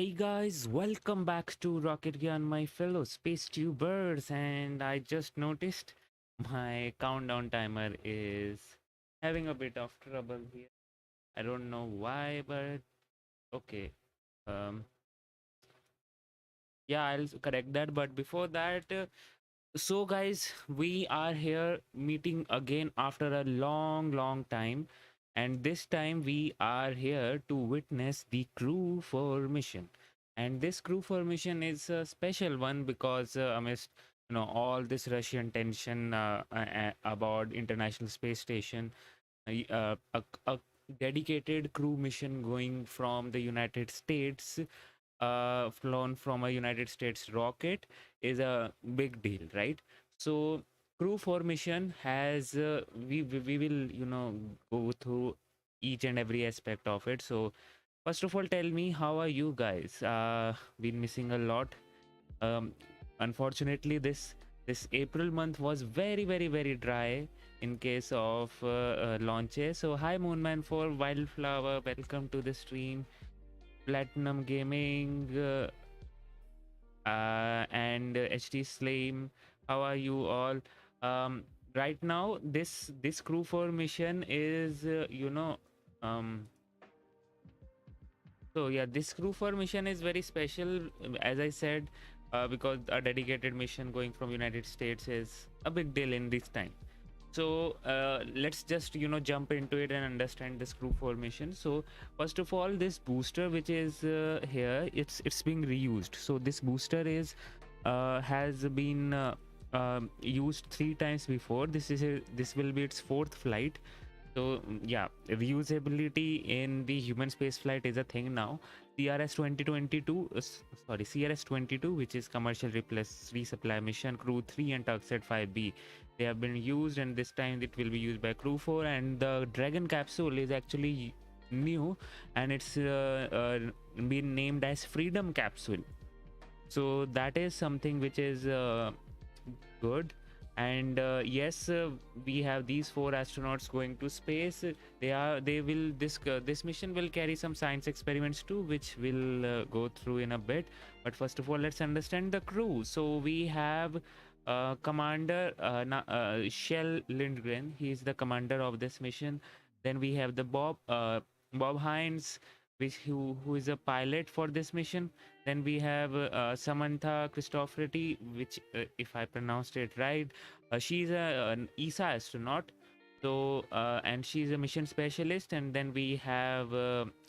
Hey guys, welcome back to Rocket Gear, my fellow space tubers. And I just noticed my countdown timer is having a bit of trouble here. I don't know why, but okay. Um, yeah, I'll correct that. But before that, so guys, we are here meeting again after a long time, and this time we are here to witness the crew formation. And this crew formation is a special one because amidst all this Russian tension about International Space Station, a dedicated crew mission going from the United States, flown from a United States rocket, is a big deal, right? So crew formation has we will go through each and every aspect of it. So first of all, tell me, how are you guys? Been missing a lot. um, Unfortunately, this April month was very dry in case of launches. So hi Moonman for Wildflower, welcome to the stream. Platinum Gaming, and HT Slim, how are you all? um, right now this crew formation is so yeah, this crew formation is very special, as I said, because a dedicated mission going from United States is a big deal in this time. So let's just jump into it and understand this crew formation. So first of all, this booster which is here, it's being reused. So this booster is has been used 3 times before. This will be its 4th flight. So yeah, reusability in the human space flight is a thing now. CRS 22, which is commercial resupply mission, Crew 3 and Turksat 5B, they have been used, and this time it will be used by Crew 4. And the Dragon capsule is actually new, and it's been named as Freedom capsule. So that is something which is good. And yes, we have these 4 astronauts going to space. This mission will carry some science experiments too, which we'll go through in a bit. But first of all, let's understand the crew. So we have Commander Shell Lindgren. He is the commander of this mission. Then we have the Bob Hines, who is a pilot for this mission. Then we have Samantha Christopherty, which, if I pronounced it right, she's an ESA astronaut. So, and she's a mission specialist. And then we have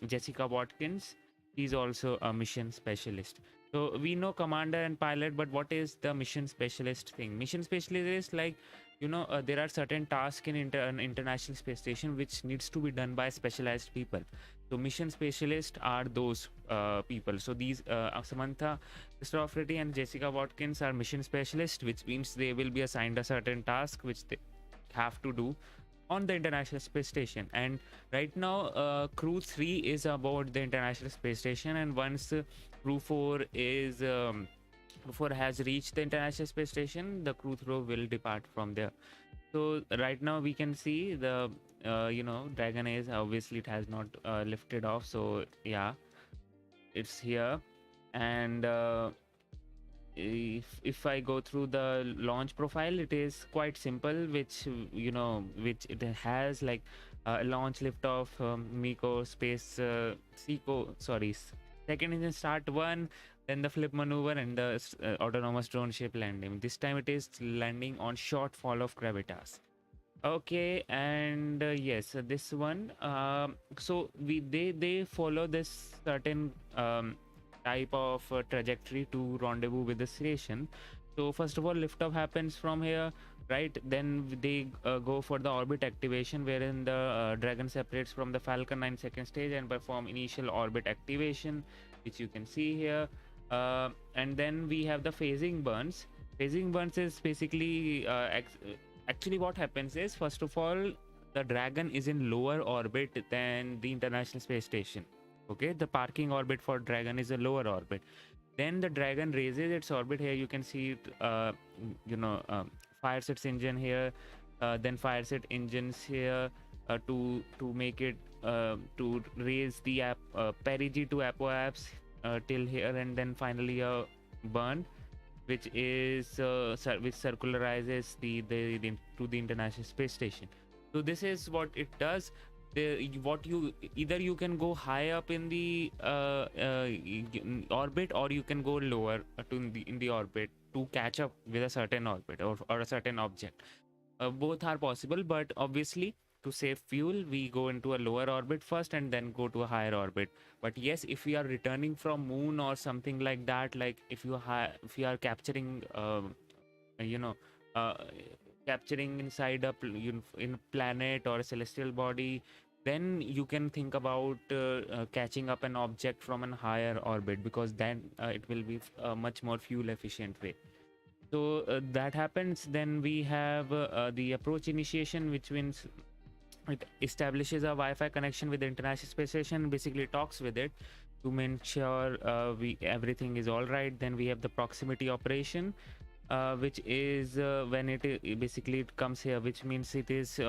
Jessica Watkins. She's also a mission specialist. So we know commander and pilot, but what is the mission specialist thing? Mission specialist is like, there are certain tasks in an international space station which needs to be done by specialized people. So mission specialists are those people. So these Samantha Christopherty and Jessica Watkins are mission specialists, which means they will be assigned a certain task which they have to do on the International Space Station. And right now, Crew 3 is about the International Space Station, and once Crew 4 is Crew 4 has reached the International Space Station, the Crew 3 will depart from there. So right now we can see the Dragon is, obviously it has not lifted off. So yeah, it's here. And if I go through the launch profile, it is quite simple, which which it has like launch liftoff, MECO space second engine start 1, then the flip maneuver, and the autonomous drone ship landing. This time it is landing on Shortfall of Gravitas. Okay. And yes, this one, so they follow this certain type of trajectory to rendezvous with the station. So first of all, liftoff happens from here, right? Then they go for the orbit activation, wherein the Dragon separates from the Falcon 9-second stage and perform initial orbit activation, which you can see here. And then we have the phasing burns. Phasing burns is basically actually what happens is, first of all, the Dragon is in lower orbit than the International Space Station. Okay, the parking orbit for Dragon is a lower orbit. Then the Dragon raises its orbit. Here you can see it, fires its engine here, then fires its engines here to make it to raise the perigee to apoapse. till here, and then finally a burn, which is which circularizes the to the International Space Station. So this is what it does. What you either you can go high up in the orbit, or you can go lower to in the orbit to catch up with a certain orbit, or a certain object. Both are possible, but obviously to save fuel we go into a lower orbit first and then go to a higher orbit. But yes, if we are returning from moon or something like that, like if you are capturing you know uh, capturing inside in a planet or a celestial body, then you can think about catching up an object from a higher orbit, because then it will be a much more fuel efficient way. So that happens. Then we have the approach initiation, which means it establishes a Wi-Fi connection with the International Space Station, basically talks with it to make sure we everything is all right. Then we have the proximity operation, which is when basically it comes here, which means it is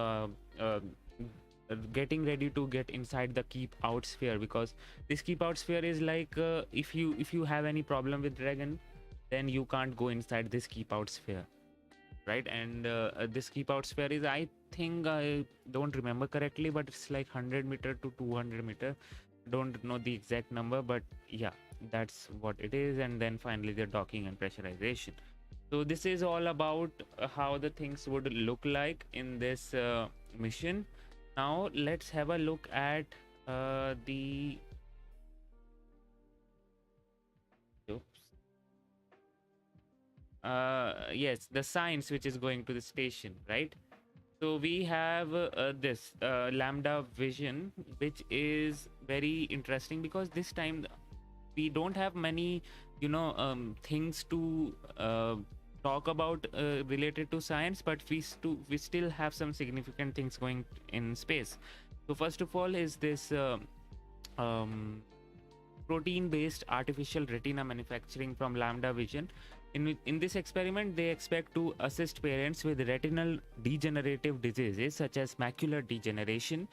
getting ready to get inside the keep out sphere, because this keep out sphere is like if you have any problem with Dragon, then you can't go inside this keep out sphere, right? And this keep out sphere is, I think, I don't remember correctly, but it's like 100-meter to 200-meter. Don't know the exact number, but yeah, that's what it is. And then finally the docking and pressurization. So this is all about how the things would look like in this mission. Now let's have a look at the yes, the science which is going to the station, right? So we have this lambda vision, which is very interesting, because this time we don't have many things to talk about related to science, but we still have some significant things going in space. So first of all is this um, protein based artificial retina manufacturing from lambda vision. In this experiment, they expect to assist parents with retinal degenerative diseases such as macular degeneration.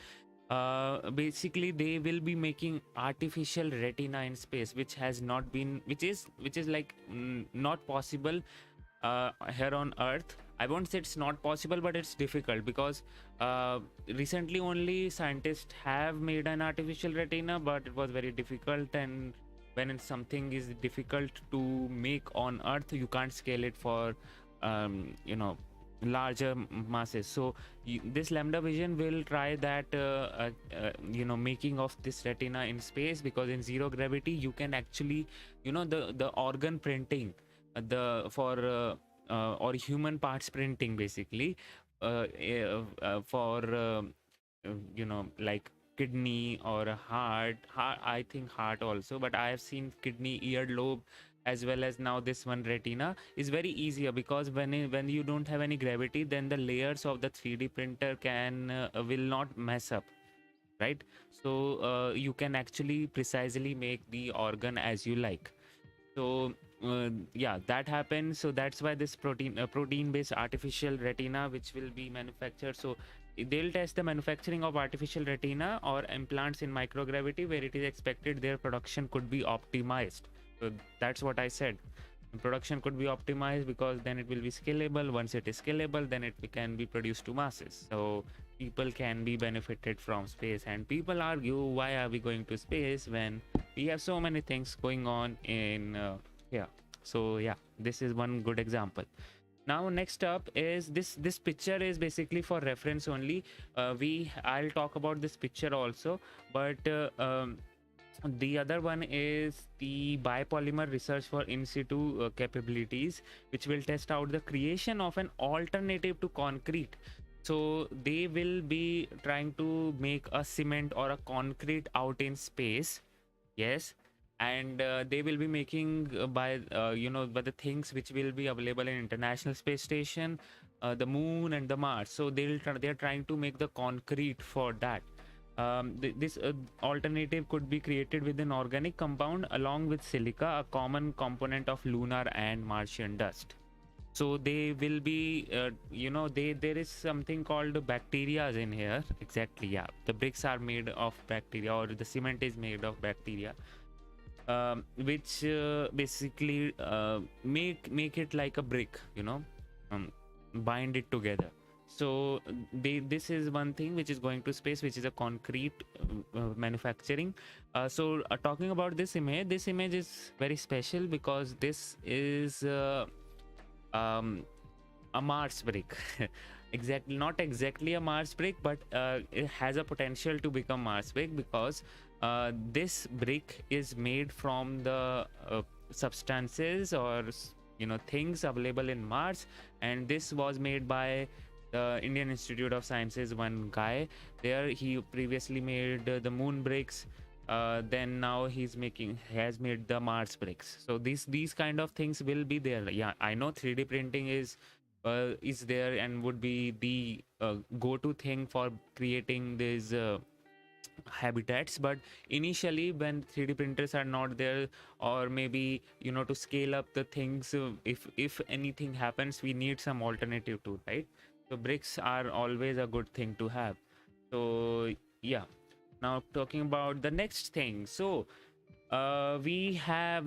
Basically, they will be making artificial retina in space, which has not been, which is like not possible here on Earth. I won't say it's not possible, but it's difficult, because recently only scientists have made an artificial retina, but it was very difficult. And when something is difficult to make on Earth, you can't scale it for larger masses. So this lambda vision will try that making of this retina in space, because in zero gravity you can actually the organ printing, the for or human parts printing, basically for like kidney or a heart, I think heart also, but I have seen kidney, earlobe, as well as now this one retina is very easier, because when you don't have any gravity, then the layers of the 3D printer will not mess up, right? So you can actually precisely make the organ as you like. So yeah, that happens. So that's why this protein based artificial retina, which will be manufactured. So they'll test the manufacturing of artificial retina or implants in microgravity, where it is expected their production could be optimized. So that's what I said. Production could be optimized, because then it will be scalable. Once it is scalable, then it can be produced to masses. So people can be benefited from space. And people argue, why are we going to space when we have so many things going on in here? So yeah, this is one good example. Now next up is this picture is basically for reference only. I'll talk about this picture also, but the other one is the biopolymer research for in situ capabilities, which will test out the creation of an alternative to concrete. So they will be trying to make a cement or a concrete out in space. Yes. And they will be making by the things which will be available in International Space Station, the moon and the Mars. So they're trying to make the concrete for that. This alternative could be created with an organic compound along with silica, a common component of lunar and Martian dust. So they will be there is something called bacteria in here. Exactly, yeah, the bricks are made of bacteria, or the cement is made of bacteria. which basically make it like a brick, um, bind it together. So this is one thing which is going to space, which is a concrete manufacturing. Talking about this image is very special because this is um, a Mars brick. Exactly, not exactly a Mars brick, but it has a potential to become Mars brick because this brick is made from the substances or things available in Mars, and this was made by the Indian Institute of Sciences. One guy there, he previously made the moon bricks. Then now has made the Mars bricks. So these kind of things will be there. Yeah, I know 3D printing is there and would be the go-to thing for creating these habitats, but initially when 3D printers are not there, or maybe to scale up the things, if anything happens, we need some alternative to, right? So bricks are always a good thing to have. So yeah, now talking about the next thing. So we have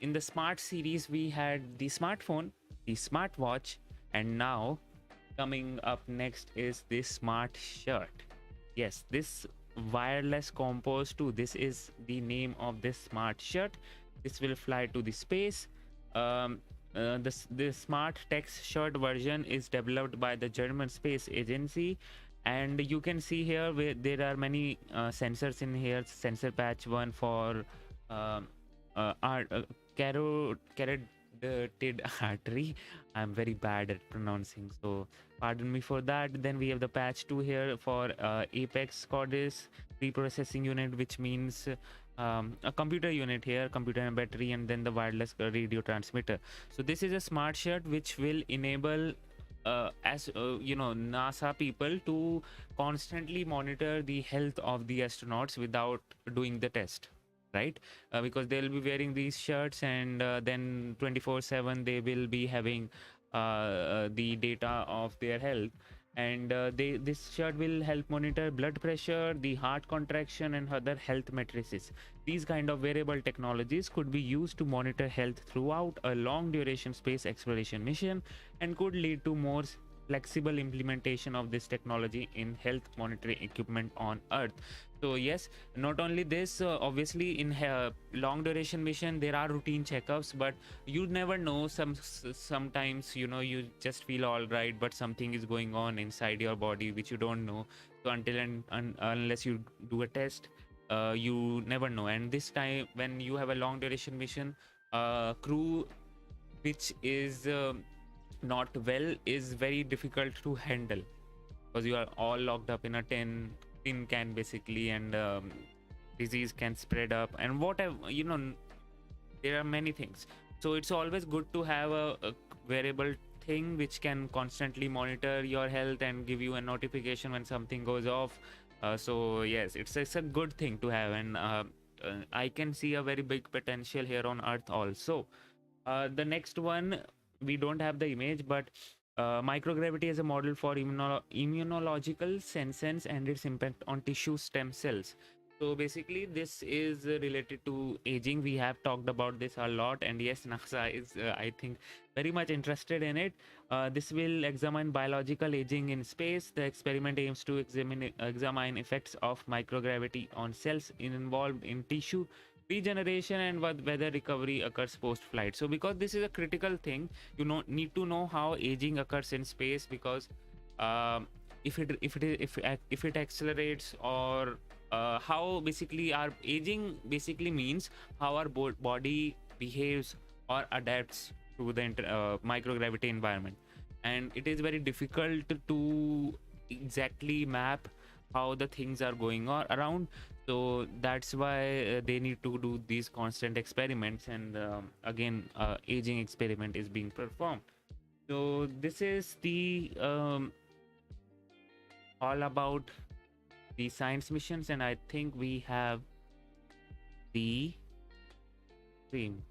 in the smart series we had the smartphone, the smartwatch, and now coming up next is the smart shirt. Yes, this wireless compose too. This is the name of this smart shirt. This will fly to the space. um, the smart text shirt version is developed by the German space agency, and you can see here where there are many sensors in here. Sensor patch one for um, art, carotid artery. I'm very bad at pronouncing, so pardon me for that. Then we have the patch 2 here for apex cordis preprocessing unit, which means a computer unit here, computer and battery, and then the wireless radio transmitter. So this is a smart shirt which will enable as NASA people to constantly monitor the health of the astronauts without doing the test, right? Because they'll be wearing these shirts, and then 24/7 they will be having the data of their health, and this shirt will help monitor blood pressure, the heart contraction, and other health matrices. These kind of wearable technologies could be used to monitor health throughout a long duration space exploration mission, and could lead to more flexible implementation of this technology in health monitoring equipment on Earth. So yes, not only this, obviously in long duration mission there are routine checkups, but you never know. Sometimes you just feel all right, but something is going on inside your body which you don't know. So until unless you do a test, you never know. And this time when you have a long duration mission, crew which is not well is very difficult to handle, because you are all locked up in a tin can basically, and disease can spread up and whatever, there are many things. So it's always good to have a wearable thing which can constantly monitor your health and give you a notification when something goes off. So yes, it's a good thing to have, and I can see a very big potential here on Earth also. The next one, we don't have the image, but microgravity is a model for immunological senescence and its impact on tissue stem cells. So basically this is related to aging. We have talked about this a lot, and yes, NASA is I think very much interested in it. This will examine biological aging in space. The experiment aims to examine effects of microgravity on cells involved in tissue regeneration and whether recovery occurs post flight. So because this is a critical thing, you need to know how aging occurs in space, because um, if it accelerates, or how basically our aging basically means how our body behaves or adapts to the microgravity environment, and it is very difficult to exactly map how the things are going on around. So that's why they need to do these constant experiments, and again aging experiment is being performed. So this is the all about the science missions, and I think we have the stream.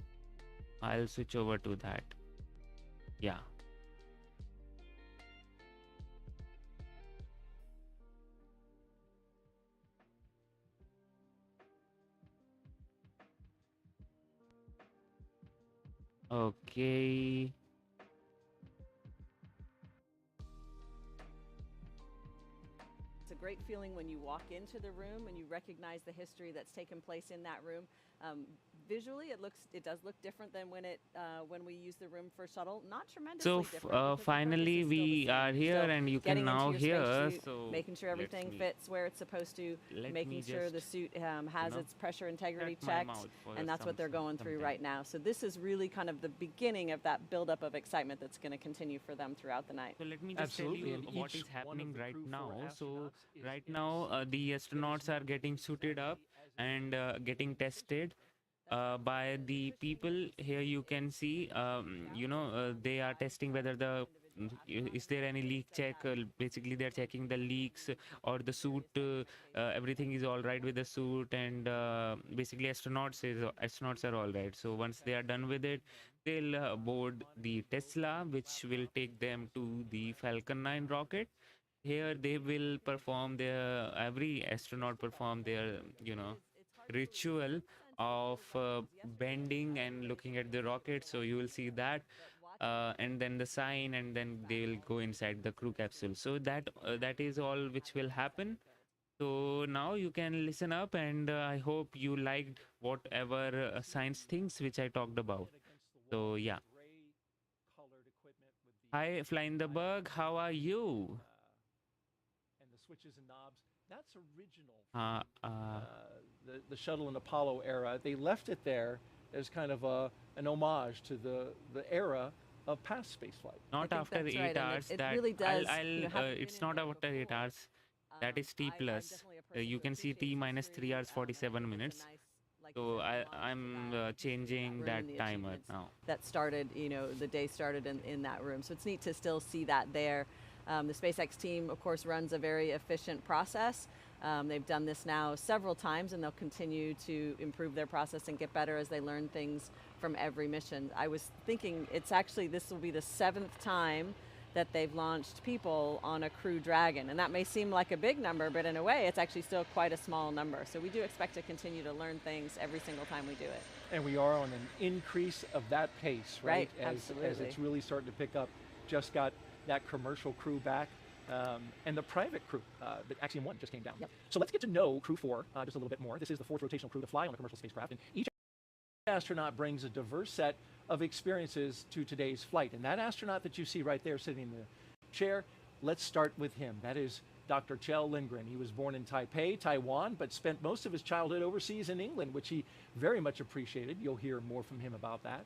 I'll switch over to that. Yeah. Okay. It's a great feeling when you walk into the room and you recognize the history that's taken place in that room. Visually, it does look different than when we use the room for shuttle. Not So tremendously different because the purpose finally is still the we same. are You're here still and you can getting into now your hear. spacesuit, So making sure everything fits where it's supposed to, let me making sure the just, suit has know, its pressure integrity shut my checked, mouth for and that's what they're going some through time. right now. So this is really kind of the beginning of that buildup of excitement that's going to continue for them throughout the night. So let me just Absolutely, tell and you what each is one of happening the right crew now. four So astronauts is right in a now suit. the There is astronauts no are getting suited up visibility as it and relates to getting physical tested by the people. Here you can see, they are testing whether is there any leak check. Basically, they're checking the leaks or the suit. Everything is all right with the suit, and basically, astronauts are all right. So once they are done with it, they'll board the Tesla, which will take them to the Falcon 9 rocket. Here they will perform their every astronaut perform their ritual of bending and looking at the rocket. So you will see that, and then the sign, and then they will go inside the crew capsule. So that is all which will happen. So now you can listen up, and I hope you liked whatever science things which I talked about. So yeah. Hi, Flying the Bug. How are you? And the switches and knobs. That's original Uh, from uh, the shuttle and Apollo era. They left it there as kind of an homage to the era of past spaceflight. I Not think after that's right, eight and hours. it That really does. Having been It's in not one after 8 hours. before, That is T I'm plus. definitely a person You who can see T appreciates minus history, 3 hours and I 47 think it's a minutes. nice, like you So said, homage to I'm that history of that changing room that and the timer achievements now. that started. The day started in that room, so it's neat to still see that there. The SpaceX team, of course, runs a very efficient process. They've done this now several times, and they'll continue to improve their process and get better as they learn things from every mission. I was thinking this will be the 7th time that they've launched people on a Crew Dragon. And that may seem like a big number, but in a way, it's actually still quite a small number. So we do expect to continue to learn things every single time we do it. And we are on an increase of that pace, right? Absolutely. As it's really starting to pick up. Just got that commercial crew back. And the private crew, the Axiom 1 just came down. Yep. So let's get to know Crew 4 just a little bit more. This is the 4th rotational crew to fly on a commercial spacecraft, and each astronaut brings a diverse set of experiences to today's flight. And that astronaut that you see right there sitting in the chair, let's start with him. That is Dr. Kjell Lindgren. He was born in Taipei, Taiwan, but spent most of his childhood overseas in England, which he very much appreciated. You'll hear more from him about that.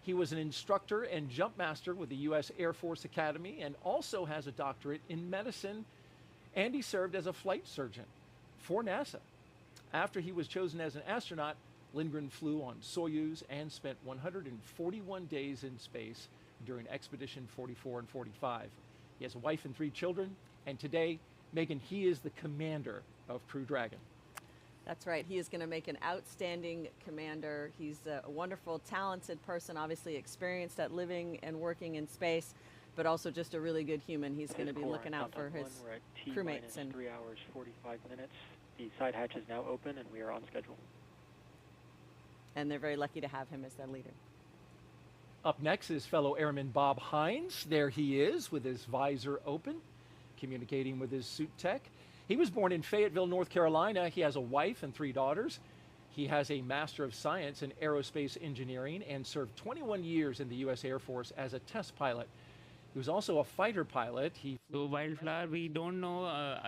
He was an instructor and jump master with the U.S. Air Force Academy and also has a doctorate in medicine, and he served as a flight surgeon for NASA. After he was chosen as an astronaut, Lindgren flew on Soyuz and spent 141 days in space during Expedition 44 and 45. He has a wife and 3 children, and today, Megan, he is the commander of Crew Dragon. That's right. He is going to make an outstanding commander. He's a wonderful, talented person, obviously experienced at living and working in space, but also just a really good human. He's going to be looking out for his crewmates. And 3 hours 45 minutes. The side hatch is now open, and we are on schedule. And they're very lucky to have him as their leader. Up next is fellow airman Bob Hines. There he is with his visor open, communicating with his suit tech. He was born in Fayetteville, North Carolina. He has a wife and 3 daughters. He has a Master of Science in Aerospace Engineering and served 21 years in the U.S. Air Force as a test pilot. He was also a fighter pilot. So Wildflower, we don't know.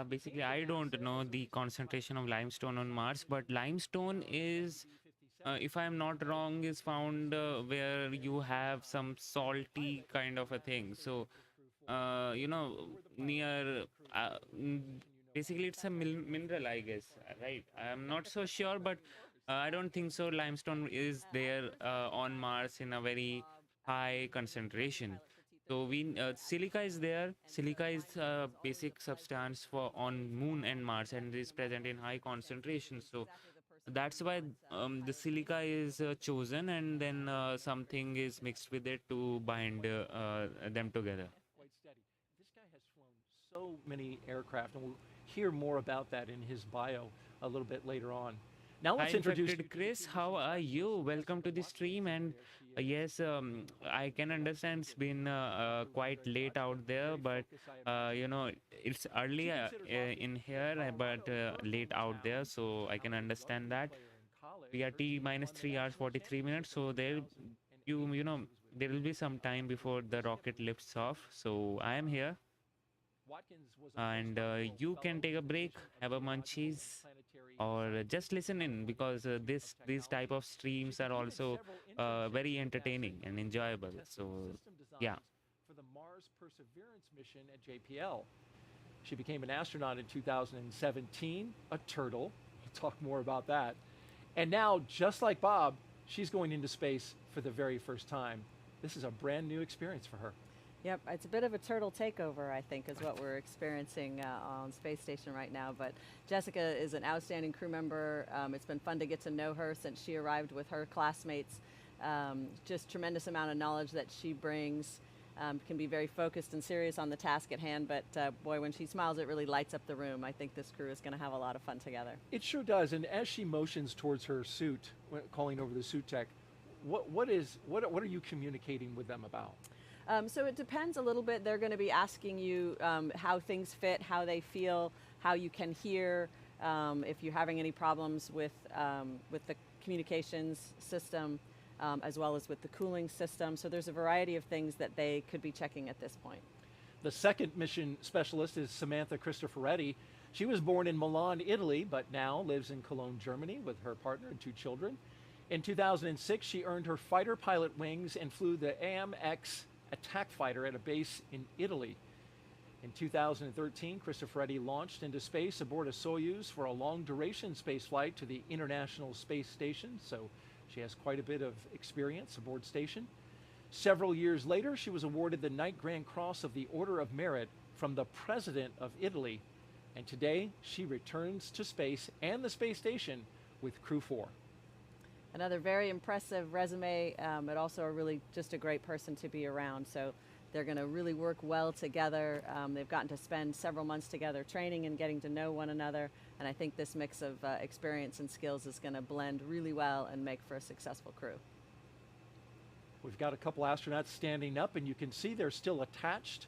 Basically, I don't know the concentration of limestone on Mars, but limestone is, if I'm not wrong, is found where you have some salty kind of a thing. So, near. Basically, it's a mineral, I guess. Right? I'm not so sure, but I don't think so. Limestone is there on Mars in a very high concentration. So silica is there. Silica is a basic substance for on Moon and Mars, and is present in high concentration. So that's why the silica is chosen, and then something is mixed with it to bind them together. quite steady. This guy has flown so many aircraft, and we'll hear more about that in his bio a little bit later on. Now let's Hi, introduce Infected Chris. How are you? Welcome to the stream. And yes, I can understand it's been quite late out there, but you know, it's early in here, but late out there, so I can understand that. We are T minus 3 hours 43 minutes, so there you know there will be some time before the rocket lifts off. So I am here, and you can take a break, have a munchies, or just listen in, because these type of streams are also very entertaining and enjoyable. So yeah. For the Mars Perseverance mission at JPL. She became an astronaut in 2017, a turtle. We'll talk more about that. And now, just like Bob, she's going into space for the very first time. This is a brand new experience for her. Yep, it's a bit of a turtle takeover, I think, is what we're experiencing on space station right now. But Jessica is an outstanding crew member. It's been fun to get to know her since she arrived with her classmates. Just tremendous amount of knowledge that she brings. Can be very focused and serious on the task at hand, but boy, when she smiles, it really lights up the room. I think this crew is going to have a lot of fun together. It sure does. And as she motions towards her suit, calling over the suit tech, what are you communicating with them about? So it depends a little bit. They're going to be asking you how things fit, how they feel, how you can hear, if you're having any problems with the communications system, as well as with the cooling system. So there's a variety of things that they could be checking at this point. The second mission specialist is Samantha Cristoforetti. She was born in Milan, Italy, but now lives in Cologne, Germany with her partner and 2 children. In 2006, she earned her fighter pilot wings and flew the AMX attack fighter at a base in Italy. In 2013, Cristoforetti launched into space aboard a Soyuz for a long-duration space flight to the International Space Station, so she has quite a bit of experience aboard station. Several years later, she was awarded the Knight Grand Cross of the Order of Merit from the President of Italy, and today she returns to space and the space station with Crew 4. Another very impressive resume, but also just a great person to be around. So they're going to really work well together. They've gotten to spend several months together training and getting to know one another. And I think this mix of experience and skills is going to blend really well and make for a successful crew. We've got a couple astronauts standing up, and you can see they're still attached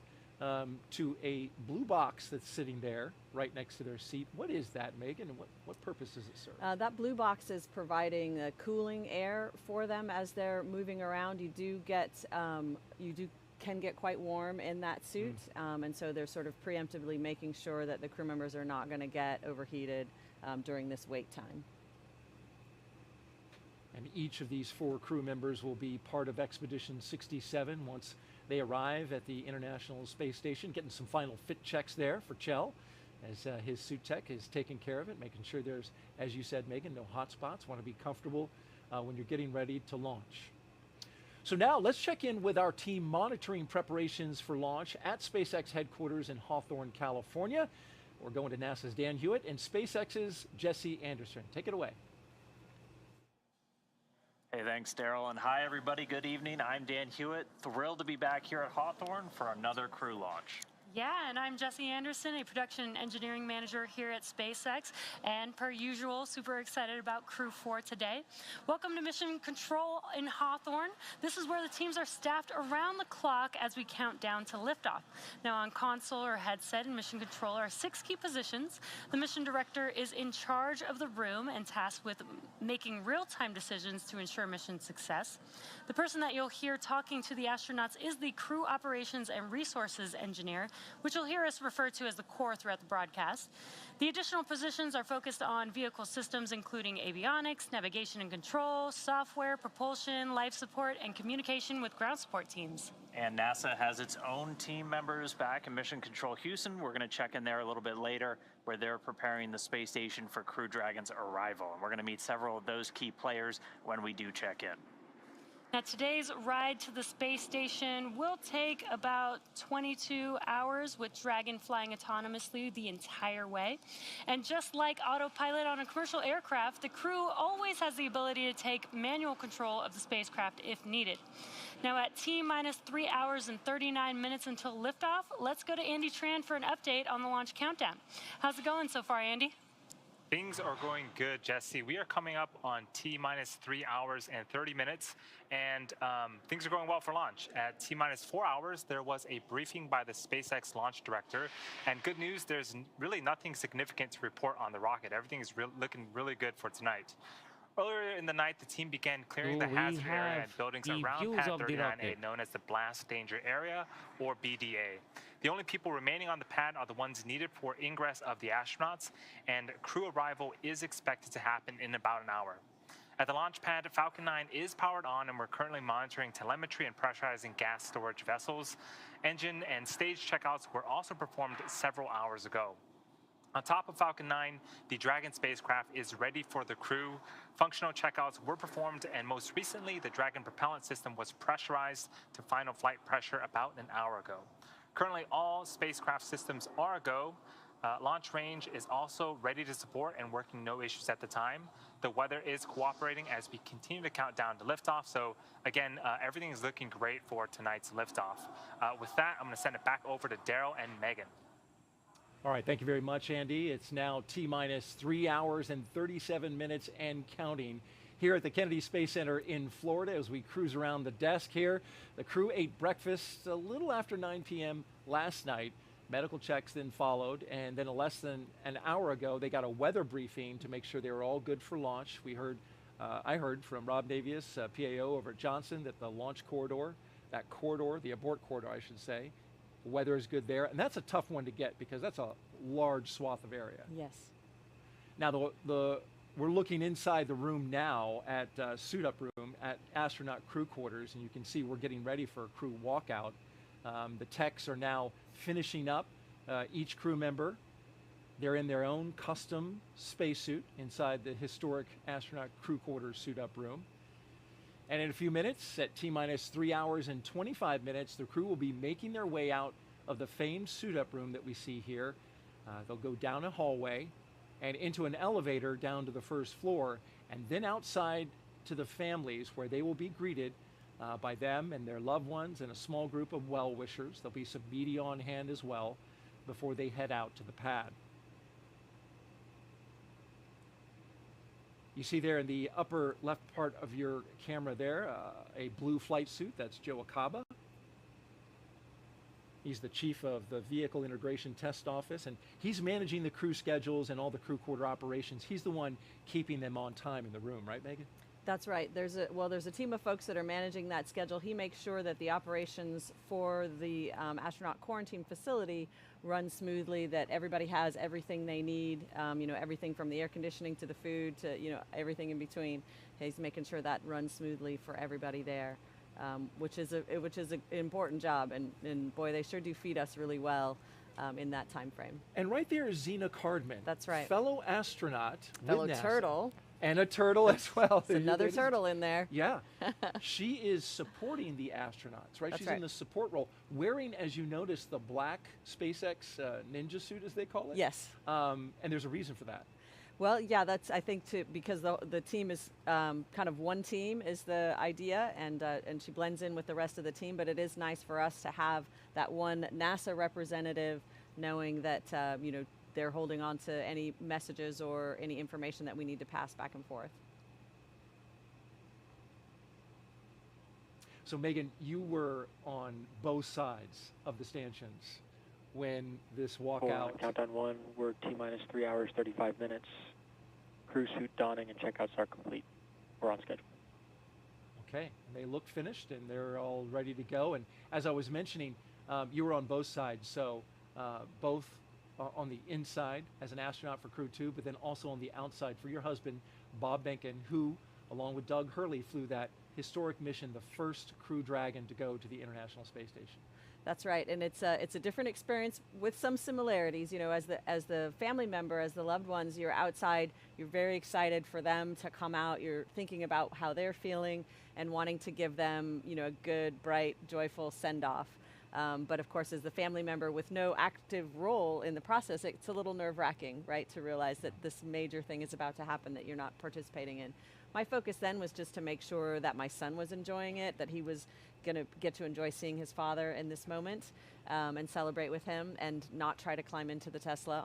to a blue box that's sitting there right next to their seat. What is that, Megan, and what purpose does it serve? That blue box is providing cooling air for them as they're moving around. You can get quite warm in that suit, and so they're sort of preemptively making sure that the crew members are not going to get overheated during this wait time. And each of these 4 crew members will be part of Expedition 67 once they arrive at the International Space Station, getting some final fit checks there for Chell, as his suit tech is taking care of it, making sure there's, as you said, Megan, no hot spots. Want to be comfortable when you're getting ready to launch. So now let's check in with our team monitoring preparations for launch at SpaceX headquarters in Hawthorne, California. We're going to NASA's Dan Hewitt and SpaceX's Jesse Anderson. Take it away. Hey, thanks, Daryl, and hi, everybody. Good evening. I'm Dan Hewitt. Thrilled to be back here at Hawthorne for another crew launch. Yeah, and I'm Jesse Anderson, a production engineering manager here at SpaceX, and per usual, super excited about Crew 4 today. Welcome to Mission Control in Hawthorne. This is where the teams are staffed around the clock as we count down to liftoff. Now, on console or headset in Mission Control are 6 key positions. The mission director is in charge of the room and tasked with making real-time decisions to ensure mission success. The person that you'll hear talking to the astronauts is the crew operations and resources engineer, which you'll hear us refer to as the core throughout the broadcast. The additional positions are focused on vehicle systems, including avionics, navigation and control, software, propulsion, life support, and communication with ground support teams. And NASA has its own team members back in Mission Control Houston. We're going to check in there a little bit later, where they're preparing the space station for Crew Dragon's arrival. And we're going to meet several of those key players when we do check in. Now, today's ride to the space station will take about 22 hours with Dragon flying autonomously the entire way. And just like autopilot on a commercial aircraft, the crew always has the ability to take manual control of the spacecraft if needed. Now, at T-minus 3 hours and 39 minutes until liftoff, let's go to Andy Tran for an update on the launch countdown. How's it going so far, Andy? Things are going good, Jesse. We are coming up on T-minus 3 hours and 30 minutes, and things are going well for launch. At T-minus 4 hours, there was a briefing by the SpaceX launch director, and good news, there's really nothing significant to report on the rocket. Everything is looking really good for tonight. Earlier in the night, the team began clearing So the we hazard area and have buildings the around views Pad of the 39A, rocket. known as the Blast Danger Area, or BDA. The only people remaining on the pad are the ones needed for ingress of the astronauts, and crew arrival is expected to happen in about an hour. At the launch pad, Falcon 9 is powered on, and we're currently monitoring telemetry and pressurizing gas storage vessels. Engine and stage checkouts were also performed several hours ago. On top of Falcon 9, the Dragon spacecraft is ready for the crew. Functional checkouts were performed, and most recently, the Dragon propellant system was pressurized to final flight pressure about an hour ago. Currently, all spacecraft systems are a go. Launch range is also ready to support and working no issues at the time. The weather is cooperating as we continue to count down to liftoff. So again, everything is looking great for tonight's liftoff. With that, I'm going to send it back over to Daryl and Megan. All right, thank you very much, Andy. It's now T-minus 3 hours and 37 minutes and counting here at the Kennedy Space Center in Florida as we cruise around the desk here. The crew ate breakfast a little after 9 p.m. last night. Medical checks then followed, and then less than an hour ago, they got a weather briefing to make sure they were all good for launch. I heard from Rob Navius, PAO over at Johnson, that the launch corridor, the abort corridor, I should say, the weather is good there, and that's a tough one to get because that's a large swath of area. Yes. Now, we're looking inside the room now at suit up room at astronaut crew quarters, and you can see we're getting ready for a crew walkout. The techs are now finishing up each crew member. They're in their own custom spacesuit inside the historic astronaut crew quarters suit up room. And in a few minutes, at T-minus 3 hours and 25 minutes, the crew will be making their way out of the famed suit-up room that we see here. They'll go down a hallway and into an elevator down to the first floor, and then outside to the families where they will be greeted by them and their loved ones and a small group of well-wishers. There'll be some media on hand as well before they head out to the pad. You see there in the upper left part of your camera there, a blue flight suit. That's Joe Acaba. He's the chief of the Vehicle Integration Test Office, and he's managing the crew schedules and all the crew quarter operations. He's the one keeping them on time in the room, right, Megan? That's right. There's a team of folks that are managing that schedule. He makes sure that the operations for the astronaut quarantine facility run smoothly, that everybody has everything they need, everything from the air conditioning to the food to, everything in between. He's making sure that runs smoothly for everybody there, which is an important job. And boy, they sure do feed us really well in that time frame. And right there is Zena Cardman. That's right. Fellow astronaut. Fellow with NASA. Turtle. And a turtle as well. There's another turtle in there. Yeah. She is supporting the astronauts, right? That's She's right. in the support role, wearing, as you notice, the black SpaceX ninja suit, as they call it. Yes. And there's a reason for that. Well, yeah, that's, I think, because the team is kind of one team is the idea, and she blends in with the rest of the team, but it is nice for us to have that one NASA representative knowing that, they're holding on to any messages or any information that we need to pass back and forth. So Megan, you were on both sides of the stanchions when this walkout. Countdown 1, we're T-minus 3 hours, 35 minutes. Crew suit donning and checkouts are complete. We're on schedule. Okay, and they look finished and they're all ready to go. And as I was mentioning, you were on both sides, so both on the inside as an astronaut for Crew 2, but then also on the outside for your husband, Bob Behnken, who, along with Doug Hurley, flew that historic mission, the first Crew Dragon to go to the International Space Station. That's right, and it's a different experience with some similarities. As the family member, as the loved ones, you're outside. You're very excited for them to come out. You're thinking about how they're feeling and wanting to give them, a good, bright, joyful send-off. But of course, as the family member with no active role in the process, it's a little nerve-wracking, right, to realize that this major thing is about to happen that you're not participating in. My focus then was just to make sure that my son was enjoying it, that he was going to get to enjoy seeing his father in this moment and celebrate with him, and not try to climb into the Tesla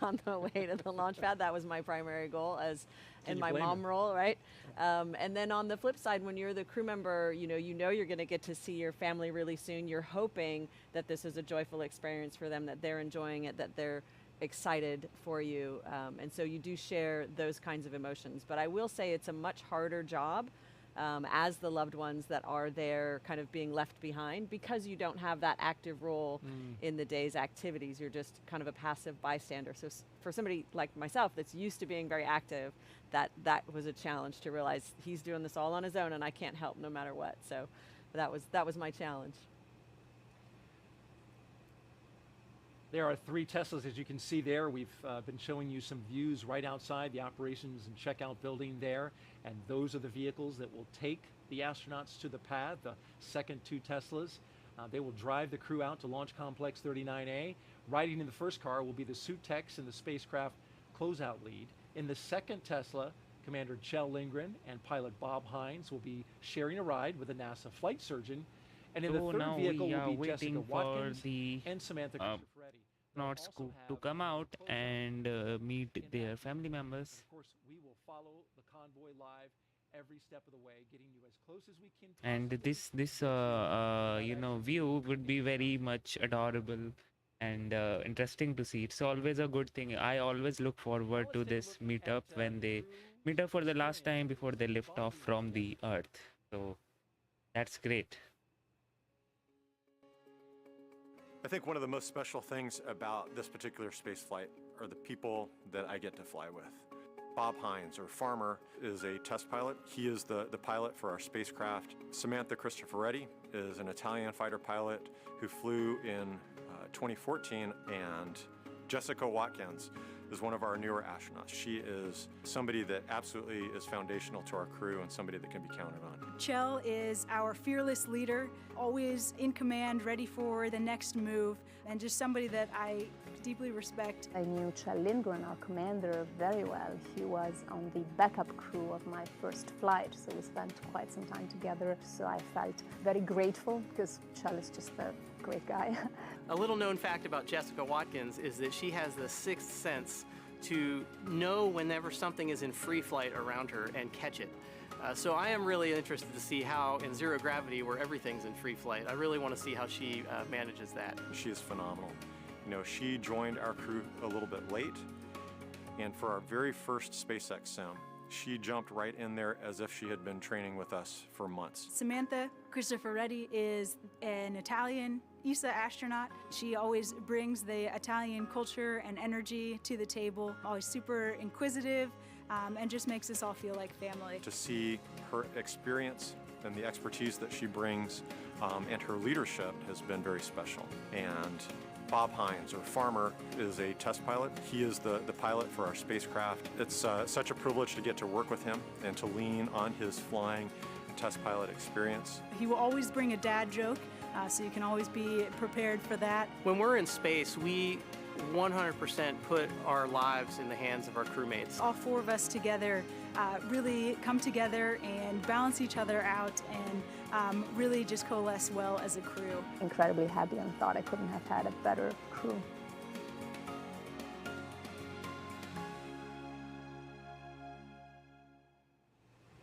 on the way to the launch pad. That was my primary goal as in my mom role, right? And then on the flip side, when you're the crew member, you know you're going to get to see your family really soon. You're hoping that this is a joyful experience for them, that they're enjoying it, that they're excited for you, and so you do share those kinds of emotions. But I will say it's a much harder job as the loved ones that are there kind of being left behind, because you don't have that active role in the day's activities. You're just kind of a passive bystander. So for somebody like myself that's used to being very active, that was a challenge to realize he's doing this all on his own and I can't help no matter what. So that was my challenge. There are 3 Teslas, as you can see there. We've been showing you some views right outside the operations and checkout building there, and those are the vehicles that will take the astronauts to the pad, the second 2 Teslas. They will drive the crew out to Launch Complex 39A. Riding in the first car will be the suit techs and the spacecraft closeout lead. In the second Tesla, Commander Kjell Lindgren and pilot Bob Hines will be sharing a ride with a NASA flight surgeon. And in the third vehicle will be Jessica Watkins and Samantha Christopheretti. Astronauts to come out and meet their family members. Of course, we will follow the convoy live every step of the way, getting you as close as we can. And this view would be very much adorable and interesting to see. It's always a good thing. I always look forward to this meetup when they meet up for the last time before they lift off from the Earth. So that's great. I think one of the most special things about this particular space flight are the people that I get to fly with. Bob Hines, or Farmer, is a test pilot. He is the pilot for our spacecraft. Samantha Christopheretti is an Italian fighter pilot who flew in 2014, and Jessica Watkins is one of our newer astronauts. She is somebody that absolutely is foundational to our crew and somebody that can be counted on. Kjell is our fearless leader, always in command, ready for the next move, and just somebody that I deeply respect. I knew Kjell Lindgren, our commander, very well. He was on the backup crew of my first flight, so we spent quite some time together. So I felt very grateful, because Kjell is just a great guy. A little known fact about Jessica Watkins is that she has the sixth sense to know whenever something is in free flight around her and catch it. So I am really interested to see how in zero gravity, where everything's in free flight, I really want to see how she manages that. She is phenomenal. You know, she joined our crew a little bit late, and for our very first SpaceX sim, she jumped right in there as if she had been training with us for months. Samantha Christopheretti is an Italian ESA astronaut. She always brings the Italian culture and energy to the table, always super inquisitive, and just makes us all feel like family. To see her experience and the expertise that she brings and her leadership has been very special. And Bob Hines, or Farmer, is a test pilot. He is the pilot for our spacecraft. It's such a privilege to get to work with him and to lean on his flying and test pilot experience. He will always bring a dad joke, so you can always be prepared for that. When we're in space, we 100% put our lives in the hands of our crewmates. All 4 of us together really come together and balance each other out, and really just coalesce well as a crew. Incredibly happy, and thought I couldn't have had a better crew.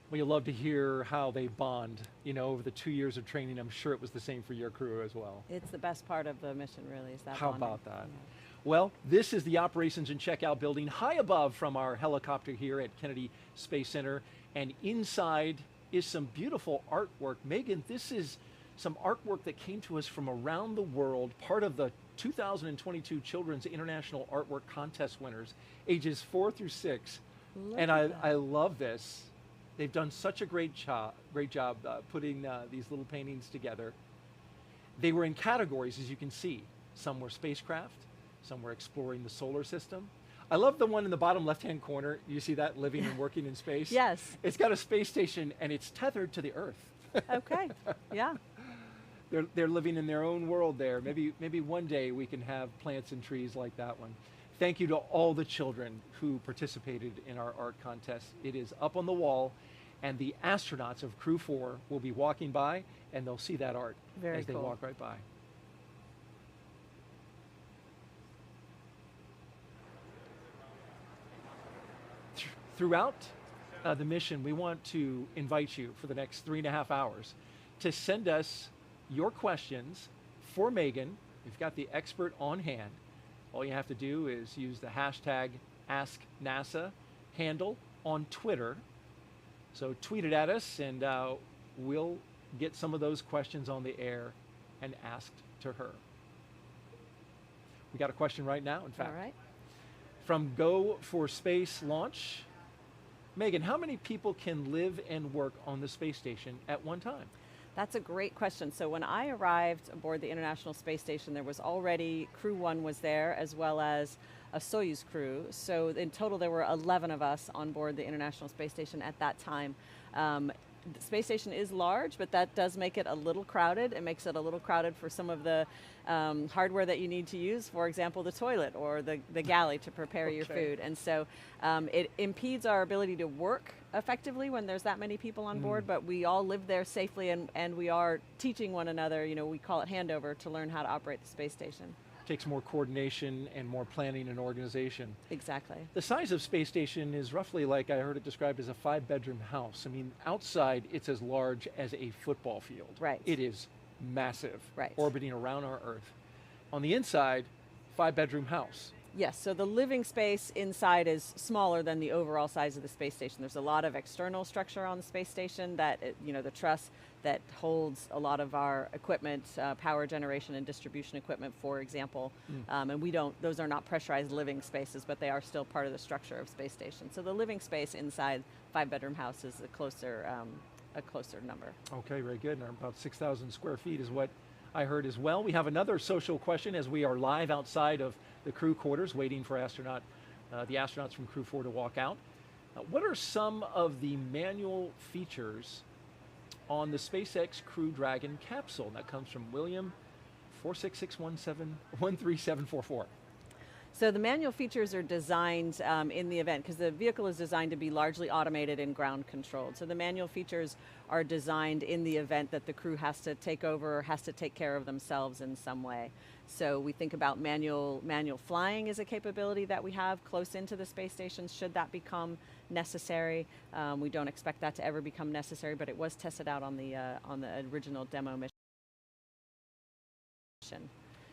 Well, you'll love to hear how they bond, you know, over the 2 years of training. I'm sure it was the same for your crew as well. It's the best part of the mission, really, is that How bonding. about that? Yeah. Well, this is the operations and checkout building high above from our helicopter here at Kennedy Space Center, and inside is some beautiful artwork. Megan, this is some artwork that came to us from around the world, part of the 2022 Children's International Artwork Contest winners, ages 4 through 6. And I love this. They've done such a great job putting these little paintings together. They were in categories, as you can see. Some were spacecraft, some were exploring the solar system. I love the one in the bottom left-hand corner. You see that, living and working in space? Yes. It's got a space station and it's tethered to the Earth. Okay, yeah. They're living in their own world there. Maybe one day we can have plants and trees like that one. Thank you to all the children who participated in our art contest. It is up on the wall, and the astronauts of Crew 4 will be walking by, and they'll see that art Very as they cool. walk right by. Throughout the mission, we want to invite you for the next 3.5 hours to send us your questions for Megan. We've got the expert on hand. All you have to do is use the hashtag AskNASA handle on Twitter. So tweet it at us, and we'll get some of those questions on the air and asked to her. We got a question right now, in fact. All right. From Go for Space Launch. Megan, how many people can live and work on the space station at one time? That's a great question. So when I arrived aboard the International Space Station, there was already Crew 1 was there, as well as a Soyuz crew. So in total, there were 11 of us on board the International Space Station at that time. The space station is large, but that does make it a little crowded. It makes it a little crowded for some of the hardware that you need to use, for example, the toilet or the galley to prepare your food. And so it impedes our ability to work effectively when there's that many people on board, but we all live there safely, and we are teaching one another, we call it handover, to learn how to operate the space station. Takes more coordination and more planning and organization. Exactly. The size of space station is roughly, like I heard it described, as a 5-bedroom house. I mean, outside it's as large as a football field. Right. It is massive. Right. Orbiting around our Earth. On the inside, 5-bedroom house. Yes, so the living space inside is smaller than the overall size of the space station. There's a lot of external structure on the space station that, the truss that holds a lot of our equipment, power generation and distribution equipment, for example. And those are not pressurized living spaces, but they are still part of the structure of space station. So the living space inside 5-bedroom house is a closer number. Okay, very good. And about 6,000 square feet is what I heard as well. We have another social question as we are live outside of the crew quarters waiting for the astronauts from Crew 4 to walk out. What are some of the manual features on the SpaceX Crew Dragon capsule? That comes from William 46617-13744. So the manual features are designed in the event, because the vehicle is designed to be largely automated and ground controlled. So the manual features are designed in the event that the crew has to take over or has to take care of themselves in some way. So we think about manual flying as a capability that we have close into the space station should that become necessary. We don't expect that to ever become necessary, but it was tested out on the original demo mission.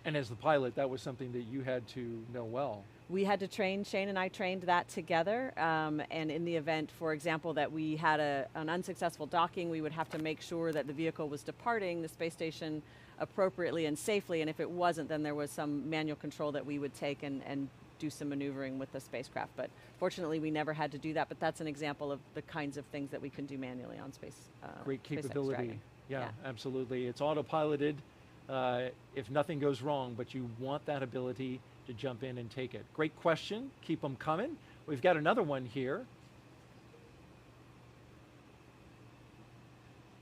And as the pilot, that was something that you had to know well. We had to train, Shane and I trained that together, and in the event, for example, that we had an unsuccessful docking, we would have to make sure that the vehicle was departing the space station appropriately and safely, and if it wasn't, then there was some manual control that we would take and do some maneuvering with the spacecraft. But fortunately, we never had to do that, but that's an example of the kinds of things that we can do manually on space. Great SpaceX capability. Dragon. Yeah, absolutely. It's autopiloted. If nothing goes wrong, but you want that ability to jump in and take it. Great question. Keep them coming. We've got another one here.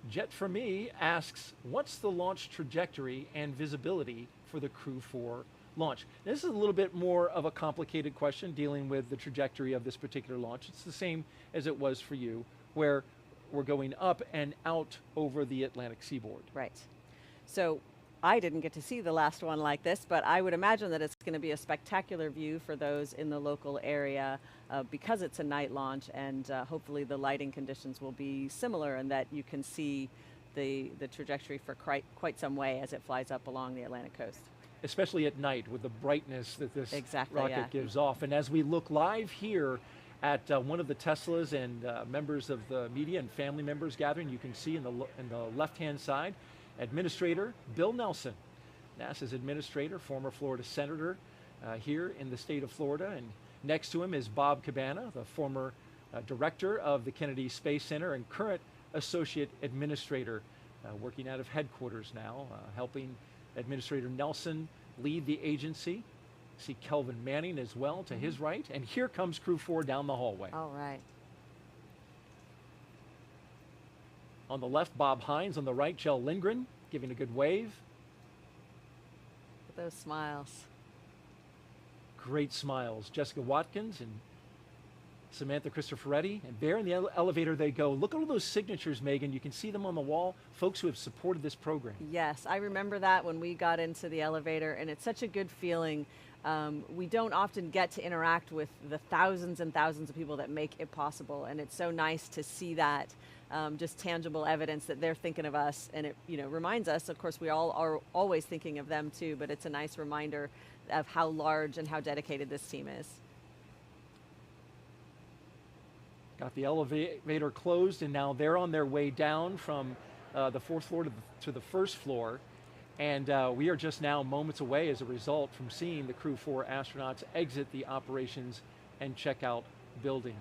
Jet for Me asks, what's the launch trajectory and visibility for the Crew 4 launch? This is a little bit more of a complicated question dealing with the trajectory of this particular launch. It's the same as it was for you, where we're going up and out over the Atlantic seaboard. Right. So I didn't get to see the last one like this, but I would imagine that it's going to be a spectacular view for those in the local area because it's a night launch, and hopefully the lighting conditions will be similar and that you can see the trajectory for quite some way as it flies up along the Atlantic coast. Especially at night with the brightness that this Exactly, rocket yeah. gives off. And as we look live here at one of the Teslas and members of the media and family members gathering, you can see in the left-hand side, Administrator Bill Nelson, NASA's administrator, former Florida senator here in the state of Florida. And next to him is Bob Cabana, the former director of the Kennedy Space Center and current associate administrator, working out of headquarters now, helping Administrator Nelson lead the agency. See Kelvin Manning as well to his right. And here comes Crew 4 down the hallway. All right. On the left, Bob Hines. On the right, Jell Lindgren, giving a good wave. Look at those smiles. Great smiles. Jessica Watkins and Samantha Cristoforetti, and there in the elevator they go. Look at all those signatures, Megan. You can see them on the wall, folks who have supported this program. Yes, I remember that when we got into the elevator, and it's such a good feeling. We don't often get to interact with the thousands and thousands of people that make it possible, and it's so nice to see that, just tangible evidence that they're thinking of us, and it reminds us, of course, we all are always thinking of them too, but it's a nice reminder of how large and how dedicated this team is. Got the elevator closed, and now they're on their way down from the 4th floor to the 1st floor. And we are just now moments away as a result from seeing the Crew 4 astronauts exit the operations and checkout building.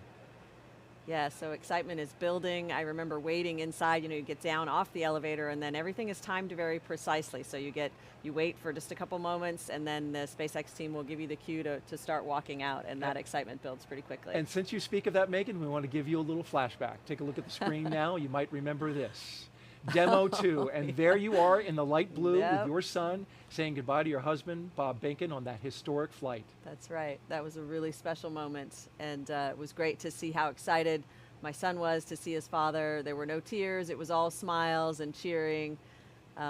Yeah, so excitement is building. I remember waiting inside, you get down off the elevator, and then everything is timed very precisely. So you wait for just a couple moments, and then the SpaceX team will give you the cue to start walking out, and that excitement builds pretty quickly. And since you speak of that, Megan, we want to give you a little flashback. Take a look at the screen now. You might remember this. Demo 2, and there you are in the light blue with your son saying goodbye to your husband, Bob Behnken, on that historic flight. That's right. That was a really special moment, and it was great to see how excited my son was to see his father. There were no tears. It was all smiles and cheering.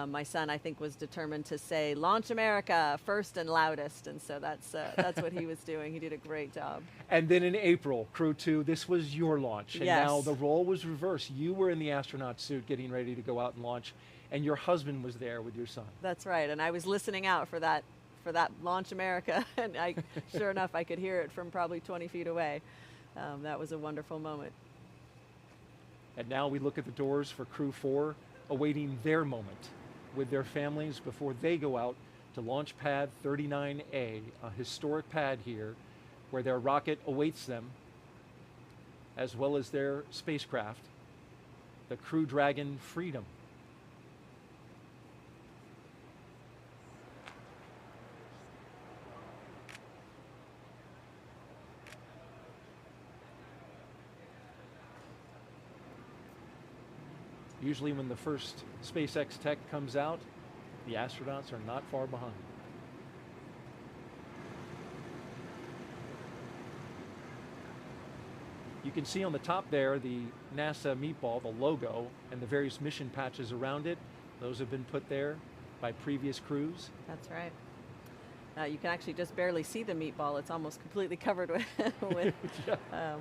My son, I think, was determined to say, "Launch America," first and loudest, and so that's what he was doing. He did a great job. And then in April, Crew 2, this was your launch, and Yes. now the role was reversed. You were in the astronaut suit getting ready to go out and launch, and your husband was there with your son. That's right, and I was listening out for that Launch America, and sure enough, I could hear it from probably 20 feet away. That was a wonderful moment. And now we look at the doors for Crew 4, awaiting their moment with their families before they go out to launch pad 39A, a historic pad here where their rocket awaits them, as well as their spacecraft, the Crew Dragon Freedom. Usually when the first SpaceX tech comes out, the astronauts are not far behind. You can see on the top there the NASA meatball, the logo, and the various mission patches around it. Those have been put there by previous crews. That's right. You can actually just barely see the meatball. It's almost completely covered with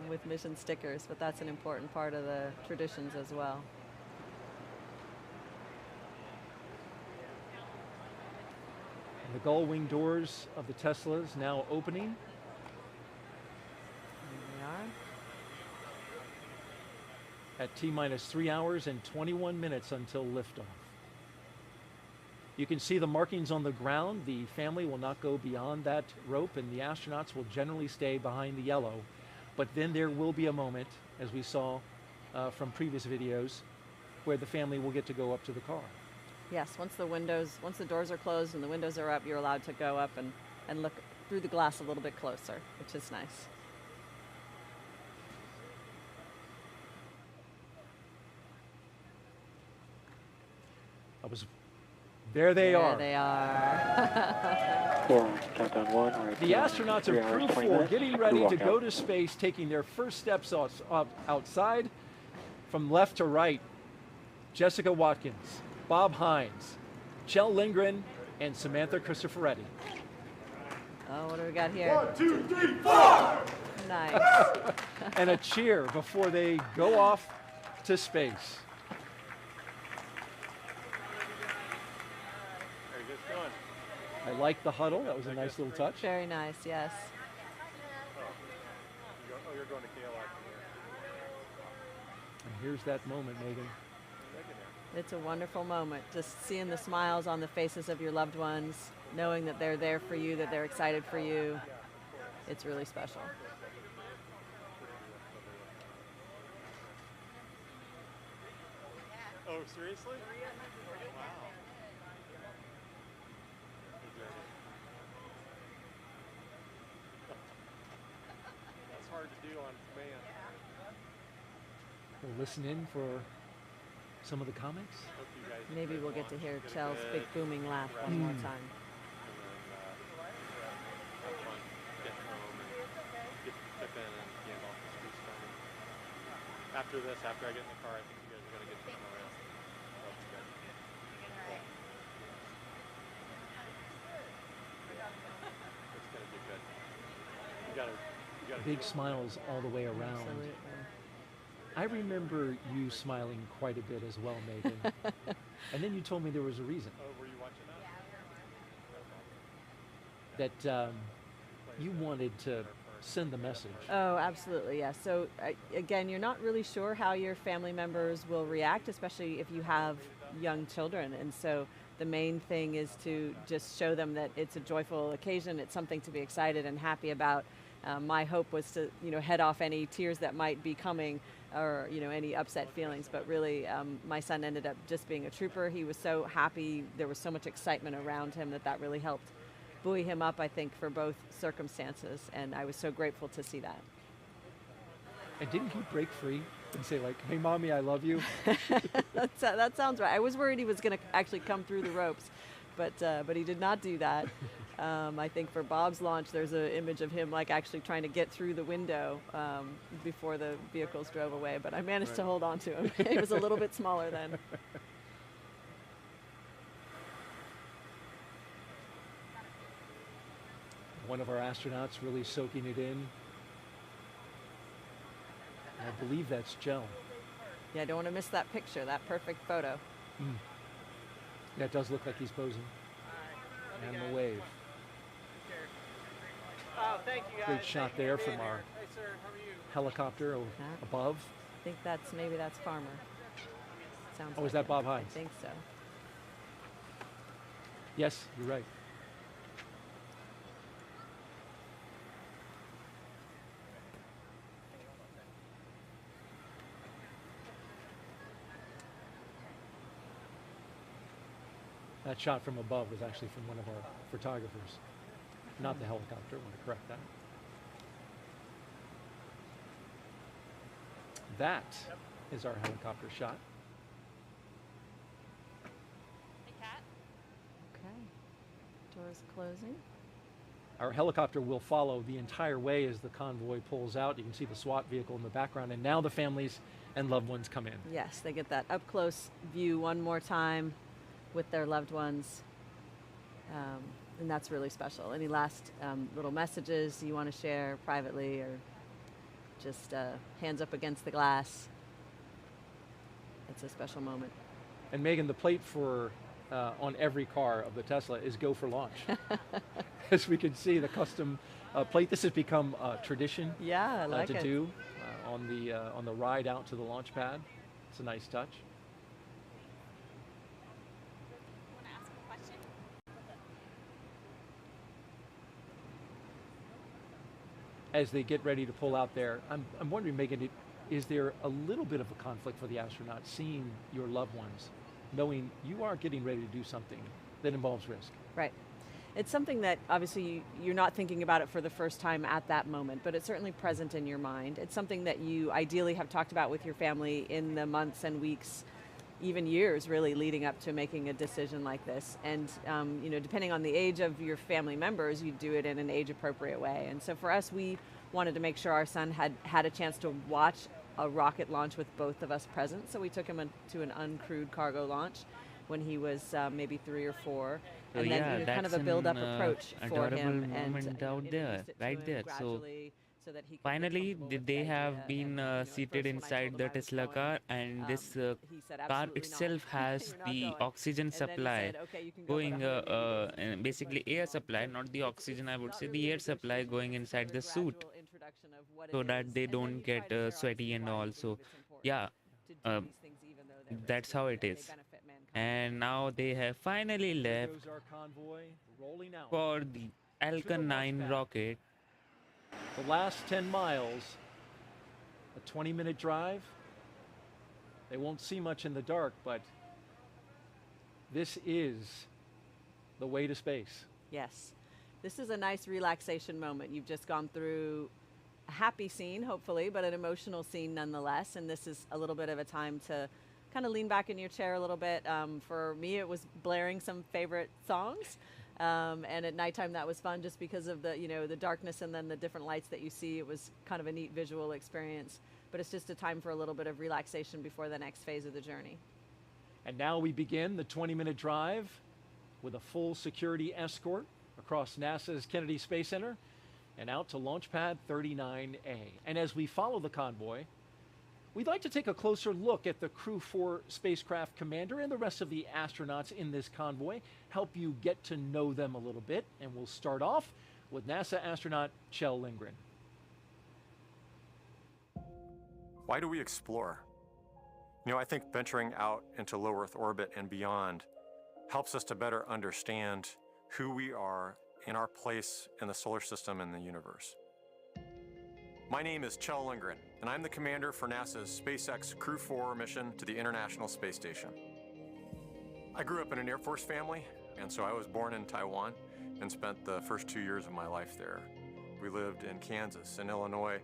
with mission stickers, but that's an important part of the traditions as well. The gull wing doors of the Teslas now opening. Here we are. At T-minus 3 hours and 21 minutes until liftoff. You can see the markings on the ground. The family will not go beyond that rope, and the astronauts will generally stay behind the yellow. But then there will be a moment, as we saw from previous videos, where the family will get to go up to the car. Yes, once the doors are closed and the windows are up, you're allowed to go up and look through the glass a little bit closer, which is nice. There they are. There they are. 4, countdown 1. The astronauts of Crew 4 getting ready to go to space, taking their first steps outside. From left to right, Jessica Watkins, Bob Hines, Kjell Lindgren, and Samantha Cristoforetti. Oh, what do we got here? 1, 2, 3, 4! Nice. And a cheer before they go off to space. I like the huddle. That was a nice little touch. Very nice, yes. Oh, you're going to KLI from here. And here's that moment, Megan. It's a wonderful moment. Just seeing the smiles on the faces of your loved ones, knowing that they're there for you, that they're excited for you. It's really special. Oh, seriously? Wow. That's hard to do on command. We'll listen in for some of the comments. Maybe we'll get to hear Kjell's big booming laugh one more time. Have fun getting home and get to tip in and get off the after this, after I get in the car, I think you guys are going to get to know it. That's good. Cool. It's going to be good. You got big smiles all the way around. Absolutely. I remember you smiling quite a bit as well, Megan. And then you told me there was a reason. Oh, were you watching that? That you wanted to send the message. Oh, absolutely, yes. So again, you're not really sure how your family members will react, especially if you have young children. And so the main thing is to just show them that it's a joyful occasion, it's something to be excited and happy about. My hope was to, head off any tears that might be coming or, any upset feelings. But really, my son ended up just being a trooper. He was so happy. There was so much excitement around him that really helped buoy him up, I think, for both circumstances. And I was so grateful to see that. And didn't he break free and say, like, hey, Mommy, I love you? That sounds right. I was worried he was going to actually come through the ropes, but he did not do that. I think for Bob's launch, there's an image of him like actually trying to get through the window before the vehicles drove away, but I managed to hold on to him. He was a little bit smaller then. One of our astronauts really soaking it in. I believe that's Joe. Yeah, I don't want to miss that picture, that perfect photo. Yeah, it does look like he's posing. And the wave. Oh, thank you guys. Great shot there from our Hey, sir, how are you? helicopter above. I think maybe that's Farmer. Sounds Oh, like is that it. Bob Hines? I think so. Yes, you're right. That shot from above was actually from one of our photographers, not the helicopter. I want to correct that. That is our helicopter shot. Hey, Kat. Okay. Doors closing. Our helicopter will follow the entire way as the convoy pulls out. You can see the SWAT vehicle in the background, and now the families and loved ones come in. Yes, they get that up close view one more time with their loved ones. And that's really special. Any last little messages you want to share privately, or just hands up against the glass? It's a special moment. And Megan, the plate for on every car of the Tesla is "Go for launch." As we can see, the custom plate. This has become a tradition. Yeah, I like it. To do on the ride out to the launch pad. It's a nice touch. As they get ready to pull out there, I'm wondering, Megan, is there a little bit of a conflict for the astronauts seeing your loved ones, knowing you are getting ready to do something that involves risk? Right. It's something that obviously you're not thinking about it for the first time at that moment, but it's certainly present in your mind. It's something that you ideally have talked about with your family in the months and weeks, even years really, leading up to making a decision like this. And depending on the age of your family members, you do it in an age appropriate way. And so for us, we wanted to make sure our son had a chance to watch a rocket launch with both of us present. So we took him to an uncrewed cargo launch when he was maybe 3 or 4. So And then kind of a build-up approach for him. Moment out there, right there. So finally, they have been seated inside the Tesla car, and this car itself has the oxygen supply going, basically air supply, not the oxygen, I would say, the air supply going inside the suit, so that they don't get sweaty and all. So, yeah, that's how it is. And now they have finally left for the Falcon 9 rocket. The last 10 miles, a 20-minute drive. They won't see much in the dark, but this is the way to space. Yes. This is a nice relaxation moment. You've just gone through a happy scene, hopefully, but an emotional scene nonetheless. And this is a little bit of a time to kind of lean back in your chair a little bit. For me, it was blaring some favorite songs. And at nighttime that was fun just because of the, the darkness and then the different lights that you see. It was kind of a neat visual experience. But it's just a time for a little bit of relaxation before the next phase of the journey. And now we begin the 20-minute drive with a full security escort across NASA's Kennedy Space Center and out to Launch Pad 39A. And as we follow the convoy, we'd like to take a closer look at the Crew 4 spacecraft commander and the rest of the astronauts in this convoy, help you get to know them a little bit. And we'll start off with NASA astronaut Kjell Lindgren. Why do we explore? I think venturing out into low Earth orbit and beyond helps us to better understand who we are and our place in the solar system and the universe. My name is Kjell Lindgren, and I'm the commander for NASA's SpaceX Crew 4 mission to the International Space Station. I grew up in an Air Force family, and so I was born in Taiwan and spent the first 2 years of my life there. We lived in Kansas and Illinois,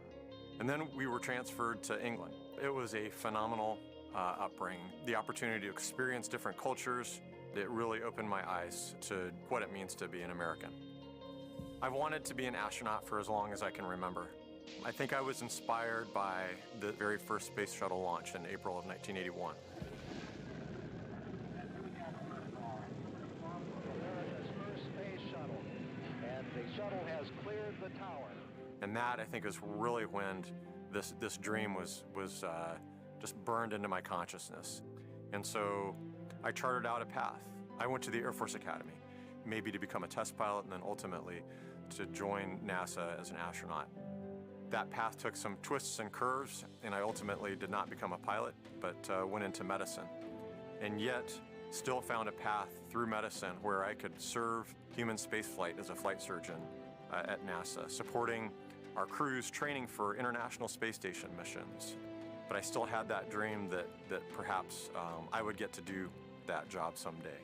and then we were transferred to England. It was a phenomenal upbringing. The opportunity to experience different cultures, it really opened my eyes to what it means to be an American. I've wanted to be an astronaut for as long as I can remember. I think I was inspired by the very first space shuttle launch in April of 1981. America's first space shuttle, and the shuttle has cleared the tower. And that, I think, is really when this dream was just burned into my consciousness. And so I charted out a path. I went to the Air Force Academy, maybe to become a test pilot and then ultimately to join NASA as an astronaut. That path took some twists and curves, and I ultimately did not become a pilot, but went into medicine. And yet, still found a path through medicine where I could serve human spaceflight as a flight surgeon at NASA, supporting our crews training for International Space Station missions. But I still had that dream that perhaps I would get to do that job someday.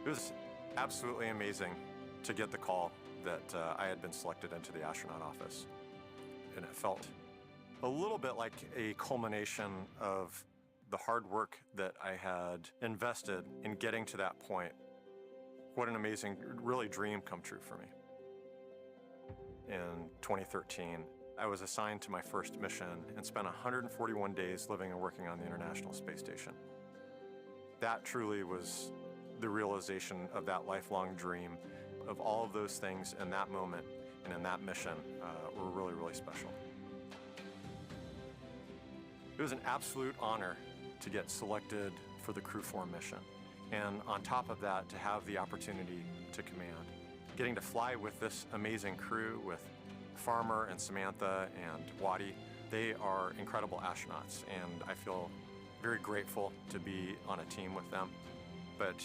It was absolutely amazing to get the call that I had been selected into the astronaut office. And it felt a little bit like a culmination of the hard work that I had invested in getting to that point. What an amazing, really dream come true for me. In 2013, I was assigned to my first mission and spent 141 days living and working on the International Space Station. That truly was the realization of that lifelong dream, of all of those things in that moment and in that mission were really, really special. It was an absolute honor to get selected for the Crew 4 mission. And on top of that, to have the opportunity to command. Getting to fly with this amazing crew, with Farmer and Samantha and Waddy, they are incredible astronauts, and I feel very grateful to be on a team with them. But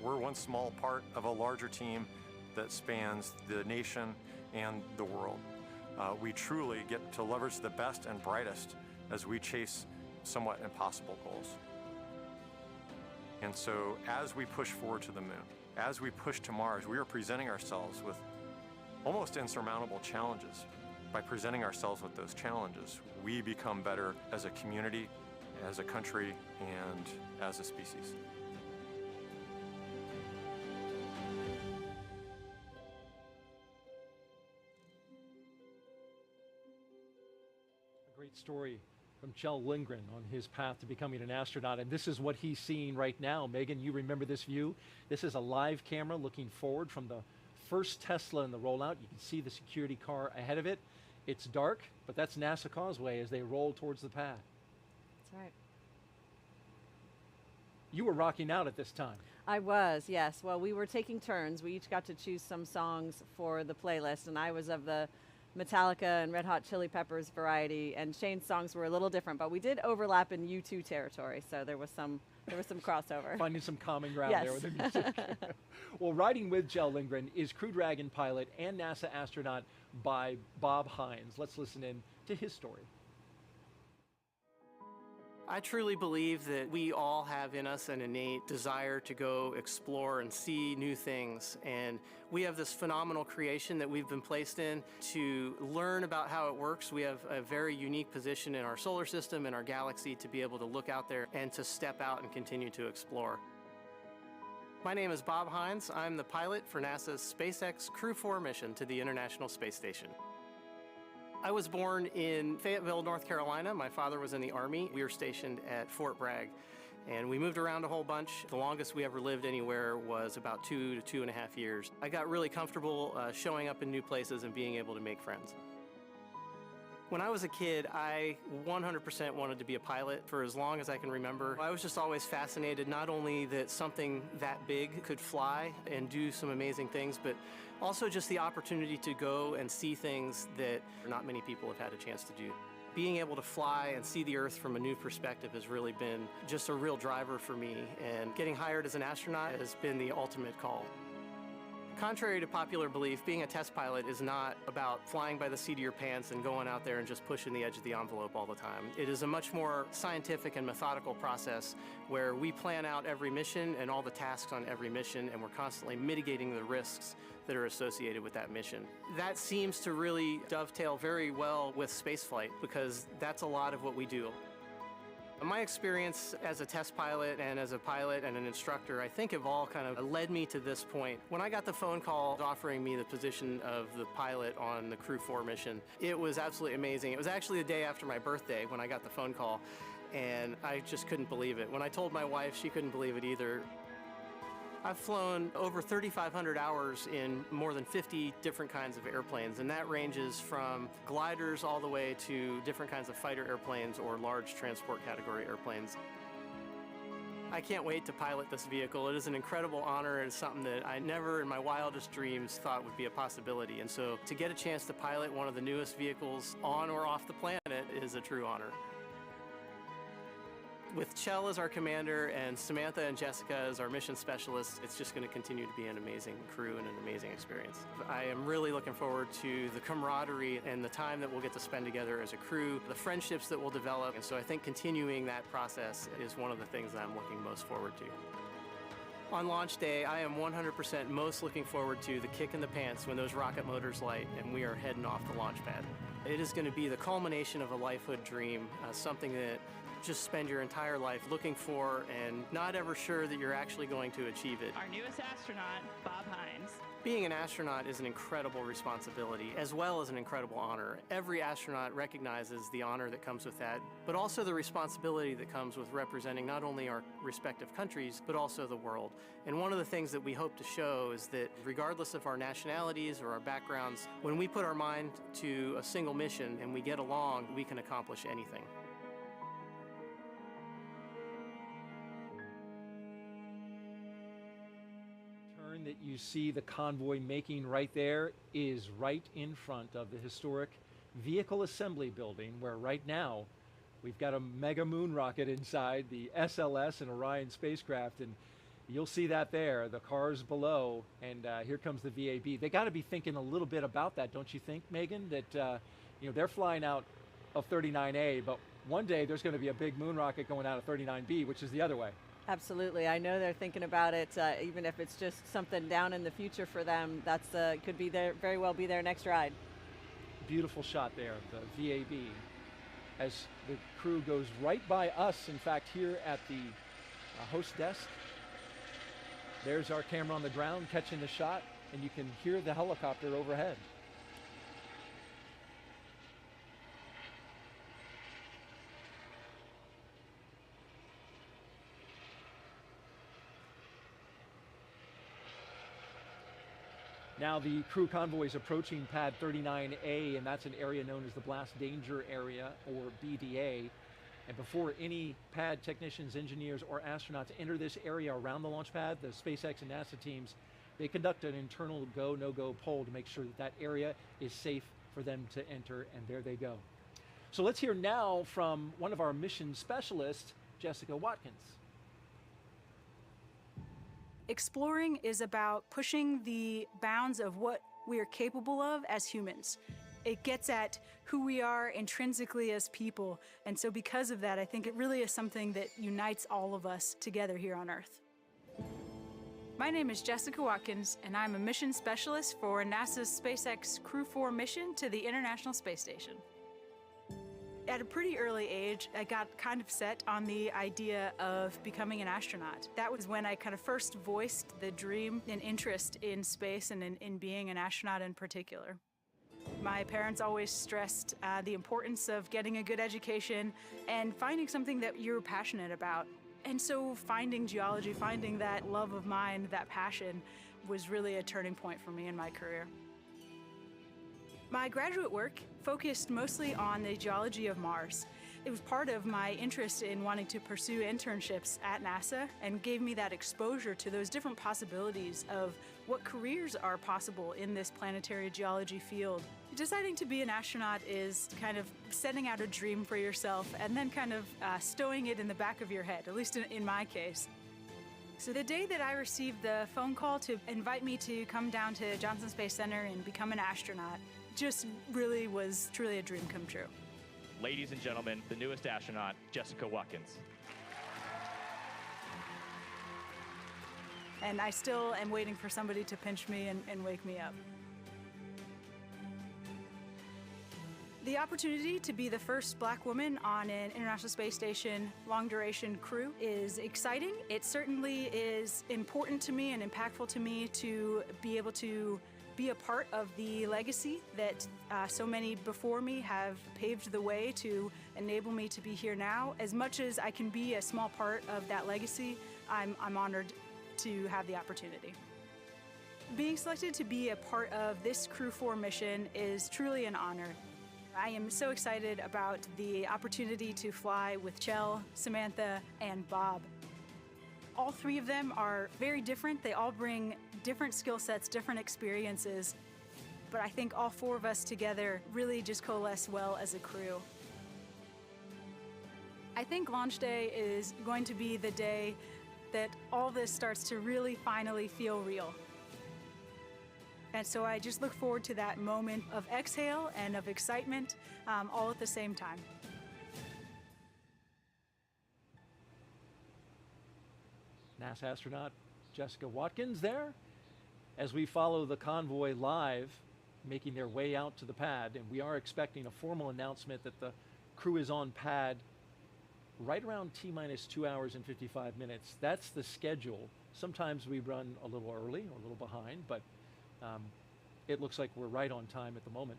we're one small part of a larger team that spans the nation and the world. We truly get to leverage the best and brightest as we chase somewhat impossible goals. And so as we push forward to the moon, as we push to Mars, we are presenting ourselves with almost insurmountable challenges. By presenting ourselves with those challenges, we become better as a community, as a country, and as a species. A great story from Kjell Lindgren on his path to becoming an astronaut, and this is what he's seeing right now. Megan, you remember this view? This is a live camera looking forward from the first Tesla in the rollout. You can see the security car ahead of it. It's dark, but that's NASA Causeway as they roll towards the pad. That's right. You were rocking out at this time. I was, yes. Well, we were taking turns. We each got to choose some songs for the playlist, and I was of the Metallica and Red Hot Chili Peppers variety, and Shane's songs were a little different, but we did overlap in U2 territory, so there was some crossover. Finding some common ground Yes. there with the music. Well, riding with Kjell Lindgren is Crew Dragon pilot and NASA astronaut Bob Hines. Let's listen in to his story. I truly believe that we all have in us an innate desire to go explore and see new things. And we have this phenomenal creation that we've been placed in to learn about how it works. We have a very unique position in our solar system and our galaxy to be able to look out there and to step out and continue to explore. My name is Bob Hines. I'm the pilot for NASA's SpaceX Crew 4 mission to the International Space Station. I was born in Fayetteville, North Carolina. My father was in the Army. We were stationed at Fort Bragg, and we moved around a whole bunch. The longest we ever lived anywhere was about 2 to 2.5 years. I got really comfortable showing up in new places and being able to make friends. When I was a kid, I 100% wanted to be a pilot for as long as I can remember. I was just always fascinated, not only that something that big could fly and do some amazing things, but also just the opportunity to go and see things that not many people have had a chance to do. Being able to fly and see the Earth from a new perspective has really been just a real driver for me, and getting hired as an astronaut has been the ultimate call. Contrary to popular belief, being a test pilot is not about flying by the seat of your pants and going out there and just pushing the edge of the envelope all the time. It is a much more scientific and methodical process where we plan out every mission and all the tasks on every mission, and we're constantly mitigating the risks that are associated with that mission. That seems to really dovetail very well with spaceflight, because that's a lot of what we do. My experience as a test pilot and as a pilot and an instructor, I think, have all kind of led me to this point. When I got the phone call offering me the position of the pilot on the Crew 4 mission, it was absolutely amazing. It was actually the day after my birthday when I got the phone call, and I just couldn't believe it. When I told my wife, she couldn't believe it either. I've flown over 3,500 hours in more than 50 different kinds of airplanes, and that ranges from gliders all the way to different kinds of fighter airplanes or large transport category airplanes. I can't wait to pilot this vehicle. It is an incredible honor, and it's something that I never in my wildest dreams thought would be a possibility. And so to get a chance to pilot one of the newest vehicles on or off the planet is a true honor. With Chell as our commander and Samantha and Jessica as our mission specialists, it's just going to continue to be an amazing crew and an amazing experience. I am really looking forward to the camaraderie and the time that we'll get to spend together as a crew, the friendships that we'll develop, and so I think continuing that process is one of the things that I'm looking most forward to. On launch day, I am 100% most looking forward to the kick in the pants when those rocket motors light and we are heading off the launch pad. It is going to be the culmination of a lifehood dream, something that just spend your entire life looking for and not ever sure that you're actually going to achieve it. Our newest astronaut, Bob Hines. Being an astronaut is an incredible responsibility as well as an incredible honor. Every astronaut recognizes the honor that comes with that, but also the responsibility that comes with representing not only our respective countries, but also the world. And one of the things that we hope to show is that regardless of our nationalities or our backgrounds, when we put our mind to a single mission and we get along, we can accomplish anything. That you see the convoy making right there is right in front of the historic Vehicle Assembly Building, where right now we've got a mega moon rocket inside the SLS and Orion spacecraft, and you'll see that there, the cars below, and here comes the VAB. They got to be thinking a little bit about that, don't you think, Megan? That you know, they're flying out of 39A, but one day there's going to be a big moon rocket going out of 39B, which is the other way. Absolutely. I know they're thinking about it, even if it's just something down in the future for them. That's could be their, very well be their next ride. Beautiful shot there, the VAB, as the crew goes right by us, in fact, here at the host desk. There's our camera on the ground catching the shot, and you can hear the helicopter overhead. Now the crew convoy is approaching pad 39A, and that's an area known as the Blast Danger Area, or BDA. And before any pad technicians, engineers, or astronauts enter this area around the launch pad, the SpaceX and NASA teams, they conduct an internal go, no-go poll to make sure that that area is safe for them to enter, and there they go. So let's hear now from one of our mission specialists, Jessica Watkins. Exploring is about pushing the bounds of what we are capable of as humans. It gets at who we are intrinsically as people. And so because of that, I think it really is something that unites all of us together here on Earth. My name is Jessica Watkins, and I'm a mission specialist for NASA's SpaceX Crew 4 mission to the International Space Station. At a pretty early age, I got kind of set on the idea of becoming an astronaut. That was when I kind of first voiced the dream and interest in space and in being an astronaut in particular. My parents always stressed the importance of getting a good education and finding something that you're passionate about. And so finding geology, finding that love of mine, that passion, was really a turning point for me in my career. My graduate work focused mostly on the geology of Mars. It was part of my interest in wanting to pursue internships at NASA and gave me that exposure to those different possibilities of what careers are possible in this planetary geology field. Deciding to be an astronaut is kind of setting out a dream for yourself and then kind of stowing it in the back of your head, at least in my case. So the day that I received the phone call to invite me to come down to Johnson Space Center and become an astronaut just really was truly a dream come true. Ladies and gentlemen, the newest astronaut, Jessica Watkins. And I still am waiting for somebody to pinch me and wake me up. The opportunity to be the first Black woman on an International Space Station long-duration crew is exciting. It certainly is important to me and impactful to me to be able to be a part of the legacy that so many before me have paved the way to enable me to be here now. As much as I can be a small part of that legacy, I'm honored to have the opportunity. Being selected to be a part of this Crew 4 mission is truly an honor. I am so excited about the opportunity to fly with Chell, Samantha, and Bob. All three of them are very different. They all bring different skill sets, different experiences, but I think all four of us together really just coalesce well as a crew. I think launch day is going to be the day that all this starts to really finally feel real. And so I just look forward to that moment of exhale and of excitement all at the same time. NASA astronaut Jessica Watkins there as we follow the convoy live making their way out to the pad, and we are expecting a formal announcement that the crew is on pad right around T-minus 2 hours and 55 minutes. That's the schedule. Sometimes we run a little early or a little behind, but it looks like we're right on time at the moment.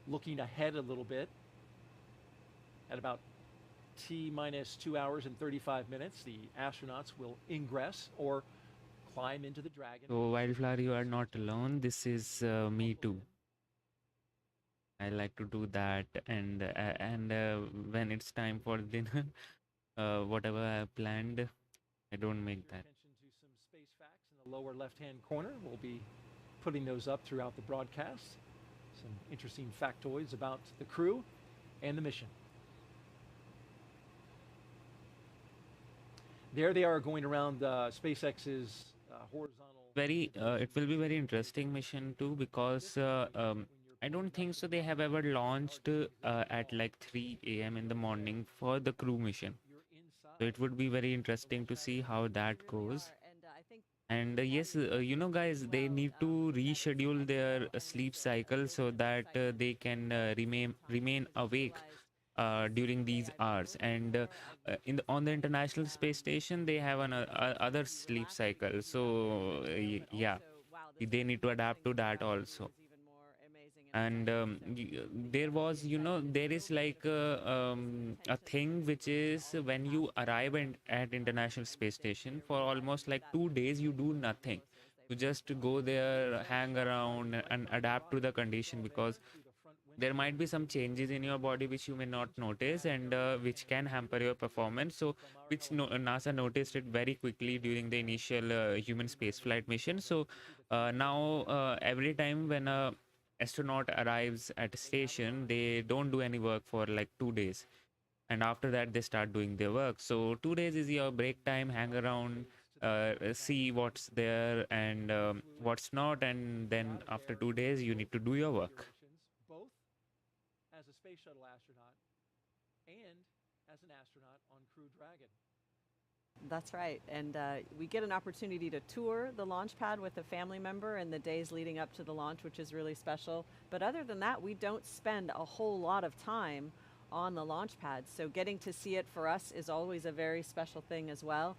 Looking ahead a little bit, at about T-minus 2 hours and 35 minutes, the astronauts will ingress or climb into the Dragon. So Wildflower, you are not alone. This is me too. I like to do that, and when it's time for dinner, whatever I planned, I don't make that. Attention to some space facts in the lower left-hand corner. We'll be putting those up throughout the broadcast. Some interesting factoids about the crew and the mission. There they are going around SpaceX's horizontal. It will be very interesting mission too, because I don't think so they have ever launched at like 3 a.m. in the morning for the crew mission. So it would be very interesting to see how that goes. And yes, you know, guys, they need to reschedule their sleep cycle so that they can remain awake during these hours. And on the International Space Station, they have an other sleep cycle. So yeah, they need to adapt to that also. And there was, you know, there is like a thing which is when you arrive at International Space Station, for almost like 2 days you do nothing. You just go there, hang around and adapt to the condition, because there might be some changes in your body which you may not notice, and which can hamper your performance. So which NASA noticed it very quickly during the initial human spaceflight mission. So now every time when a astronaut arrives at a station, they don't do any work for like 2 days, and after that they start doing their work. So 2 days is your break time, hang around, see what's there and what's not, and then after 2 days you need to do your work. Both as a space shuttle astronaut and as an astronaut on Crew Dragon. That's right. And we get an opportunity to tour the launch pad with a family member in the days leading up to the launch, which is really special. But other than that, we don't spend a whole lot of time on the launch pad. So getting to see it for us is always a very special thing as well.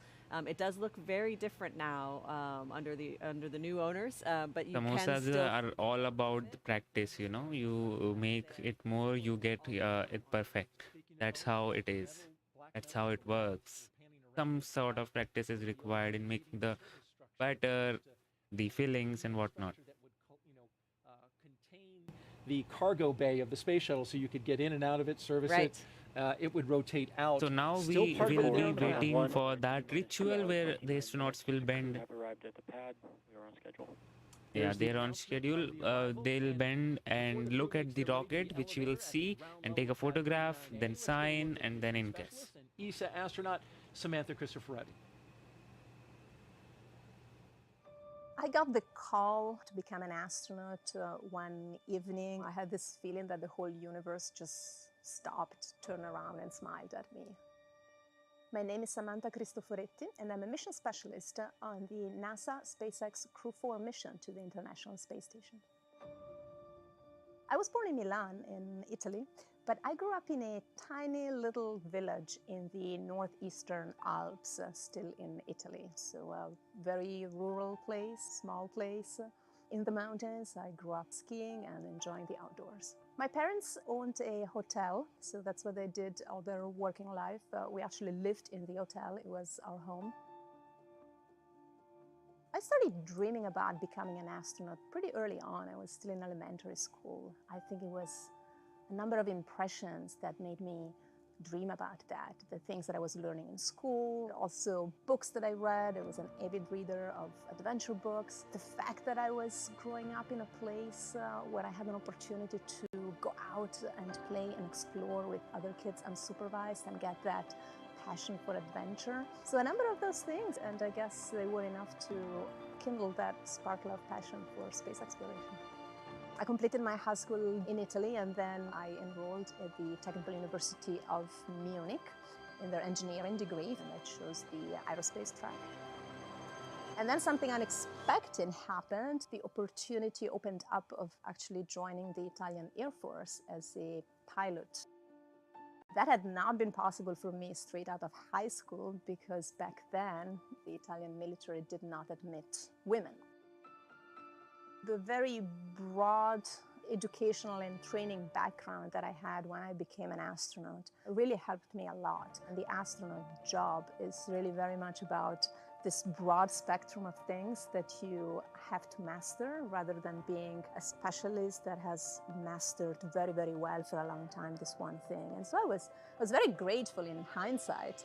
It does look very different now under the new owners, but you can Samosas still are all about the practice, you know. You make it more, you get it perfect. That's how it is. That's how it works. Some sort of practice is required in making the batter, the fillings, and whatnot. The cargo bay of the space shuttle so you could get in and out of it, service Right. it. It would rotate out. So now Still we part of will the be aerodrome. waiting for that ritual where the astronauts will bend. Have arrived at the pad. We are on schedule. Yeah, they're on schedule. They'll bend and look at the rocket, which we'll see, and take a photograph, then sign, and then ingress. ESA astronaut Samantha Cristoforetti. I got the call to become an astronaut one evening. I had this feeling that the whole universe just stopped, turned around, and smiled at me. My name is Samantha Cristoforetti, and I'm a mission specialist on the NASA SpaceX Crew 4 mission to the International Space Station. I was born in Milan, in Italy, but I grew up in a tiny little village in the northeastern Alps, still in Italy. So a very rural place, small place. In the mountains, I grew up skiing and enjoying the outdoors. My parents owned a hotel, so that's what they did all their working life. We actually lived in the hotel, it was our home. I started dreaming about becoming an astronaut pretty early on. I was still in elementary school. I think it was a number of impressions that made me dream about that. The things that I was learning in school, also books that I read. I was an avid reader of adventure books. The fact that I was growing up in a place where I had an opportunity to go out and play and explore with other kids unsupervised and get that passion for adventure. So a number of those things, and I guess they were enough to kindle that sparkle of passion for space exploration. I completed my high school in Italy, and then I enrolled at the Technical University of Munich in their engineering degree, and I chose the aerospace track. And then something unexpected happened. The opportunity opened up of actually joining the Italian Air Force as a pilot. That had not been possible for me straight out of high school because back then the Italian military did not admit women. The very broad educational and training background that I had when I became an astronaut really helped me a lot. And the astronaut job is really very much about this broad spectrum of things that you have to master rather than being a specialist that has mastered very, very well for a long time this one thing. And so I was very grateful in hindsight.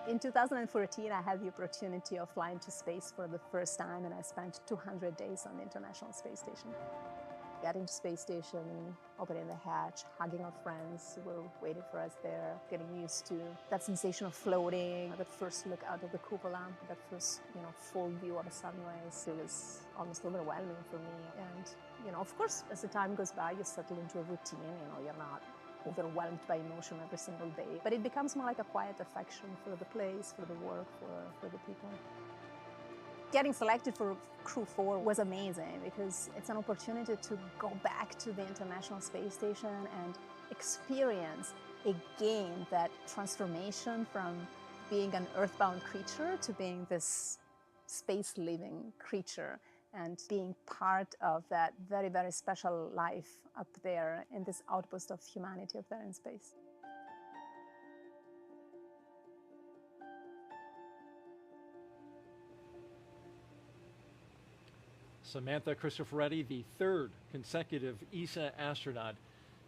In 2014, I had the opportunity of flying to space for the first time, and I spent 200 days on the International Space Station. Getting to space station, opening the hatch, hugging our friends who were waiting for us there, getting used to that sensation of floating, that first look out of the cupola, that first, full view of a sunrise. It was almost overwhelming for me. And, of course, as the time goes by, you settle into a routine. You're not overwhelmed by emotion every single day, but it becomes more like a quiet affection for the place, for the work, for the people. Getting selected for Crew 4 was amazing because it's an opportunity to go back to the International Space Station and experience again that transformation from being an earthbound creature to being this space-living creature and being part of that very, very special life up there in this outpost of humanity up there in space. Samantha Cristoforetti, the third consecutive ESA astronaut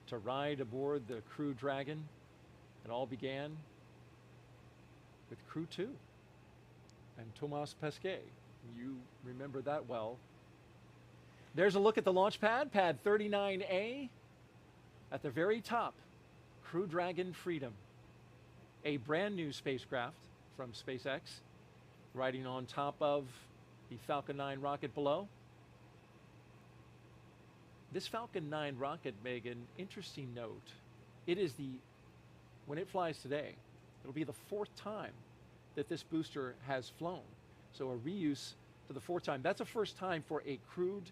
to ride aboard the Crew Dragon. It all began with Crew 2 and Thomas Pesquet. You remember that well. There's a look at the launch pad, pad 39A. At the very top, Crew Dragon Freedom, a brand new spacecraft from SpaceX, riding on top of the Falcon 9 rocket below. This Falcon 9 rocket, Megan, interesting note. It is when it flies today, It'll be the 4th time that this booster has flown. So a reuse to the 4th time. That's a first time for a crewed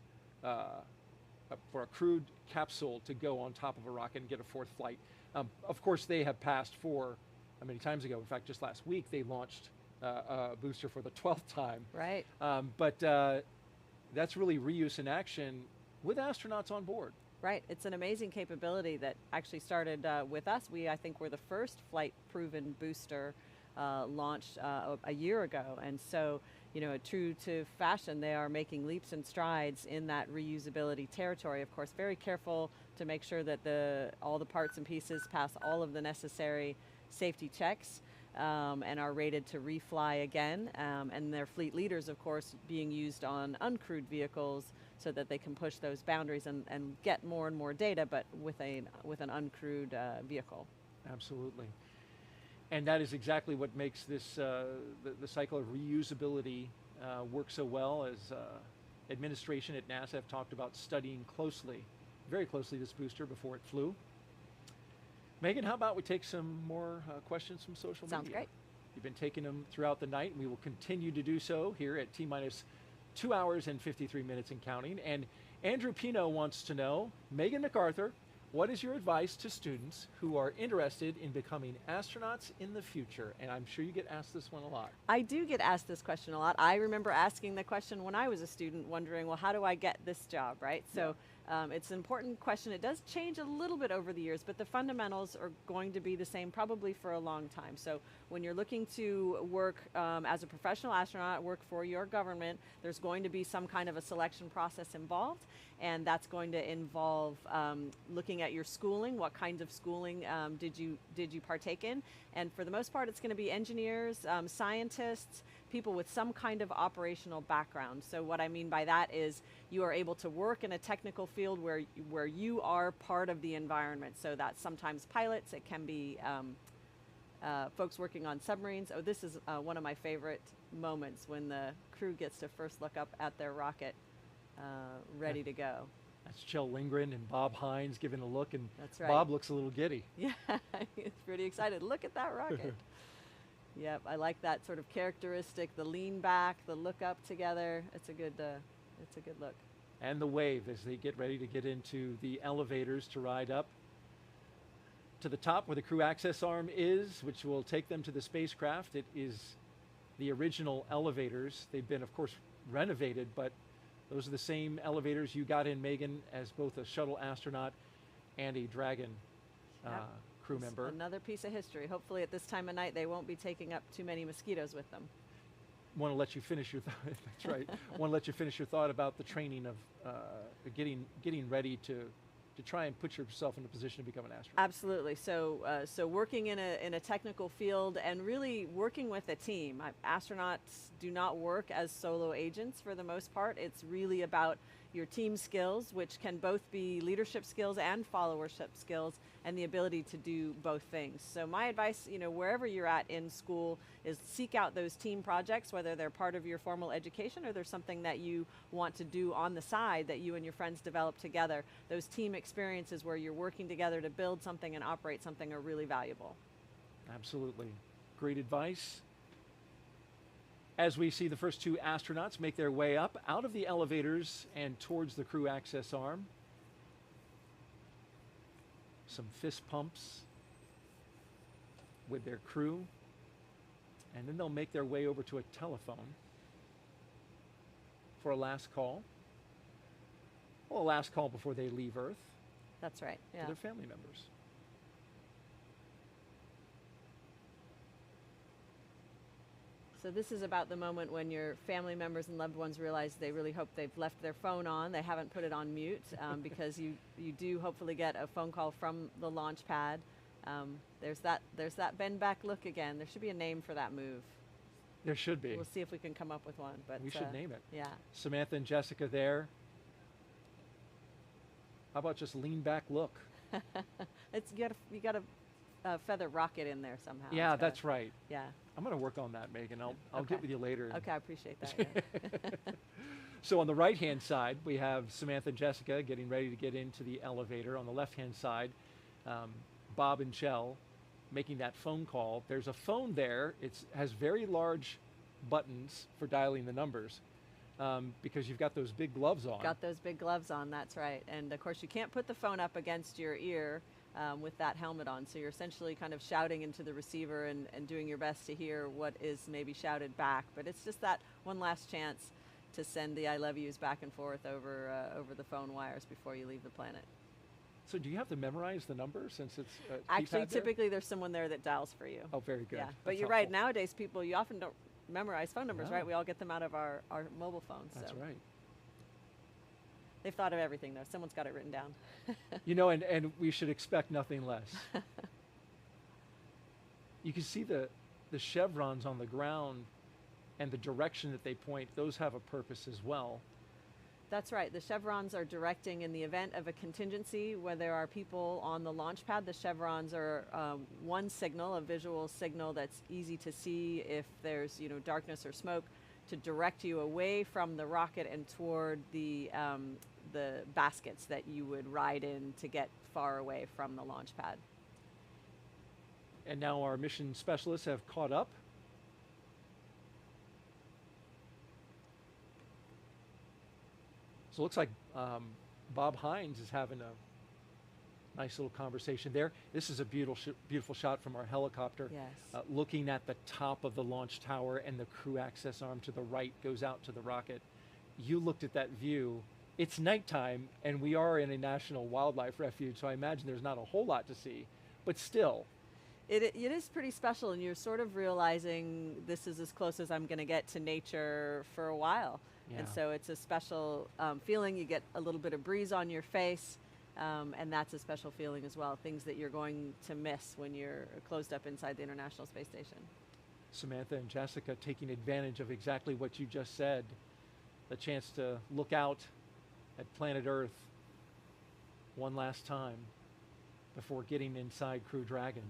capsule to go on top of a rocket and get a 4th flight. Of course, they have passed 4 many times ago. In fact, just last week they launched a booster for the 12th time. Right. But that's really reuse in action with astronauts on board. Right. It's an amazing capability that actually started with us. I think, were the first flight-proven booster launched a year ago. And so, true to fashion, they are making leaps and strides in that reusability territory. Of course, very careful to make sure that all the parts and pieces pass all of the necessary safety checks and are rated to refly again. And their fleet leaders, of course, being used on uncrewed vehicles so that they can push those boundaries and get more and more data, but with an uncrewed vehicle. Absolutely. And that is exactly what makes this the cycle of reusability work so well, as administration at NASA have talked about studying very closely this booster before it flew. Megan, how about we take some more questions from social media? Sounds great. You've been taking them throughout the night, and we will continue to do so here at T-minus 2 hours and 53 minutes and counting. And Andrew Pino wants to know, Megan MacArthur, what is your advice to students who are interested in becoming astronauts in the future? And I'm sure you get asked this one a lot. I do get asked this question a lot. I remember asking the question when I was a student, wondering, well, how do I get this job, right? So it's an important question. It does change a little bit over the years, but the fundamentals are going to be the same probably for a long time. So when you're looking to work as a professional astronaut, work for your government, there's going to be some kind of a selection process involved. And that's going to involve looking at your schooling. What kinds of schooling did you partake in? And for the most part, it's going to be engineers, scientists, people with some kind of operational background. So what I mean by that is you are able to work in a technical field where you are part of the environment. So that's sometimes pilots. It can be folks working on submarines. Oh, this is one of my favorite moments, when the crew gets to first look up at their rocket ready to go. That's Kjell Lindgren and Bob Hines giving a look, and that's right. Bob looks a little giddy. Yeah, he's pretty excited. Look at that rocket. Yep, I like that sort of characteristic, the lean back, the look up together. It's a good look. And the wave as they get ready to get into the elevators to ride up to the top where the crew access arm is, which will take them to the spacecraft. It is the original elevators. They've been, of course, renovated, but those are the same elevators you got in, Megan, as both a shuttle astronaut and a Dragon crew member. Another piece of history. Hopefully at this time of night they won't be taking up too many mosquitoes with them. Want to let you finish your thought. That's right. Want to let you finish your thought about the training of getting ready to try and put yourself in a position to become an astronaut. Absolutely. So working in a technical field and really working with a team. Astronauts do not work as solo agents for the most part. It's really about your team skills, which can both be leadership skills and followership skills, and the ability to do both things. So my advice, wherever you're at in school, is seek out those team projects, whether they're part of your formal education or there's something that you want to do on the side that you and your friends develop together. Those team experiences where you're working together to build something and operate something are really valuable. Absolutely. Great advice. As we see the first 2 astronauts make their way up out of the elevators and towards the crew access arm. Some fist pumps with their crew. And then they'll make their way over to a telephone for a last call. Well, a last call before they leave Earth. That's right, yeah. To their family members. So this is about the moment when your family members and loved ones realize they really hope they've left their phone on, they haven't put it on mute, because you do hopefully get a phone call from the launch pad. There's that bend back look again. There should be a name for that move. There should be. We'll see if we can come up with one. But we should name it. Yeah. Samantha and Jessica there. How about just lean back look? You got a feather rocket in there somehow. Yeah, that's right. Yeah. I'm going to work on that, Megan. I'll get with you later. Okay, I appreciate that. Yeah. So on the right-hand side, we have Samantha and Jessica getting ready to get into the elevator. On the left-hand side, Bob and Kjell making that phone call. There's a phone there. It has very large buttons for dialing the numbers because you've got those big gloves on. Got those big gloves on, that's right. And of course you can't put the phone up against your ear with that helmet on. So you're essentially kind of shouting into the receiver and doing your best to hear what is maybe shouted back. But it's just that one last chance to send the I love yous back and forth over the phone wires before you leave the planet. So do you have to memorize the number since it's Actually, keypad there? typically there's someone there that dials for you. Oh, very good. Yeah, but That's you're right. helpful. Nowadays, people, you often don't memorize phone numbers, No. right? We all get them out of our mobile phones. That's so. right. They've thought of everything, though. Someone's got it written down. You know, and we should expect nothing less. You can see the chevrons on the ground and the direction that they point. Those have a purpose as well. That's right. The chevrons are directing in the event of a contingency where there are people on the launch pad. The chevrons are one signal, a visual signal that's easy to see if there's darkness or smoke, to direct you away from the rocket and toward the baskets that you would ride in to get far away from the launch pad. And now our mission specialists have caught up. So it looks like Bob Hines is having a nice little conversation there. This is a beautiful shot from our helicopter. Yes. Looking at the top of the launch tower, and the crew access arm to the right goes out to the rocket. You looked at that view. It's nighttime, and we are in a national wildlife refuge, so I imagine there's not a whole lot to see, but still. It is pretty special, and you're sort of realizing this is as close as I'm going to get to nature for a while. Yeah. And so it's a special feeling. You get a little bit of breeze on your face, and that's a special feeling as well. Things that you're going to miss when you're closed up inside the International Space Station. Samantha and Jessica taking advantage of exactly what you just said, the chance to look out at planet Earth one last time before getting inside Crew Dragon.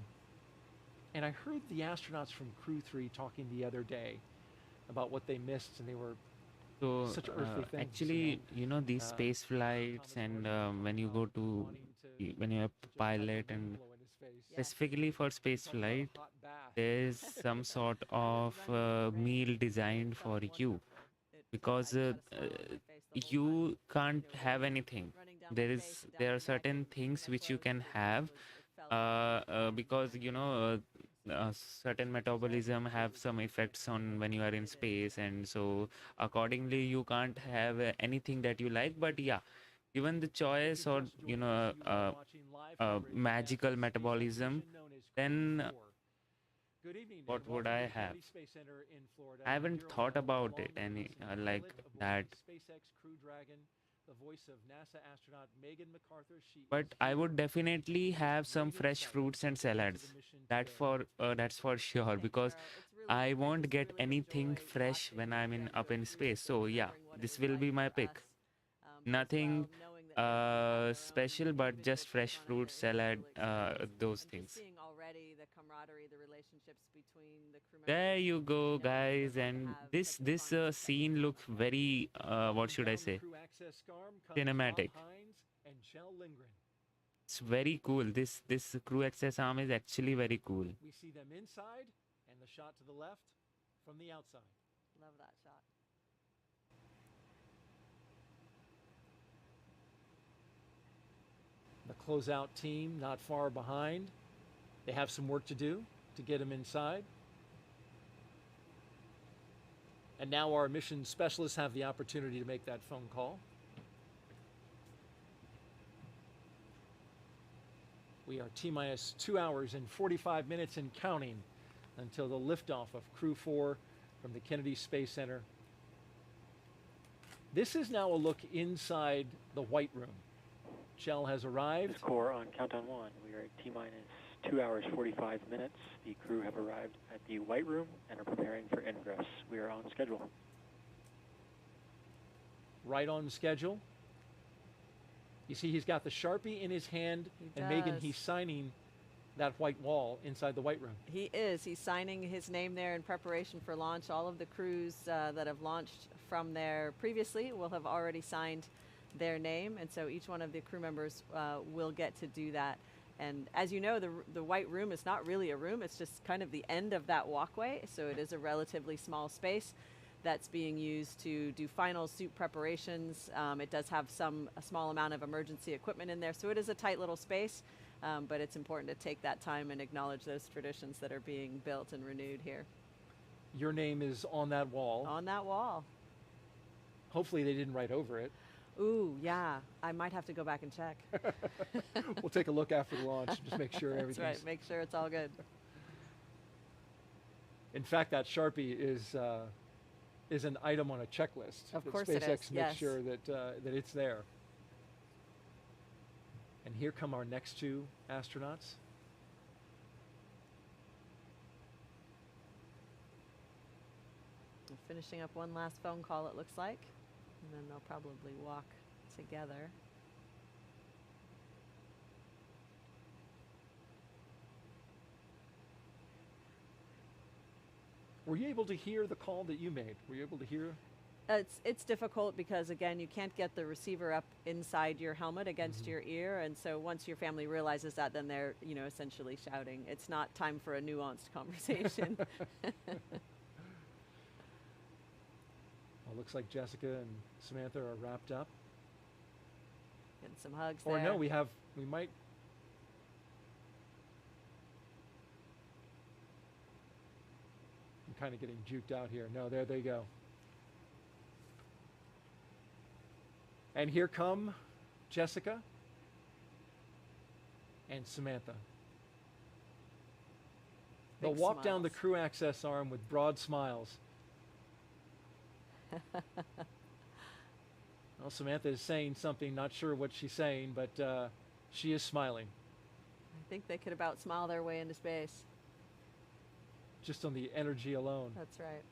And I heard the astronauts from Crew 3 talking the other day about what they missed, and they were such earthly things. Actually, these space flights and when you go to, when you're a pilot, and specifically for space flight, there's some sort of meal designed for you, because you can't have anything. There are certain things which you can have because certain metabolism have some effects on when you are in space, and so accordingly you can't have anything that you like. But yeah, given the choice, or magical metabolism, then what would I have? I haven't thought about it any like that. SpaceX Crew Dragon, the voice of NASA astronaut Megan MacArthur. But I would definitely have some fresh fruits and salads. That's for sure, because I won't get anything fresh when I'm up in space. So yeah, this will be my pick. Nothing special, but just fresh fruit, salad, those things. There you go, guys, and this scene looks very what should I say, cinematic. It's very cool. This crew access arm is actually very cool. We see them inside, and the shot to the left from the outside. Love that shot. The closeout team not far behind. They have some work to do to get them inside. And now our mission specialists have the opportunity to make that phone call. We are T-minus 2 hours and 45 minutes and counting until the liftoff of Crew 4 from the Kennedy Space Center. This is now a look inside the White Room. Shell has arrived. The core on countdown 1. We are at T-minus 2 hours 45 minutes. The crew have arrived at the White Room and are preparing for ingress. We are on schedule. Right on schedule. You see he's got the Sharpie in his hand, and Megan, he's signing that white wall inside the White Room. He is. He's signing his name there in preparation for launch. All of the crews that have launched from there previously will have already signed their name, and so each one of the crew members will get to do that And as you know, the white room is not really a room, it's just kind of the end of that walkway, so it is a relatively small space that's being used to do final suit preparations. It does have a small amount of emergency equipment in there, so it is a tight little space, but it's important to take that time and acknowledge those traditions that are being built and renewed here. Your name is on that wall. On that wall. Hopefully they didn't write over it. Ooh, yeah. I might have to go back and check. We'll take a look after the launch and just make sure everything's... That's right. Make sure it's all good. In fact, that Sharpie is an item on a checklist. Of that course SpaceX it is, makes yes. sure that it's there. And here come our next two astronauts. We're finishing up one last phone call, it looks like, and then they'll probably walk together. Were you able to hear the call that you made? Were you able to hear? It's difficult because, again, you can't get the receiver up inside your helmet against your ear, and so once your family realizes that, then they're, essentially shouting. It's not time for a nuanced conversation. Well, looks like Jessica and Samantha are wrapped up. Getting some hugs Or there. no, we might... I'm kind of getting juked out here. No, there they go. And here come Jessica and Samantha. They'll Big walk down the smiles. crew access arm with broad smiles. Well, Samantha is saying something, not sure what she's saying, but she is smiling. I think they could about smile their way into space. Just on the energy alone. That's right.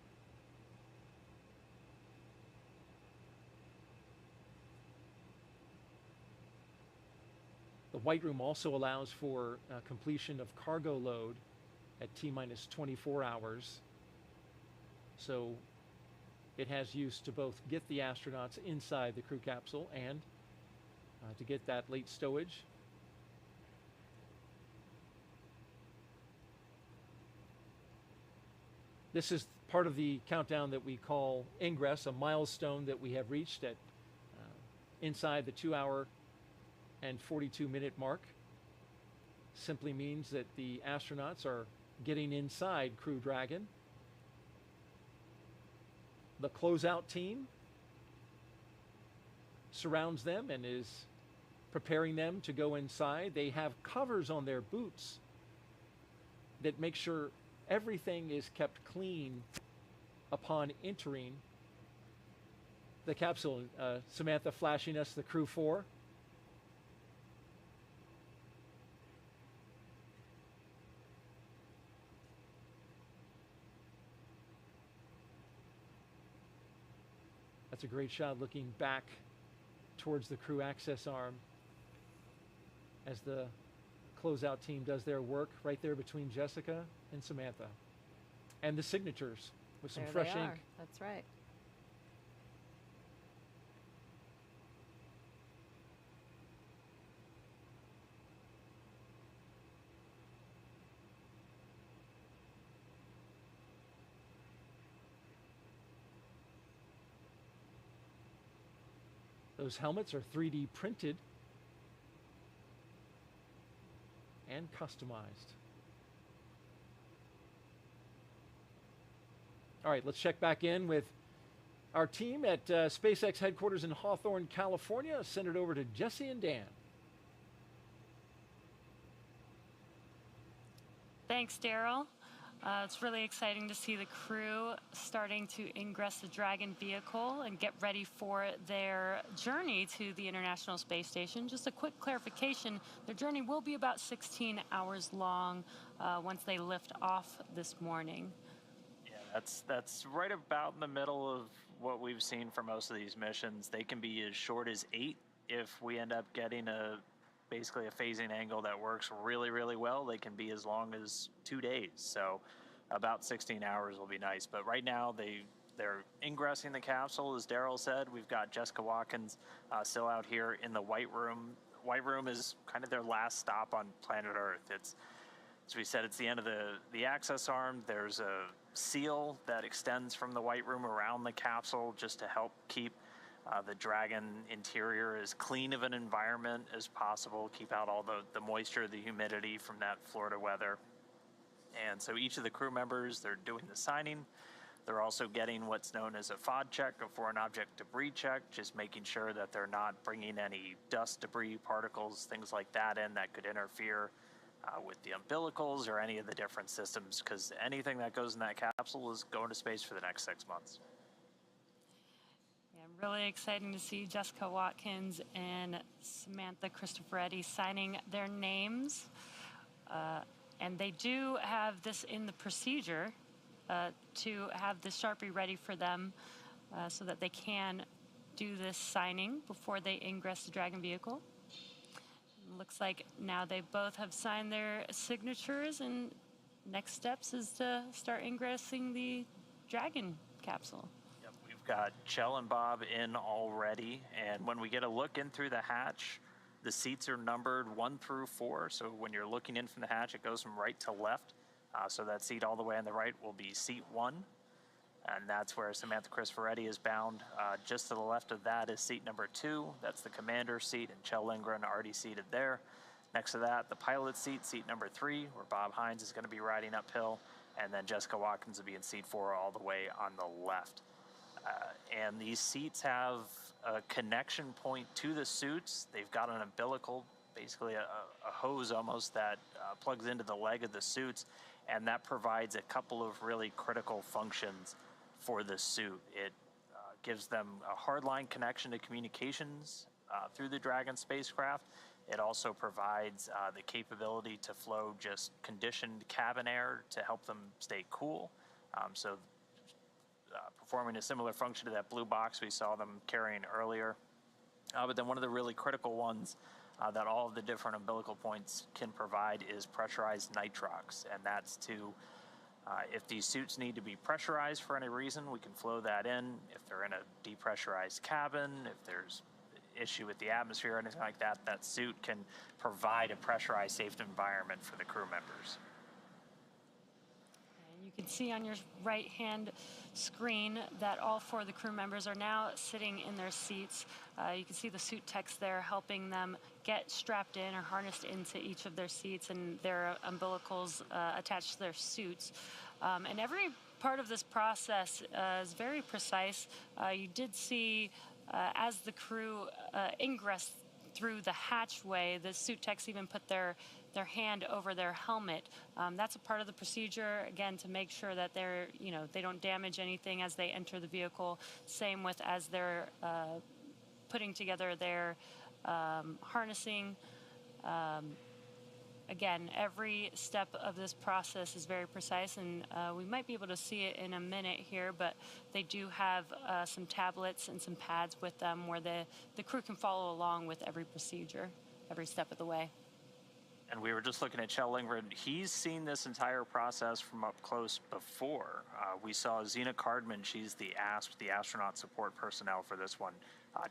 The white room also allows for completion of cargo load at T-minus 24 hours. So it has use to both get the astronauts inside the crew capsule and to get that late stowage. This is part of the countdown that we call ingress, a milestone that we have reached at inside the 2-hour and 42-minute mark. Simply means that the astronauts are getting inside Crew Dragon. The closeout team surrounds them and is preparing them to go inside. They have covers on their boots that make sure everything is kept clean upon entering the capsule. Samantha flashing us the Crew 4. That's a great shot looking back towards the crew access arm as the closeout team does their work right there between Jessica and Samantha. And the signatures with some There fresh they ink. are. That's right. Those helmets are 3D printed and customized. All right, let's check back in with our team at SpaceX headquarters in Hawthorne, California. Send it over to Jesse and Dan. Thanks, Daryl. It's really exciting to see the crew starting to ingress the Dragon vehicle and get ready for their journey to the International Space Station. Just a quick clarification, their journey will be about 16 hours long once they lift off this morning. Yeah, that's right about in the middle of what we've seen for most of these missions. They can be as short as 8 if we end up getting basically a phasing angle that works really, really well. They can be as long as 2 days. So about 16 hours will be nice. But right now they're ingressing the capsule, as Daryl said. We've got Jessica Watkins still out here in the white room White Room is kind of their last stop on planet Earth. It's, as we said, it's the end of the access arm. There's a seal that extends from the White Room around the capsule just to help keep the Dragon interior as clean of an environment as possible, keep out all the moisture, the humidity from that Florida weather. And so each of the crew members, they're doing the signing. They're also getting what's known as a FOD check, a foreign object debris check, just making sure that they're not bringing any dust, debris, particles, things like that in that could interfere with the umbilicals or any of the different systems, because anything that goes in that capsule is going to space for the next 6 months. Yeah, really exciting to see Jessica Watkins and Samantha Cristoforetti signing their names. And they do have this in the procedure to have the Sharpie ready for them so that they can do this signing before they ingress the Dragon vehicle. Looks like now they both have signed their signatures, and next steps is to start ingressing the Dragon capsule. Yep, we've got Chell and Bob in already, and when we get a look in through the hatch, the seats are numbered 1 through 4, so when you're looking in from the hatch, it goes from right to left. So that seat all the way on the right will be seat 1, and that's where Samantha Cristoforetti is bound. Just to the left of that is seat number 2. That's the commander seat, and Chell Lindgren already seated there. Next to that, the pilot seat, seat number 3, where Bob Hines is going to be riding uphill, and then Jessica Watkins will be in seat 4 all the way on the left. And these seats have a connection point to the suits. They've got an umbilical, basically a hose almost, that plugs into the leg of the suits, and that provides a couple of really critical functions for the suit. It gives them a hardline connection to communications through the Dragon spacecraft. It also provides the capability to flow just conditioned cabin air to help them stay cool. Performing a similar function to that blue box we saw them carrying earlier. But then one of the really critical ones that all of the different umbilical points can provide is pressurized nitrox, and that's to, if these suits need to be pressurized for any reason, we can flow that in. If they're in a depressurized cabin, if there's issue with the atmosphere or anything like that, that suit can provide a pressurized, safe environment for the crew members. You can see on your right-hand screen that all 4 of the crew members are now sitting in their seats. You can see the suit techs there helping them get strapped in or harnessed into each of their seats, and their umbilicals attached to their suits. And every part of this process is very precise. You did see as the crew ingress through the hatchway, the suit techs even put their hand over their helmet. That's a part of the procedure, again, to make sure that they're, they don't damage anything as they enter the vehicle. Same with as they're putting together their harnessing. Again, every step of this process is very precise, and we might be able to see it in a minute here, but they do have some tablets and some pads with them where the crew can follow along with every procedure, every step of the way. And we were just looking at Chell Lindgren. He's seen this entire process from up close before. We saw Zena Cardman. She's the ASP, the astronaut support personnel for this one.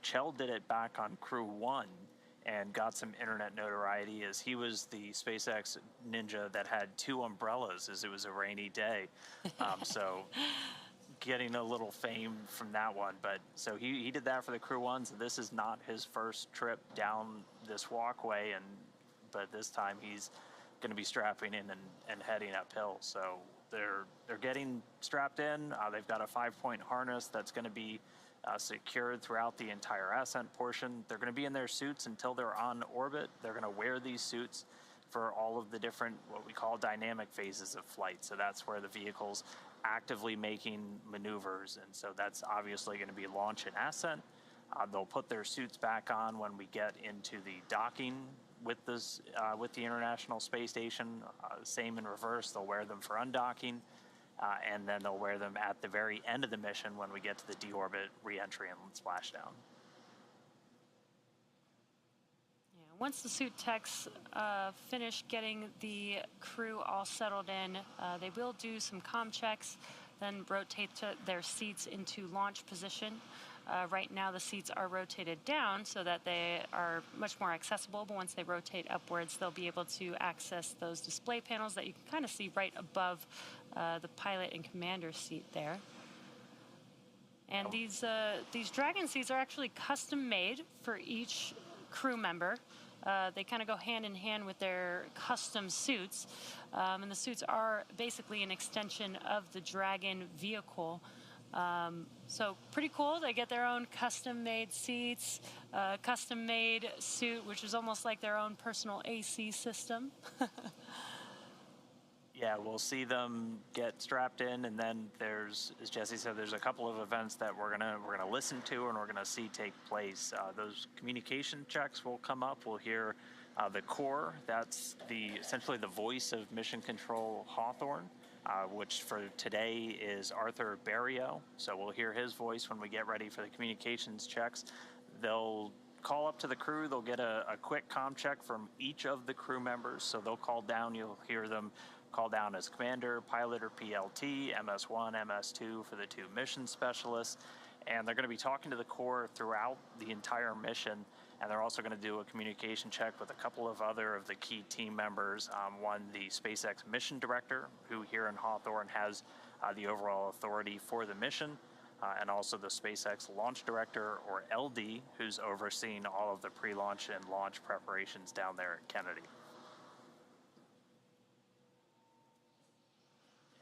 Chell did it back on Crew 1 and got some internet notoriety as he was the SpaceX ninja that had 2 umbrellas as it was a rainy day. So getting a little fame from that one. But so he did that for the Crew 1. So this is not his first trip down this walkway, but this time he's going to be strapping in and heading uphill. So they're getting strapped in. They've got a 5-point harness that's going to be secured throughout the entire ascent portion. They're going to be in their suits until they're on orbit. They're going to wear these suits for all of the different, what we call dynamic phases of flight. So that's where the vehicle's actively making maneuvers. And so that's obviously going to be launch and ascent. They'll put their suits back on when we get into the docking with the International Space Station. Same in reverse. They'll wear them for undocking. And then they'll wear them at the very end of the mission when we get to the deorbit, re-entry, and splashdown. Yeah, once the suit techs finish getting the crew all settled in, they will do some comm checks, then rotate to their seats into launch position. Right now the seats are rotated down so that they are much more accessible, but once they rotate upwards, they'll be able to access those display panels that you can kind of see right above the pilot and commander seat there. And these Dragon seats are actually custom made for each crew member. They kind of go hand in hand with their custom suits. And the suits are basically an extension of the Dragon vehicle. So pretty cool. They get their own custom-made seats, custom-made suit, which is almost like their own personal AC system. Yeah, we'll see them get strapped in, and then there's, as Jesse said, there's a couple of events that we're gonna listen to and we're gonna see take place. Those communication checks will come up. We'll hear the core. That's essentially the voice of Mission Control Hawthorne, which for today is Arthur Barrio. So we'll hear his voice when we get ready for the communications checks. They'll call up to the crew. They'll get a quick comm check from each of the crew members. So they'll call down. You'll hear them call down as commander, pilot, or PLT, MS1, MS2 for the 2 mission specialists. And they're going to be talking to the core throughout the entire mission. And they're also going to do a communication check with a couple of other of the key team members. One, the SpaceX mission director, who here in Hawthorne has the overall authority for the mission, and also the SpaceX launch director, or LD, who's overseeing all of the pre-launch and launch preparations down there at Kennedy.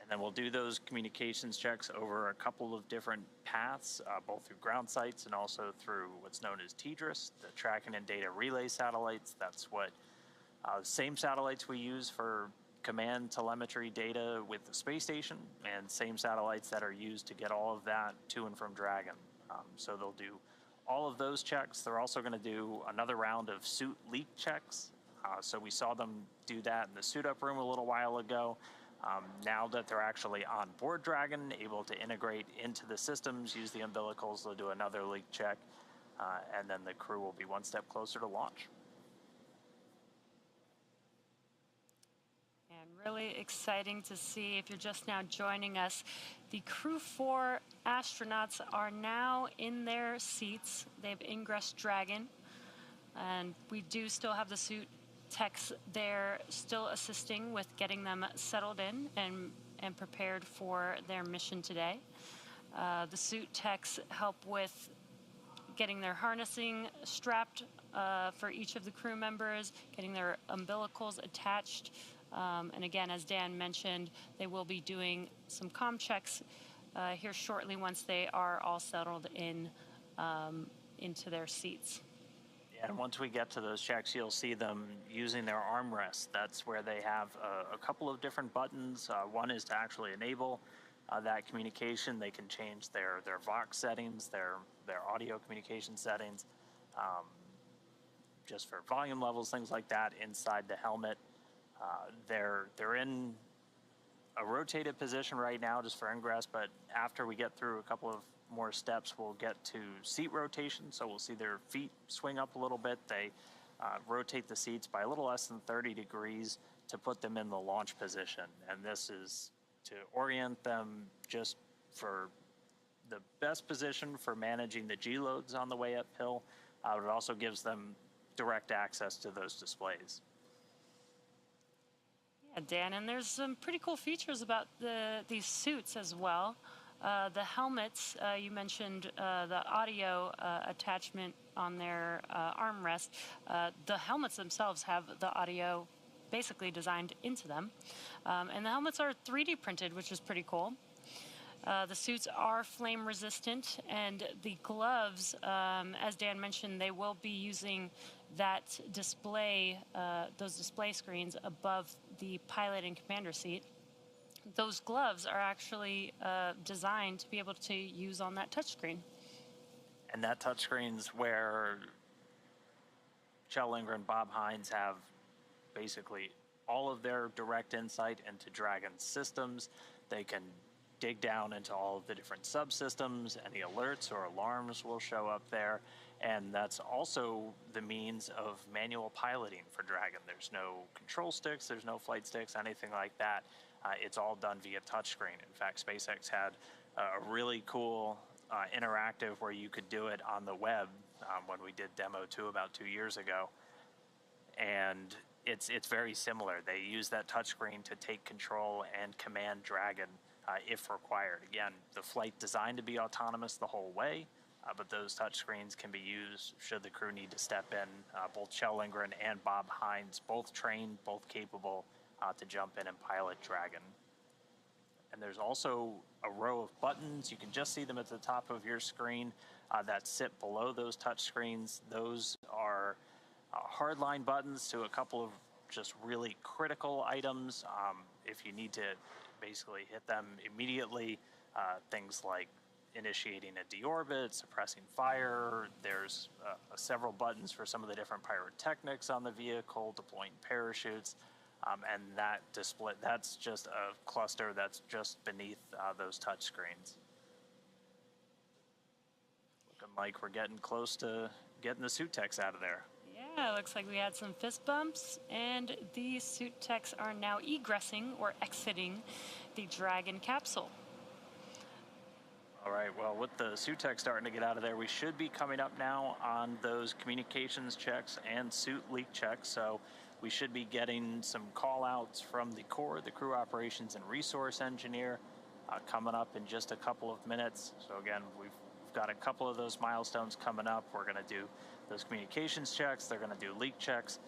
And then we'll do those communications checks over a couple of different paths, both through ground sites and also through what's known as TDRS, the tracking and data relay satellites. That's what same satellites we use for command telemetry data with the space station, and same satellites that are used to get all of that to and from Dragon. So they'll do all of those checks. They're also going to do another round of suit leak checks. So we saw them do that in the suit up room a little while ago. Now that they're actually on board Dragon, able to integrate into the systems, use the umbilicals, they'll do another leak check, and then the crew will be one step closer to launch. And really exciting to see, if you're just now joining us, the Crew 4 astronauts are now in their seats. They've ingressed Dragon, and we do still have the suit techs there still assisting with getting them settled in and prepared for their mission today. The suit techs help with getting their harnessing strapped for each of the crew members, getting their umbilicals attached. And again, as Dan mentioned, they will be doing some comm checks here shortly once they are all settled in into their seats. And once we get to those checks, you'll see them using their armrest. That's where they have a couple of different buttons. One is to actually enable that communication. They can change their Vox settings, their audio communication settings, just for volume levels, things like that inside the helmet. They're in a rotated position right now just for ingress, but after we get through a couple of more steps, we'll get to seat rotation. So we'll see their feet swing up a little bit. They rotate the seats by a little less than 30 degrees to put them in the launch position. And this is to orient them just for the best position for managing the G loads on the way uphill. It also gives them direct access to those displays. Yeah, Dan, and there's some pretty cool features about these suits as well. The helmets, you mentioned the audio attachment on their armrest. The helmets themselves have the audio basically designed into them. And the helmets are 3D printed, which is pretty cool. The suits are flame resistant, and the gloves, as Dan mentioned, they will be using that display, those display screens above the pilot and commander seat. Those gloves are actually designed to be able to use on that touchscreen. And that touchscreen's where Kjell Lindgren and Bob Hines have basically all of their direct insight into Dragon's systems. They can dig down into all of the different subsystems. Any alerts or alarms will show up there. And that's also the means of manual piloting for Dragon. There's no control sticks, there's no flight sticks, anything like that. It's all done via touchscreen. In fact, SpaceX had a really cool interactive where you could do it on the web when we did demo 2 about 2 years ago. And it's very similar. They use that touchscreen to take control and command Dragon if required. Again, the flight designed to be autonomous the whole way, but those touchscreens can be used should the crew need to step in. Both Kjell Lindgren and Bob Hines, both trained, both capable to jump in and pilot Dragon. And there's also a row of buttons. You can just see them at the top of your screen that sit below those touch screens. Those are hardline buttons to a couple of just really critical items. If you need to basically hit them immediately, things like initiating a deorbit, suppressing fire. There's several buttons for some of the different pyrotechnics on the vehicle, deploying parachutes. And that display, that's just a cluster that's just beneath those touch screens. Looking like we're getting close to getting the suit techs out of there. Yeah, looks like we had some fist bumps, and the suit techs are now egressing or exiting the Dragon capsule. All right, well, with the suit tech starting to get out of there, we should be coming up now on those communications checks and suit leak checks. So we should be getting some call outs from the core, the crew operations and resource engineer, coming up in just a couple of minutes. So again, we've got a couple of those milestones coming up. We're going to do those communications checks. They're going to do leak checks.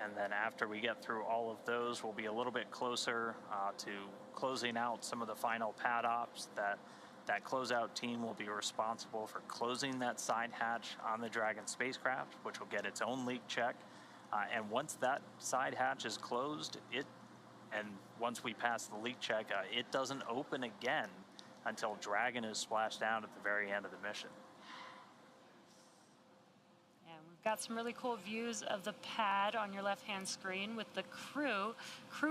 And then after we get through all of those, we'll be a little bit closer to closing out some of the final pad ops. That closeout team will be responsible for closing that side hatch on the Dragon spacecraft, which will get its own leak check. And once that side hatch is closed, and once we pass the leak check, it doesn't open again until Dragon is splashed down at the very end of the mission. And we've got some really cool views of the pad on your left-hand screen with the crew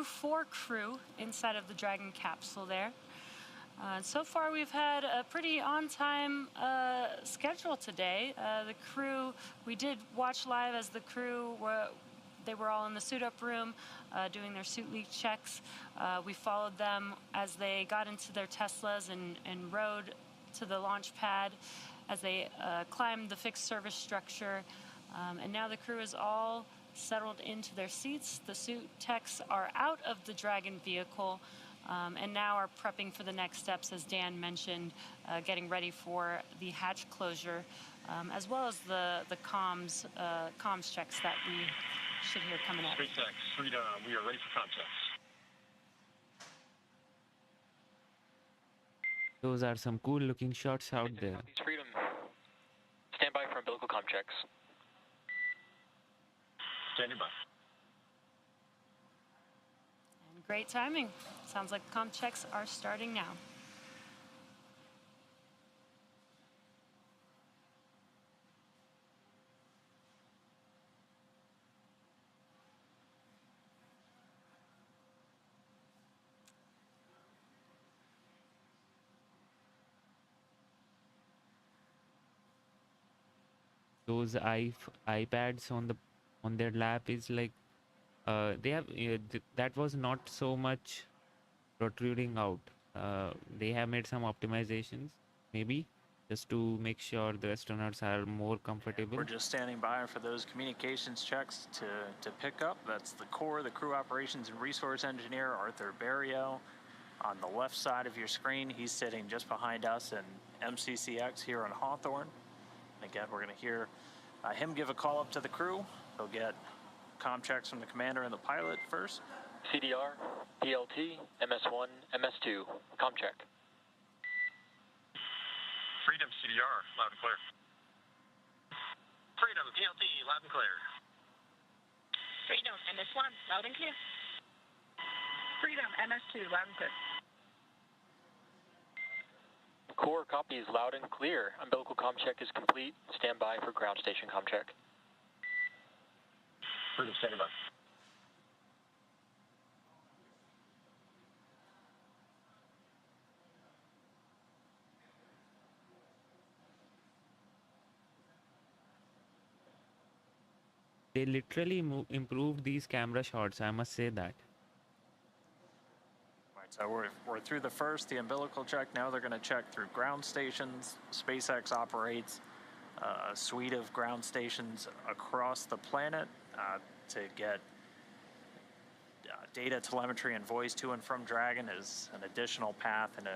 4 crew inside of the Dragon capsule there. So far, we've had a pretty on-time schedule today. The crew, we did watch live as the crew they were all in the suit-up room doing their suit leak checks. We followed them as they got into their Teslas and rode to the launch pad as they climbed the fixed service structure. And now the crew is all settled into their seats. The suit techs are out of the Dragon vehicle. And now are prepping for the next steps, as Dan mentioned, getting ready for the hatch closure, as well as the comms checks that we should hear coming up. SpaceX, Freedom, we are ready for comm checks. Those are some cool looking shots out there. Freedom, stand by for umbilical comm checks. Standing by. Great timing. Sounds like the comm checks are starting now. Those iPads on their lap is like they have that was not so much protruding out. They have made some optimizations, maybe, just to make sure the astronauts are more comfortable. We're just standing by for those communications checks to pick up. That's the core, the crew operations and resource engineer, Arthur Barrio. On the left side of your screen, he's sitting just behind us in MCCX here on Hawthorne. And again, we're going to hear him give a call up to the crew. He'll get comm checks from the commander and the pilot first. CDR, PLT, MS1, MS2, comm check. Freedom, CDR, loud and clear. Freedom, PLT, loud and clear. Freedom, MS1, loud and clear. Freedom, MS2, loud and clear. Core copies loud and clear. Umbilical comm check is complete. Stand by for ground station comm check. Freedom, standing by. They literally improved these camera shots, I must say that. So we're through the umbilical check. Now they're going to check through ground stations. SpaceX operates a suite of ground stations across the planet to get data, telemetry, and voice to and from Dragon is an additional path, and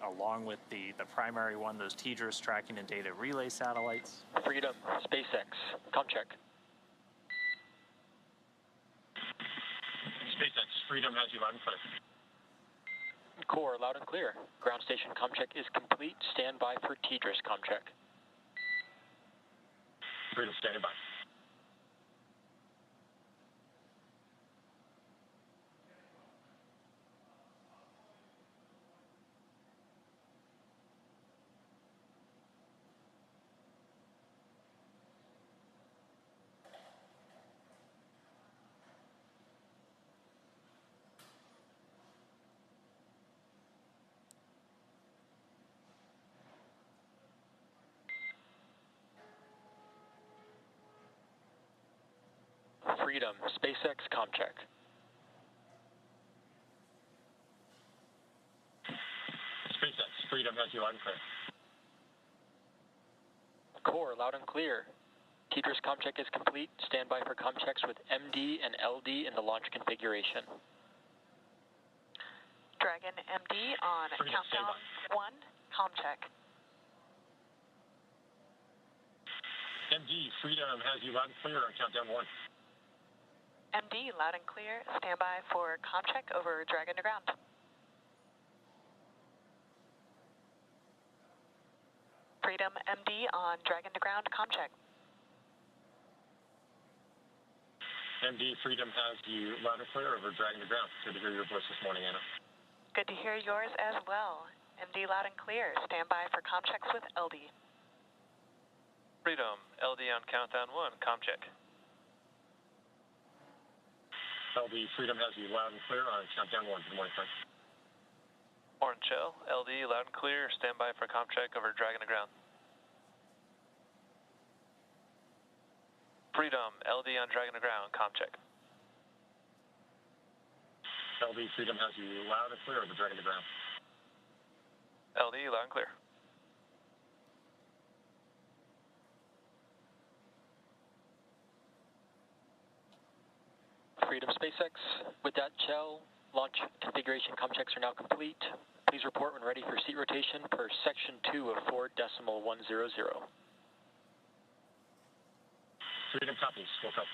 along with the primary one, those TDRS tracking and data relay satellites. Freedom, SpaceX, com check. SpaceX, Freedom has you loud and clear. Core, loud and clear. Ground station com check is complete. Stand by for TDRS com check. Freedom, standing by. Freedom, SpaceX com check. SpaceX, Freedom has you loud and clear. Core, loud and clear. TDRS com check is complete. Stand by for com checks with MD and LD in the launch configuration. Dragon MD on Freedom, countdown 1, com check. MD, Freedom has you loud and clear on countdown 1. MD, loud and clear. Stand by for com check over Dragon to ground. Freedom MD on Dragon to ground, com check. MD, Freedom has you loud and clear over Dragon to ground. Good to hear your voice this morning, Anna. Good to hear yours as well. MD, loud and clear. Stand by for com checks with LD. Freedom, LD on countdown 1, com check. LD, Freedom has you loud and clear on countdown 1. Good morning, friend. Orange Shell, LD, loud and clear. Stand by for com check over Dragon to ground. Freedom, LD on Dragon to ground, com check. LD, Freedom has you loud and clear over Dragon to ground. LD, loud and clear. Freedom, SpaceX. With that shell, launch configuration com checks are now complete. Please report when ready for seat rotation per section 2 of 4.100. Freedom copies. Walkout.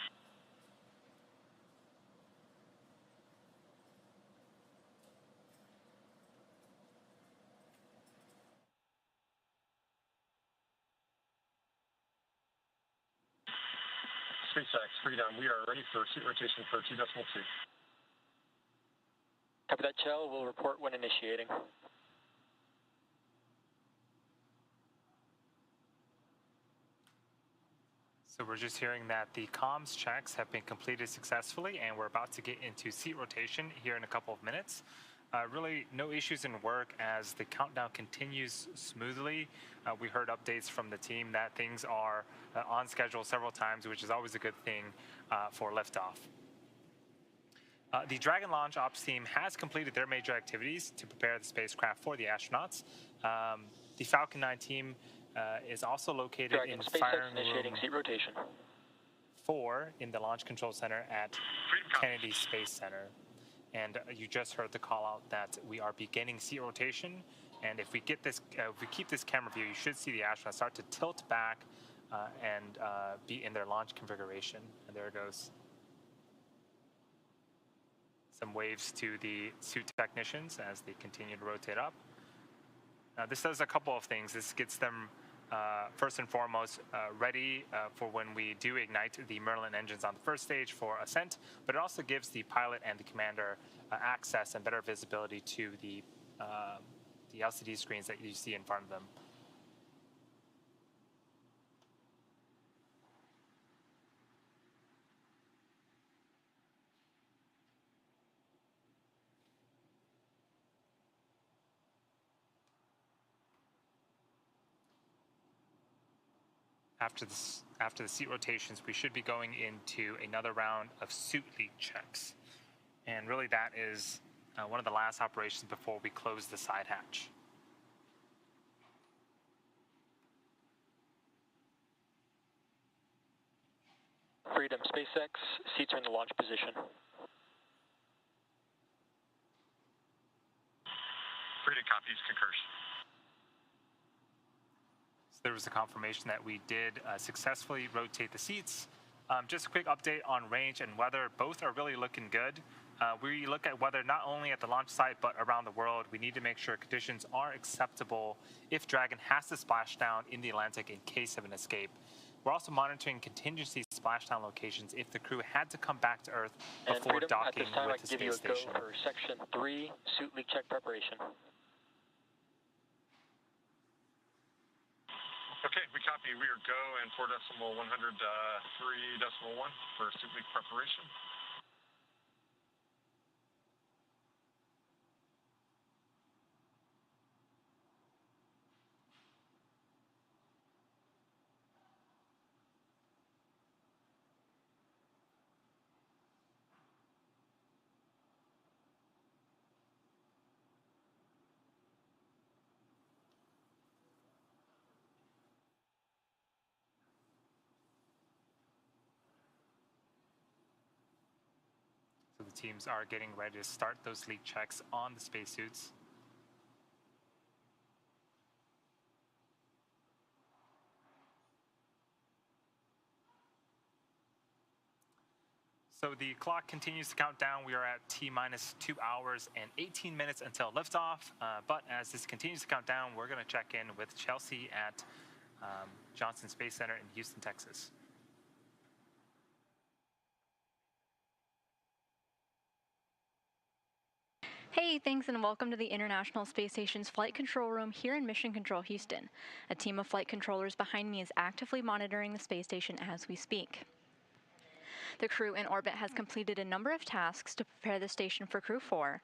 SpaceX, Freedom, we are ready for seat rotation for 2.2. Copy that, shell. We'll report when initiating. So we're just hearing that the comms checks have been completed successfully, and we're about to get into seat rotation here in a couple of minutes. Really no issues in work as the countdown continues smoothly. We heard updates from the team that things are on schedule several times, which is always a good thing for liftoff. The Dragon launch ops team has completed their major activities to prepare the spacecraft for the astronauts. The Falcon 9 team is also located Dragon, in SpaceX firing initiating room seat rotation. 4 in the Launch Control Center at Kennedy Space Center. And you just heard the call out that we are beginning seat rotation. And if we get this, if we keep this camera view, you should see the astronauts start to tilt back and be in their launch configuration. And there it goes. Some waves to the suit technicians as they continue to rotate up. This does a couple of things. This gets them first and foremost ready for when we do ignite the Merlin engines on the first stage for ascent, but it also gives the pilot and the commander access and better visibility to the LCD screens that you see in front of them. After the seat rotations, we should be going into another round of suit leak checks. And really that is one of the last operations before we close the side hatch. Freedom, SpaceX, seats are in the launch position. Freedom copies, concurs. So there was a confirmation that we did successfully rotate the seats. Just a quick update on range and weather. Both are really looking good. We look at weather not only at the launch site, but around the world. We need to make sure conditions are acceptable if Dragon has to splash down in the Atlantic in case of an escape. We're also monitoring contingency splashdown locations if the crew had to come back to Earth before docking at this time, with the I can give space you a station. go for Section 3, suit leak check preparation. Okay, we copy. We are go and 4.103.1 for suit leak preparation. So the teams are getting ready to start those leak checks on the spacesuits. So the clock continues to count down. We are at T-minus 2 hours and 18 minutes until liftoff. But as this continues to count down, we're going to check in with Chelsea at Johnson Space Center in Houston, Texas. Hey, thanks and welcome to the International Space Station's Flight Control Room here in Mission Control Houston. A team of flight controllers behind me is actively monitoring the space station as we speak. The crew in orbit has completed a number of tasks to prepare the station for Crew 4,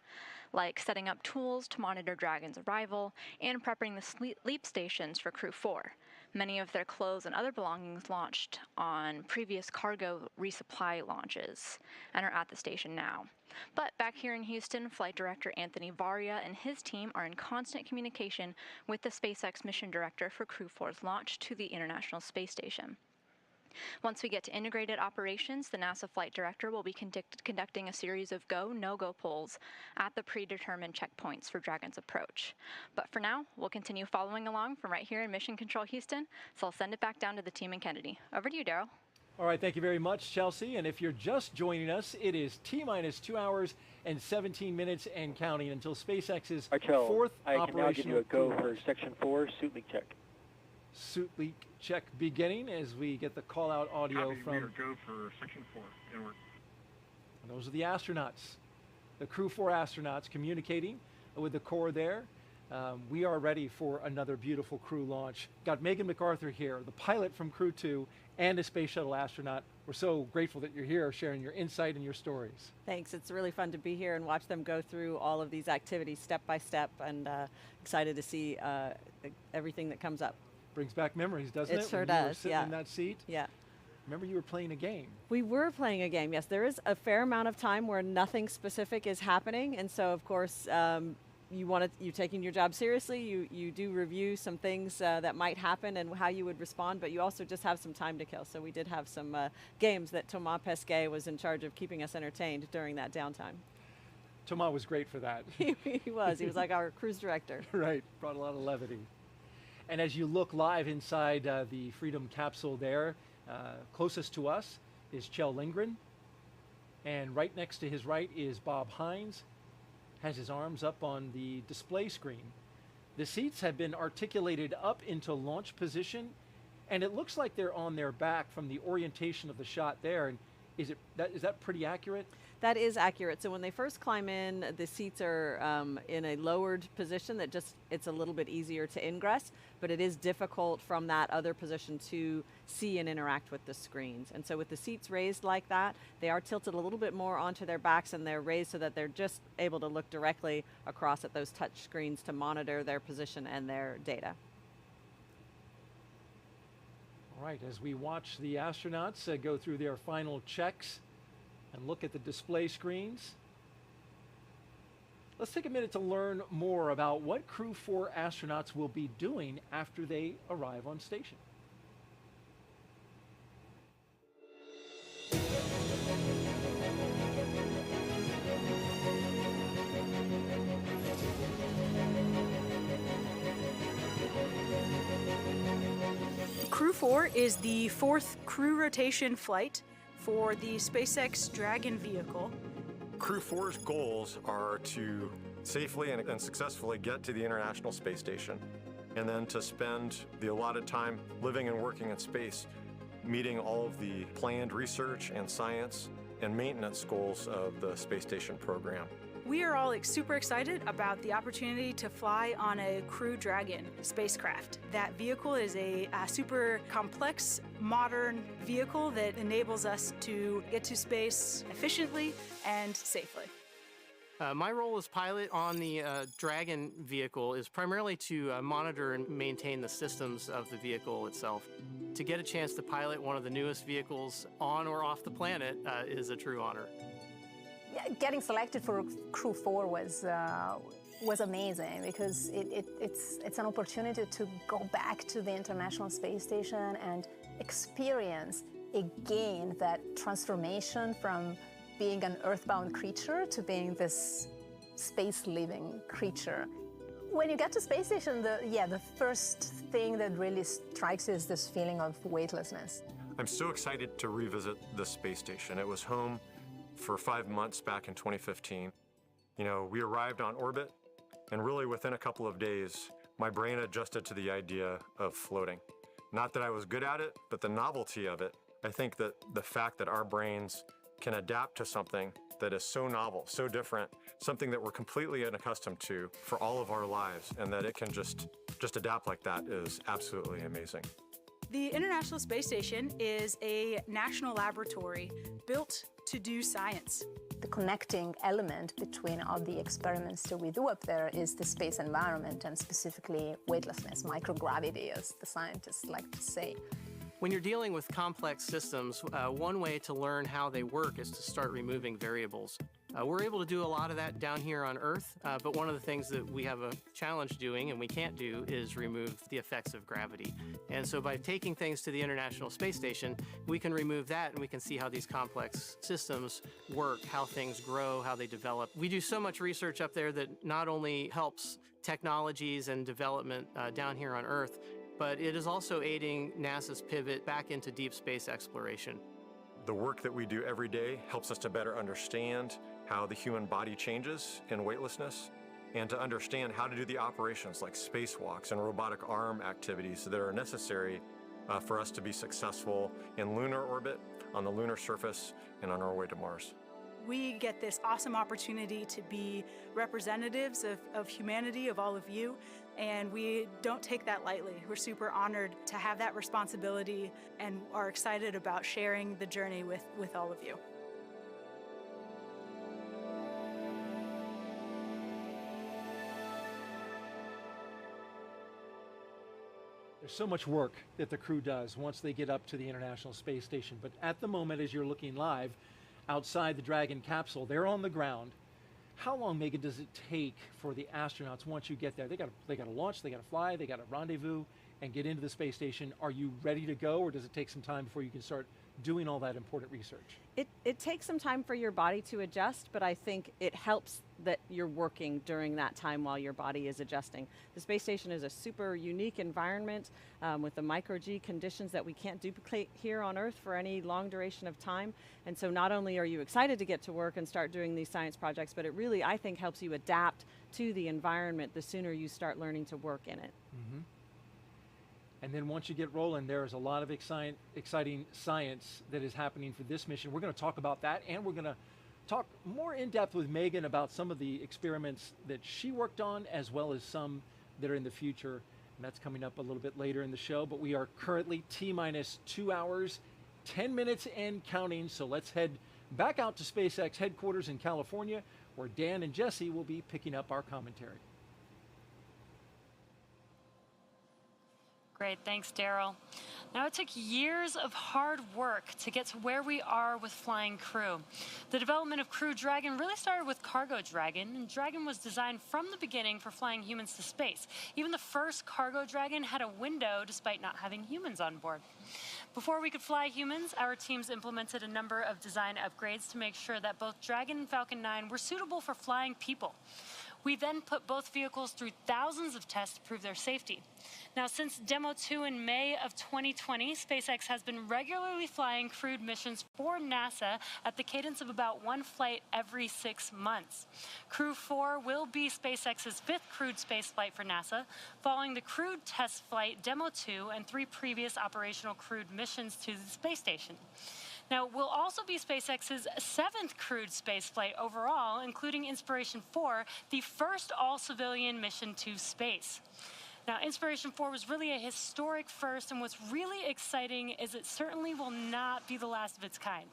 like setting up tools to monitor Dragon's arrival and prepping the leap stations for Crew 4. Many of their clothes and other belongings launched on previous cargo resupply launches and are at the station now. But back here in Houston, Flight Director Anthony Varia and his team are in constant communication with the SpaceX mission director for Crew 4's launch to the International Space Station. Once we get to integrated operations, the NASA flight director will be conducting a series of go, no-go polls at the predetermined checkpoints for Dragon's approach. But for now, we'll continue following along from right here in Mission Control Houston, so I'll send it back down to the team in Kennedy. Over to you, Daryl. All right, thank you very much, Chelsea. And if you're just joining us, it is T-minus 2 hours and 17 minutes and counting until SpaceX's fourth I operational can now give you a go crew for Section 4, suit leak check. Suit leak check beginning as we get the call-out audio Copy. from... We are go for Section 4, inward. Those are the astronauts, the Crew 4 astronauts communicating with the core there. We are ready for another beautiful crew launch. Got Megan MacArthur here, the pilot from Crew 2 and a space shuttle astronaut. We're so grateful that you're here sharing your insight and your stories. Thanks. It's really fun to be here and watch them go through all of these activities step by step, and excited to see everything that comes up. Brings back memories, doesn't it? It sure when you were does, sitting yeah. in that seat? Yeah. Remember you were playing a game. We were playing a game, yes. There is a fair amount of time where nothing specific is happening, and so of course you're taking your job seriously. You do review some things that might happen and how you would respond, but you also just have some time to kill. So we did have some games that Thomas Pesquet was in charge of keeping us entertained during that downtime. Thomas was great for that. He was. He was like our cruise director. Right, brought a lot of levity. And as you look live inside the Freedom capsule there, closest to us is Kjell Lindgren. And right next to his right is Bob Hines, has his arms up on the display screen. The seats have been articulated up into launch position, and it looks like they're on their back from the orientation of the shot there. And is that pretty accurate? That is accurate. So when they first climb in, the seats are in a lowered position that it's a little bit easier to ingress, but it is difficult from that other position to see and interact with the screens. And so with the seats raised like that, they are tilted a little bit more onto their backs, and they're raised so that they're just able to look directly across at those touch screens to monitor their position and their data. All right, as we watch the astronauts go through their final checks and look at the display screens, Let's take a minute to learn more about what Crew 4 astronauts will be doing after they arrive on station. Crew 4 is the fourth crew rotation flight for the SpaceX Dragon vehicle. Crew 4's goals are to safely and successfully get to the International Space Station, and then to spend the allotted time living and working in space, meeting all of the planned research and science and maintenance goals of the space station program. We are all super excited about the opportunity to fly on a Crew Dragon spacecraft. That vehicle is a super complex, modern vehicle that enables us to get to space efficiently and safely. My role as pilot on the Dragon vehicle is primarily to monitor and maintain the systems of the vehicle itself. To get a chance to pilot one of the newest vehicles on or off the planet is a true honor. Yeah, getting selected for Crew 4 was amazing because it's an opportunity to go back to the International Space Station and experience again that transformation from being an earthbound creature to being this space-living creature. When you get to space station, the first thing that really strikes you is this feeling of weightlessness. I'm so excited to revisit the space station. It was home for 5 months back in 2015. You know, we arrived on orbit, and really within a couple of days, my brain adjusted to the idea of floating. Not that I was good at it, but the novelty of it. I think that the fact that our brains can adapt to something that is so novel, so different, something that we're completely unaccustomed to for all of our lives, and that it can just adapt like that is absolutely amazing. The International Space Station is a national laboratory built to do science. The connecting element between all the experiments that we do up there is the space environment, and specifically weightlessness, microgravity, as the scientists like to say. When you're dealing with complex systems, one way to learn how they work is to start removing variables. We're able to do a lot of that down here on Earth, but one of the things that we have a challenge doing and we can't do is remove the effects of gravity. And so by taking things to the International Space Station, we can remove that and we can see how these complex systems work, how things grow, how they develop. We do so much research up there that not only helps technologies and development down here on Earth, but it is also aiding NASA's pivot back into deep space exploration. The work that we do every day helps us to better understand how the human body changes in weightlessness, and to understand how to do the operations like spacewalks and robotic arm activities that are necessary for us to be successful in lunar orbit, on the lunar surface, and on our way to Mars. We get this awesome opportunity to be representatives of humanity, of all of you, and we don't take that lightly. We're super honored to have that responsibility and are excited about sharing the journey with all of you. There's so much work that the crew does once they get up to the International Space Station, but at the moment, as you're looking live, outside the Dragon capsule, they're on the ground. How long, Megan, does it take for the astronauts once you get there? They got to launch, they got to fly, they got to rendezvous and get into the space station. Are you ready to go, or does it take some time before you can start doing all that important research? It takes some time for your body to adjust, but I think it helps that you're working during that time while your body is adjusting. The space station is a super unique environment with the micro-G conditions that we can't duplicate here on Earth for any long duration of time. And so not only are you excited to get to work and start doing these science projects, but it really, I think, helps you adapt to the environment the sooner you start learning to work in it. Mm-hmm. And then once you get rolling, there's a lot of exciting science that is happening for this mission. We're going to talk about that, and we're going to talk more in depth with Megan about some of the experiments that she worked on, as well as some that are in the future. And that's coming up a little bit later in the show, but we are currently T-minus 2 hours, 10 minutes and counting. So let's head back out to SpaceX headquarters in California, where Dan and Jesse will be picking up our commentary. Great, thanks, Daryl. Now, it took years of hard work to get to where we are with Flying Crew. The development of Crew Dragon really started with Cargo Dragon, and Dragon was designed from the beginning for flying humans to space. Even the first Cargo Dragon had a window despite not having humans on board. Before we could fly humans, our teams implemented a number of design upgrades to make sure that both Dragon and Falcon 9 were suitable for flying people. We then put both vehicles through thousands of tests to prove their safety. Now, since Demo 2 in May of 2020, SpaceX has been regularly flying crewed missions for NASA at the cadence of about one flight every 6 months. Crew 4 will be SpaceX's 5th crewed spaceflight for NASA, following the crewed test flight Demo 2 and 3 previous operational crewed missions to the space station. Now, it will also be SpaceX's 7th crewed spaceflight overall, including Inspiration 4, the first all-civilian mission to space. Now, Inspiration 4 was really a historic first, and what's really exciting is it certainly will not be the last of its kind.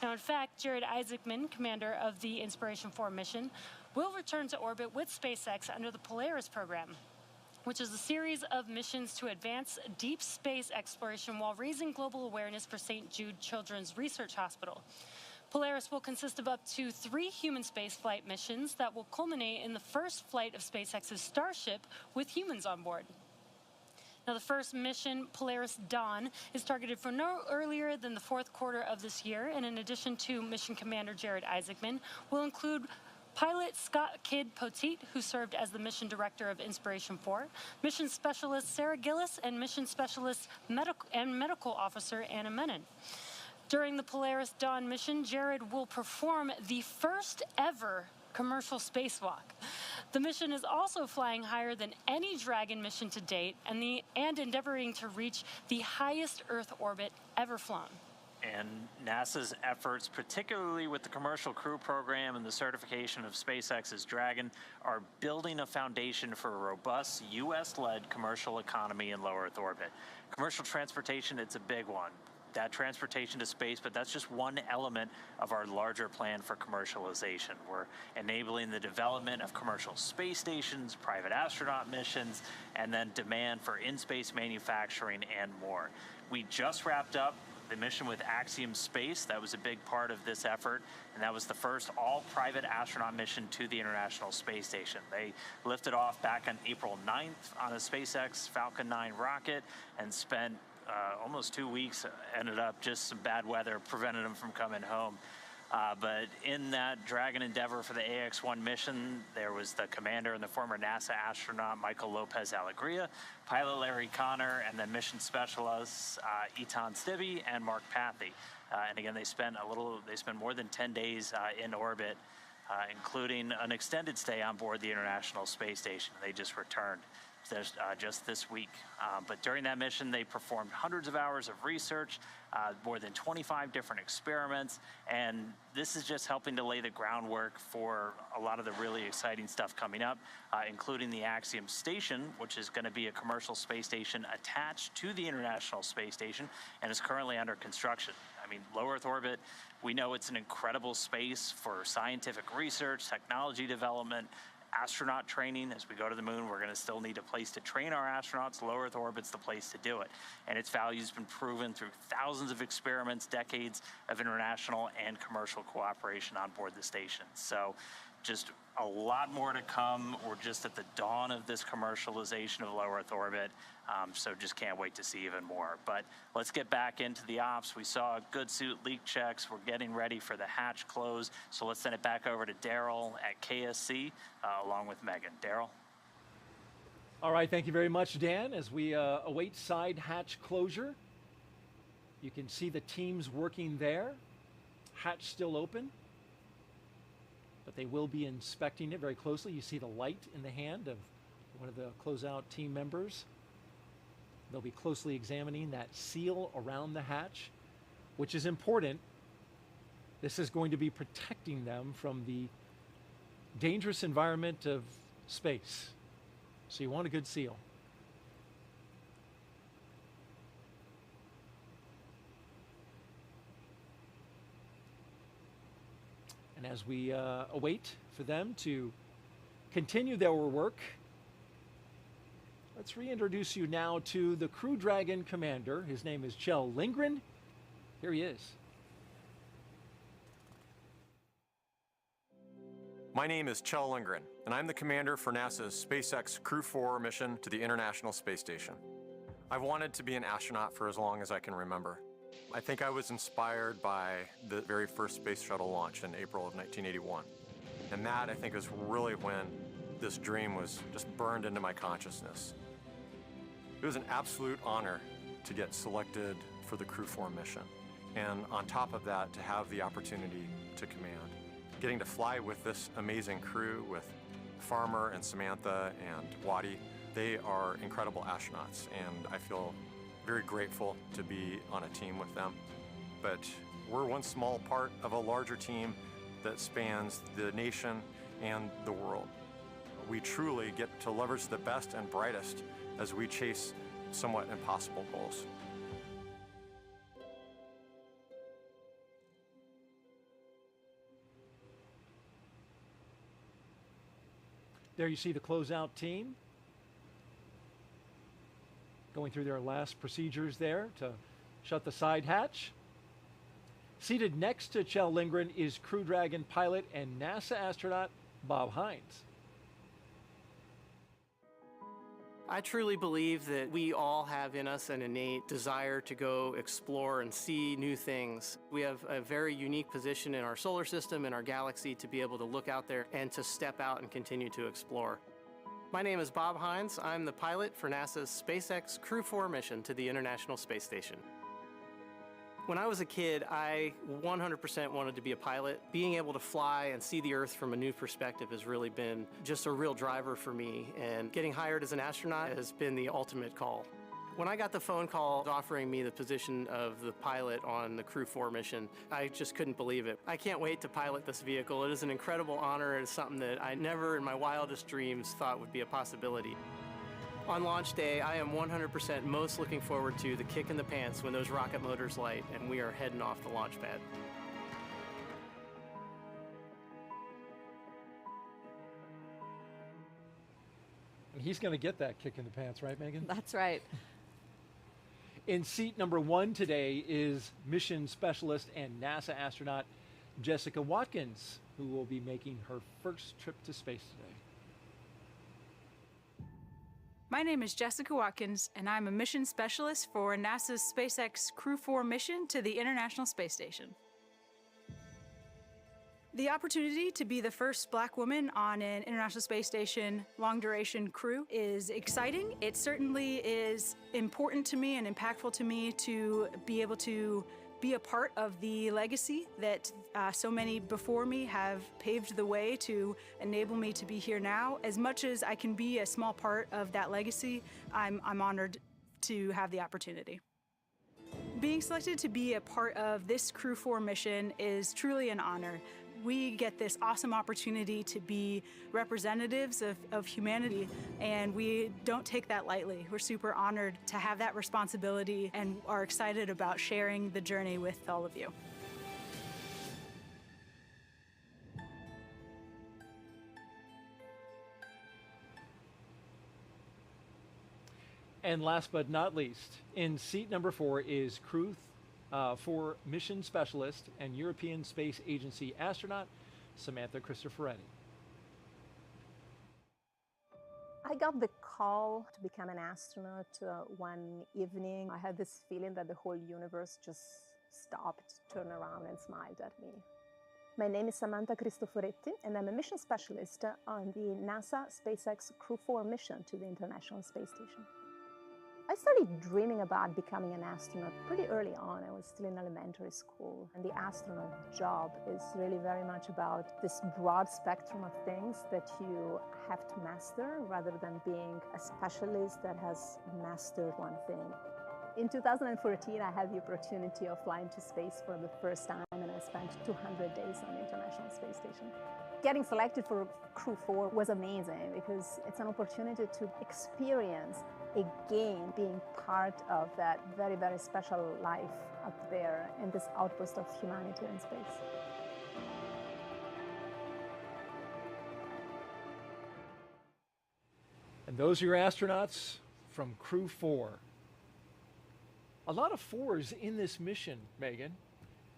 Now, in fact, Jared Isaacman, commander of the Inspiration 4 mission, will return to orbit with SpaceX under the Polaris program, which is a series of missions to advance deep space exploration while raising global awareness for St. Jude Children's Research Hospital. Polaris will consist of up to 3 human spaceflight missions that will culminate in the first flight of SpaceX's Starship with humans on board. Now, the first mission, Polaris Dawn, is targeted for no earlier than the 4th quarter of this year, and in addition to Mission Commander Jared Isaacman, will include pilot Scott Kidd Poteet, who served as the mission director of Inspiration 4, mission specialist Sarah Gillis, and mission specialist medical officer Anna Menon. During the Polaris Dawn mission, Jared will perform the first ever commercial spacewalk. The mission is also flying higher than any Dragon mission to date and endeavoring to reach the highest Earth orbit ever flown. And NASA's efforts, particularly with the Commercial Crew Program and the certification of SpaceX's Dragon, are building a foundation for a robust U.S.-led commercial economy in low Earth orbit. Commercial transportation, it's a big one. That transportation to space, but that's just one element of our larger plan for commercialization. We're enabling the development of commercial space stations, private astronaut missions, and then demand for in-space manufacturing and more. We just wrapped up the mission with Axiom Space. That was a big part of this effort, and that was the first all-private astronaut mission to the International Space Station. They lifted off back on April 9th on a SpaceX Falcon 9 rocket and spent almost 2 weeks. Ended up just some bad weather prevented them from coming home. But in that Dragon endeavor for the AX-1 mission, there was the commander and the former NASA astronaut Michael Lopez Alegria, pilot Larry Connor, and then mission specialists Etan Stibbe and Mark Pathy. And again, they spent more than 10 days in orbit, including an extended stay on board the International Space Station. They just returned just this week. But during that mission, they performed hundreds of hours of research, more than 25 different experiments, and this is just helping to lay the groundwork for a lot of the really exciting stuff coming up, including the Axiom Station, which is going to be a commercial space station attached to the International Space Station and is currently under construction. I mean, low Earth orbit, we know it's an incredible space for scientific research, technology development, astronaut training. As we go to the moon, we're going to still need a place to train our astronauts. Low Earth orbit's the place to do it. And its value has been proven through thousands of experiments, decades of international and commercial cooperation on board the station. So just a lot more to come. We're just at the dawn of this commercialization of low Earth orbit. So just can't wait to see even more. But let's get back into the ops. We saw good suit leak checks. We're getting ready for the hatch close. So let's send it back over to Daryl at KSC along with Megan. Daryl? All right, thank you very much, Dan. As we await side hatch closure, you can see the teams working there. Hatch still open, but they will be inspecting it very closely. You see the light in the hand of one of the closeout team members. They'll be closely examining that seal around the hatch, which is important. This is going to be protecting them from the dangerous environment of space. So you want a good seal. And as we await for them to continue their work, Let's reintroduce you now to the Crew Dragon commander. His name is Kjell Lindgren. Here he is. My name is Kjell Lindgren, and I'm the commander for NASA's SpaceX Crew 4 mission to the International Space Station. I've wanted to be an astronaut for as long as I can remember. I think I was inspired by the very first space shuttle launch in April of 1981. And that, I think, was really when this dream was just burned into my consciousness. It was an absolute honor to get selected for the Crew 4 mission. And on top of that, to have the opportunity to command. Getting to fly with this amazing crew, with Farmer and Samantha and Waddy, they are incredible astronauts, and I feel very grateful to be on a team with them. But we're one small part of a larger team that spans the nation and the world. We truly get to leverage the best and brightest as we chase somewhat impossible goals. There you see the closeout team going through their last procedures there to shut the side hatch. Seated next to Kjell Lindgren is Crew Dragon pilot and NASA astronaut Bob Hines. I truly believe that we all have in us an innate desire to go explore and see new things. We have a very unique position in our solar system, in our galaxy, to be able to look out there and to step out and continue to explore. My name is Bob Hines. I'm the pilot for NASA's SpaceX Crew 4 mission to the International Space Station. When I was a kid, I 100% wanted to be a pilot. Being able to fly and see the Earth from a new perspective has really been just a real driver for me, and getting hired as an astronaut has been the ultimate call. When I got the phone call offering me the position of the pilot on the Crew 4 mission, I just couldn't believe it. I can't wait to pilot this vehicle. It is an incredible honor. It is something that I never in my wildest dreams thought would be a possibility. On launch day, I am 100% most looking forward to the kick in the pants when those rocket motors light and we are heading off the launch pad. And he's going to get that kick in the pants, right, Megan? That's right. In seat number 1 today is mission specialist and NASA astronaut Jessica Watkins, who will be making her first trip to space today. My name is Jessica Watkins, and I'm a mission specialist for NASA's SpaceX Crew 4 mission to the International Space Station. The opportunity to be the first Black woman on an International Space Station long-duration crew is exciting. It certainly is important to me and impactful to me to be able to be a part of the legacy that so many before me have paved the way to enable me to be here now. As much as I can be a small part of that legacy, I'm honored to have the opportunity. Being selected to be a part of this Crew 4 mission is truly an honor. We get this awesome opportunity to be representatives of humanity, and we don't take that lightly. We're super honored to have that responsibility and are excited about sharing the journey with all of you. And last but not least, in seat number 4 is Crew 4 mission specialist and European Space Agency astronaut Samantha Cristoforetti. I got the call to become an astronaut one evening. I had this feeling that the whole universe just stopped, turned around and smiled at me. My name is Samantha Cristoforetti, and I'm a mission specialist on the NASA SpaceX Crew 4 mission to the International Space Station. I started dreaming about becoming an astronaut pretty early on. I was still in elementary school. And the astronaut job is really very much about this broad spectrum of things that you have to master rather than being a specialist that has mastered one thing. In 2014, I had the opportunity of flying to space for the first time, and I spent 200 days on the International Space Station. Getting selected for Crew 4 was amazing because it's an opportunity to experience again being part of that very, very special life up there in this outpost of humanity in space. And those are your astronauts from Crew 4. A lot of fours in this mission, Megan.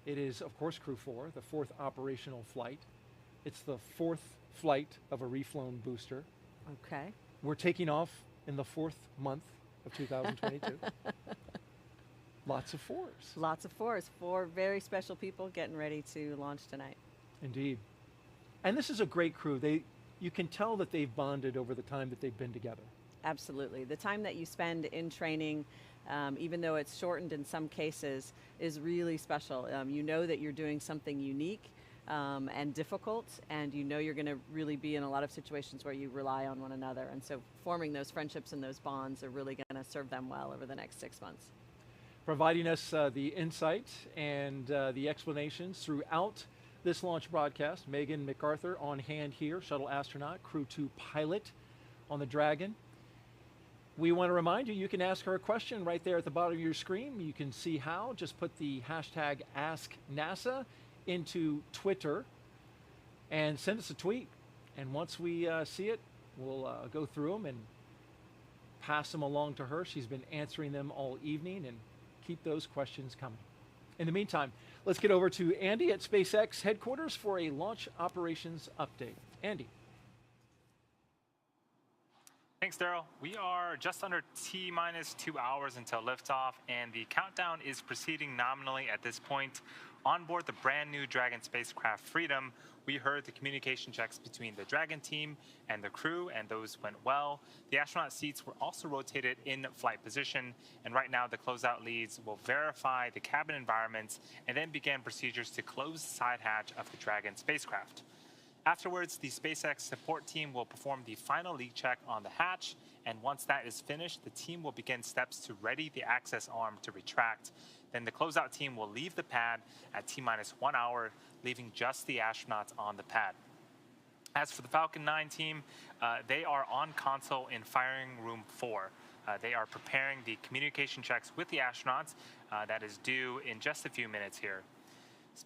It is, of course, Crew 4, the 4th operational flight. It's the 4th flight of a reflown booster. Okay. We're taking off in the 4th month of 2022. Lots of fours. Lots of fours. 4 very special people getting ready to launch tonight. Indeed. And this is a great crew. You can tell that they've bonded over the time that they've been together. Absolutely. The time that you spend in training, even though it's shortened in some cases, is really special. You know that you're doing something unique and difficult, and you know you're going to really be in a lot of situations where you rely on one another. And so forming those friendships and those bonds are really going to serve them well over the next 6 months. Providing us the insight and the explanations throughout this launch broadcast, Megan MacArthur on hand here, shuttle astronaut, Crew 2 pilot on the Dragon. We want to remind you, you can ask her a question right there at the bottom of your screen. You can see how. Just put the hashtag AskNASA into Twitter and send us a tweet. And once we see it, we'll go through them and pass them along to her. She's been answering them all evening, and keep those questions coming. In the meantime, let's get over to Andy at SpaceX headquarters for a launch operations update. Andy. Thanks, Daryl. We are just under T-minus 2 hours until liftoff, and the countdown is proceeding nominally at this point. On board the brand new Dragon spacecraft Freedom, we heard the communication checks between the Dragon team and the crew, and those went well. The astronaut seats were also rotated in flight position, and right now the closeout leads will verify the cabin environments and then begin procedures to close the side hatch of the Dragon spacecraft. Afterwards, the SpaceX support team will perform the final leak check on the hatch, and once that is finished, the team will begin steps to ready the access arm to retract. Then the closeout team will leave the pad at T-minus 1 hour, leaving just the astronauts on the pad. As for the Falcon 9 team, they are on console in firing room 4. They are preparing the communication checks with the astronauts that is due in just a few minutes here.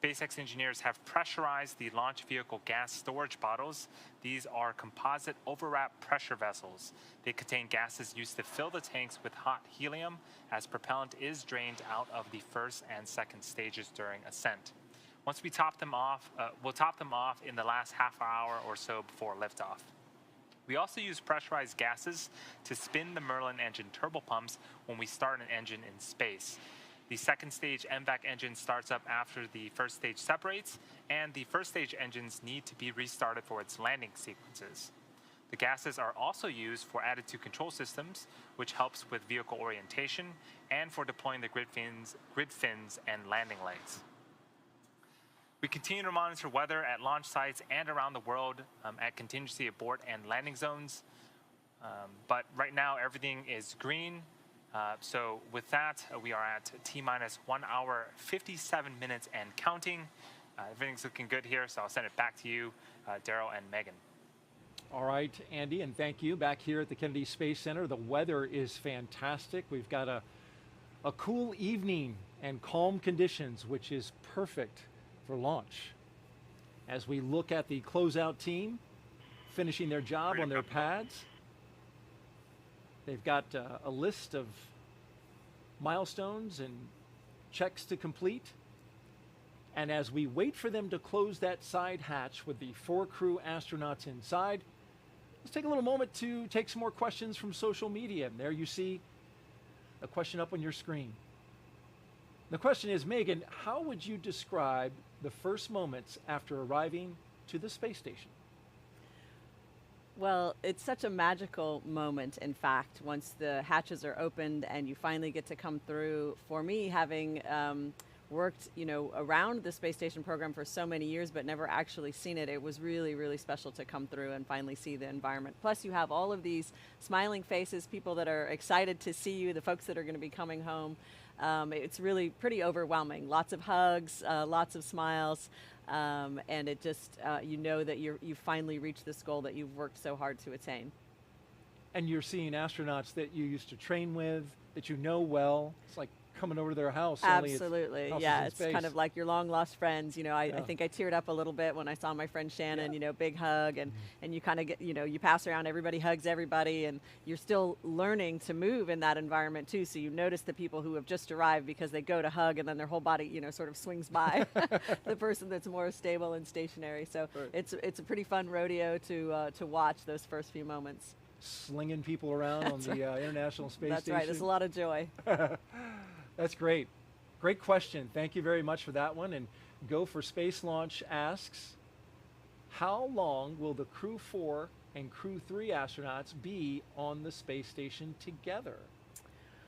SpaceX engineers have pressurized the launch vehicle gas storage bottles. These are composite overwrap pressure vessels. They contain gases used to fill the tanks with hot helium, as propellant is drained out of the first and second stages during ascent. Once we top them off, we'll top them off in the last half hour or so before liftoff. We also use pressurized gases to spin the Merlin engine turbopumps when we start an engine in space. The second stage MVAC engine starts up after the first stage separates, and the first stage engines need to be restarted for its landing sequences. The gases are also used for attitude control systems, which helps with vehicle orientation, and for deploying the grid fins and landing legs. We continue to monitor weather at launch sites and around the world at contingency abort and landing zones. But right now, everything is green. So with that, we are at T-minus 1 hour, 57 minutes and counting. Everything's looking good here, so I'll send it back to you, Daryl and Megan. All right, Andy, and thank you. Back here at the Kennedy Space Center, the weather is fantastic. We've got a cool evening and calm conditions, which is perfect for launch. As we look at the closeout team finishing their job on their pads, they've got a list of milestones and checks to complete. And as we wait for them to close that side hatch with the 4 crew astronauts inside, let's take a little moment to take some more questions from social media. And there you see a question up on your screen. The question is, Megan, how would you describe the first moments after arriving to the space station? Well, it's such a magical moment, in fact, once the hatches are opened and you finally get to come through. For me, having worked, around the space station program for so many years, but never actually seen it, it was really, really special to come through and finally see the environment. Plus, you have all of these smiling faces, people that are excited to see you, the folks that are going to be coming home. It's really pretty overwhelming. Lots of hugs, lots of smiles. And it just, you know that you finally reached this goal that you've worked so hard to attain. And you're seeing astronauts that you used to train with, that you know well. It's like coming over to their house. only Absolutely, house is yeah. in It's space. kind of like your long lost friends. You know, I Yeah. think I teared up a little bit when I saw my friend Shannon. You know, big hug, and you kind of get, you know, you pass around, everybody hugs everybody, and you're still learning to move in that environment too. So you notice the people who have just arrived because they go to hug, and then their whole body, you know, sort of swings by the person that's more stable and stationary. So it's a pretty fun rodeo to watch those first few moments. Slinging people around on the International Space That's Station. right. There's a lot of joy. That's great. Great question. Thank you very much for that one. And Go for Space Launch asks, how long will the Crew 4 and Crew 3 astronauts be on the space station together?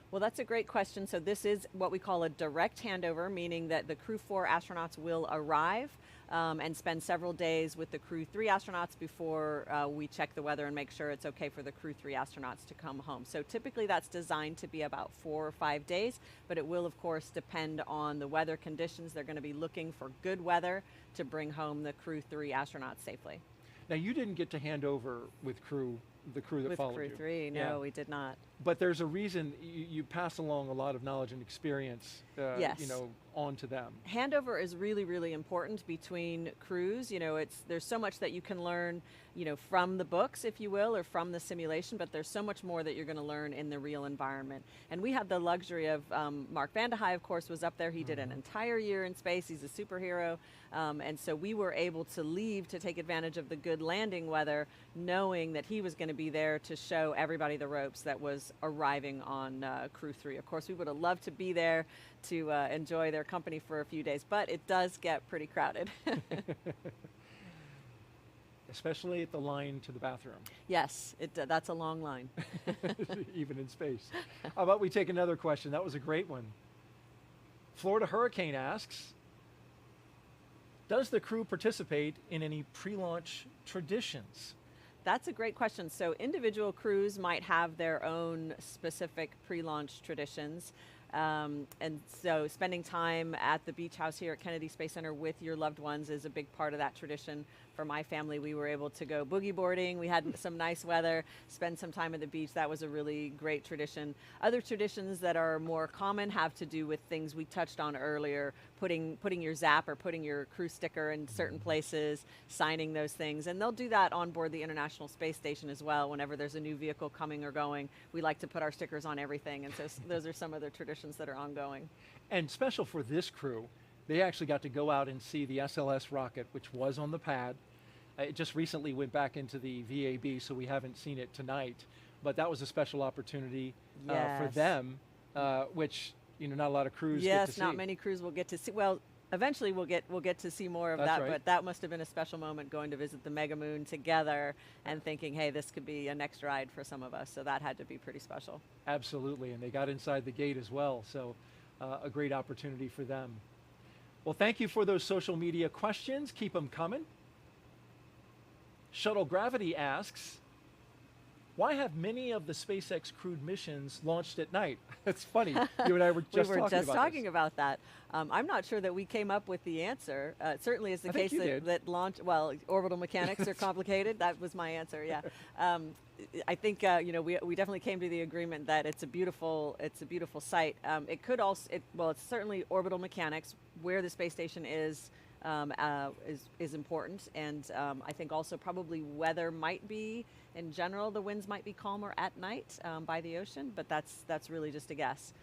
Well, that's a great question. So this is what we call a direct handover, meaning that the Crew 4 astronauts will arrive and spend several days with the Crew 3 astronauts before we check the weather and make sure it's okay for the Crew 3 astronauts to come home. So typically that's designed to be about 4 or 5 days, but it will of course depend on the weather conditions. They're going to be looking for good weather to bring home the Crew 3 astronauts safely. Now, you didn't get to hand over with the crew that With followed Crew you. 3, no, we did not. But there's a reason you pass along a lot of knowledge and experience, Yes. you know, on to them. Handover is really, really important between crews. You know, there's so much that you can learn, you know, from the books, if you will, or from the simulation, but there's so much more that you're going to learn in the real environment. And we had the luxury of, Mark Vande Hei, of course, was up there. He did an entire year in space. He's a superhero. And so we were able to leave to take advantage of the good landing weather, knowing that he was going to be there to show everybody the ropes that was arriving on Crew 3. Of course, we would have loved to be there to enjoy their company for a few days, but it does get pretty crowded. Especially at the line to the bathroom. Yes, that's a long line. Even in space. How about we take another question? That was a great one. Florida Hurricane asks, does the crew participate in any pre-launch traditions? That's a great question. So individual crews might have their own specific pre-launch traditions. And so spending time at the beach house here at Kennedy Space Center with your loved ones is a big part of that tradition. For my family, we were able to go boogie boarding. We had some nice weather, spend some time at the beach. That was a really great tradition. Other traditions that are more common have to do with things we touched on earlier, putting your zap or putting your crew sticker in certain places, signing those things. And they'll do that on board the International Space Station as well. Whenever there's a new vehicle coming or going, we like to put our stickers on everything. And so those are some of the traditions that are ongoing. And special for this crew, they actually got to go out and see the SLS rocket, which was on the pad. It just recently went back into the VAB, so we haven't seen it tonight. But that was a special opportunity for them, which, you know, not a lot of crews get to see. Yes, not many crews will get to see. Well, eventually we'll get to see more of that, right. But that must have been a special moment, going to visit the Mega Moon together and thinking, hey, this could be a next ride for some of us. So that had to be pretty special. Absolutely, and they got inside the gate as well, so a great opportunity for them. Well, thank you for those social media questions. Keep them coming. Shuttle Gravity asks, why have many of the SpaceX crewed missions launched at night? It's funny. You and I were just talking about that. I'm not sure that we came up with the answer. It certainly is the case that launch. Well, orbital mechanics are complicated. That was my answer. Yeah. I think you know, we definitely came to the agreement that it's a beautiful site. It could also it's certainly orbital mechanics. Where the space station is important, and I think also probably weather might be, in general, the winds might be calmer at night by the ocean, but that's really just a guess.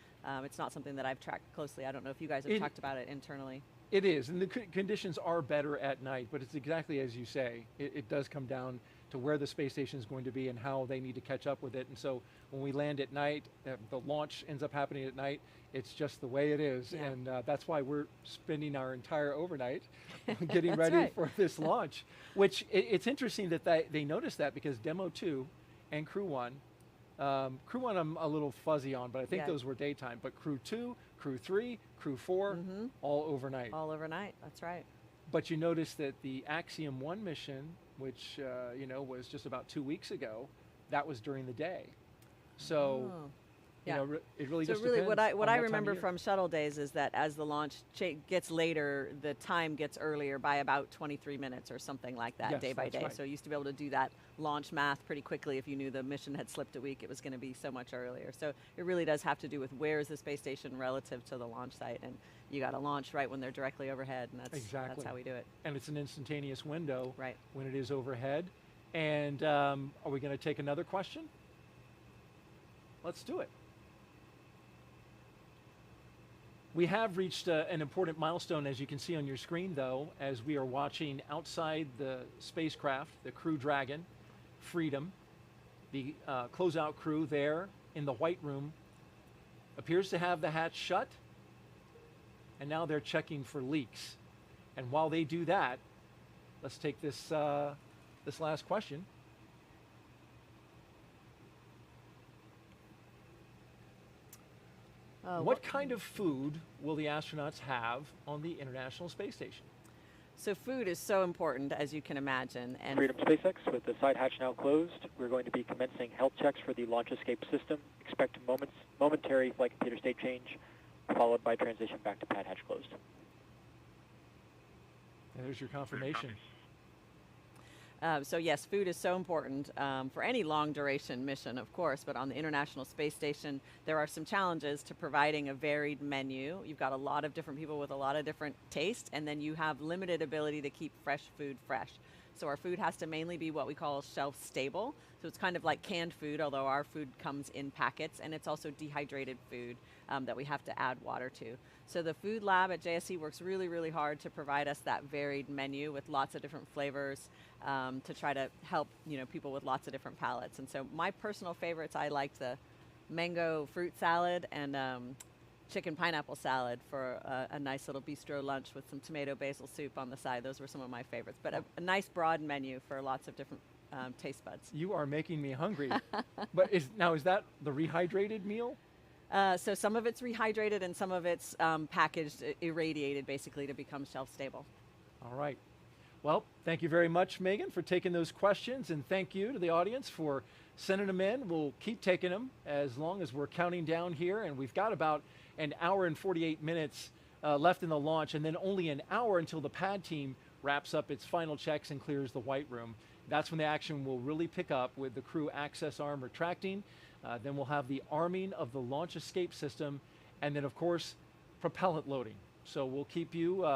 It's not something that I've tracked closely. I don't know if you guys have talked about it internally. It is, and the conditions are better at night, but it's exactly as you say. It does come down to where the space station is going to be and how they need to catch up with it. And so when we land at night, the launch ends up happening at night. It's just the way it is, and that's why we're spending our entire overnight getting ready for this launch. Which it's interesting that they noticed that, because Demo 2 and Crew 1, Crew 1 I'm a little fuzzy on, but I think those were daytime. But Crew 2, Crew 3, Crew 4, all overnight. All overnight, that's right. But you notice that the Axiom 1 mission, which you know, was just about 2 weeks ago, that was during the day. So Yeah. You know, it really so just really depends what on I time of remember year. from shuttle days is that as the launch gets later, the time gets earlier by about 23 minutes or something like that, Yes, day by that's day. right. So you used to be able to do that launch math pretty quickly. If you knew the mission had slipped a week, it was going to be so much earlier. So it really does have to do with where is the space station relative to the launch site, and you got to launch right when they're directly overhead, and that's how we do it. And it's an instantaneous window right when it is overhead. And are we going to take another question? Let's do it. We have reached an important milestone, as you can see on your screen, though, as we are watching outside the spacecraft, the Crew Dragon, Freedom. The closeout crew there in the white room appears to have the hatch shut, and now they're checking for leaks. And while they do that, let's take this, this last question. What kind of food will the astronauts have on the International Space Station? So food is so important, as you can imagine. And Freedom SpaceX, with the side hatch now closed, we're going to be commencing health checks for the launch escape system. Expect momentary flight computer state change, followed by transition back to pad hatch closed. And there's your confirmation. So yes, food is so important for any long duration mission, of course, but on the International Space Station, there are some challenges to providing a varied menu. You've got a lot of different people with a lot of different tastes, and then you have limited ability to keep fresh food fresh. So our food has to mainly be what we call shelf stable. So it's kind of like canned food, although our food comes in packets, and it's also dehydrated food that we have to add water to. So the food lab at JSC works really, really hard to provide us that varied menu with lots of different flavors to try to help people with lots of different palates. And so my personal favorites, I like the mango fruit salad and chicken pineapple salad for a nice little bistro lunch with some tomato basil soup on the side. Those were some of my favorites, but a nice broad menu for lots of different taste buds. You are making me hungry. But is that the rehydrated meal? So some of it's rehydrated and some of it's packaged, irradiated basically to become shelf stable. All right. Well, thank you very much, Megan, for taking those questions, and thank you to the audience for sending them in. We'll keep taking them as long as we're counting down here, and we've got about an hour and 48 minutes left in the launch, and then only an hour until the pad team wraps up its final checks and clears the white room. That's when the action will really pick up with the crew access arm retracting. Then we'll have the arming of the launch escape system, and then, of course, propellant loading. So we'll keep you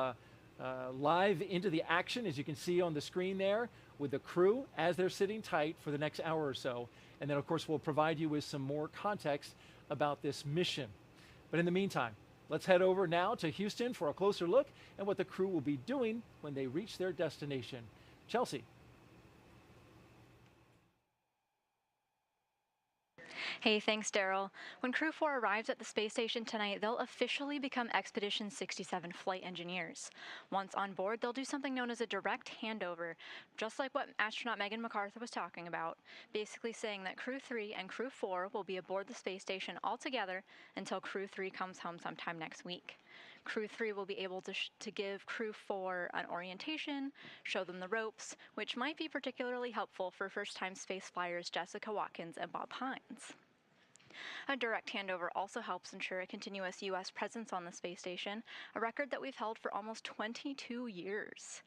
live into the action, as you can see on the screen there, with the crew as they're sitting tight for the next hour or so. And then, of course, we'll provide you with some more context about this mission. But in the meantime, let's head over now to Houston for a closer look at what the crew will be doing when they reach their destination. Chelsea. Hey, thanks, Daryl. When Crew 4 arrives at the space station tonight, they'll officially become Expedition 67 flight engineers. Once on board, they'll do something known as a direct handover, just like what astronaut Megan McArthur was talking about, basically saying that Crew 3 and Crew 4 will be aboard the space station all together until Crew 3 comes home sometime next week. Crew 3 will be able to give Crew 4 an orientation, show them the ropes, which might be particularly helpful for first-time space flyers Jessica Watkins and Bob Hines. A direct handover also helps ensure a continuous U.S. presence on the space station, a record that we've held for almost 22 years.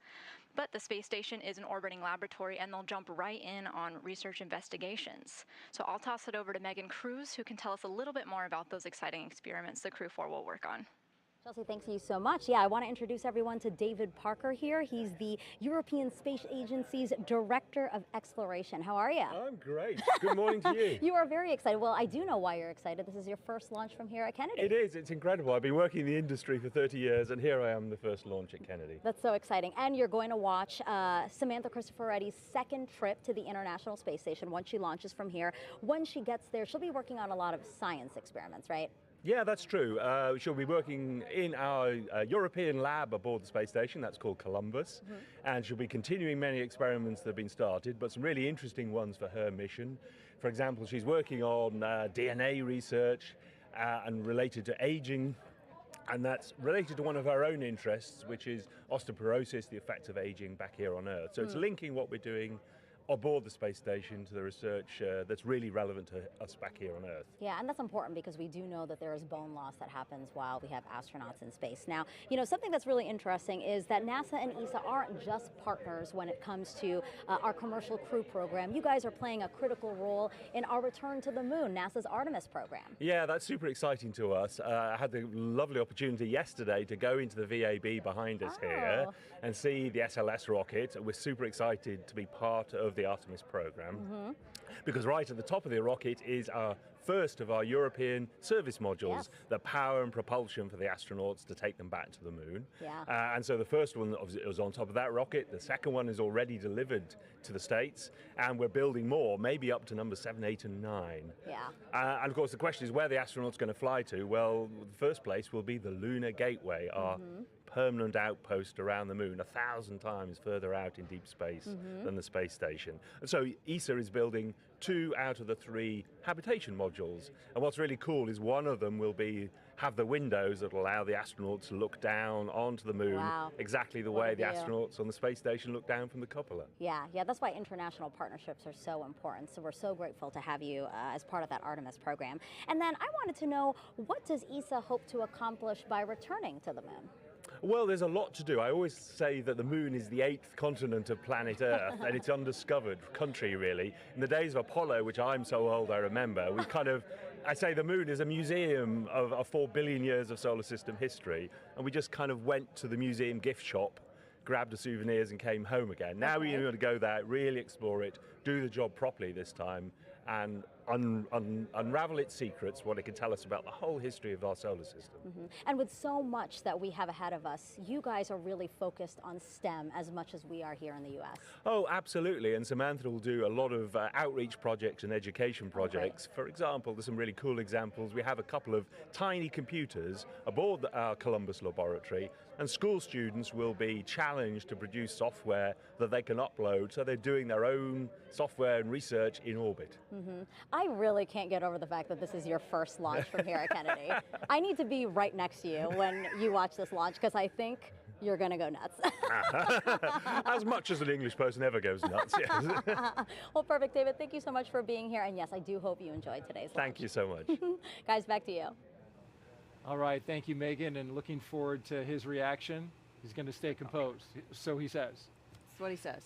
But the space station is an orbiting laboratory, and they'll jump right in on research investigations. So I'll toss it over to Megan Cruz, who can tell us a little bit more about those exciting experiments that Crew 4 will work on. Chelsea, thank you so much. Yeah, I want to introduce everyone to David Parker here. He's the European Space Agency's Director of Exploration. How are you? I'm great. Good morning to you. You are very excited. Well, I do know why you're excited. This is your first launch from here at Kennedy. It is. It's incredible. I've been working in the industry for 30 years, and here I am, the first launch at Kennedy. That's so exciting. And you're going to watch Samantha Cristoforetti's second trip to the International Space Station once she launches from here. When she gets there, she'll be working on a lot of science experiments, right? Yeah, that's true. She'll be working in our European lab aboard the space station. That's called Columbus. And she'll be continuing many experiments that have been started, but some really interesting ones for her mission. For example, she's working on DNA research and related to aging. And that's related to one of her own interests, which is osteoporosis, the effects of aging back here on Earth. So it's linking what we're doing aboard the space station to the research that's really relevant to us back here on Earth. Yeah, and that's important because we do know that there is bone loss that happens while we have astronauts in space. Now, something that's really interesting is that NASA and ESA aren't just partners when it comes to our commercial crew program. You guys are playing a critical role in our return to the moon, NASA's Artemis program. Yeah, that's super exciting to us. I had the lovely opportunity yesterday to go into the VAB behind us here and see the SLS rocket. We're super excited to be part of the Artemis program because right at the top of the rocket is our first of our European service modules, the power and propulsion for the astronauts to take them back to the moon. Yeah. And so the first one obviously was on top of that rocket. The second one is already delivered to the States, and we're building more, maybe up to number 7, 8, and 9. Yeah. And of course, the question is where the astronauts going to fly to. Well, the first place will be the Lunar Gateway, our permanent outpost around the moon, 1,000 times further out in deep space than the space station. And so ESA is building 2 out of the 3 habitation modules. And what's really cool is one of them will have the windows that allow the astronauts to look down onto the moon exactly the way the astronauts on the space station look down from the cupola. Yeah, that's why international partnerships are so important. So we're so grateful to have you as part of that Artemis program. And then I wanted to know, what does ESA hope to accomplish by returning to the moon? Well, there's a lot to do. I always say that the moon is the 8th continent of planet Earth, and it's undiscovered country, really. In the days of Apollo, which I'm so old I remember, I say the moon is a museum of 4 billion years of solar system history, and we just kind of went to the museum gift shop, grabbed the souvenirs and came home again. Now we're going to go there, really explore it, do the job properly this time, and unravel its secrets, what it can tell us about the whole history of our solar system. And with so much that we have ahead of us, you guys are really focused on STEM as much as we are here in the U.S. Oh, absolutely. And Samantha will do a lot of outreach projects and education projects. For example, there's some really cool examples. We have a couple of tiny computers aboard our Columbus laboratory, and school students will be challenged to produce software that they can upload, so they're doing their own software and research in orbit. I really can't get over the fact that this is your first launch from here at Kennedy. I need to be right next to you when you watch this launch, because I think you're going to go nuts. As much as an English person ever goes nuts, yes. Well, perfect, David. Thank you so much for being here. And yes, I do hope you enjoyed today's launch. Thank you so much. Guys, back to you. All right, thank you, Megan, and looking forward to his reaction. He's going to stay composed, so he says. That's what he says.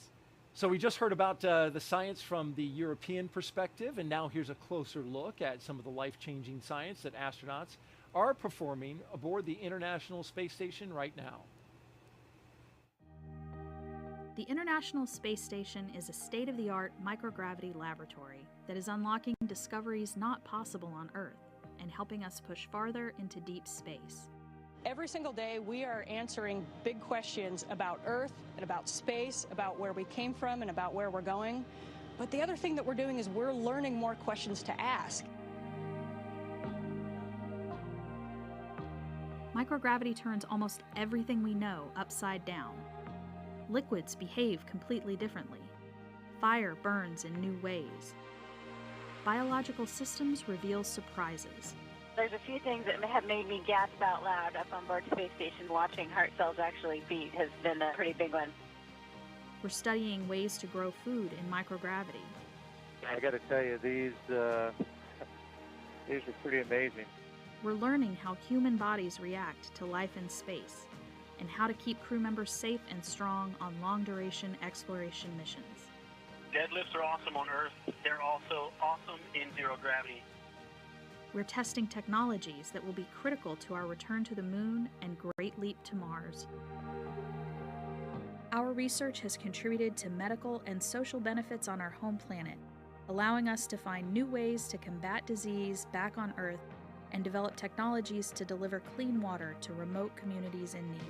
So we just heard about the science from the European perspective, and now here's a closer look at some of the life-changing science that astronauts are performing aboard the International Space Station right now. The International Space Station is a state-of-the-art microgravity laboratory that is unlocking discoveries not possible on Earth and helping us push farther into deep space. Every single day, we are answering big questions about Earth and about space, about where we came from and about where we're going. But the other thing that we're doing is we're learning more questions to ask. Microgravity turns almost everything we know upside down. Liquids behave completely differently. Fire burns in new ways. Biological systems reveal surprises. There's a few things that have made me gasp out loud up on board the space station. Watching heart cells actually beat has been a pretty big one. We're studying ways to grow food in microgravity. I got to tell you, these are pretty amazing. We're learning how human bodies react to life in space and how to keep crew members safe and strong on long-duration exploration missions. Deadlifts are awesome on Earth. They're also awesome in zero gravity. We're testing technologies that will be critical to our return to the moon and great leap to Mars. Our research has contributed to medical and social benefits on our home planet, allowing us to find new ways to combat disease back on Earth and develop technologies to deliver clean water to remote communities in need.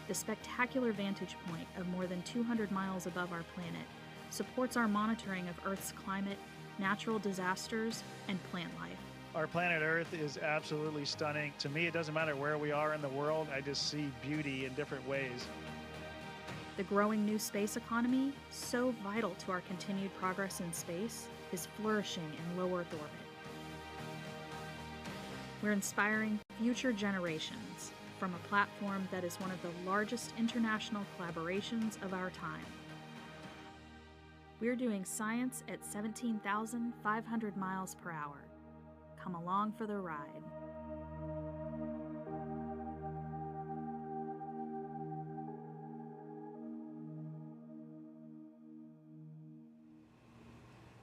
The spectacular vantage point of more than 200 miles above our planet supports our monitoring of Earth's climate, natural disasters, and plant life. Our planet Earth is absolutely stunning. To me, it doesn't matter where we are in the world, I just see beauty in different ways. The growing new space economy, so vital to our continued progress in space, is flourishing in low Earth orbit. We're inspiring future generations from a platform that is one of the largest international collaborations of our time. We're doing science at 17,500 miles per hour. Come along for the ride.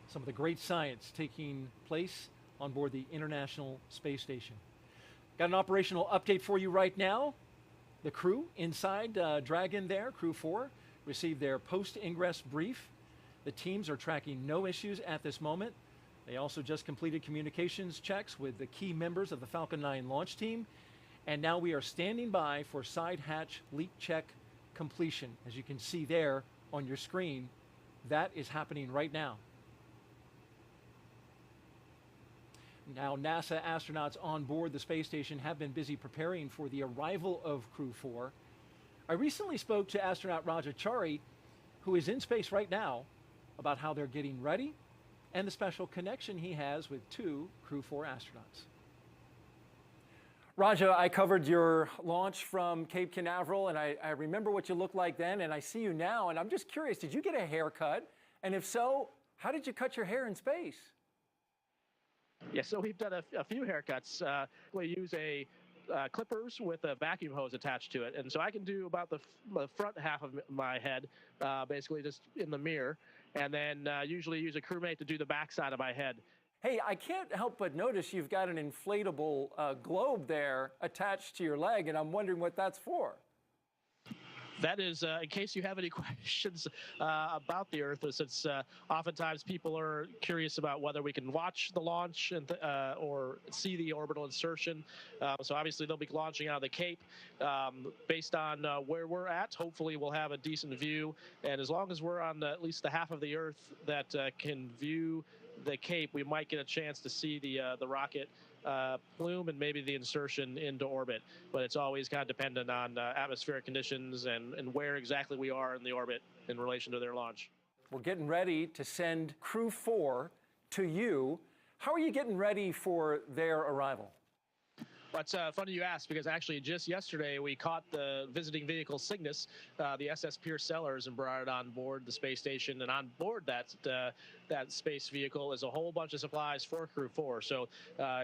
Some of the great science taking place on board the International Space Station. Got an operational update for you right now. The crew inside Dragon there, Crew 4, received their post-ingress brief. The teams are tracking no issues at this moment. They also just completed communications checks with the key members of the Falcon 9 launch team. And now we are standing by for side hatch leak check completion. As you can see there on your screen, that is happening right now. Now, NASA astronauts on board the space station have been busy preparing for the arrival of Crew 4. I recently spoke to astronaut Rajachari, who is in space right now, about how they're getting ready and the special connection he has with two Crew 4 astronauts. Raja, I covered your launch from Cape Canaveral, and I remember what you looked like then, and I see you now, and I'm just curious, did you get a haircut? And if so, how did you cut your hair in space? Yeah, so we've done a few haircuts. We use clippers with a vacuum hose attached to it, and so I can do about the front half of my head, basically just in the mirror, and then usually use a crewmate to do the back side of my head. Hey, I can't help but notice you've got an inflatable globe there attached to your leg, and I'm wondering what that's for. That is, in case you have any questions about the Earth, since oftentimes people are curious about whether we can watch the launch and or see the orbital insertion. So obviously they'll be launching out of the Cape. Based on where we're at, hopefully we'll have a decent view. And as long as we're on at least the half of the Earth that can view the Cape, we might get a chance to see the rocket plume and maybe the insertion into orbit, but it's always kind of dependent on atmospheric conditions and where exactly we are in the orbit in relation to their launch. We're getting ready to send Crew 4 to you. How are you getting ready for their arrival? Well, it's funny you asked, because actually just yesterday we caught the visiting vehicle Cygnus, the SS Pierce Sellers, and brought it on board the space station. And on board that space vehicle is a whole bunch of supplies for Crew 4. So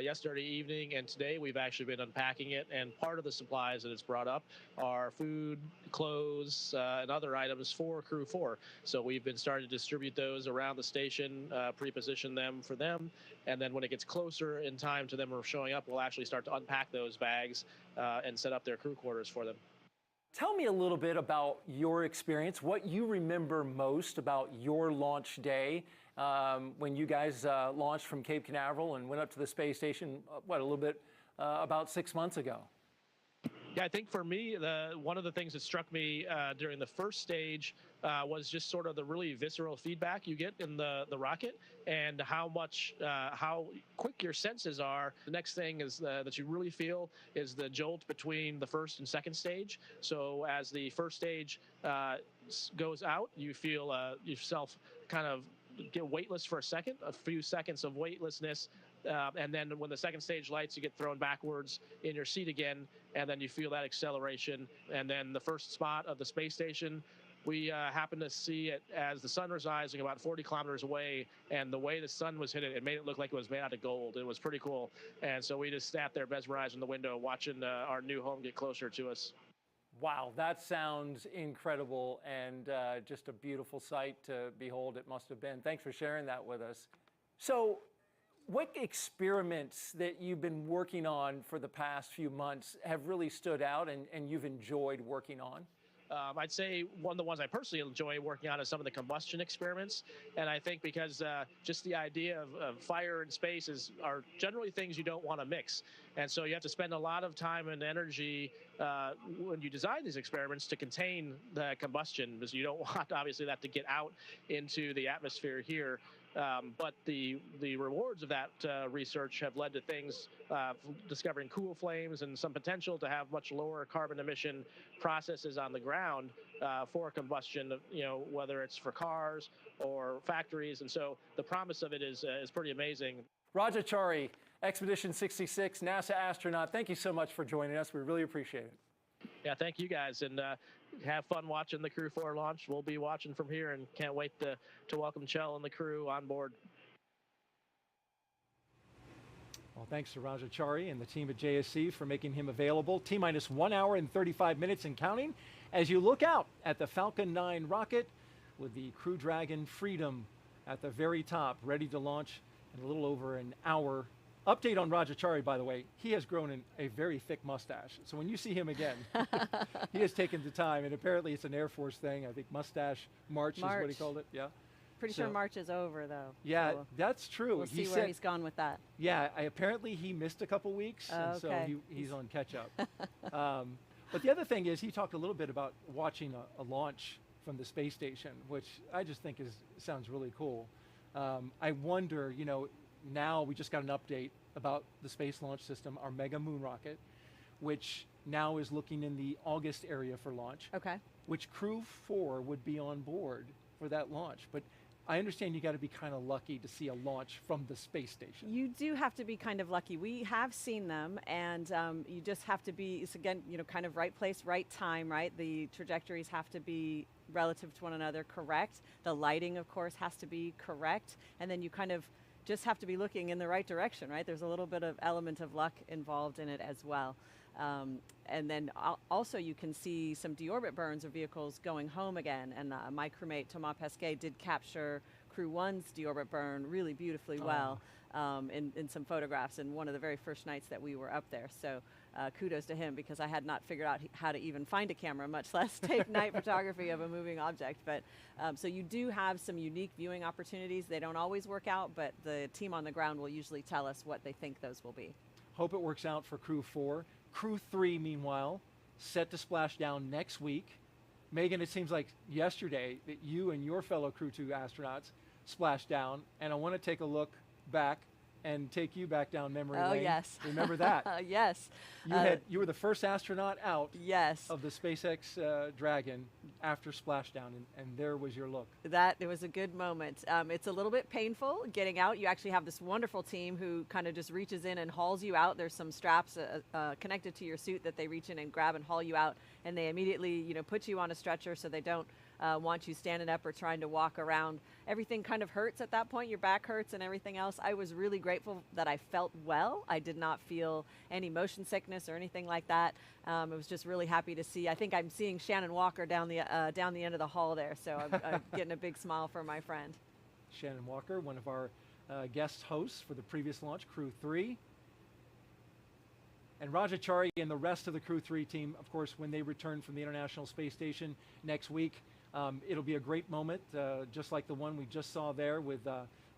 yesterday evening and today we've actually been unpacking it, and part of the supplies that it's brought up are food, clothes, and other items for Crew 4. So we've been starting to distribute those around the station, pre-position them for them, and then when it gets closer in time to them showing up, we'll actually start to unpack those bags and set up their crew quarters for them. Tell me a little bit about your experience, what you remember most about your launch day when you guys launched from Cape Canaveral and went up to the space station, a little bit about 6 months ago. Yeah, I think for me, one of the things that struck me during the first stage was just sort of the really visceral feedback you get in the rocket, and how quick your senses are. The next thing is that you really feel is the jolt between the first and second stage. So as the first stage goes out, you feel yourself kind of get weightless for a few seconds of weightlessness. And then when the second stage lights, you get thrown backwards in your seat again, and then you feel that acceleration. And then the first spot of the space station, we happened to see it as the sun was rising about 40 kilometers away, and the way the sun was hitting it made it look like it was made out of gold. It was pretty cool. And so we just sat there mesmerized in the window watching our new home get closer to us. Wow, that sounds incredible, and just a beautiful sight to behold it must have been. Thanks for sharing that with us. So, what experiments that you've been working on for the past few months have really stood out and you've enjoyed working on? I'd say one of the ones I personally enjoy working on is some of the combustion experiments. And I think because just the idea of fire in space are generally things you don't want to mix. And so you have to spend a lot of time and energy when you design these experiments to contain the combustion, because you don't want, obviously, that to get out into the atmosphere here. But the rewards of that research have led to things discovering cool flames and some potential to have much lower carbon emission processes on the ground for combustion, whether it's for cars or factories. And so the promise of it is pretty amazing. Rajachari, Expedition 66, NASA astronaut, thank you so much for joining us. We really appreciate it. Yeah, thank you guys. And have fun watching the Crew 4 launch. We'll be watching from here and can't wait to welcome Chell and the crew on board. Well, thanks to Rajachari and the team at JSC for making him available. T-minus 1 hour and 35 minutes and counting as you look out at the Falcon 9 rocket with the Crew Dragon Freedom at the very top, ready to launch in a little over an hour. Update on Rajachari, by the way, he has grown a very thick mustache. So when you see him again, he has taken the time, and apparently it's an Air Force thing. I think mustache March is what he called it. Yeah. Pretty sure March is over, though. Yeah, so that's true. We'll see where he's gone with that. Yeah, apparently he missed a couple weeks, and so he's on catch-up. But the other thing is, he talked a little bit about watching a launch from the space station, which I just think sounds really cool. I wonder, you know, now we just got an update about the Space Launch System, our Mega Moon rocket, which now is looking in the August area for launch. Okay. Which Crew 4 would be on board for that launch. But I understand you got to be kind of lucky to see a launch from the space station. You do have to be kind of lucky. We have seen them, and you just have to be, it's again, you know, kind of right place, right time, right? The trajectories have to be relative to one another correct. The lighting, of course, has to be correct. And then you kind of just have to be looking in the right direction, right? There's a little bit of element of luck involved in it as well. And then also you can see some deorbit burns of vehicles going home again. And my crewmate, Thomas Pesquet, did capture Crew 1's deorbit burn really beautifully well in some photographs in one of the very first nights that we were up there. So kudos to him, because I had not figured out how to even find a camera, much less take night photography of a moving object. But so you do have some unique viewing opportunities. They don't always work out, but the team on the ground will usually tell us what they think those will be. Hope it works out for Crew 4. Crew 3, meanwhile, set to splash down next week. Megan, it seems like yesterday that you and your fellow Crew 2 astronauts splashed down, and I want to take a look back and take you back down memory lane. Oh, yes. Remember that? Yes. You were the first astronaut out of the SpaceX Dragon after splashdown, and there was your look. It was a good moment. It's a little bit painful getting out. You actually have this wonderful team who kind of just reaches in and hauls you out. There's some straps connected to your suit that they reach in and grab and haul you out, and they immediately, you know, put you on a stretcher so they don't want you standing up or trying to walk around. Everything kind of hurts at that point. Your back hurts and everything else. I was really grateful that I felt well. I did not feel any motion sickness or anything like that. I was just really happy to see. I think I'm seeing Shannon Walker down the end of the hall there, so I'm getting a big smile from my friend. Shannon Walker, one of our guest hosts for the previous launch, Crew 3. And Rajachari and the rest of the Crew 3 team, of course, when they return from the International Space Station next week, it'll be a great moment, just like the one we just saw there with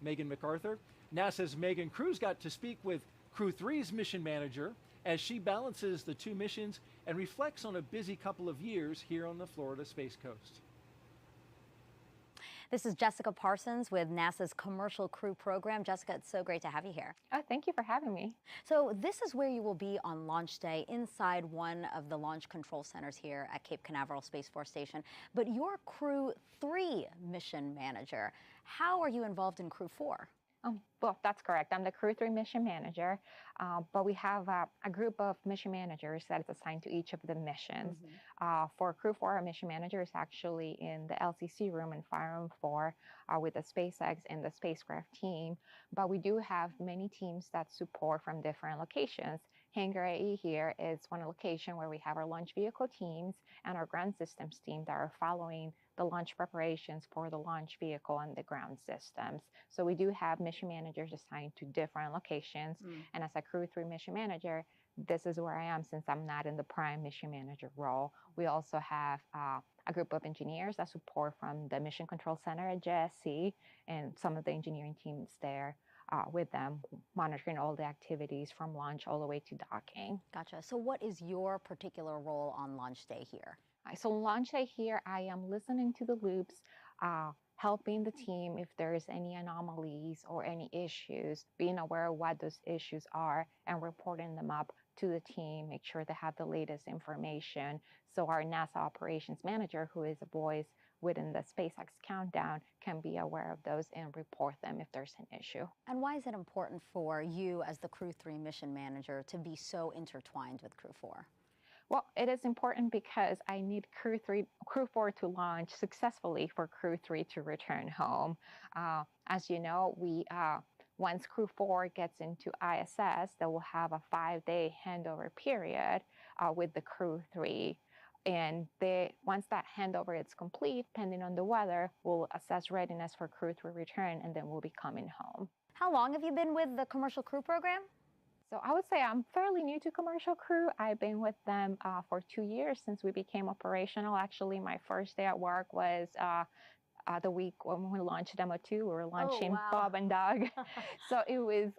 Megan MacArthur. NASA's Megan Cruz got to speak with Crew 3's mission manager as she balances the two missions and reflects on a busy couple of years here on the Florida Space Coast. This is Jessica Parsons with NASA's Commercial Crew Program. Jessica, it's so great to have you here. Oh, thank you for having me. So this is where you will be on launch day, inside one of the launch control centers here at Cape Canaveral Space Force Station. But you're Crew 3 mission manager. How are you involved in Crew 4? Well, that's correct. I'm the Crew 3 mission manager, but we have a group of mission managers that is assigned to each of the missions. For Crew 4, our mission manager is actually in the LCC room in Fire Room 4 with the SpaceX and the spacecraft team, but we do have many teams that support from different locations. Hangar AE here is one location where we have our launch vehicle teams and our ground systems team that are following the launch preparations for the launch vehicle and the ground systems. So we do have mission managers assigned to different locations. And as a Crew 3 mission manager, this is where I am since I'm not in the prime mission manager role. We also have a group of engineers that support from the Mission Control Center at JSC and some of the engineering teams there with them, monitoring all the activities from launch all the way to docking. Gotcha. So what is your particular role on launch day here? So launch day here, I am listening to the loops, helping the team if there's any anomalies or any issues, being aware of what those issues are and reporting them up to the team, make sure they have the latest information. So our NASA operations manager, who is a voice within the SpaceX countdown, can be aware of those and report them if there's an issue. And why is it important for you as the Crew 3 mission manager to be so intertwined with Crew 4? Well, it is important because I need Crew 4 to launch successfully for Crew 3 to return home. As you know, once Crew 4 gets into ISS, they will have a 5-day handover period with the Crew 3. And once that handover is complete, depending on the weather, we'll assess readiness for Crew 3 return, and then we'll be coming home. How long have you been with the Commercial Crew Program? So I would say I'm fairly new to Commercial Crew. I've been with them for 2 years since we became operational. Actually, my first day at work was the week when we launched Demo 2. We were launching Bob and Doug. So it was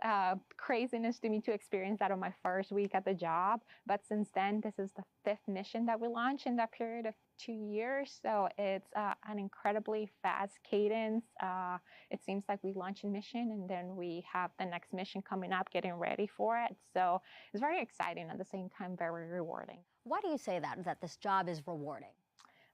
craziness to me to experience that on my first week at the job. But since then, this is the 5th mission that we launched in that period of 2 years. So it's an incredibly fast cadence. It seems like we launch a mission and then we have the next mission coming up, getting ready for it. So it's very exciting, at the same time very rewarding. Why do you say that this job is rewarding?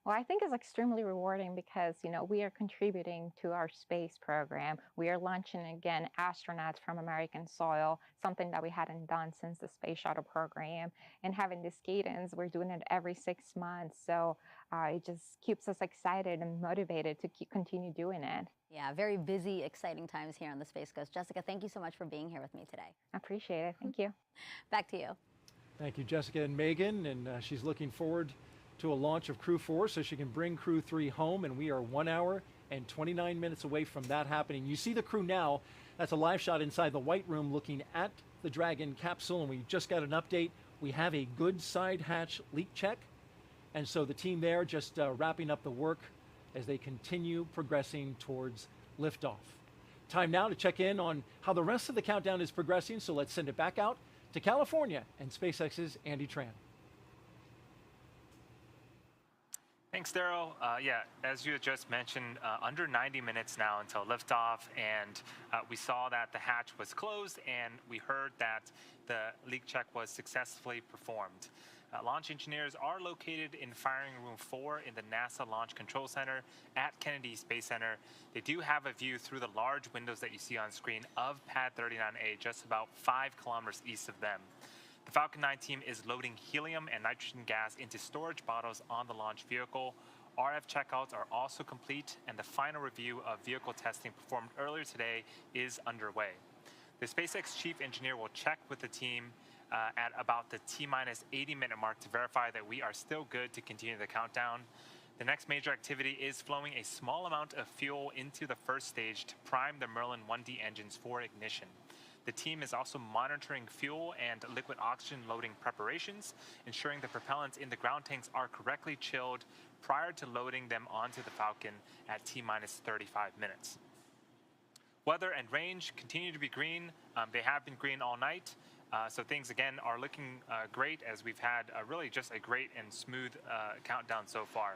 Well, I think it's extremely rewarding because, we are contributing to our space program. We are launching, again, astronauts from American soil, something that we hadn't done since the Space Shuttle program. And having this cadence, we're doing it every 6 months. So it just keeps us excited and motivated to continue doing it. Yeah, very busy, exciting times here on the Space Coast. Jessica, thank you so much for being here with me today. I appreciate it. Thank you. Back to you. Thank you, Jessica and Megan. And she's looking forward to a launch of Crew 4 so she can bring Crew 3 home, and we are 1 hour and 29 minutes away from that happening. You see the crew now. That's a live shot inside the White Room looking at the Dragon capsule, and we just got an update. We have a good side hatch leak check, and so the team there just wrapping up the work as they continue progressing towards liftoff. Time now to check in on how the rest of the countdown is progressing, so let's send it back out to California and SpaceX's Andy Tran. Thanks, Daryl. Yeah, as you had just mentioned, under 90 minutes now until liftoff, and we saw that the hatch was closed, and we heard that the leak check was successfully performed. Launch engineers are located in Firing Room 4 in the NASA Launch Control Center at Kennedy Space Center. They do have a view through the large windows that you see on screen of Pad 39A, just about 5 kilometers east of them. The Falcon 9 team is loading helium and nitrogen gas into storage bottles on the launch vehicle. RF checkouts are also complete, and the final review of vehicle testing performed earlier today is underway. The SpaceX chief engineer will check with the team at about the T-minus 80-minute mark to verify that we are still good to continue the countdown. The next major activity is flowing a small amount of fuel into the first stage to prime the Merlin 1D engines for ignition. The team is also monitoring fuel and liquid oxygen loading preparations, ensuring the propellants in the ground tanks are correctly chilled prior to loading them onto the Falcon at T-minus 35 minutes. Weather and range continue to be green. They have been green all night. So things, again, are looking great, as we've had really just a great and smooth countdown so far.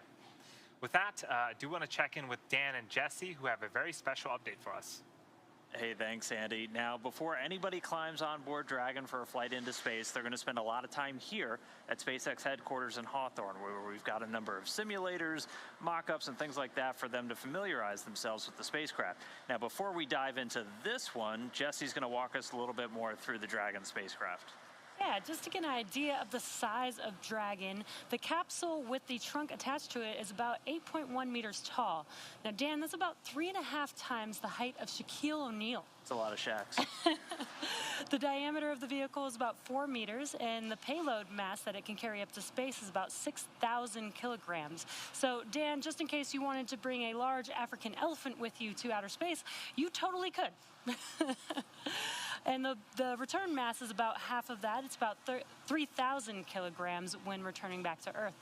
With that, I do want to check in with Dan and Jesse, who have a very special update for us. Hey, thanks, Andy. Now, before anybody climbs on board Dragon for a flight into space, they're going to spend a lot of time here at SpaceX headquarters in Hawthorne, where we've got a number of simulators, mock-ups, and things like that for them to familiarize themselves with the spacecraft. Now, before we dive into this one, Jesse's going to walk us a little bit more through the Dragon spacecraft. Yeah, just to get an idea of the size of Dragon, the capsule with the trunk attached to it is about 8.1 meters tall. Now, Dan, that's about 3.5 times the height of Shaquille O'Neal. It's a lot of Shaqs. The diameter of the vehicle is about 4 meters, and the payload mass that it can carry up to space is about 6,000 kilograms. So, Dan, just in case you wanted to bring a large African elephant with you to outer space, you totally could. And the return mass is about half of that. It's about 3,000 kilograms when returning back to Earth.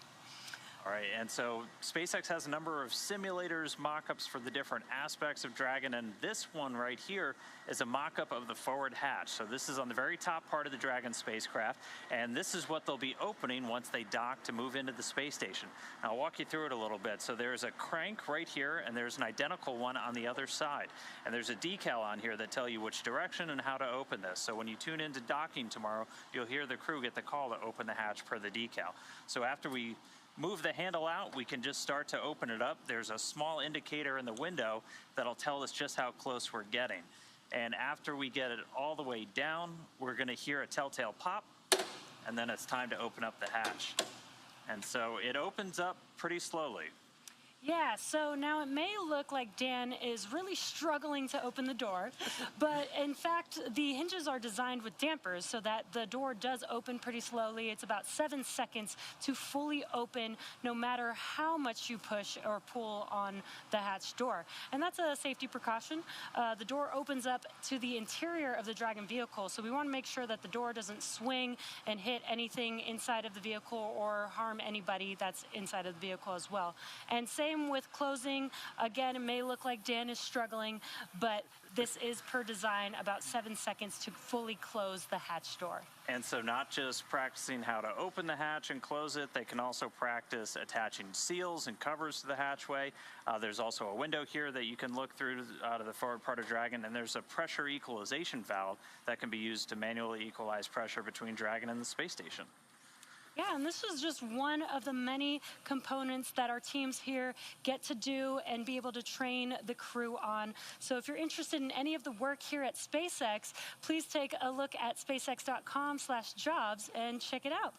All right, and so SpaceX has a number of simulators, mock-ups for the different aspects of Dragon, and this one right here is a mock-up of the forward hatch. So this is on the very top part of the Dragon spacecraft, and this is what they'll be opening once they dock to move into the space station. I'll walk you through it a little bit. So there's a crank right here, and there's an identical one on the other side. And there's a decal on here that tell you which direction and how to open this. So when you tune into docking tomorrow, you'll hear the crew get the call to open the hatch per the decal. So after we move the handle out, we can just start to open it up. There's a small indicator in the window that'll tell us just how close we're getting. And after we get it all the way down, we're going to hear a telltale pop, and then it's time to open up the hatch. And so it opens up pretty slowly. Yeah, so now it may look like Dan is really struggling to open the door, but in fact, the hinges are designed with dampers so that the door does open pretty slowly. It's about 7 seconds to fully open, no matter how much you push or pull on the hatch door. And that's a safety precaution. The door opens up to the interior of the Dragon vehicle, so we want to make sure that the door doesn't swing and hit anything inside of the vehicle or harm anybody that's inside of the vehicle as well. And same with closing. Again, it may look like Dan is struggling, but this is per design about 7 seconds to fully close the hatch door. And so not just practicing how to open the hatch and close it, they can also practice attaching seals and covers to the hatchway. There's also a window here that you can look through out of the forward part of Dragon, and there's a pressure equalization valve that can be used to manually equalize pressure between Dragon and the space station. Yeah, and this is just one of the many components that our teams here get to do and be able to train the crew on. So if you're interested in any of the work here at SpaceX, please take a look at spacex.com/jobs and check it out.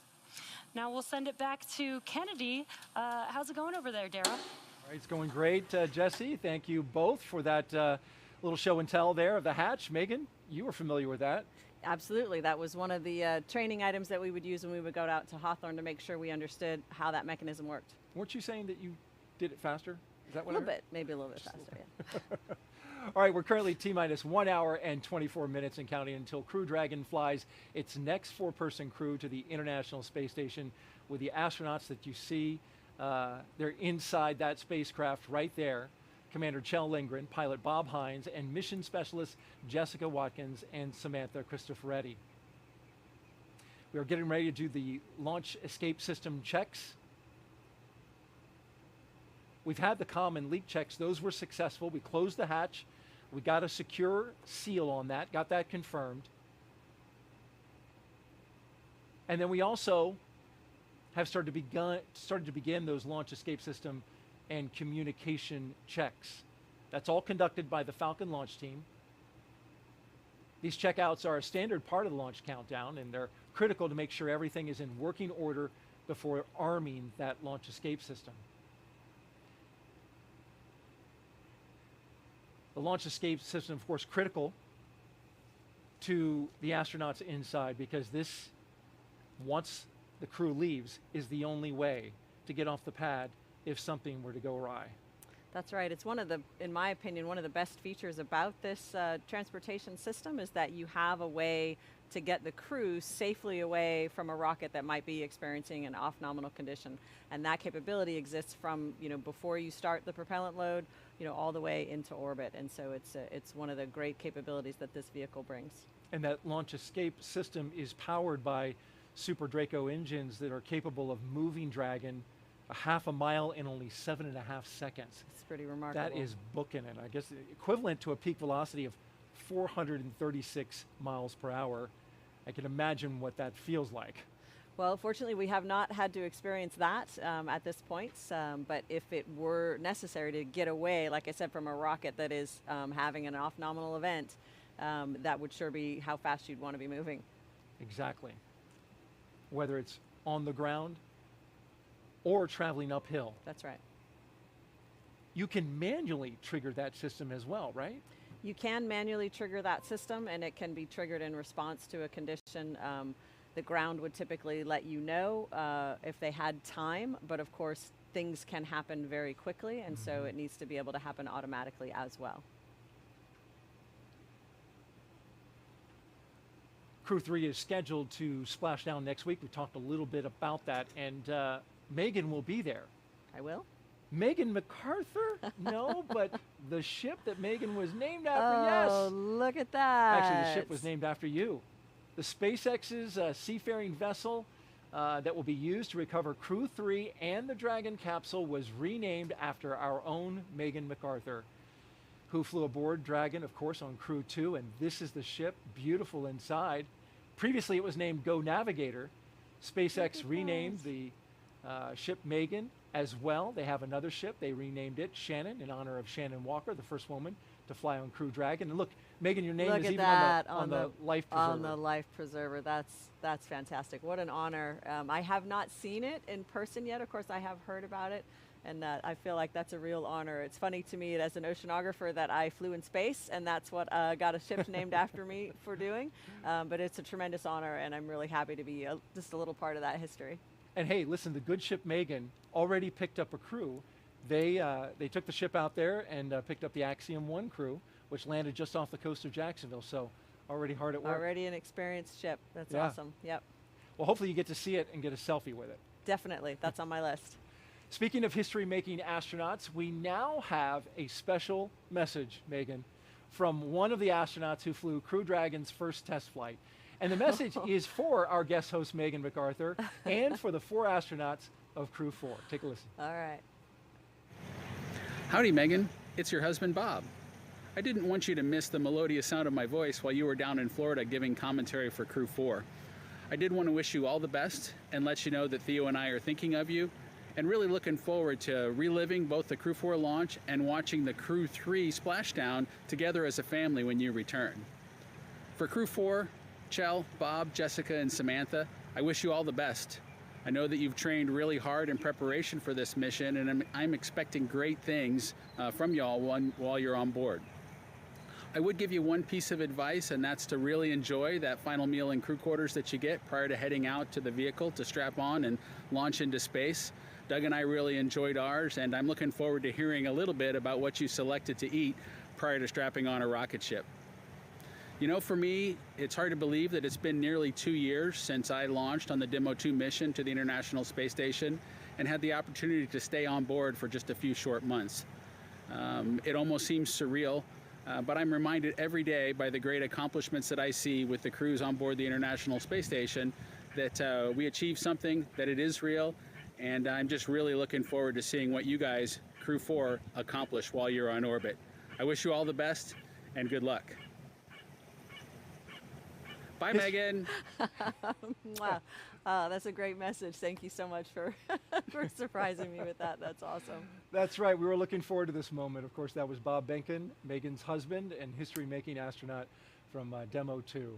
Now we'll send it back to Kennedy. How's it going over there, Daryl? All right, it's going great, Jesse. Thank you both for that little show and tell there of the hatch. Megan, you were familiar with that. Absolutely. That was one of the training items that we would use when we would go out to Hawthorne to make sure we understood how that mechanism worked. Weren't you saying that you did it faster? Is that what a little bit, maybe a little bit faster, yeah. All right, we're currently T-minus 1 hour and 24 minutes and counting until Crew Dragon flies its next 4-person crew to the International Space Station with the astronauts that you see. They're inside that spacecraft right there. Commander Kjell Lindgren, pilot Bob Hines, and mission specialists Jessica Watkins and Samantha Cristoforetti. We are getting ready to do the launch escape system checks. We've had the common leak checks. Those were successful. We closed the hatch. We got a secure seal on that, got that confirmed. And then we also have started to begin those launch escape system and communication checks. That's all conducted by the Falcon launch team. These checkouts are a standard part of the launch countdown, and they're critical to make sure everything is in working order before arming that launch escape system. The launch escape system, of course, critical to the astronauts inside, because this, once the crew leaves, is the only way to get off the pad if something were to go awry. That's right. It's one of the, in my opinion, one of the best features about this transportation system is that you have a way to get the crew safely away from a rocket that might be experiencing an off-nominal condition. And that capability exists from, before you start the propellant load, all the way into orbit. And so it's one of the great capabilities that this vehicle brings. And that launch escape system is powered by Super Draco engines that are capable of moving Dragon a half a mile in only 7.5 seconds. It's pretty remarkable. That is booking it. I guess equivalent to a peak velocity of 436 miles per hour. I can imagine what that feels like. Well, fortunately, we have not had to experience that at this point, but if it were necessary to get away, like I said, from a rocket that is having an off-nominal event, that would sure be how fast you'd want to be moving. Exactly. Whether it's on the ground or traveling uphill. That's right. You can manually trigger that system as well, right? You can manually trigger that system, and it can be triggered in response to a condition. The ground would typically let you know if they had time, but of course things can happen very quickly, and so it needs to be able to happen automatically as well. Crew 3 is scheduled to splash down next week. We talked a little bit about that, and Megan will be there. I will? Megan MacArthur? No, but the ship that Megan was named after, yes. Oh, look at that. Actually, the ship was named after you. The SpaceX's seafaring vessel that will be used to recover Crew 3 and the Dragon capsule was renamed after our own Megan MacArthur, who flew aboard Dragon, of course, on Crew 2, and this is the ship, beautiful inside. Previously, it was named Go Navigator. SpaceX renamed the ship Megan as well. They have another ship. They renamed it Shannon in honor of Shannon Walker, the first woman to fly on Crew Dragon. And look, Megan, your name is even on the life preserver. On the life preserver. That's fantastic. What an honor. I have not seen it in person yet. Of course, I have heard about it. And I feel like that's a real honor. It's funny to me as an oceanographer that I flew in space, and that's what got a ship named after me for doing. But it's a tremendous honor, and I'm really happy to be just a little part of that history. And hey, listen, the good ship Megan already picked up a crew. They took the ship out there and picked up the Axiom 1 crew, which landed just off the coast of Jacksonville. So already hard at work. Already an experienced ship. That's awesome. Yep. Well, hopefully you get to see it and get a selfie with it. Definitely. That's on my list. Speaking of history-making astronauts, we now have a special message, Megan, from one of the astronauts who flew Crew Dragon's first test flight. And the message is for our guest host, Megan MacArthur, and for the 4 astronauts of Crew 4. Take a listen. All right. Howdy, Megan. It's your husband, Bob. I didn't want you to miss the melodious sound of my voice while you were down in Florida giving commentary for Crew 4. I did want to wish you all the best and let you know that Theo and I are thinking of you and really looking forward to reliving both the Crew 4 launch and watching the Crew 3 splashdown together as a family when you return. For Crew 4, Chell, Bob, Jessica, and Samantha, I wish you all the best. I know that you've trained really hard in preparation for this mission, and I'm expecting great things from y'all while you're on board. I would give you one piece of advice, and that's to really enjoy that final meal in crew quarters that you get prior to heading out to the vehicle to strap on and launch into space. Doug and I really enjoyed ours, and I'm looking forward to hearing a little bit about what you selected to eat prior to strapping on a rocket ship. You know, for me, it's hard to believe that it's been nearly 2 years since I launched on the Demo 2 mission to the International Space Station and had the opportunity to stay on board for just a few short months. It almost seems surreal, but I'm reminded every day by the great accomplishments that I see with the crews on board the International Space Station that we achieved something, that it is real, and I'm just really looking forward to seeing what you guys, Crew 4, accomplish while you're on orbit. I wish you all the best and good luck. Bye, Megan. Wow. That's a great message. Thank you so much for surprising me with that. That's awesome. That's right. We were looking forward to this moment. Of course, that was Bob Benken, Megan's husband and history-making astronaut from Demo 2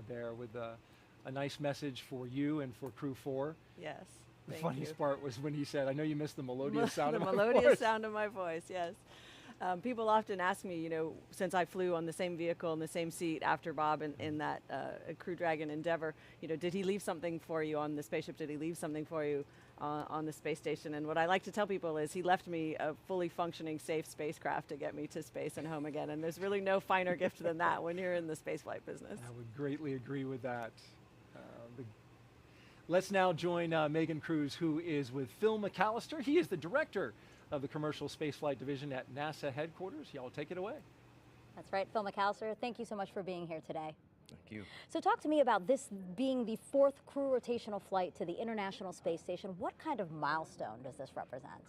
there with a nice message for you and for Crew 4. Yes. The funniest part was when he said, I know you missed the melodious sound of my voice. The melodious sound of my voice, yes. People often ask me, you know, since I flew on the same vehicle in the same seat after Bob in that Crew Dragon Endeavor, you know, did he leave something for you on the spaceship? Did he leave something for you on the space station? And what I like to tell people is he left me a fully functioning, safe spacecraft to get me to space and home again. And there's really no finer gift than that when you're in the spaceflight business. I would greatly agree with that. Let's now join Megan Cruz, who is with Phil McAllister. He is the director of the Commercial Spaceflight Division at NASA headquarters. Y'all take it away. That's right, Phil McAllister. Thank you so much for being here today. Thank you. So talk to me about this being the 4th crew rotational flight to the International Space Station. What kind of milestone does this represent?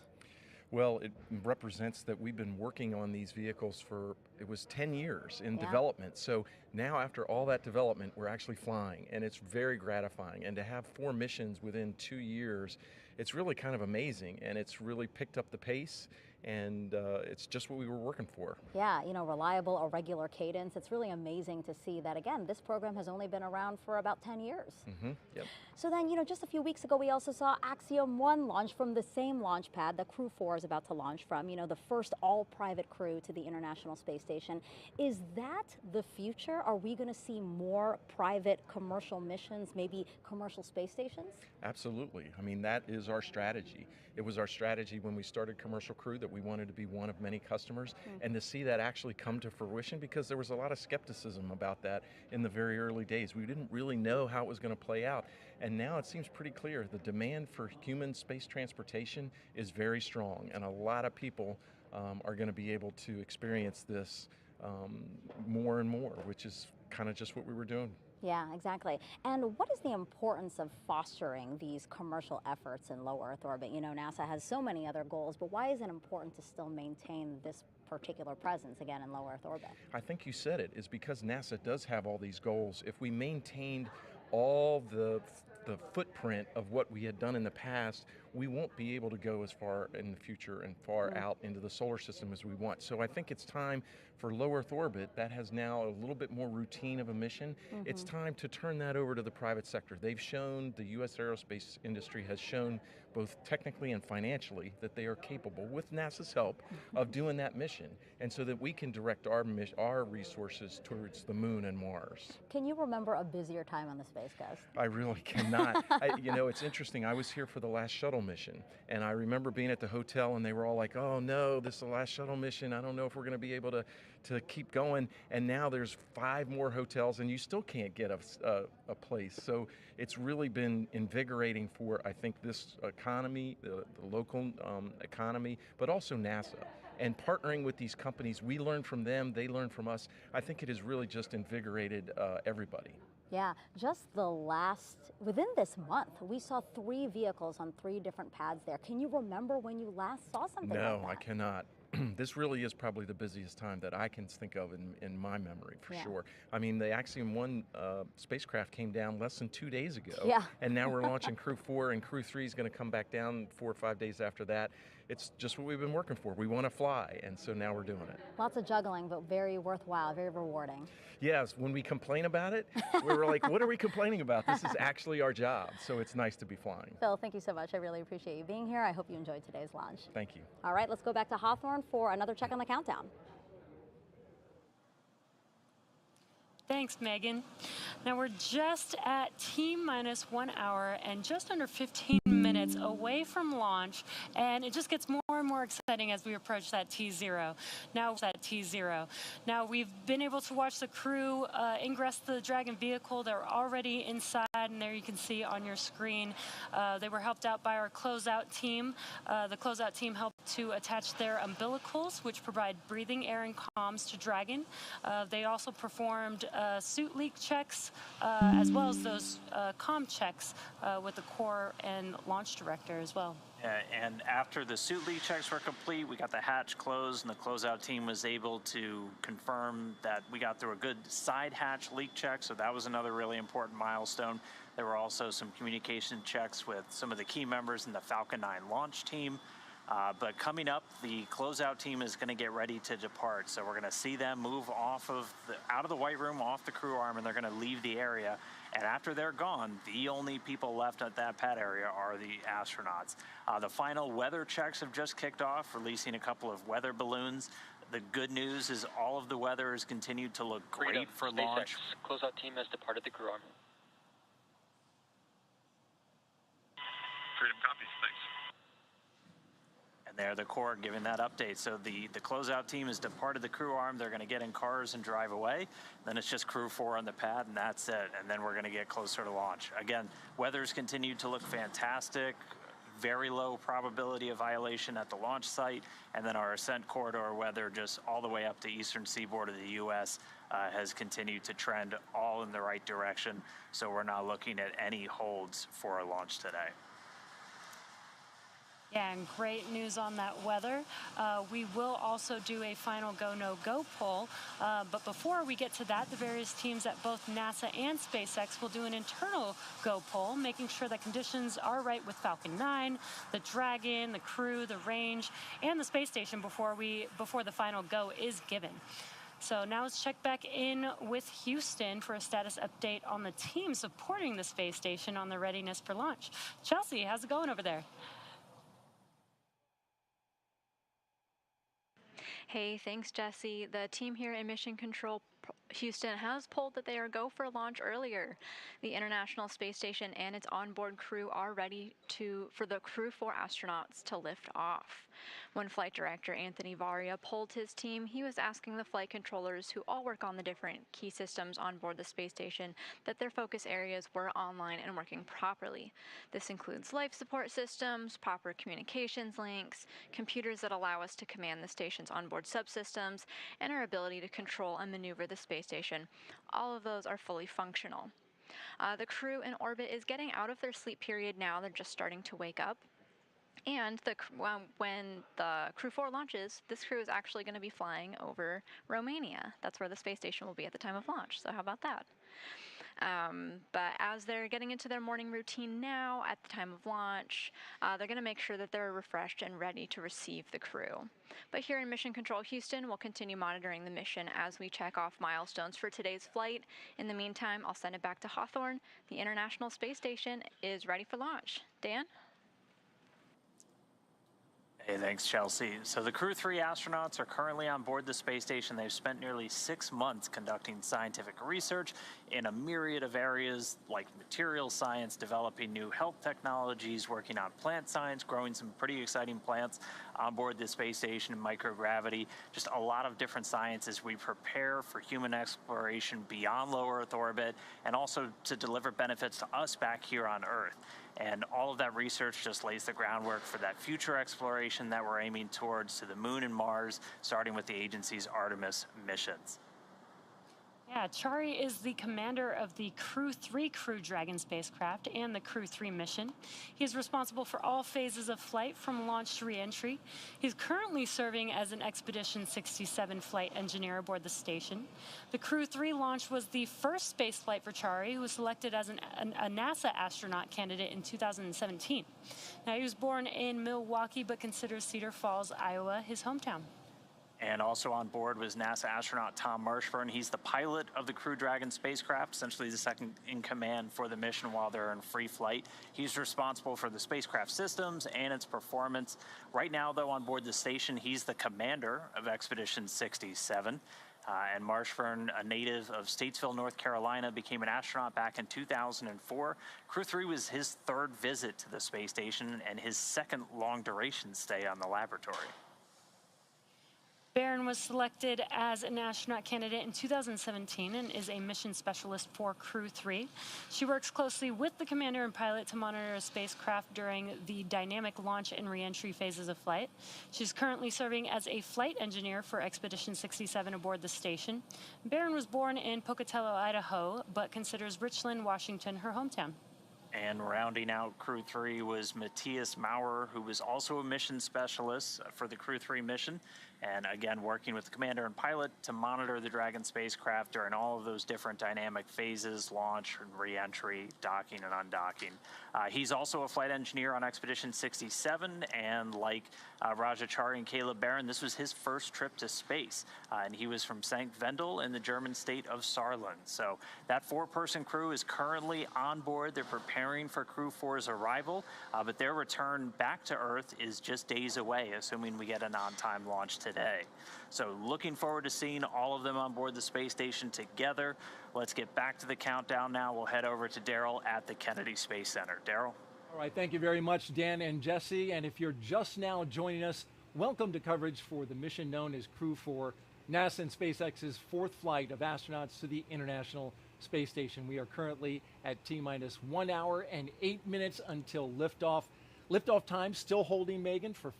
Well, it represents that we've been working on these vehicles for, it was 10 years in development. So now after all that development, we're actually flying, and it's very gratifying. And to have 4 missions within 2 years, it's really kind of amazing, and it's really picked up the pace, and it's just what we were working for. Yeah, you know, reliable, a regular cadence. It's really amazing to see that, again, this program has only been around for about 10 years. Mm-hmm. Yep. So then, you know, just a few weeks ago, we also saw Axiom 1 launch from the same launch pad that Crew 4 is about to launch from, you know, the first all-private crew to the International Space Station. Is that the future? Are we going to see more private commercial missions, maybe commercial space stations? Absolutely. I mean, that is our strategy. It was our strategy when we started Commercial Crew that we wanted to be one of many customers, and to see that actually come to fruition, because there was a lot of skepticism about that in the very early days. We didn't really know how it was going to play out, and now it seems pretty clear. The demand for human space transportation is very strong, and a lot of people are going to be able to experience this more and more, which is kind of just what we were doing. Yeah, exactly. And what is the importance of fostering these commercial efforts in low Earth orbit? You know, NASA has so many other goals, but why is it important to still maintain this particular presence, again, in low Earth orbit? I think you said it, is because NASA does have all these goals. If we maintained all the footprint of what we had done in the past, we won't be able to go as far in the future and far out into the solar system as we want. So I think it's time for low Earth orbit that has now a little bit more routine of a mission. It's time to turn that over to the private sector. They've shown, the U.S. aerospace industry has shown both technically and financially that they are capable, with NASA's help, of doing that mission, and so that we can direct our resources towards the moon and Mars. Can you remember a busier time on the Space Coast? I really cannot. You know, it's interesting. I was here for the last shuttle mission, and I remember being at the hotel, and they were all like, "Oh no, this is the last shuttle mission. I don't know if we're going to be able to keep going." And now there's 5 more hotels, and you still can't get a place. So it's really been invigorating for, I think, this economy, the local economy, but also NASA. And partnering with these companies, we learn from them, they learn from us. I think it has really just invigorated everybody. Yeah, just within this month, we saw 3 vehicles on 3 different pads there. Can you remember when you last saw something like that? No, I cannot. This really is probably the busiest time that I can think of in my memory, for sure. I mean, the Axiom 1 spacecraft came down less than 2 days ago. Yeah. And now we're launching Crew 4, and Crew 3 is going to come back down 4 or 5 days after that. It's just what we've been working for. We want to fly, and so now we're doing it. Lots of juggling, but very worthwhile, very rewarding. Yes, when we complain about it, we were like, what are we complaining about? This is actually our job, so it's nice to be flying. Phil, thank you so much. I really appreciate you being here. I hope you enjoyed today's launch. Thank you. All right, let's go back to Hawthorne for another check on the countdown. Thanks, Megan. Now we're just at T-minus 1 hour and just under 15 minutes away from launch, and it just gets more and more exciting as we approach that T0. Now we've been able to watch the crew ingress the Dragon vehicle. They're already inside, and there you can see on your screen. They were helped out by our closeout team. The closeout team helped to attach their umbilicals, which provide breathing air and comms to Dragon. They also performed suit leak checks, as well as those comm checks with the core and launch director as well. And after the suit leak checks were complete, we got the hatch closed, and the closeout team was able to confirm that we got through a good side hatch leak check, so that was another really important milestone. There were also some communication checks with some of the key members in the Falcon 9 launch team. But coming up, the closeout team is going to get ready to depart. So we're going to see them move out of the white room, off the crew arm, and they're going to leave the area. And after they're gone, the only people left at that pad area are the astronauts. The final weather checks have just kicked off, releasing a couple of weather balloons. The good news is all of the weather has continued to look great for launch. Closeout team has departed the crew arm. Freedom copies, thanks. There, the core giving that update. So the closeout team has departed the crew arm. They're going to get in cars and drive away. Then it's just Crew 4 on the pad, and that's it. And then we're going to get closer to launch. Again, weather's continued to look fantastic. Very low probability of violation at the launch site. And then our ascent corridor weather just all the way up the eastern seaboard of the U.S. Has continued to trend all in the right direction. So we're not looking at any holds for a launch today. Yeah, and great news on that weather. We will also do a final go, no go poll. But before we get to that, the various teams at both NASA and SpaceX will do an internal go poll, making sure that conditions are right with Falcon 9, the Dragon, the crew, the range, and the space station before the final go is given. So now let's check back in with Houston for a status update on the team supporting the space station on the readiness for launch. Chelsea, how's it going over there? Hey, thanks, Jesse. The team here in Mission Control Houston has polled that they are go for launch earlier. The International Space Station and its onboard crew are ready for the Crew 4 astronauts to lift off. When Flight Director Anthony Varia polled his team, he was asking the flight controllers who all work on the different key systems on board the space station that their focus areas were online and working properly. This includes life support systems, proper communications links, computers that allow us to command the station's onboard subsystems, and our ability to control and maneuver the space station. All of those are fully functional. The crew in orbit is getting out of their sleep period now. They're just starting to wake up. And when the Crew 4 launches, this crew is actually going to be flying over Romania. That's where the space station will be at the time of launch. So how about that? But as they're getting into their morning routine now at the time of launch, they're going to make sure that they're refreshed and ready to receive the crew. But here in Mission Control Houston, we'll continue monitoring the mission as we check off milestones for today's flight. In the meantime, I'll send it back to Hawthorne. The International Space Station is ready for launch. Dan? Hey, thanks, Chelsea. So the Crew 3 astronauts are currently on board the space station. They've spent nearly 6 months conducting scientific research in a myriad of areas like material science, developing new health technologies, working on plant science, growing some pretty exciting plants on board the space station in microgravity. Just a lot of different science as we prepare for human exploration beyond low Earth orbit and also to deliver benefits to us back here on Earth. And all of that research just lays the groundwork for that future exploration that we're aiming towards to the moon and Mars, starting with the agency's Artemis missions. Yeah, Chari is the commander of the Crew 3 Crew Dragon spacecraft and the Crew 3 mission. He is responsible for all phases of flight from launch to re-entry. He's currently serving as an Expedition 67 flight engineer aboard the station. The Crew 3 launch was the first space flight for Chari, who was selected as a NASA astronaut candidate in 2017. Now, he was born in Milwaukee, but considers Cedar Falls, Iowa, his hometown. And also on board was NASA astronaut Tom Marshburn. He's the pilot of the Crew Dragon spacecraft, essentially the second in command for the mission while they're in free flight. He's responsible for the spacecraft systems and its performance. Right now, though, on board the station, he's the commander of Expedition 67. And Marshburn, a native of Statesville, North Carolina, became an astronaut back in 2004. Crew 3 was his third visit to the space station and his second long-duration stay on the laboratory. Barron was selected as an astronaut candidate in 2017 and is a mission specialist for Crew 3. She works closely with the commander and pilot to monitor a spacecraft during the dynamic launch and re-entry phases of flight. She's currently serving as a flight engineer for Expedition 67 aboard the station. Barron was born in Pocatello, Idaho, but considers Richland, Washington, her hometown. And rounding out Crew 3 was Matthias Maurer, who was also a mission specialist for the Crew 3 mission. And again, working with the commander and pilot to monitor the Dragon spacecraft during all of those different dynamic phases, launch and re-entry, docking and undocking. He's also a flight engineer on Expedition 67, and like Raja Chari and Caleb Barron, this was his first trip to space. And he was from St. Wendel in the German state of Saarland. So that 4-person crew is currently on board. They're preparing for Crew 4's arrival, but their return back to Earth is just days away, assuming we get an on-time launch today. So looking forward to seeing all of them on board the space station together. Let's get back to the countdown now. We'll head over to Daryl at the Kennedy Space Center. Daryl? All right, thank you very much, Dan and Jesse. And if you're just now joining us, welcome to coverage for the mission known as Crew 4, NASA and SpaceX's 4th flight of astronauts to the International Space Station. We are currently at T-minus 1 hour and 8 minutes until liftoff. Liftoff time still holding, Megan, for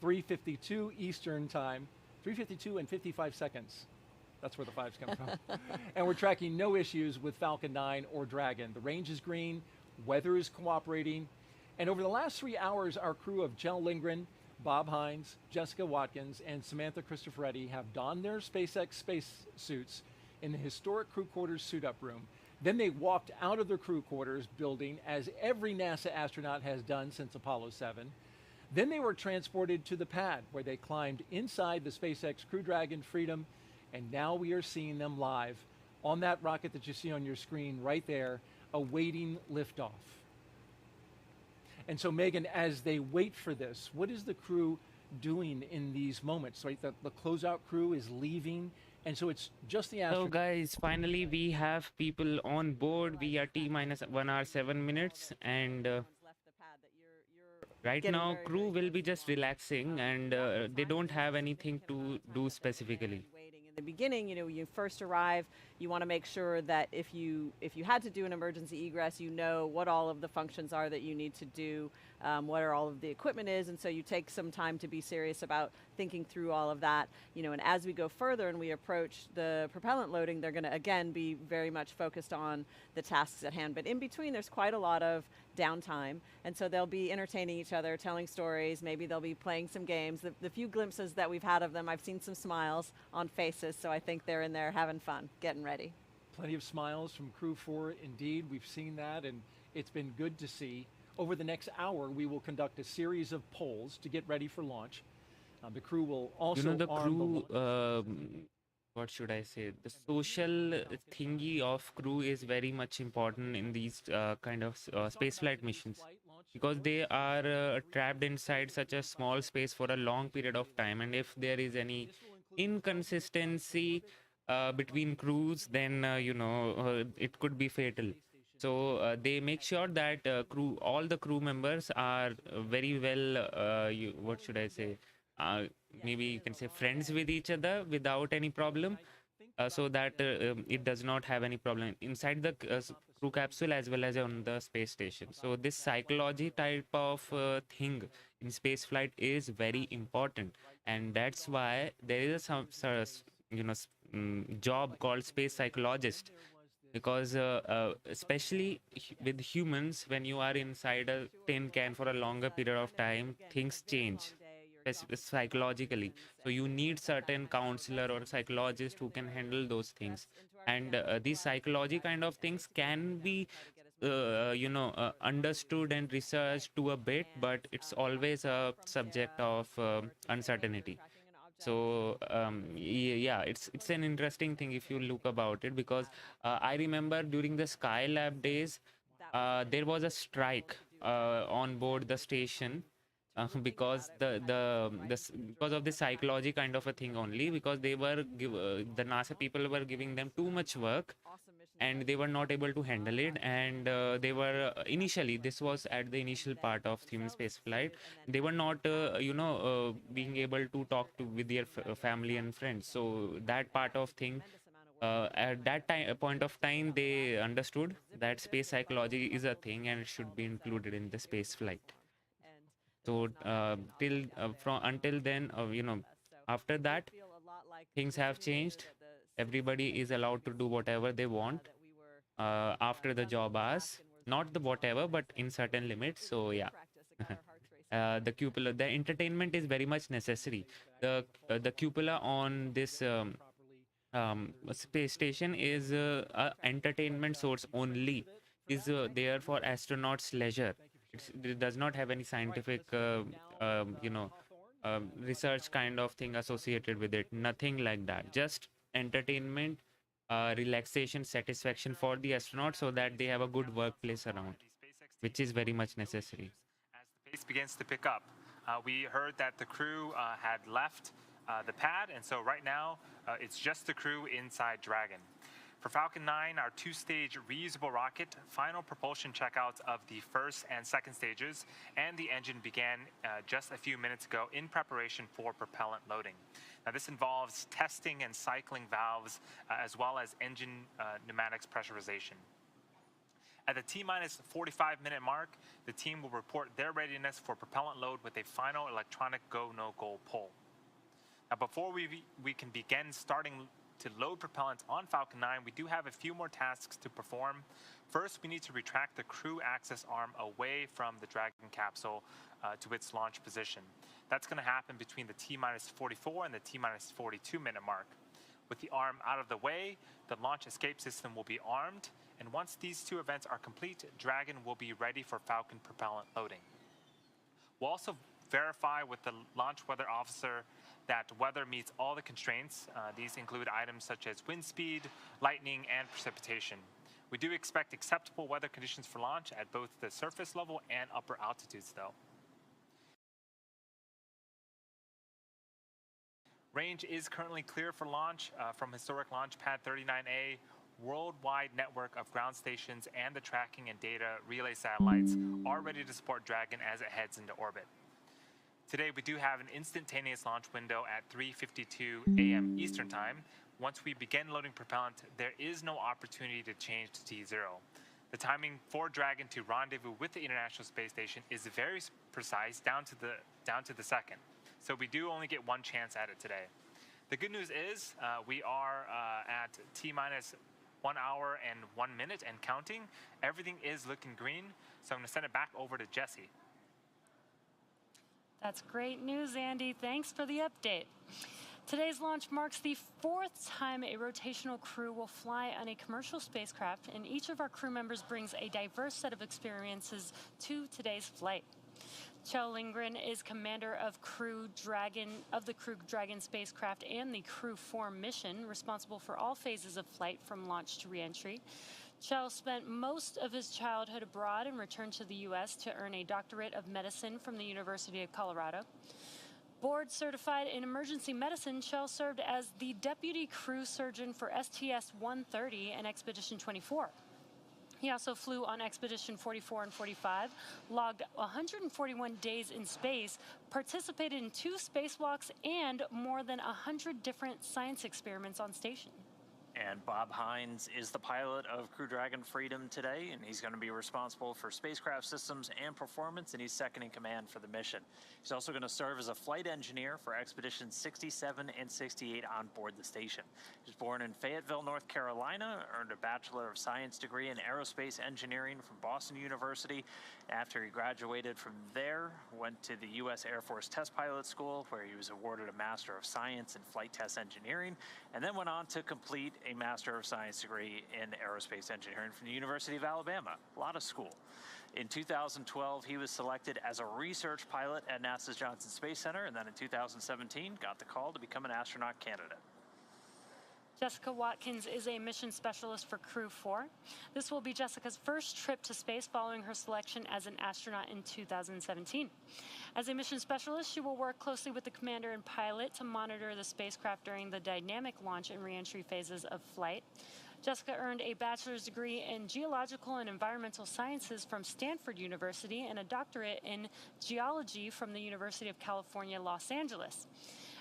3:52 Eastern time, 3:52 and 55 seconds. That's where the 5's come from. And we're tracking no issues with Falcon 9 or Dragon. The range is green, weather is cooperating, and over the last 3 hours, our crew of Jell Lindgren, Bob Hines, Jessica Watkins, and Samantha Cristoforetti have donned their SpaceX space suits in the historic crew quarters suit-up room. Then they walked out of their crew quarters building, as every NASA astronaut has done since Apollo 7. Then they were transported to the pad, where they climbed inside the SpaceX Crew Dragon Freedom, and now we are seeing them live on that rocket that you see on your screen right there, awaiting liftoff. And so, Megan, as they wait for this, what is the crew doing in these moments? Right, the closeout crew is leaving, and so it's just the astronauts. So guys, finally we have people on board. We are T-minus 1 hour 7 minutes, and right now crew will be just relaxing, and they don't have anything to do specifically. In the beginning, you know, when you first arrive, you want to make sure that if you had to do an emergency egress, you know what all of the functions are that you need to do, what are all of the equipment is, and so you take some time to be serious about thinking through all of that, you know. And as we go further and we approach the propellant loading, they're going to again be very much focused on the tasks at hand. But in between, there's quite a lot of downtime, and so they'll be entertaining each other, telling stories, maybe they'll be playing some games. The few glimpses that we've had of them, I've seen some smiles on faces, so I think they're in there having fun, getting ready. Plenty of smiles from Crew 4. Indeed, we've seen that, and it's been good to see. Over the next hour, we will conduct a series of polls to get ready for launch. The crew will also The arm crew, what should I say? The social thingy of crew is very much important in these kind of spaceflight missions, because they are trapped inside such a small space for a long period of time, and if there is any inconsistency between crews, then it could be fatal. So they make sure that all the crew members are very well, what should I say? Maybe you can say friends with each other without any problem, so that it does not have any problem inside the crew capsule as well as on the space station. So this psychology type of thing in space flight is very important, and that's why there is a job called space psychologist, because especially with humans, when you are inside a tin can for a longer period of time, things change psychologically. So you need certain counselor or psychologist who can handle those things, and these psychology kind of things can be understood and researched to a bit, but it's always a subject of uncertainty. So yeah, it's an interesting thing if you look about it, because I remember during the Skylab days, there was a strike on board the station, because because of the psychology kind of a thing only, because they were the NASA people were giving them too much work, and they were not able to handle it, and they were initially, this was at the initial part of human space flight, they were not being able to talk with their family and friends. So that part of thing, at that point of time, they understood that space psychology is a thing and it should be included in the space flight. So until then, after that, things have changed. Everybody is allowed to do whatever they want after the job hours, not the whatever, but in certain limits. So yeah. The cupola, the entertainment is very much necessary. The cupola on this space station is a entertainment source only, is there for astronauts' leisure. It does not have any scientific research kind of thing associated with it, nothing like that, just entertainment, relaxation, satisfaction for the astronauts, so that they have a good workplace around, which is very much necessary. As the pace begins to pick up, we heard that the crew had left the pad, and so right now it's just the crew inside Dragon. For Falcon 9, our two-stage reusable rocket, final propulsion checkouts of the first and second stages, and the engine began just a few minutes ago in preparation for propellant loading. Now, this involves testing and cycling valves, as well as engine pneumatics pressurization. At the T-minus 45-minute mark, the team will report their readiness for propellant load with a final electronic go, no-go pull. Now, before we can begin starting to load propellant on Falcon 9, we do have a few more tasks to perform. First, we need to retract the crew access arm away from the Dragon capsule to its launch position. That's going to happen between the T-minus 44 and the T-minus 42-minute mark. With the arm out of the way, the launch escape system will be armed, and once these two events are complete, Dragon will be ready for Falcon propellant loading. We'll also verify with the launch weather officer that weather meets all the constraints. These include items such as wind speed, lightning, and precipitation. We do expect acceptable weather conditions for launch at both the surface level and upper altitudes, though. Range is currently clear for launch from historic launch pad 39A, worldwide network of ground stations, and the tracking and data relay satellites are ready to support Dragon as it heads into orbit. Today, we do have an instantaneous launch window at 3:52 a.m. Eastern Time. Once we begin loading propellant, there is no opportunity to change to T0. The timing for Dragon to rendezvous with the International Space Station is very precise, down to the second. So we do only get one chance at it today. The good news is we are at T-minus 1 hour and 1 minute and counting. Everything is looking green, so I'm going to send it back over to Jesse. That's great news, Andy. Thanks for the update. Today's launch marks the 4th time a rotational crew will fly on a commercial spacecraft, and each of our crew members brings a diverse set of experiences to today's flight. Kjell Lindgren is commander of the Crew Dragon spacecraft and the Crew 4 mission, responsible for all phases of flight from launch to reentry. Kjell spent most of his childhood abroad and returned to the U.S. to earn a doctorate of medicine from the University of Colorado. Board certified in emergency medicine, Kjell served as the deputy crew surgeon for STS-130 and Expedition 24. He also flew on Expedition 44 and 45, logged 141 days in space, participated in 2 spacewalks, and more than 100 different science experiments on station. And Bob Hines is the pilot of Crew Dragon Freedom today, and he's going to be responsible for spacecraft systems and performance, and he's second in command for the mission. He's also going to serve as a flight engineer for Expeditions 67 and 68 on board the station. He was born in Fayetteville, North Carolina, earned a Bachelor of Science degree in Aerospace Engineering from Boston University. After he graduated from there, went to the U.S. Air Force Test Pilot School, where he was awarded a Master of Science in Flight Test Engineering, and then went on to complete a Master of Science degree in Aerospace Engineering from the University of Alabama. A lot of school. In 2012, he was selected as a research pilot at NASA's Johnson Space Center, and then in 2017, got the call to become an astronaut candidate. Jessica Watkins is a mission specialist for Crew 4. This will be Jessica's first trip to space following her selection as an astronaut in 2017. As a mission specialist, she will work closely with the commander and pilot to monitor the spacecraft during the dynamic launch and reentry phases of flight. Jessica earned a bachelor's degree in geological and environmental sciences from Stanford University and a doctorate in geology from the University of California, Los Angeles.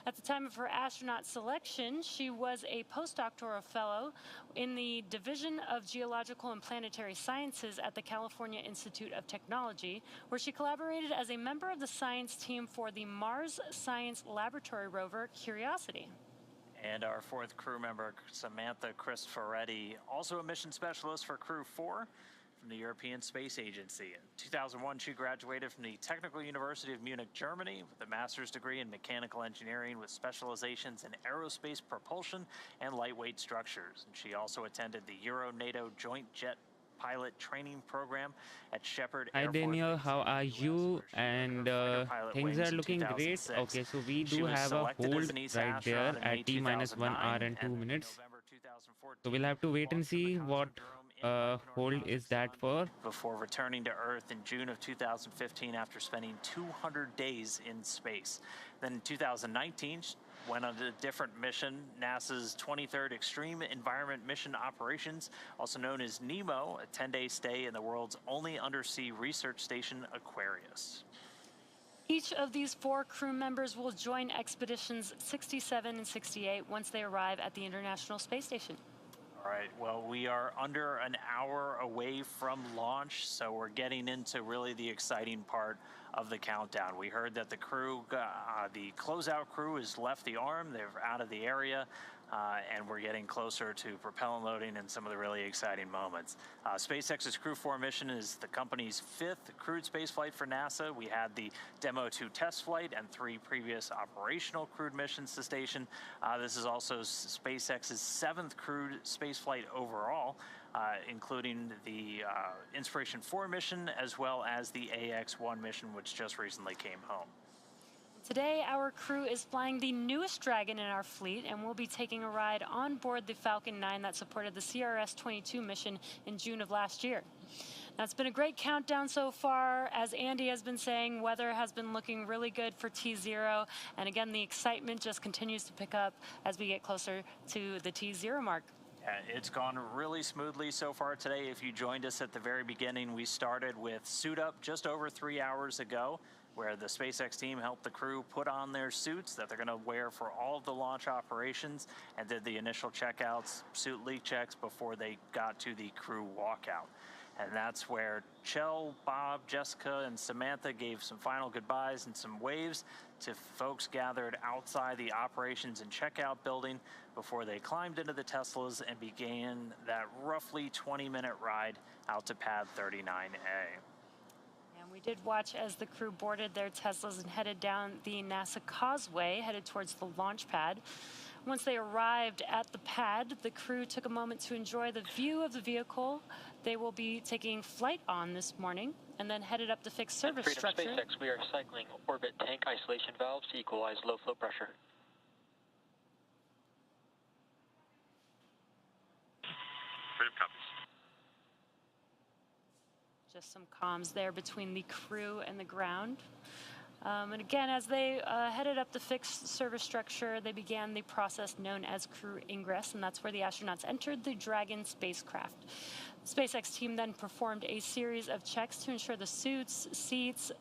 At the time of her astronaut selection, she was a postdoctoral fellow in the Division of Geological and Planetary Sciences at the California Institute of Technology, where she collaborated as a member of the science team for the Mars Science Laboratory rover Curiosity. And our 4th crew member, Samantha Cristoforetti, also a mission specialist for Crew 4 from the European Space Agency. In 2001, she graduated from the Technical University of Munich, Germany, with a master's degree in mechanical engineering with specializations in aerospace propulsion and lightweight structures. And she also attended the Euro-NATO Joint Jet Pilot Training Program at Shepherd Air Force. Hi Daniel, how are you? And things are looking great. Okay, so we do have a hold right there at T-1 hour and 2 minutes. So we'll have to wait and see what hold is that for. Before returning to Earth in June of 2015 after spending 200 days in space. Then in 2019, went on a different mission, NASA's 23rd Extreme Environment Mission Operations, also known as NEMO, a 10-day stay in the world's only undersea research station, Aquarius. Each of these 4 crew members will join Expeditions 67 and 68 once they arrive at the International Space Station. All right, well, we are under an hour away from launch, so we're getting into really the exciting part of the countdown. We heard that the crew, the closeout crew has left the arm, they're out of the area, and we're getting closer to propellant loading and some of the really exciting moments. SpaceX's Crew 4 mission is the company's 5th crewed spaceflight for NASA. We had the Demo 2 test flight and 3 previous operational crewed missions to station. This is also SpaceX's 7th crewed spaceflight overall, including the Inspiration 4 mission as well as the AX-1 mission, which just recently came home. Today, our crew is flying the newest Dragon in our fleet, and we'll be taking a ride on board the Falcon 9 that supported the CRS-22 mission in June of last year. Now, it's been a great countdown so far. As Andy has been saying, weather has been looking really good for T0, and again, the excitement just continues to pick up as we get closer to the T0 mark. Yeah, it's gone really smoothly so far today. If you joined us at the very beginning, we started with Suit Up just over 3 hours ago, where the SpaceX team helped the crew put on their suits that they're going to wear for all of the launch operations and did the initial checkouts, suit leak checks before they got to the crew walkout. And that's where Kjell, Bob, Jessica, and Samantha gave some final goodbyes and some waves to folks gathered outside the operations and checkout building before they climbed into the Teslas and began that roughly 20-minute ride out to pad 39A. We did watch as the crew boarded their Teslas and headed down the NASA Causeway, headed towards the launch pad. Once they arrived at the pad, the crew took a moment to enjoy the view of the vehicle they will be taking flight on this morning, and then headed up the fixed service Freedom structure. SpaceX, we are cycling orbit tank isolation valves to equalize low flow pressure. Freedom copies. Just some comms there between the crew and the ground. And again, as they headed up the fixed service structure, they began the process known as crew ingress, and that's where the astronauts entered the Dragon spacecraft. The SpaceX team then performed a series of checks to ensure the suits, seats,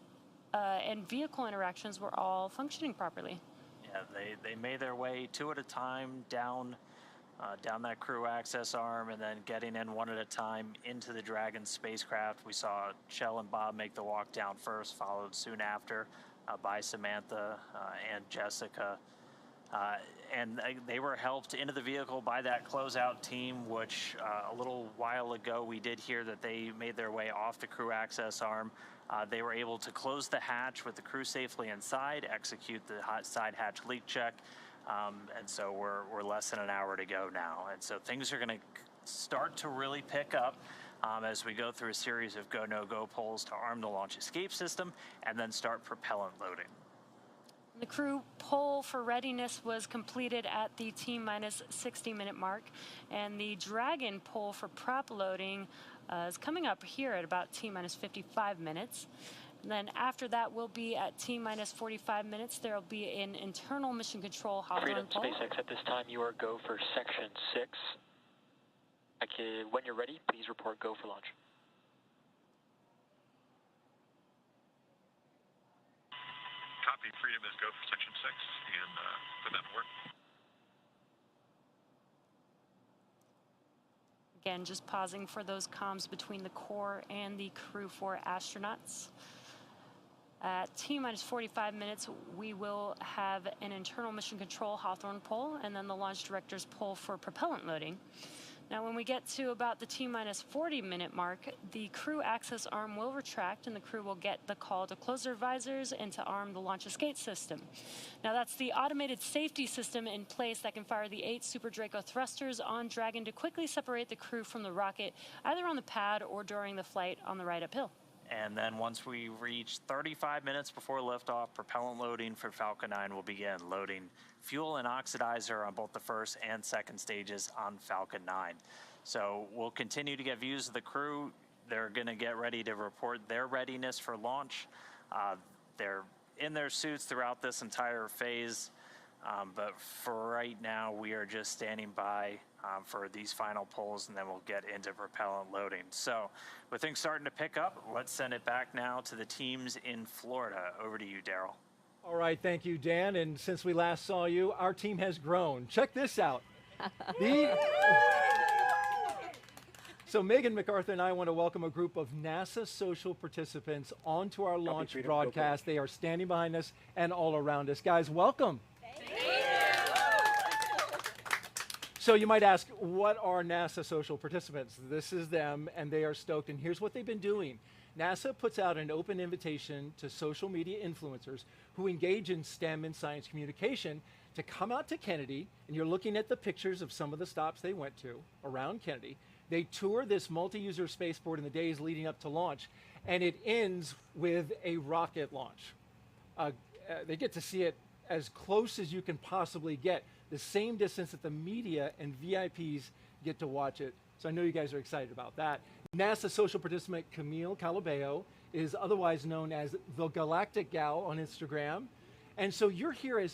and vehicle interactions were all functioning properly. Yeah, they made their way two at a time down that crew access arm, and then getting in one at a time into the Dragon spacecraft. We saw Shell and Bob make the walk down first, followed soon after by Samantha and Jessica. And they were helped into the vehicle by that closeout team, which a little while ago we did hear that they made their way off the crew access arm. They were able to close the hatch with the crew safely inside, execute the side hatch leak check, and so we're less than an hour to go now. And so things are going to start to really pick up as we go through a series of go, no-go polls to arm the launch escape system and then start propellant loading. The crew poll for readiness was completed at the T-minus 60-minute mark, and the Dragon poll for prop loading is coming up here at about T-minus 55 minutes. And then after that, we'll be at T-minus 45 minutes. There will be an internal mission control Hawthorne poll. Freedom SpaceX, at this time you are go for section 6. When you're ready, please report go for launch. Copy. Freedom is go for section 6 and put that to work. Again, just pausing for those comms between the core and the crew for astronauts. At T-minus 45 minutes, we will have an internal mission control Hawthorne poll and then the launch director's poll for propellant loading. Now, when we get to about the T-minus 40-minute mark, the crew access arm will retract and the crew will get the call to close their visors and to arm the launch escape system. Now, that's the automated safety system in place that can fire the 8 Super Draco thrusters on Dragon to quickly separate the crew from the rocket, either on the pad or during the flight on the ride uphill. And then once we reach 35 minutes before liftoff, propellant loading for Falcon 9 will begin, loading fuel and oxidizer on both the first and second stages on Falcon 9. So we'll continue to get views of the crew. They're going to get ready to report their readiness for launch. They're in their suits throughout this entire phase. But for right now, we are just standing by for these final polls, and then we'll get into propellant loading. So with things starting to pick up, let's send it back now to the teams in Florida. Over to you, Daryl. All right, thank you, Dan. And since we last saw you, our team has grown. Check this out. So Megan MacArthur and I want to welcome a group of NASA social participants onto our launch broadcast. They are standing behind us and all around us. Guys, welcome. So you might ask, what are NASA social participants? This is them, and they are stoked, and here's what they've been doing. NASA puts out an open invitation to social media influencers who engage in STEM and science communication to come out to Kennedy, and you're looking at the pictures of some of the stops they went to around Kennedy. They tour this multi-user spaceport in the days leading up to launch, and it ends with a rocket launch. They get to see it as close as you can possibly get, the same distance that the media and VIPs get to watch it. So I know you guys are excited about that. NASA social participant Camille Calabeo is otherwise known as the Galactic Gal on Instagram. And so you're here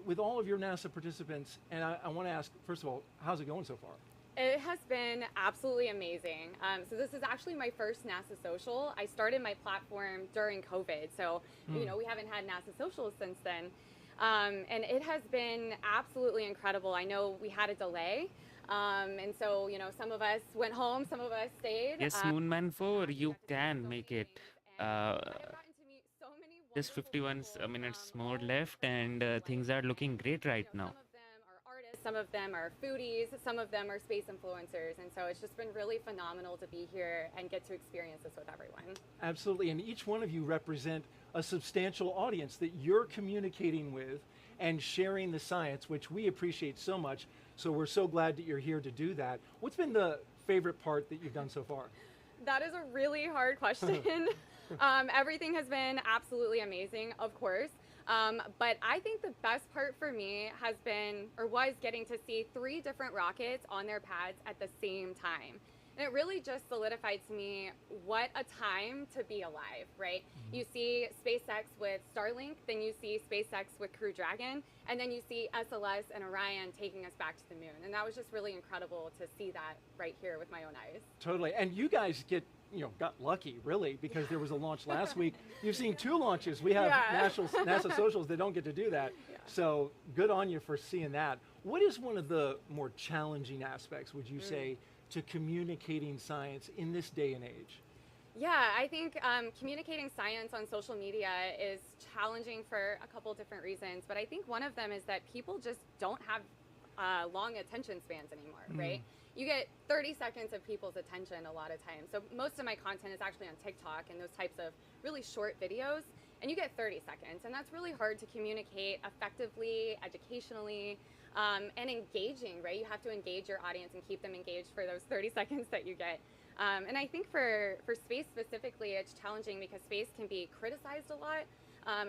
with all of your NASA participants, and I want to ask, first of all, how's it going so far? It has been absolutely amazing. So this is actually my first NASA social. I started my platform during COVID, so you know, we haven't had NASA socials since then. And it has been absolutely incredible. I know we had a delay, and so, you know, some of us went home, some of us stayed. Yes, Moonman 4, you can make it. Just 51 minutes more left, and things are looking great right now. some of them are foodies, some of them are space influencers. And so it's just been really phenomenal to be here and get to experience this with everyone. Absolutely, and each one of you represent a substantial audience that you're communicating with and sharing the science, which we appreciate so much. So we're so glad that you're here to do that. What's been the favorite part that you've done so far? That is a really hard question. Everything has been absolutely amazing, of course. But I think the best part for me has been, or was, getting to see 3 different rockets on their pads at the same time. And it really just solidified to me what a time to be alive, right? You see SpaceX with Starlink, then you see SpaceX with Crew Dragon, and then you see SLS and Orion taking us back to the moon. And that was just really incredible to see that right here with my own eyes. Totally, and you guys got lucky, really, because there was a launch last week. You've seen 2 launches. We have NASA socials that don't get to do that. Yeah. So good on you for seeing that. What is one of the more challenging aspects, would you say, to communicating science in this day and age? Yeah, I think communicating science on social media is challenging for a couple different reasons, but I think one of them is that people just don't have long attention spans anymore, right? You get 30 seconds of people's attention a lot of times. So most of my content is actually on TikTok and those types of really short videos, and you get 30 seconds, and that's really hard to communicate effectively, educationally, and engaging, right? You have to engage your audience and keep them engaged for those 30 seconds that you get. And I think for space specifically, it's challenging because space can be criticized a lot,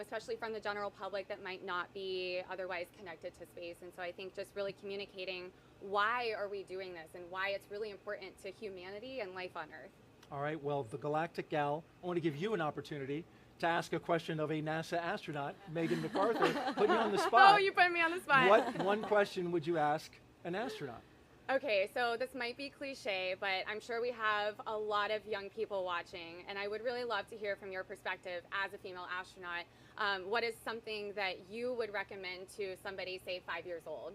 especially from the general public that might not be otherwise connected to space. And so I think just really communicating why are we doing this and why it's really important to humanity and life on Earth. All right, well, the Galactic Gal, I want to give you an opportunity to ask a question of a NASA astronaut, Megan MacArthur, put you on the spot. Oh, you put me on the spot. What one question would you ask an astronaut? Okay, so this might be cliche, but I'm sure we have a lot of young people watching, and I would really love to hear from your perspective as a female astronaut. What is something that you would recommend to somebody, say, 5 years old?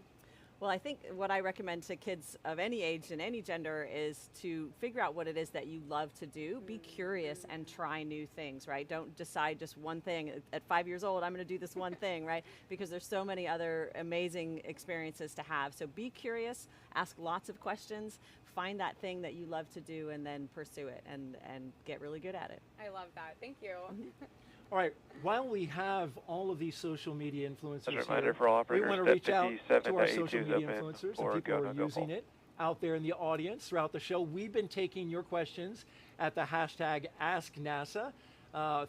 Well, I think what I recommend to kids of any age and any gender is to figure out what it is that you love to do. Be curious and try new things, right? Don't decide just one thing. At 5 years old, I'm going to do this one thing, right? Because there's so many other amazing experiences to have. So be curious, ask lots of questions, find that thing that you love to do, and then pursue it and get really good at it. I love that. Thank you. All right, while we have all of these social media influencers Reminder here, for all we operators, want to reach out to our 57 social A2's media up in influencers and or people go, who are no, go using full. it out there in the audience throughout the show. We've been taking your questions at the hashtag AskNASA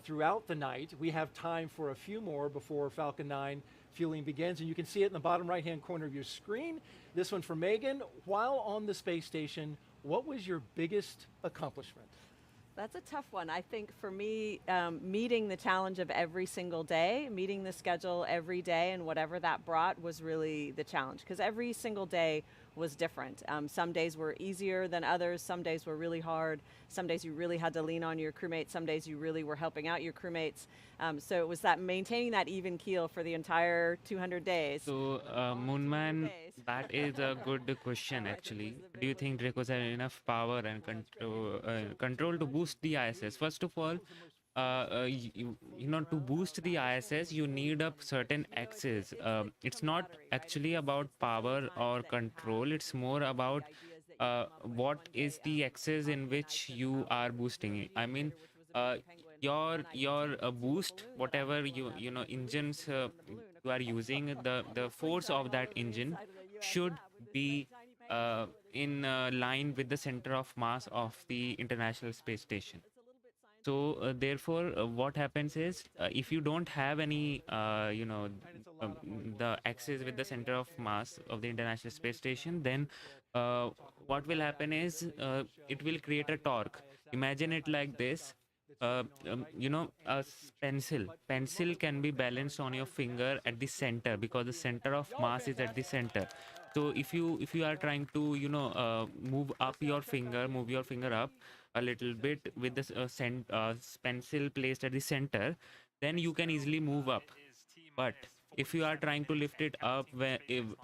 throughout the night. We have time for a few more before Falcon 9 fueling begins, and you can see it in the bottom right-hand corner of your screen. This one from Megan. While on the space station, what was your biggest accomplishment? That's a tough one. I think for me, meeting the challenge of every single day, meeting the schedule every day and whatever that brought was really the challenge, because every single day was different. Some days were easier than others. Some days were really hard. Some days you really had to lean on your crewmates. Some days you really were helping out your crewmates. So it was that maintaining that even keel for the entire 200 days. So, Moonman, that is a good question actually. Do you think Dracos have enough power and control to boost the ISS? First of all, to boost the ISS, you need a certain axis. It's not actually about power or control. It's more about what is the axis in which you are boosting. I mean, your boost, whatever engines you are using, the force of that engine should be in line with the center of mass of the International Space Station. So therefore, what happens is, if you don't have any, the axis with the center of mass of the International Space Station, then what will happen is it will create a torque. Imagine it like this. A pencil can be balanced on your finger at the center because the center of mass is at the center. So if you are trying to move your finger up a little bit with the pencil placed at the center, then you can easily move up. But if you are trying to lift it up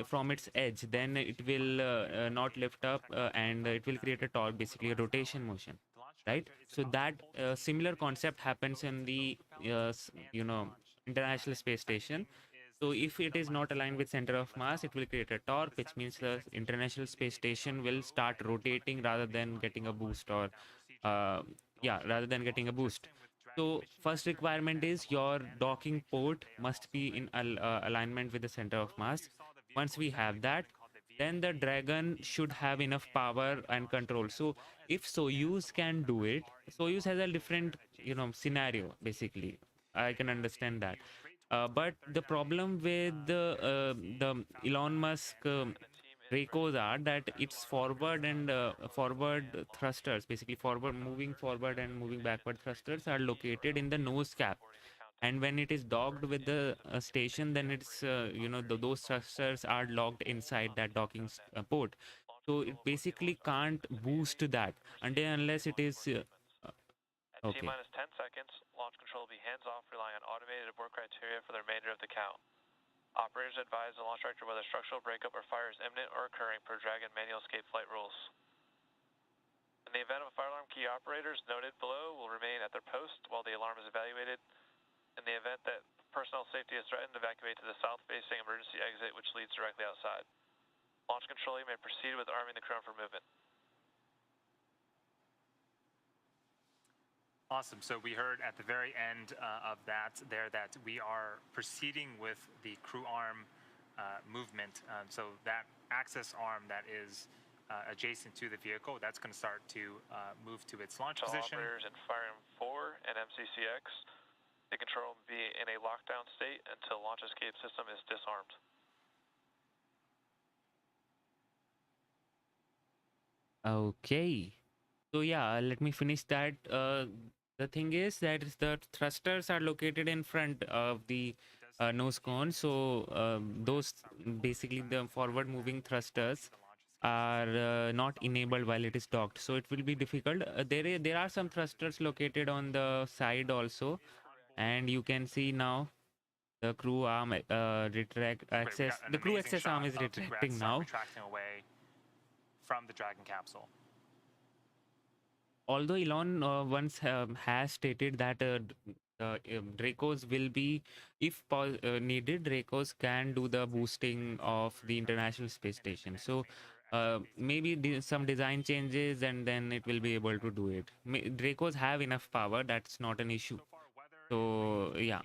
from its edge, then it will not lift up and it will create a torque, basically a rotation motion, right? So that similar concept happens in the International Space Station. So if it is not aligned with center of mass, it will create a torque, which means the International Space Station will start rotating rather than getting a boost, or rather than getting a boost. So first requirement is your docking port must be in alignment with the center of mass. Once we have that, then the Dragon should have enough power and control. So if Soyuz can do it, Soyuz has a different, scenario, basically. I can understand that. But the problem with the Elon Musk Dracos are that its forward and forward thrusters, basically moving forward and moving backward thrusters, are located in the nose cap. And when it is docked with the station, then it's those thrusters are locked inside that docking port. So it basically can't boost that unless it is At T-minus 10 seconds, launch control will be hands-off, relying on automated abort criteria for the remainder of the count. Operators advise the launch director whether structural breakup or fire is imminent or occurring per Dragon manual escape flight rules. In the event of a fire alarm, key operators noted below will remain at their post while the alarm is evaluated. In the event that personnel safety is threatened, evacuate to the south-facing emergency exit, which leads directly outside. Launch control, you may proceed with arming the crew for movement. Awesome. So we heard at the very end of that we are proceeding with the crew arm movement. So that access arm that is adjacent to the vehicle, that's going to start to move to its launch position. Operators in Fire 4 and MCCX, the control will be in a lockdown state until launch escape system is disarmed. Okay. So yeah, let me finish that. The thing is that the thrusters are located in front of the nose cone. So those, basically the forward moving thrusters, are not enabled while it is docked. So it will be difficult. There are some thrusters located on the side also. And you can see now the crew arm the crew access arm is retracting now. Retracting away from the Dragon capsule. Although Elon once has stated that Dracos will be, if needed, Dracos can do the boosting of the International Space Station. So maybe some design changes and then it will be able to do it. Dracos have enough power, that's not an issue. So yeah.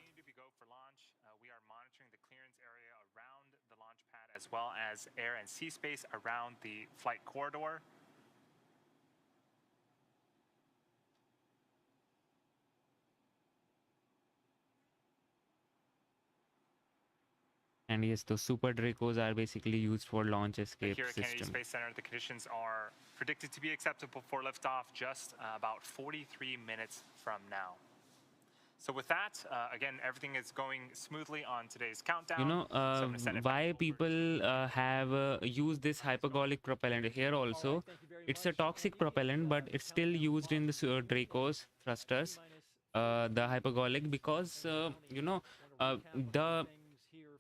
We are monitoring the clearance area around the launch pad, as well as air and sea space around the flight corridor. And yes, those Super Dracos are basically used for launch escape Here at Kennedy system. Space Center, the conditions are predicted to be acceptable for liftoff just about 43 minutes from now. So with that, again, everything is going smoothly on today's countdown. Why people have used this hypergolic propellant here also. It's a toxic propellant, but it's still used in the Dracos thrusters, the hypergolic, because, the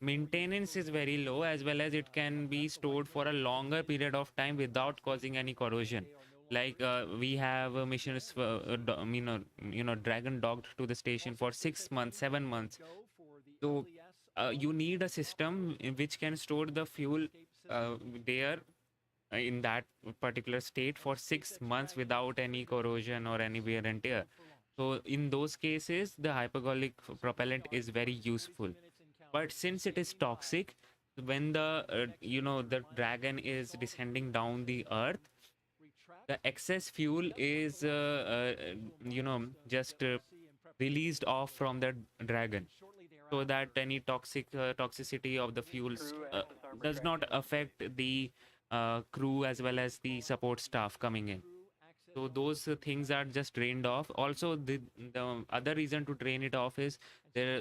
maintenance is very low, as well as it can be stored for a longer period of time without causing any corrosion. Like we have missions, Dragon docked to the station for 6 months, 7 months. So you need a system which can store the fuel there in that particular state for 6 months without any corrosion or any wear and tear. So in those cases, the hypergolic propellant is very useful. But since it is toxic, when the the Dragon is descending down the Earth, the excess fuel is just released off from the Dragon, so that any toxicity of the fuels does not affect the crew as well as the support staff coming in. So those things are just drained off. Also, the other reason to drain it off is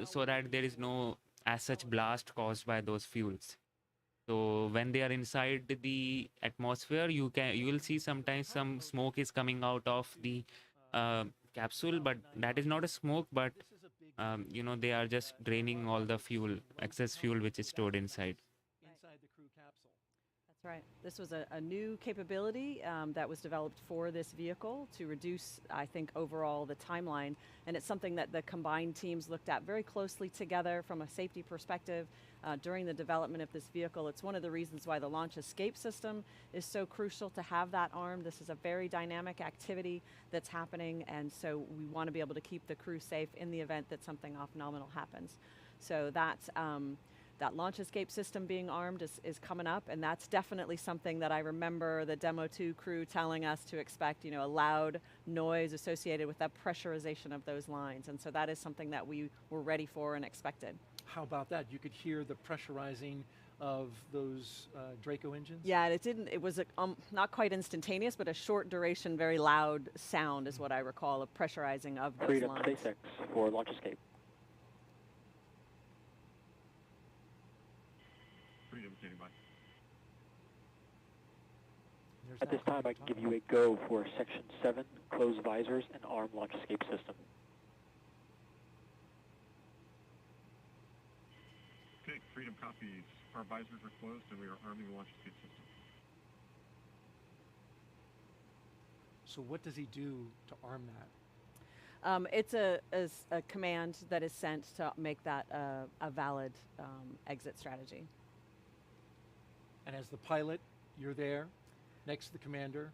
so that there is no as such blast caused by those fuels. So when they are inside the atmosphere, you will see sometimes some smoke is coming out of the capsule, but that is not a smoke, but they are just draining all the excess fuel which is stored inside. That's right. This was a new capability that was developed for this vehicle to reduce, I think, overall the timeline. And it's something that the combined teams looked at very closely together from a safety perspective. during the development of this vehicle. It's one of the reasons why the launch escape system is so crucial to have that armed. This is a very dynamic activity that's happening, and so we want to be able to keep the crew safe in the event that something off-nominal happens. So that's that launch escape system being armed is coming up, and that's definitely something that I remember the Demo 2 crew telling us to expect, a loud noise associated with that pressurization of those lines. And so that is something that we were ready for and expected. How about that? You could hear the pressurizing of those Draco engines? Yeah, it was not quite instantaneous, but a short duration, very loud sound is what I recall of pressurizing of those Freedom lines. SpaceX for launch escape. At this time, I can give you a go for Section 7, closed visors and armed launch escape system. Okay, Freedom copies. Our visors are closed and we are arming the launch escape system. So what does he do to arm that? It's a command that is sent to make that a valid exit strategy. And as the pilot, you're there next to the commander,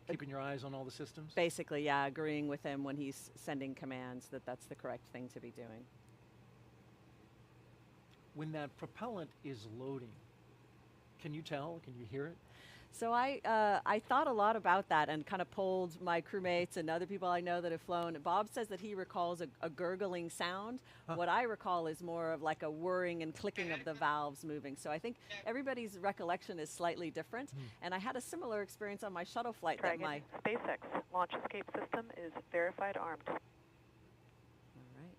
keeping your eyes on all the systems? Basically, yeah, agreeing with him when he's sending commands that that's the correct thing to be doing. When that propellant is loading, can you tell? Can you hear it? So I thought a lot about that and kind of polled my crewmates and other people I know that have flown. Bob says that he recalls a gurgling sound. Huh. What I recall is more of like a whirring and clicking of the valves moving. So I think everybody's recollection is slightly different. And I had a similar experience on my shuttle flight. Dragon, SpaceX launch escape system is verified armed. All right.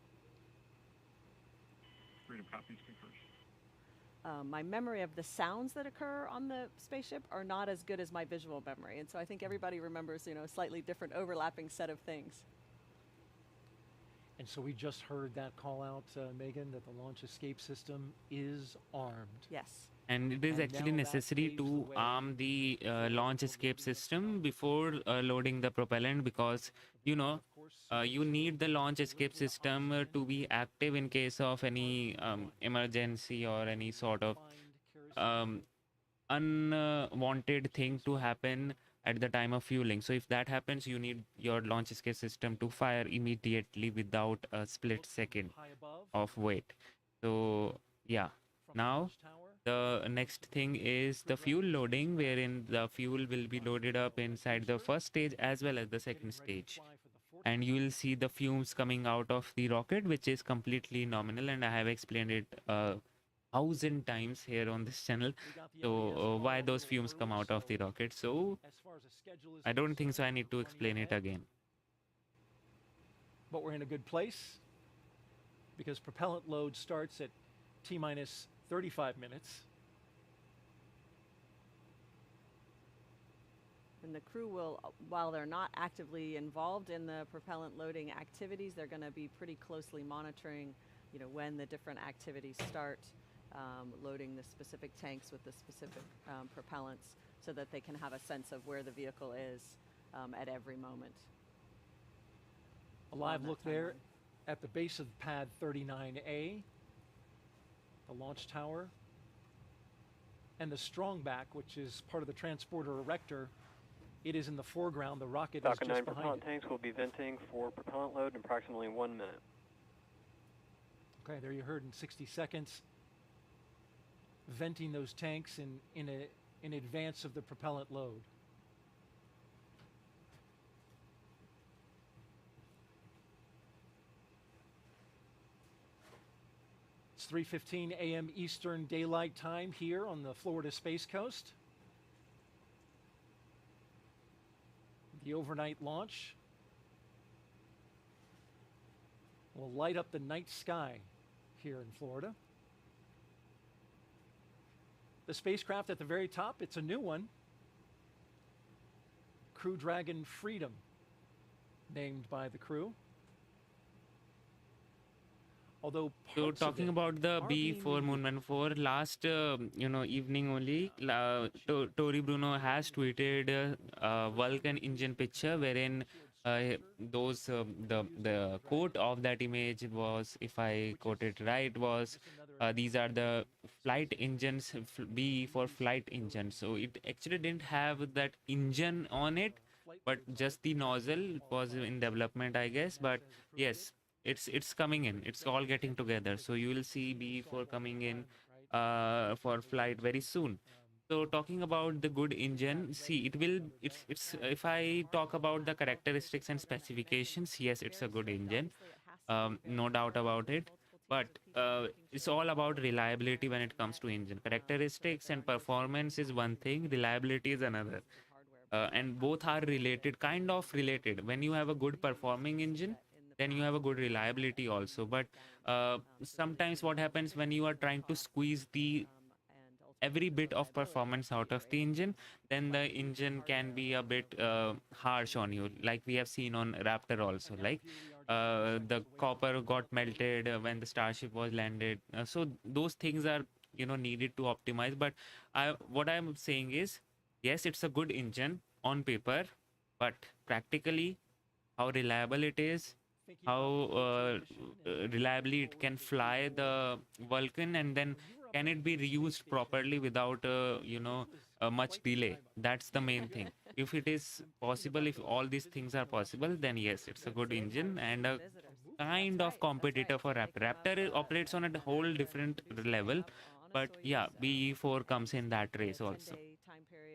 Freedom copies concurs. My memory of the sounds that occur on the spaceship are not as good as my visual memory. And so I think everybody remembers, a slightly different overlapping set of things. And so we just heard that call out, Megan, that the launch escape system is armed. Yes. And it is actually necessary to arm the launch escape system before loading the propellant, because you need the launch escape system to be active in case of any emergency or any sort of unwanted thing to happen at the time of fueling. So if that happens, you need your launch escape system to fire immediately without a split second of wait. So yeah, now the next thing is the fuel loading, wherein the fuel will be loaded up inside the first stage as well as the second stage. And you will see the fumes coming out of the rocket, which is completely nominal, and I have explained it 1,000 times here on this channel. So why those fumes come out of the rocket. So I don't think so I need to explain it again. But we're in a good place because propellant load starts at T-minus 35 minutes. And the crew will, while they're not actively involved in the propellant loading activities, they're going to be pretty closely monitoring, when the different activities start, loading the specific tanks with the specific propellants, so that they can have a sense of where the vehicle is at every moment. A live look there at the base of pad 39A. The launch tower, and the strongback, which is part of the transporter erector. It is in the foreground. The rocket Falcon is just 9 behind propellant it. tanks will be venting for propellant load in approximately 1 minute. Okay, there you heard in 60 seconds, venting those tanks in advance of the propellant load. It's 3:15 a.m. Eastern Daylight Time here on the Florida Space Coast. The overnight launch will light up the night sky here in Florida. The spacecraft at the very top, it's a new one. Crew Dragon Freedom, named by the crew. Although so talking about the B4 Moonman 4, last evening only, Tori Bruno has tweeted a Vulcan engine picture wherein the quote of that image was, if I quote it right, was These are the flight engines, B for flight engine. So it actually didn't have that engine on it, but just the nozzle was in development, I guess. But yes, it's coming in. It's all getting together. So you will see B4 coming in for flight very soon. So talking about the good engine, see, it's if I talk about the characteristics and specifications, yes, it's a good engine, no doubt about it. But it's all about reliability when it comes to engine. Characteristics and performance is one thing, reliability is another. And both are related, kind of related. When you have a good performing engine, then you have a good reliability also. But sometimes what happens when you are trying to squeeze the every bit of performance out of the engine, then the engine can be a bit harsh on you, like we have seen on Raptor also. Like the copper got melted when the Starship was landed. So those things are, you know, needed to optimize. But what I'm saying is, yes, it's a good engine on paper, but practically how reliable it is, how reliably it can fly the Vulcan, and then can it be reused properly without much delay. That's the main thing. If it is possible, if all these things are possible, then yes, it's a good engine and a kind of competitor for Raptor. Raptor operates on a whole different level, but yeah, BE4 comes in that race also.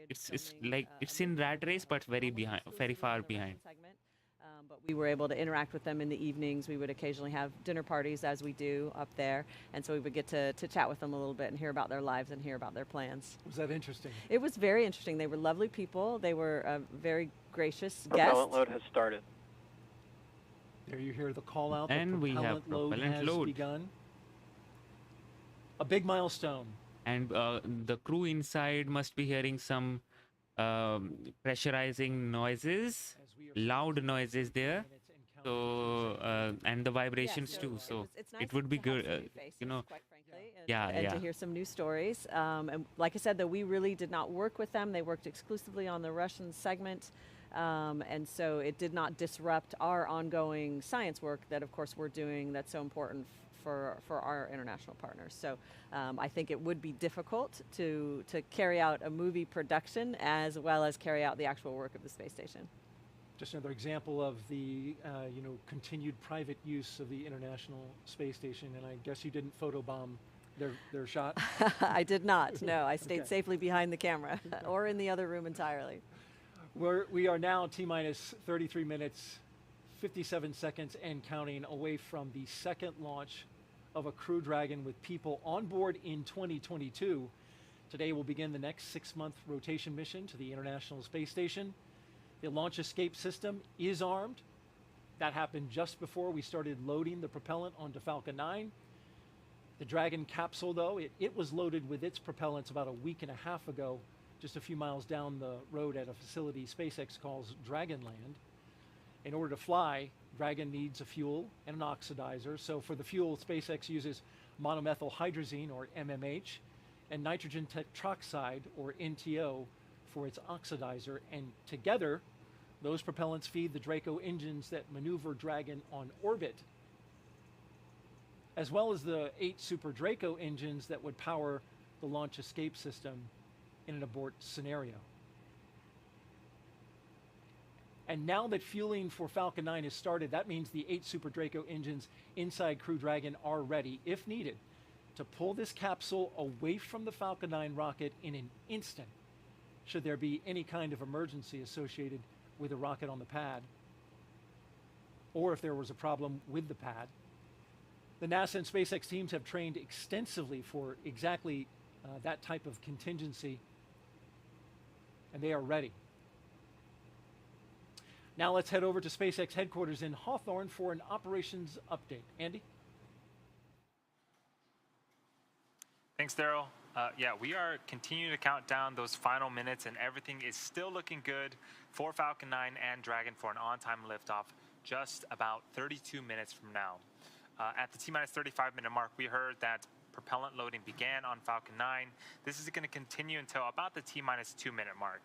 It's like it's in that race, but very behind, very far behind. But we were able to interact with them in the evenings. We would occasionally have dinner parties, as we do up there, and so we would get to chat with them a little bit and hear about their lives and hear about their plans. Was that interesting? It was very interesting. They were lovely people. They were very gracious Propellant guests. load has started. There you hear the call out. And we have propellant load. Begun. A big milestone. And the crew inside must be hearing some pressurizing noises, loud noises there. So and the vibrations too. So it would be good, you know. And to hear some new stories. And like I said, though, we really did not work with them. They worked exclusively on the Russian segment. And so it did not disrupt our ongoing science work that, of course, we're doing that's so important for our international partners. So I think it would be difficult to carry out a movie production as well as carry out the actual work of the space station. Just another example of the continued private use of the International Space Station, and I guess you didn't photobomb their shot? I did not, no. I stayed safely behind the camera or in the other room entirely. We are now T-minus 33 minutes, 57 seconds and counting away from the second launch of a Crew Dragon with people on board in 2022. Today will begin the next 6-month rotation mission to the International Space Station. The launch escape system is armed. That happened just before we started loading the propellant onto Falcon 9. The Dragon capsule, though, it was loaded with its propellants about a week and a half ago, just a few miles down the road at a facility SpaceX calls Dragonland. In order to fly, Dragon needs a fuel and an oxidizer. So for the fuel, SpaceX uses monomethyl hydrazine, or MMH, and nitrogen tetroxide, or NTO, for its oxidizer. And together, those propellants feed the Draco engines that maneuver Dragon on orbit, as well as the 8 Super Draco engines that would power the launch escape system in an abort scenario. And now that fueling for Falcon 9 has started, that means the 8 Super Draco engines inside Crew Dragon are ready, if needed, to pull this capsule away from the Falcon 9 rocket in an instant, should there be any kind of emergency associated with a rocket on the pad, or if there was a problem with the pad. The NASA and SpaceX teams have trained extensively for exactly that type of contingency, and they are ready. Now let's head over to SpaceX headquarters in Hawthorne for an operations update. Andy? Thanks, Daryl. Yeah, we are continuing to count down those final minutes, and everything is still looking good for Falcon 9 and Dragon for an on-time liftoff just about 32 minutes from now. At the T-minus 35-minute mark, we heard that propellant loading began on Falcon 9. This is going to continue until about the T-minus 2-minute mark.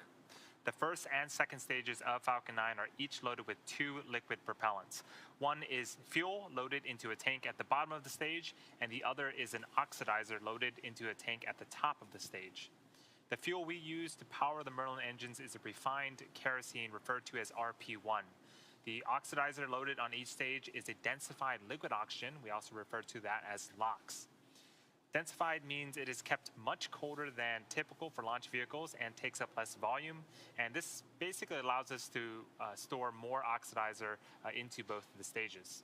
The first and second stages of Falcon 9 are each loaded with 2 liquid propellants. One is fuel loaded into a tank at the bottom of the stage, and the other is an oxidizer loaded into a tank at the top of the stage. The fuel we use to power the Merlin engines is a refined kerosene referred to as RP1. The oxidizer loaded on each stage is a densified liquid oxygen. We also refer to that as LOX. Densified means it is kept much colder than typical for launch vehicles and takes up less volume. And this basically allows us to store more oxidizer into both of the stages.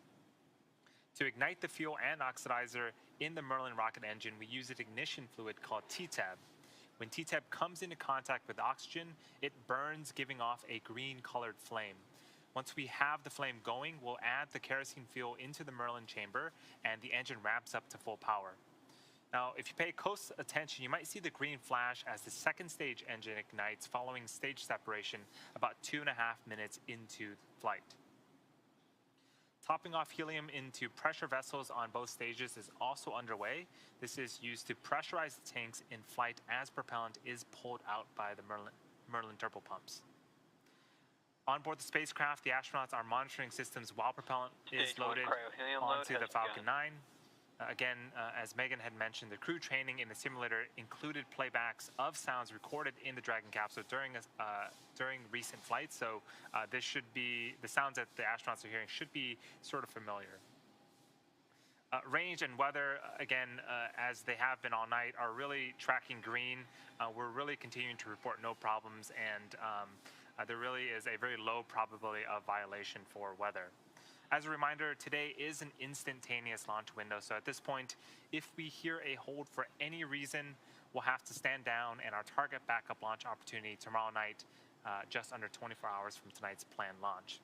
To ignite the fuel and oxidizer in the Merlin rocket engine, we use an ignition fluid called TTAB. When TTAB comes into contact with oxygen, it burns, giving off a green-colored flame. Once we have the flame going, we'll add the kerosene fuel into the Merlin chamber, and the engine ramps up to full power. Now, if you pay close attention, you might see the green flash as the second stage engine ignites following stage separation about 2.5 minutes into flight. Topping off helium into pressure vessels on both stages is also underway. This is used to pressurize the tanks in flight as propellant is pulled out by the Merlin turbopumps. On board the spacecraft, the astronauts are monitoring systems while propellant is loaded onto the Falcon 9. Again, as Megan had mentioned, the crew training in the simulator included playbacks of sounds recorded in the Dragon capsule during recent flights. So this should be, the sounds that the astronauts are hearing should be sort of familiar. Range and weather, again, as they have been all night, are really tracking green. We're really continuing to report no problems, and there really is a very low probability of violation for weather. As a reminder, today is an instantaneous launch window, so at this point, if we hear a hold for any reason, we'll have to stand down, and our target backup launch opportunity tomorrow night, just under 24 hours from tonight's planned launch.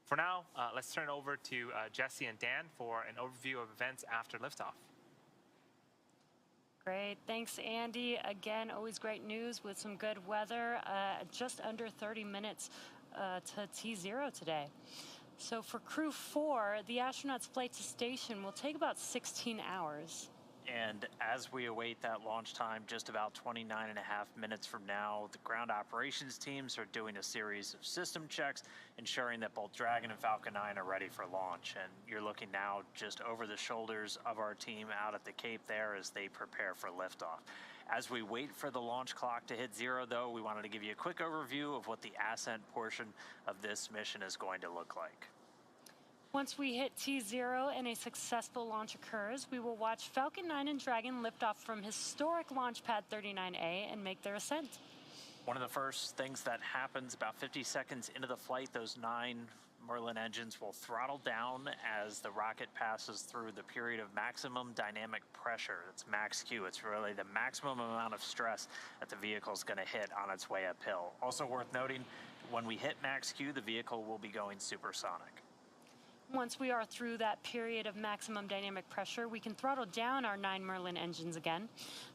For now, let's turn it over to Jesse and Dan for an overview of events after liftoff. Great, thanks Andy. Again, always great news with some good weather. Just under 30 minutes to T0 today. So for Crew 4, the astronauts' flight to station will take about 16 hours. And as we await that launch time, just about 29.5 minutes from now, the ground operations teams are doing a series of system checks, ensuring that both Dragon and Falcon 9 are ready for launch. And you're looking now just over the shoulders of our team out at the Cape there as they prepare for liftoff. As we wait for the launch clock to hit 0, though, we wanted to give you a quick overview of what the ascent portion of this mission is going to look like. Once we hit T0 and a successful launch occurs, we will watch Falcon 9 and Dragon lift off from historic launch pad 39A and make their ascent. One of the first things that happens about 50 seconds into the flight, those 9 Merlin engines will throttle down as the rocket passes through the period of maximum dynamic pressure. It's max Q. It's really the maximum amount of stress that the vehicle is going to hit on its way uphill. Also worth noting, when we hit max Q, the vehicle will be going supersonic. Once we are through that period of maximum dynamic pressure, we can throttle down our 9 Merlin engines again.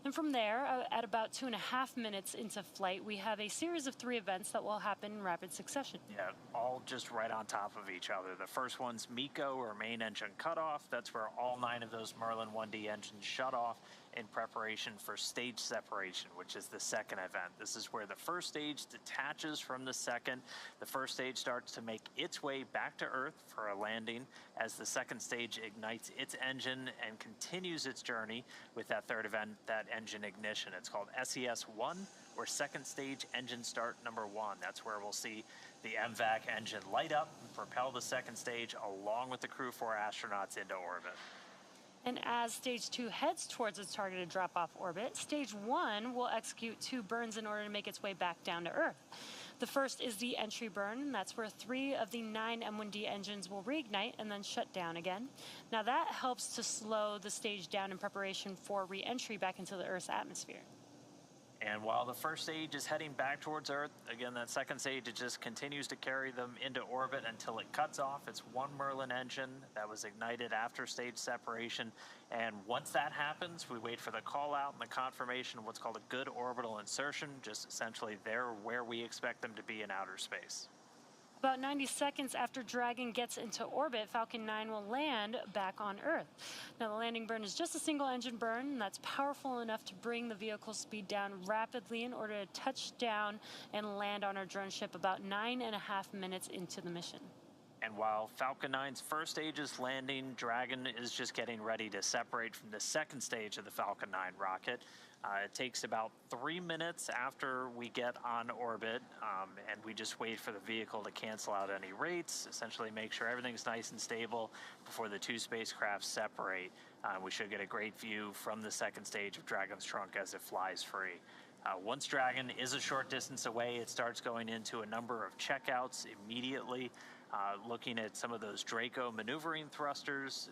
And from there, at about 2.5 minutes into flight, we have a series of 3 events that will happen in rapid succession. Yeah, all just right on top of each other. The first one's MECO, or main engine cutoff. That's where all 9 of those Merlin 1D engines shut off in preparation for stage separation, which is the second event. This is where the first stage detaches from the second. The first stage starts to make its way back to Earth for a landing as the second stage ignites its engine and continues its journey with that third event, that engine ignition. It's called SES-1, or second stage engine start number 1. That's where we'll see the MVAC engine light up and propel the second stage along with the Crew 4 astronauts into orbit. And as Stage 2 heads towards its targeted drop-off orbit, Stage 1 will execute 2 burns in order to make its way back down to Earth. The first is the entry burn, and that's where 3 of the 9 M1D engines will reignite and then shut down again. Now that helps to slow the stage down in preparation for re-entry back into the Earth's atmosphere. And while the first stage is heading back towards Earth, again, that second stage, it just continues to carry them into orbit until it cuts off. It's 1 Merlin engine that was ignited after stage separation. And once that happens, we wait for the call out and the confirmation of what's called a good orbital insertion, just essentially they're where we expect them to be in outer space. About 90 seconds after Dragon gets into orbit, Falcon 9 will land back on Earth. Now, the landing burn is just a single engine burn, and that's powerful enough to bring the vehicle's speed down rapidly in order to touch down and land on our drone ship about 9.5 minutes into the mission. And while Falcon 9's first stage is landing, Dragon is just getting ready to separate from the second stage of the Falcon 9 rocket. It takes about 3 minutes after we get on orbit, and we just wait for the vehicle to cancel out any rates, essentially make sure everything's nice and stable before the two spacecraft separate. We should get a great view from the second stage of Dragon's trunk as it flies free. Once Dragon is a short distance away, it starts going into a number of checkouts immediately, looking at some of those Draco maneuvering thrusters.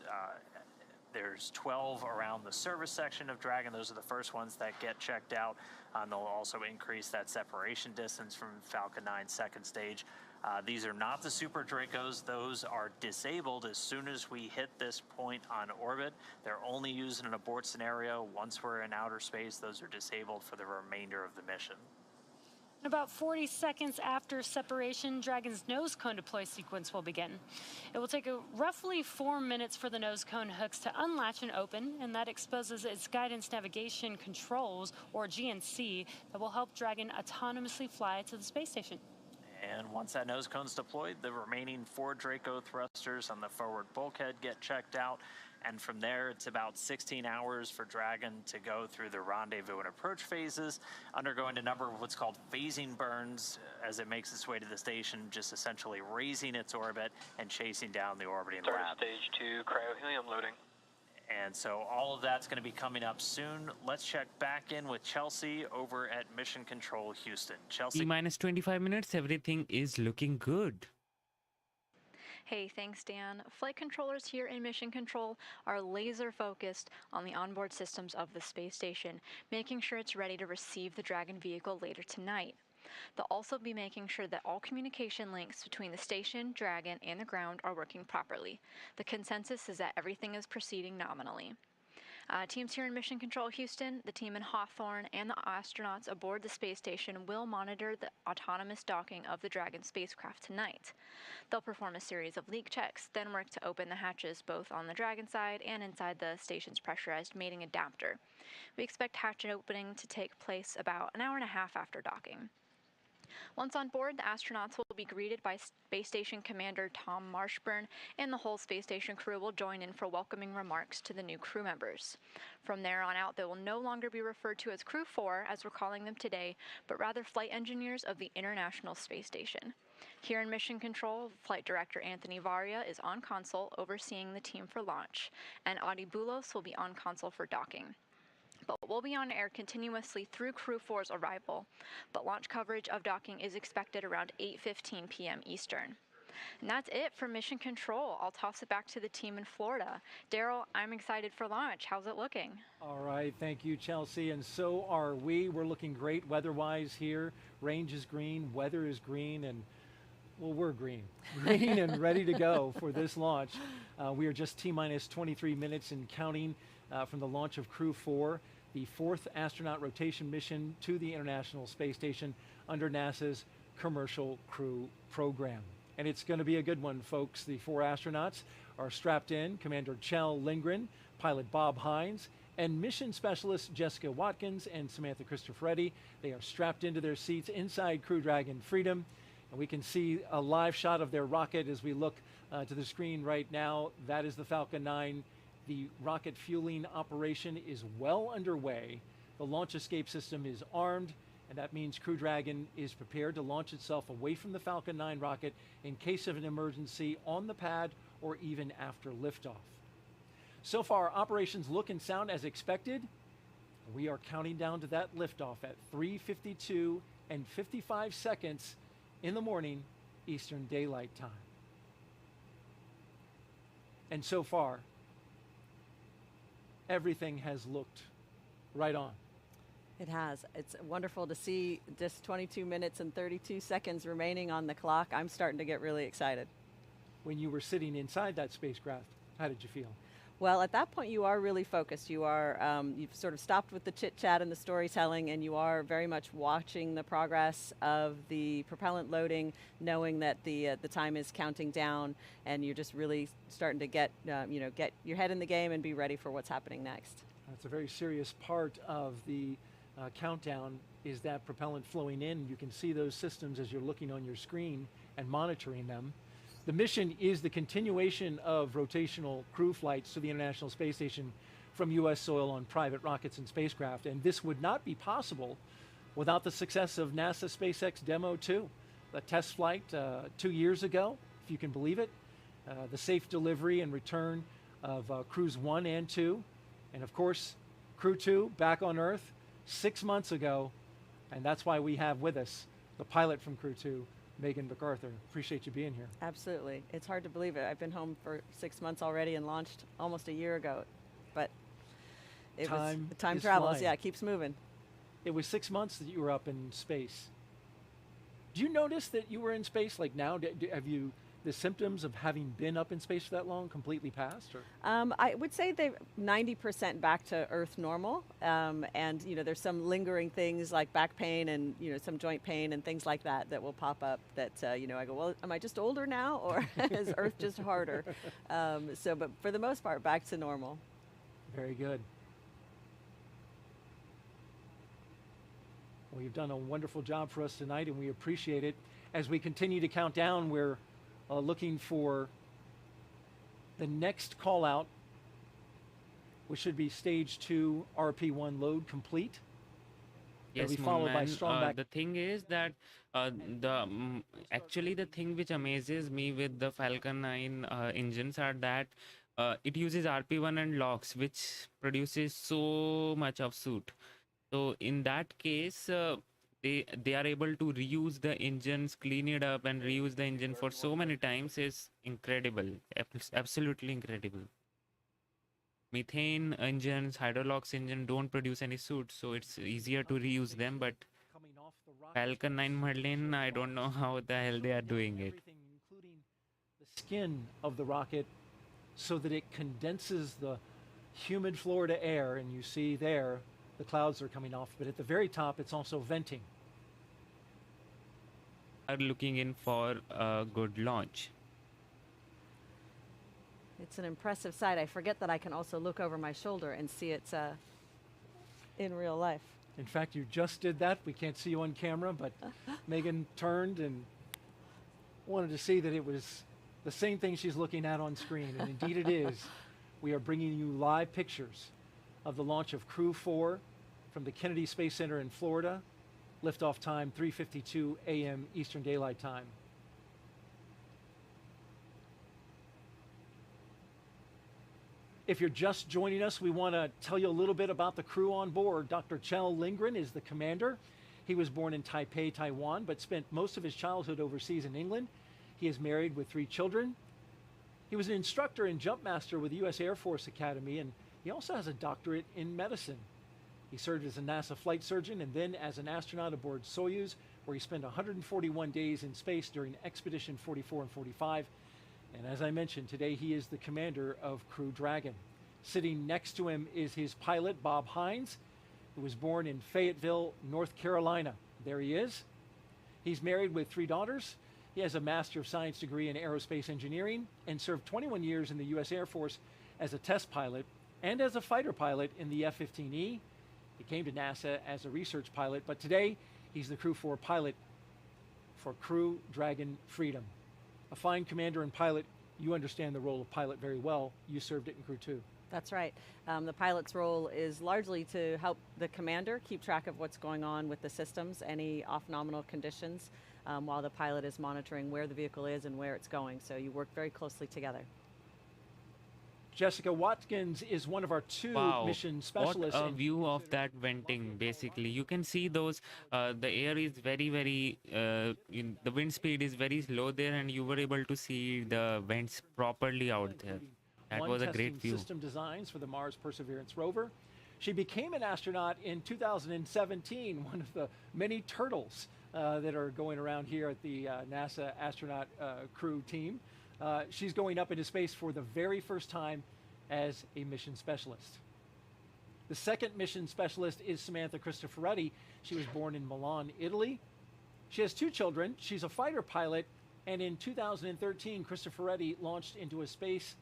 There's 12 around the service section of Dragon. Those are the first ones that get checked out. They'll also increase that separation distance from Falcon 9's second stage. These are not the Super Dracos. Those are disabled as soon as we hit this point on orbit. They're only used in an abort scenario. Once we're in outer space, those are disabled for the remainder of the mission. About 40 seconds after separation, Dragon's nose cone deploy sequence will begin. It will take roughly 4 minutes for the nose cone hooks to unlatch and open, and that exposes its guidance navigation controls, or GNC, that will help Dragon autonomously fly to the space station. And once that nose cone's deployed, the remaining 4 Draco thrusters on the forward bulkhead get checked out. And from there, it's about 16 hours for Dragon to go through the rendezvous and approach phases, undergoing a number of what's called phasing burns as it makes its way to the station, just essentially raising its orbit and chasing down the orbiting lab. Stage 2 cryohelium loading. And so all of that's going to be coming up soon. Let's check back in with Chelsea over at Mission Control Houston. Chelsea. T-minus 25 minutes, everything is looking good. Hey, thanks, Dan. Flight controllers here in Mission Control are laser focused on the onboard systems of the space station, making sure it's ready to receive the Dragon vehicle later tonight. They'll also be making sure that all communication links between the station, Dragon, and the ground are working properly. The consensus is that everything is proceeding nominally. Teams here in Mission Control Houston, the team in Hawthorne, and the astronauts aboard the space station will monitor the autonomous docking of the Dragon spacecraft tonight. They'll perform a series of leak checks, then work to open the hatches both on the Dragon side and inside the station's pressurized mating adapter. We expect hatch opening to take place about an hour and a half after docking. Once on board, the astronauts will be greeted by Space Station Commander Tom Marshburn, and the whole space station crew will join in for welcoming remarks to the new crew members. From there on out, they will no longer be referred to as Crew 4, as we're calling them today, but rather flight engineers of the International Space Station. Here in Mission Control, Flight Director Anthony Varia is on console overseeing the team for launch, and Adi Boulos will be on console for docking. But we'll be on air continuously through Crew 4's arrival, but launch coverage of docking is expected around 8:15 p.m. Eastern. And that's it for Mission Control. I'll toss it back to the team in Florida. Daryl, I'm excited for launch. How's it looking? All right, thank you, Chelsea, and so are we. We're looking great weather-wise here. Range is green, weather is green, and well, we're green and ready to go for this launch. We are just T-minus 23 minutes and counting from the launch of Crew 4, the 4th astronaut rotation mission to the International Space Station under NASA's Commercial Crew Program. And it's going to be a good one, folks. The 4 astronauts are strapped in: Commander Kjell Lindgren, pilot Bob Hines, and mission specialists Jessica Watkins and Samantha Cristoforetti. They are strapped into their seats inside Crew Dragon Freedom. And we can see a live shot of their rocket as we look to the screen right now. That is the Falcon 9. The rocket fueling operation is well underway. The launch escape system is armed, and that means Crew Dragon is prepared to launch itself away from the Falcon 9 rocket in case of an emergency on the pad or even after liftoff. So far, operations look and sound as expected. We are counting down to that liftoff at 3:52 and 55 seconds in the morning, Eastern Daylight Time. And so far, everything has looked right on. It has. It's wonderful to see just 22 minutes and 32 seconds remaining on the clock. I'm starting to get really excited. When you were sitting inside that spacecraft, how did you feel? Well, at that point, you are really focused. You are, you've sort of stopped with the chit chat and the storytelling, and you are very much watching the progress of the propellant loading, knowing that the time is counting down, and you're just really starting to get, get your head in the game and be ready for what's happening next. That's a very serious part of the countdown, is that propellant flowing in. You can see those systems as you're looking on your screen and monitoring them. The mission is the continuation of rotational crew flights to the International Space Station from US soil on private rockets and spacecraft, and this would not be possible without the success of NASA SpaceX Demo 2, the test flight 2 years ago, if you can believe it, the safe delivery and return of Crews 1 and 2, and of course, Crew 2 back on Earth 6 months ago, and that's why we have with us the pilot from Crew 2, Megan MacArthur. Appreciate you being here. Absolutely. It's hard to believe it. I've been home for 6 months already and launched almost a year ago, but time travels. Flying. Yeah, it keeps moving. It was 6 months that you were up in space. Do you notice that you were in space like now? Have you, the symptoms of having been up in space for that long completely passed? Or? I would say they're 90% back to Earth normal, and there's some lingering things like back pain and some joint pain and things like that that will pop up. That I go, well, am I just older now, or is Earth just harder? But for the most part, back to normal. Very good. Well, you've done a wonderful job for us tonight, and we appreciate it. As we continue to count down, we're looking for the next call out, which should be stage 2 RP1 load complete. Yes, be followed by strong the thing is that actually the thing which amazes me with the Falcon 9 engines are that it uses RP1 and LOX, which produces so much of soot. So in that case, they are able to reuse the engines, clean it up, and reuse the engine for so many times is incredible. Absolutely incredible. Methane engines, hydrolox engine don't produce any soot, so it's easier to reuse them. But Falcon 9 Merlin, I don't know how the hell they are doing it. Including the skin of the rocket, so that it condenses the humid Florida air, and you see there the clouds are coming off, but at the very top it's also venting. Are looking in for a good launch. It's an impressive sight. I forget that I can also look over my shoulder and see it in real life. In fact, you just did that. We can't see you on camera, but Megan turned and wanted to see that it was the same thing she's looking at on screen, and indeed it is. We are bringing you live pictures of the launch of Crew 4 from the Kennedy Space Center in Florida. Liftoff time 3:52 a.m. Eastern Daylight Time. If you're just joining us, we want to tell you a little bit about the crew on board. Dr. Kjell Lindgren is the commander. He was born in Taipei, Taiwan, but spent most of his childhood overseas in England. He is married with 3 children. He was an instructor and jump master with the U.S. Air Force Academy, and he also has a doctorate in medicine. He served as a NASA flight surgeon and then as an astronaut aboard Soyuz, where he spent 141 days in space during Expedition 44 and 45. And as I mentioned, today he is the commander of Crew Dragon. Sitting next to him is his pilot, Bob Hines, who was born in Fayetteville, North Carolina. There he is. He's married with 3 daughters. He has a Master of Science degree in aerospace engineering and served 21 years in the U.S. Air Force as a test pilot and as a fighter pilot in the F-15E. He came to NASA as a research pilot, but today he's the Crew 4 pilot for Crew Dragon Freedom. A fine commander and pilot. You understand the role of pilot very well. You served it in Crew 2. That's right. The pilot's role is largely to help the commander keep track of what's going on with the systems, any off-nominal conditions, while the pilot is monitoring where the vehicle is and where it's going. So you work very closely together. Jessica Watkins is one of our 2 mission specialists. What a view of that venting, basically. You can see those, the air is very, very, the wind speed is very low there, and you were able to see the vents properly out there. That was a great view. System designs for the Mars Perseverance rover. She became an astronaut in 2017, one of the many turtles that are going around here at the NASA astronaut crew team. She's going up into space for the very first time as a mission specialist. The second mission specialist is Samantha Cristoforetti. She was born in Milan, Italy. She has 2 children. She's a fighter pilot, and in 2013, Cristoforetti launched into space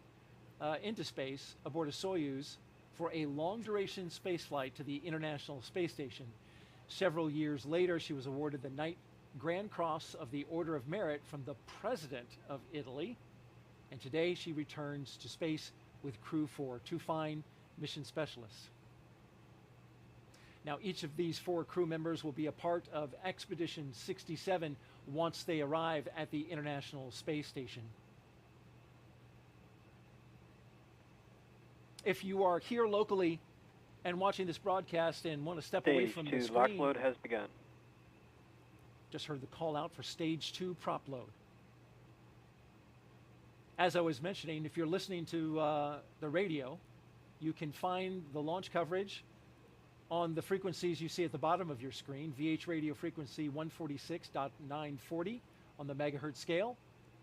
aboard a Soyuz for a long-duration spaceflight to the International Space Station. Several years later, she was awarded the Knight Grand Cross of the Order of Merit from the President of Italy, and today she returns to space with Crew 4, 2 fine mission specialists. Now, each of these 4 crew members will be a part of Expedition 67 once they arrive at the International Space Station. If you are here locally and watching this broadcast and want to step away from the screen, Stage 2 lock load has begun. just heard the call out for Stage 2 prop load. As I was mentioning, if you're listening to the radio, you can find the launch coverage on the frequencies you see at the bottom of your screen, VH radio frequency 146.940 on the megahertz scale,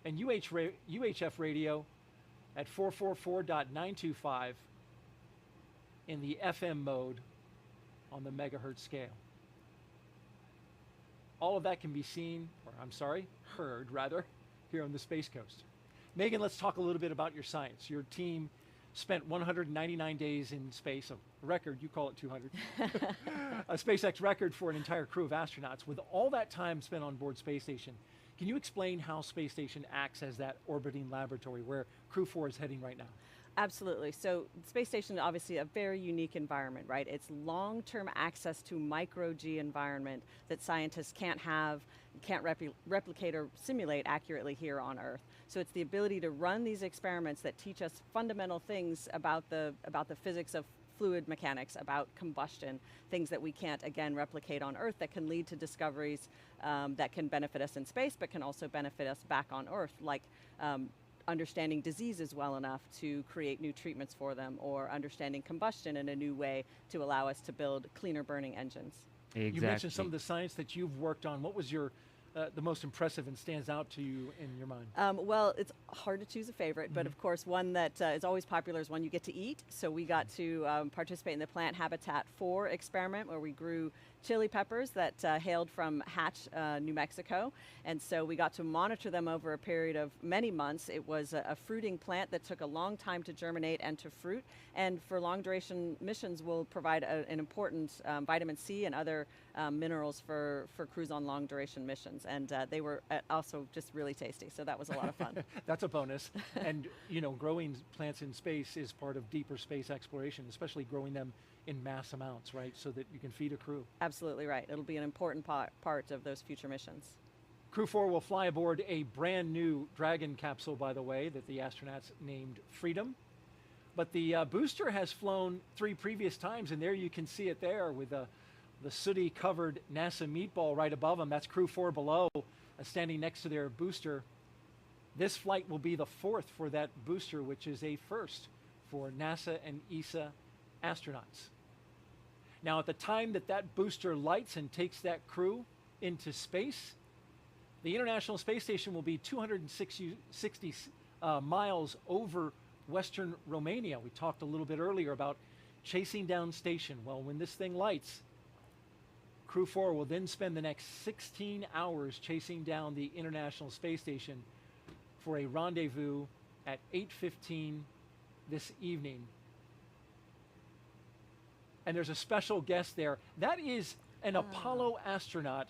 and UHF radio at 444.925 in the FM mode on the megahertz scale. All of that can be seen, or I'm sorry, heard rather, here on the Space Coast. Megan, let's talk a little bit about your science. Your team spent 199 days in space, a record, you call it 200, a SpaceX record for an entire crew of astronauts. With all that time spent on board Space Station, can you explain how Space Station acts as that orbiting laboratory where Crew 4 is heading right now? Absolutely. So the space station is obviously a very unique environment, right? It's long-term access to micro-G environment that scientists can't replicate or simulate accurately here on Earth. So it's the ability to run these experiments that teach us fundamental things about the physics of fluid mechanics, about combustion, things that we can't, again, replicate on Earth that can lead to discoveries that can benefit us in space, but can also benefit us back on Earth, like understanding diseases well enough to create new treatments for them, or understanding combustion in a new way to allow us to build cleaner burning engines. Exactly. You mentioned some of the science that you've worked on. What was your the most impressive and stands out to you in your mind? Well, it's hard to choose a favorite, but of course one that is always popular is one you get to eat. So we got to participate in the Plant Habitat 4 experiment, where we grew chili peppers that hailed from Hatch, New Mexico. And so we got to monitor them over a period of many months. It was a fruiting plant that took a long time to germinate and to fruit. And for long duration missions will provide an important vitamin C and other minerals for crews on long duration missions. And they were also just really tasty. So that was a lot of fun. That's a bonus. And you know, growing plants in space is part of deeper space exploration, especially growing them in mass amounts, right? So that you can feed a crew. Absolutely right. It'll be an important part of those future missions. Crew 4 will fly aboard a brand new Dragon capsule, by the way, that the astronauts named Freedom. But the booster has flown 3 previous times, and there you can see it there with the sooty covered NASA meatball right above them. That's Crew 4 below, standing next to their booster. This flight will be the 4th for that booster, which is a first for NASA and ESA astronauts. Now, at the time that booster lights and takes that crew into space, the International Space Station will be 260 miles over Western Romania. We talked a little bit earlier about chasing down station. Well, when this thing lights, Crew 4 will then spend the next 16 hours chasing down the International Space Station for a rendezvous at 8:15 this evening. And there's a special guest there. That is an Apollo astronaut,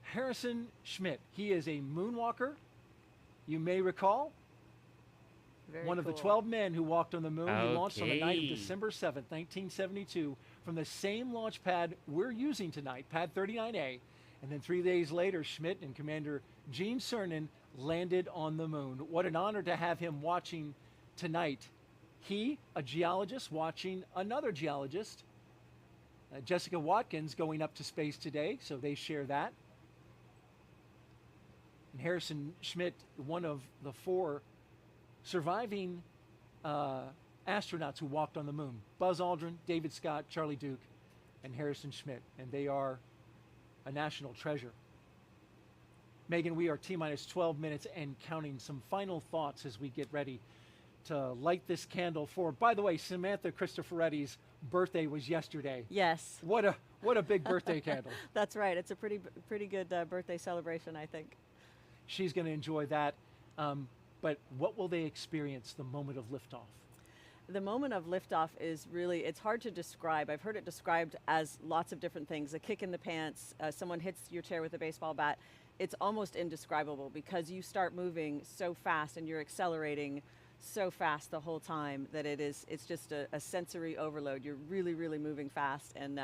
Harrison Schmitt. He is a moonwalker, you may recall. One of the 12 men who walked on the moon. He launched on the night of December 7th, 1972, from the same launch pad we're using tonight, pad 39A. And then 3 days later, Schmitt and Commander Gene Cernan landed on the moon. What an honor to have him watching tonight. He, a geologist, watching another geologist, Jessica Watkins, going up to space today, so they share that. And Harrison Schmitt, one of the 4 surviving astronauts who walked on the moon. Buzz Aldrin, David Scott, Charlie Duke, and Harrison Schmitt. And they are a national treasure. Megan, we are T-minus 12 minutes and counting. Some final thoughts as we get ready to light this candle for, by the way, Samantha Cristoforetti's birthday was yesterday. Yes. What a big birthday candle. That's right. It's a pretty good birthday celebration, I think. She's going to enjoy that. But what will they experience the moment of liftoff? The moment of liftoff is really, it's hard to describe. I've heard it described as lots of different things. A kick in the pants, someone hits your chair with a baseball bat. It's almost indescribable because you start moving so fast and you're accelerating so fast the whole time that it's just a sensory overload. You're really, really moving fast. And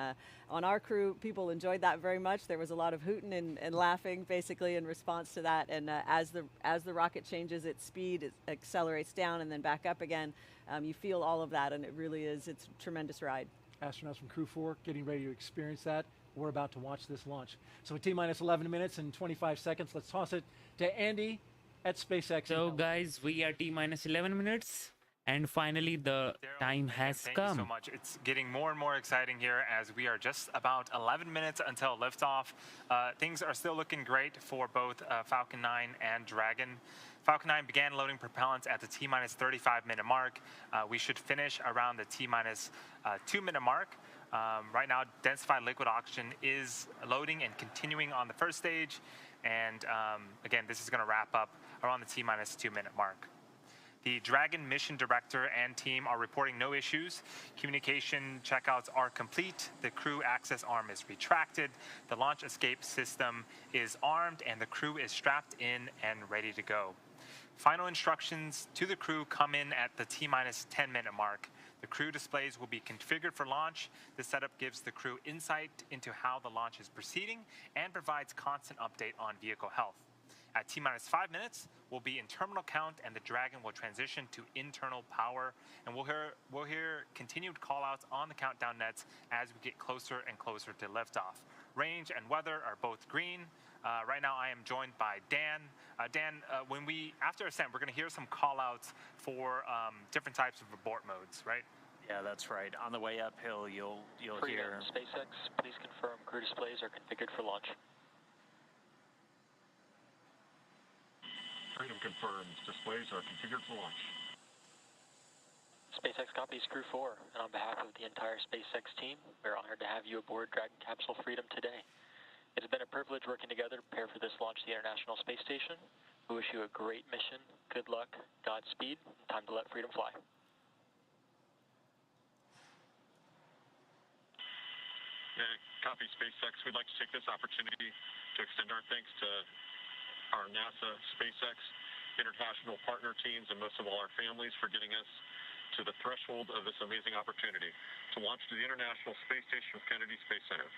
on our crew, people enjoyed that very much. There was a lot of hooting and laughing basically in response to that. And as the rocket changes its speed, it accelerates down and then back up again. You feel all of that, and it's a tremendous ride. Astronauts from Crew 4 getting ready to experience that. We're about to watch this launch. So at T-minus 11 minutes and 25 seconds, let's toss it to Andy at SpaceX. So guys, we are T-minus 11 minutes, and finally the time has come. Thank you so much. It's getting more and more exciting here as we are just about 11 minutes until liftoff. Things are still looking great for both Falcon 9 and Dragon. Falcon 9 began loading propellants at the T-minus 35-minute mark. We should finish around the T-minus 2-minute mark. Right now, densified liquid oxygen is loading and continuing on the first stage. And again, this is going to wrap up around the T-minus 2-minute mark. The Dragon mission director and team are reporting no issues. Communication checkouts are complete. The crew access arm is retracted. The launch escape system is armed, and the crew is strapped in and ready to go. Final instructions to the crew come in at the T-minus 10-minute mark. The crew displays will be configured for launch. This setup gives the crew insight into how the launch is proceeding and provides constant update on vehicle health. At T-minus 5 minutes, we'll be in terminal count, and the Dragon will transition to internal power. And we'll hear continued call-outs on the countdown nets as we get closer and closer to liftoff. Range and weather are both green. Right now, I am joined by Dan. Dan, after ascent, we're going to hear some call-outs for different types of abort modes, right? Yeah, that's right. On the way uphill, you'll hear. SpaceX, please confirm crew displays are configured for launch. Freedom confirms. Displays are configured for launch. SpaceX copies Crew 4, and on behalf of the entire SpaceX team, we're honored to have you aboard Dragon Capsule Freedom today. It has been a privilege working together to prepare for this launch to the International Space Station. We wish you a great mission, good luck, Godspeed, and time to let freedom fly. Copy SpaceX. We'd like to take this opportunity to extend our thanks to our NASA, SpaceX, international partner teams, and most of all our families for getting us to the threshold of this amazing opportunity to launch to the International Space Station from Kennedy Space Center.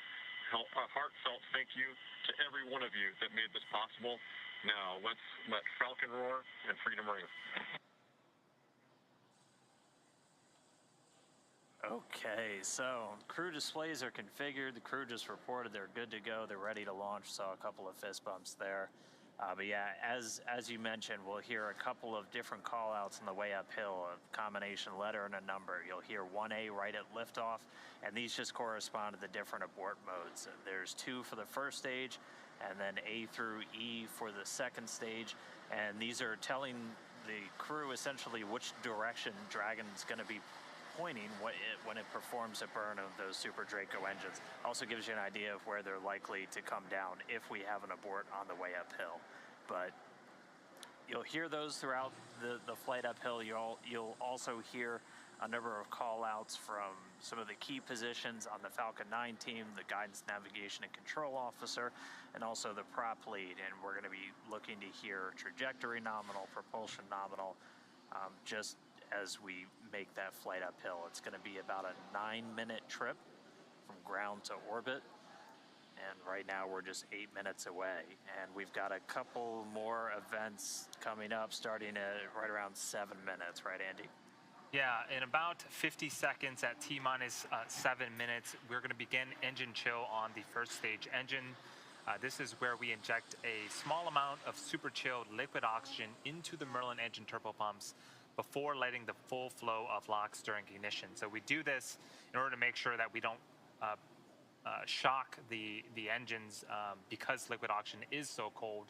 A heartfelt thank you to every one of you that made this possible. Now, let's let Falcon roar and freedom ring. Okay, so crew displays are configured. The crew just reported they're good to go. They're ready to launch. Saw a couple of fist bumps there. But yeah, as you mentioned, we'll hear a couple of different call-outs on the way uphill, a combination letter and a number. You'll hear 1A right at liftoff, and these just correspond to the different abort modes. There's 2 for the first stage, and then A through E for the second stage, and these are telling the crew essentially which direction Dragon's going to be pointing when it performs a burn of those Super Draco engines. Also gives you an idea of where they're likely to come down if we have an abort on the way uphill. But you'll hear those throughout the flight uphill. You'll also hear a number of call-outs from some of the key positions on the Falcon 9 team, the guidance, navigation, and control officer, and also the prop lead. And we're going to be looking to hear trajectory nominal, propulsion nominal, just as we make that flight uphill. It's going to be about a 9-minute trip from ground to orbit. And right now we're just 8 minutes away. And we've got a couple more events coming up starting at right around 7 minutes, right, Andy? Yeah, in about 50 seconds at T-minus 7 minutes, we're going to begin engine chill on the first stage engine. This is where we inject a small amount of super chilled liquid oxygen into the Merlin engine turbopumps before letting the full flow of LOX during ignition. So we do this in order to make sure that we don't shock the engines because liquid oxygen is so cold.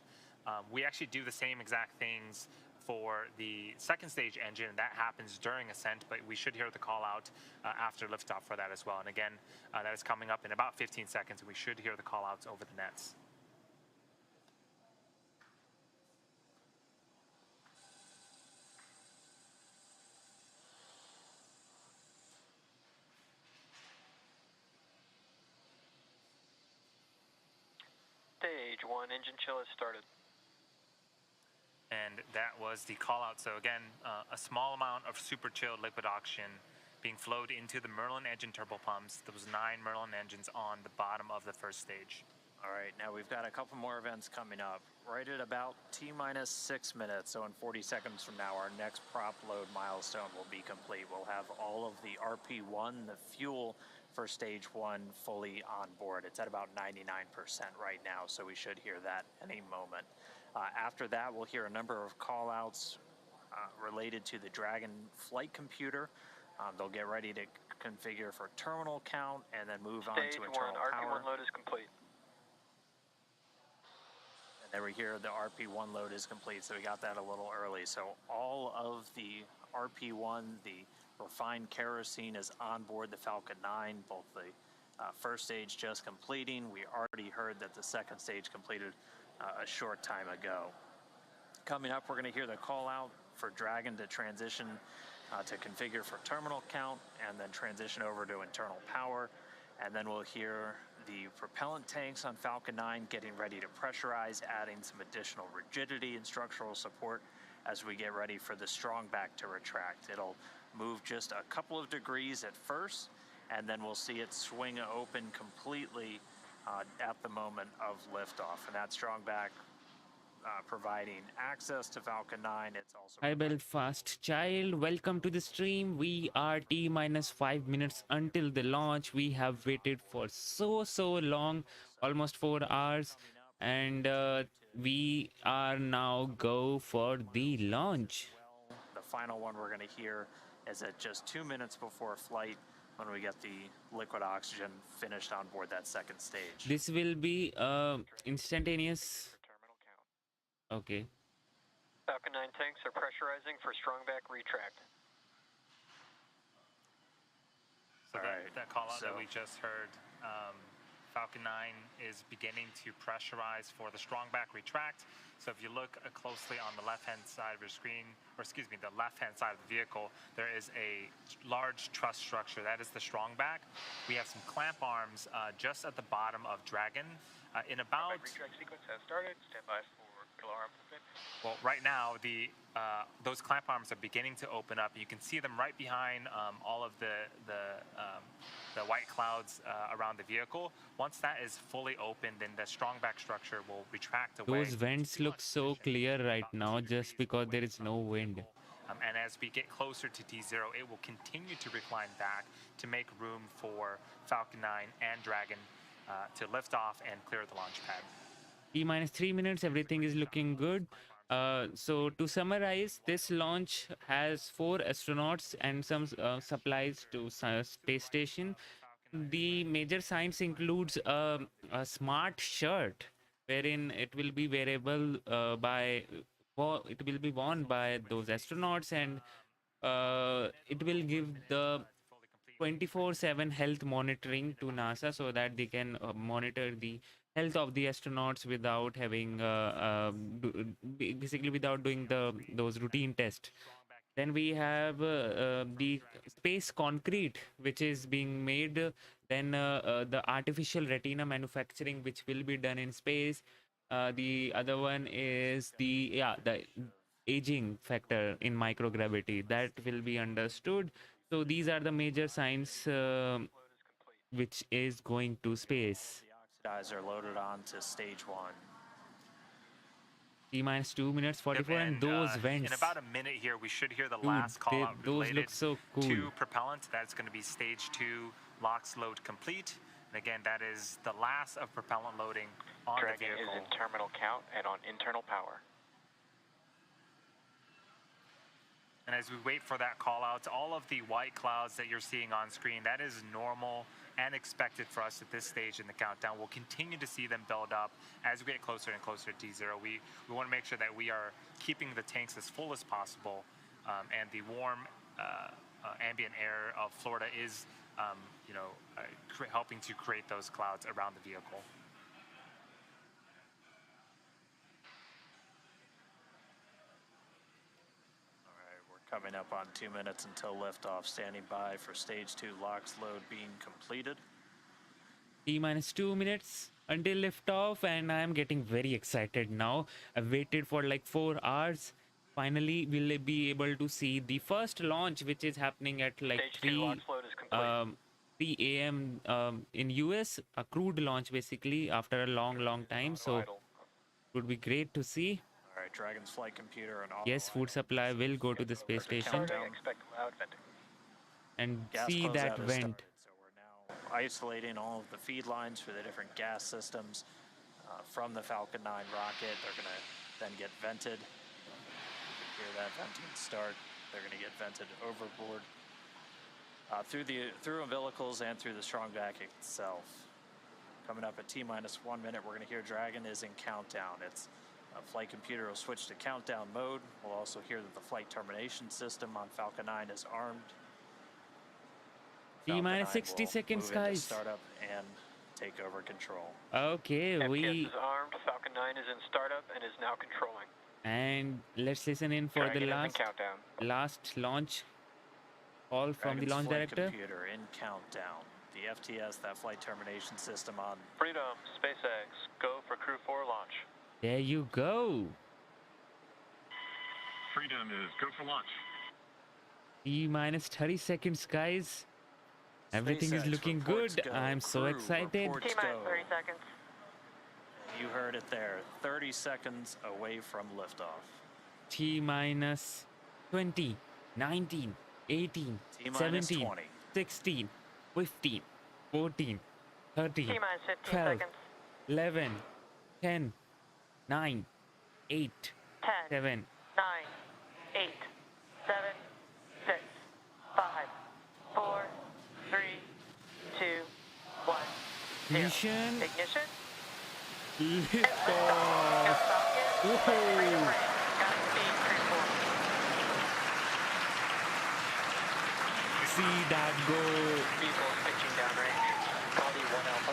We actually do the same exact things for the second stage engine, and that happens during ascent, but we should hear the call out after liftoff for that as well. And again, that is coming up in about 15 seconds, and we should hear the call outs over the nets. Stage 1 engine chill has started. And that was the call out. So again, a small amount of super chilled liquid oxygen being flowed into the Merlin engine turbo pumps. There was 9 Merlin engines on the bottom of the first stage. All right, now we've got a couple more events coming up. Right at about T-minus 6 minutes, so in 40 seconds from now, our next prop load milestone will be complete. We'll have all of the RP1, the fuel for stage 1, fully on board. It's at about 99% right now, so we should hear that any moment. After that, we'll hear a number of call-outs related to the Dragon flight computer. They'll get ready to configure for terminal count and then move on to internal power. RP1 load is complete. And then we hear the RP1 load is complete, so we got that a little early. So all of the RP1, the refined kerosene is on board the Falcon 9, both the first stage just completing. We already heard that the second stage completed a short time ago. Coming up, we're going to hear the call out for Dragon to transition to configure for terminal count and then transition over to internal power. And then we'll hear the propellant tanks on Falcon 9 getting ready to pressurize, adding some additional rigidity and structural support as we get ready for the strong back to retract. It'll move just a couple of degrees at first, and then we'll see it swing open completely at the moment of liftoff. And that strong back providing access to Falcon 9. It's also Hi Belfast child, welcome to the stream. We are T-minus 5 minutes until the launch. We have waited for so long, almost 4 hours, and we are now go for the launch. The final one we're going to hear is at just 2 minutes before flight when we get the liquid oxygen finished on board that second stage. This will be instantaneous. Okay. Falcon 9 tanks are pressurizing for strong back retract. So that call out that we just heard, Falcon 9 is beginning to pressurize for the strong back retract. So if you look closely on the left-hand side of your screen, or excuse me, the left-hand side of the vehicle, there is a large truss structure. That is the strong back. We have some clamp arms just at the bottom of Dragon. In about... Retract sequence has started. Stand by for killer arm movement. Well, right now, those clamp arms are beginning to open up. You can see them right behind all of the white clouds around the vehicle. Once that is fully open, then the strong back structure will retract away. Those vents look so clear right now just because there is no wind. And as we get closer to T0, it will continue to recline back to make room for Falcon 9 and Dragon to lift off and clear the launch pad. T-minus 3 minutes, everything is looking good. So to summarize, this launch has 4 astronauts and some supplies to space station. The major science includes a smart shirt, wherein it will be wearable it will be worn by those astronauts, and it will give the 24/7 health monitoring to NASA so that they can monitor the health of the astronauts without having basically without doing those routine tests. Then we have the space concrete, which is being made. Then the artificial retina manufacturing, which will be done in space. The other one is the aging factor in microgravity that will be understood. So these are the major science which is going to space. The oxidizer loaded on to stage 1. T-minus 2 minutes 44, and those vents. In about a minute here, we should hear the last call out related look so cool. to propellant. That's going to be stage 2 LOX load complete. And again, that is the last of propellant loading on the vehicle. Dragon is in terminal count and on internal power. And as we wait for that call out, all of the white clouds that you're seeing on screen, that is normal and expected for us at this stage in the countdown. We'll continue to see them build up as we get closer and closer to D0. We want to make sure that we are keeping the tanks as full as possible, and the warm ambient air of Florida is helping to create those clouds around the vehicle. Coming up on 2 minutes until liftoff. Standing by for stage 2 LOX load being completed. T-minus 2 minutes until liftoff, and I am getting very excited now. I've waited for like 4 hours. Finally, we'll be able to see the first launch, which is happening at like 3 a.m. In US, a crewed launch basically after a long time. So it would be great to see. All right, Dragon's flight computer and all. Yes, food supply will go to the space station and see that vent. So we're now isolating all of the feed lines for the different gas systems from the Falcon 9 rocket. They're going to then get vented. Hear that venting start. They're going to get vented overboard through umbilicals and through the strong vac itself. Coming up at T-minus 1 minute, we're going to hear Dragon is in countdown. It's flight computer will switch to countdown mode. We'll also hear that the flight termination system on Falcon 9 is armed. T-minus 60 seconds, guys. Startup and take over control. Okay, MPS is armed. Falcon 9 is in startup and is now controlling. And let's listen in for Dragon the last launch call from the launch director. Computer in countdown. The FTS, that flight termination system on. Freedom, SpaceX, go for Crew 4 launch. There you go. Freedom is go for launch. T-minus 30 seconds, guys. Everything is looking good. I'm so excited. T-minus 30 seconds. You heard it there. 30 seconds away from liftoff. T-minus 20, 19, 18, 17, 20. 16, 15, 14, 13, T-minus 15 12, seconds. 11, 10, 9, 8, 10, 7, 9, 8, 7, 6, 5, 4, 3, 2, 1. ignition, Ignition. liftoff. Whoa. See that go. Vehicle pitching downrange. Copy 1 Alpha.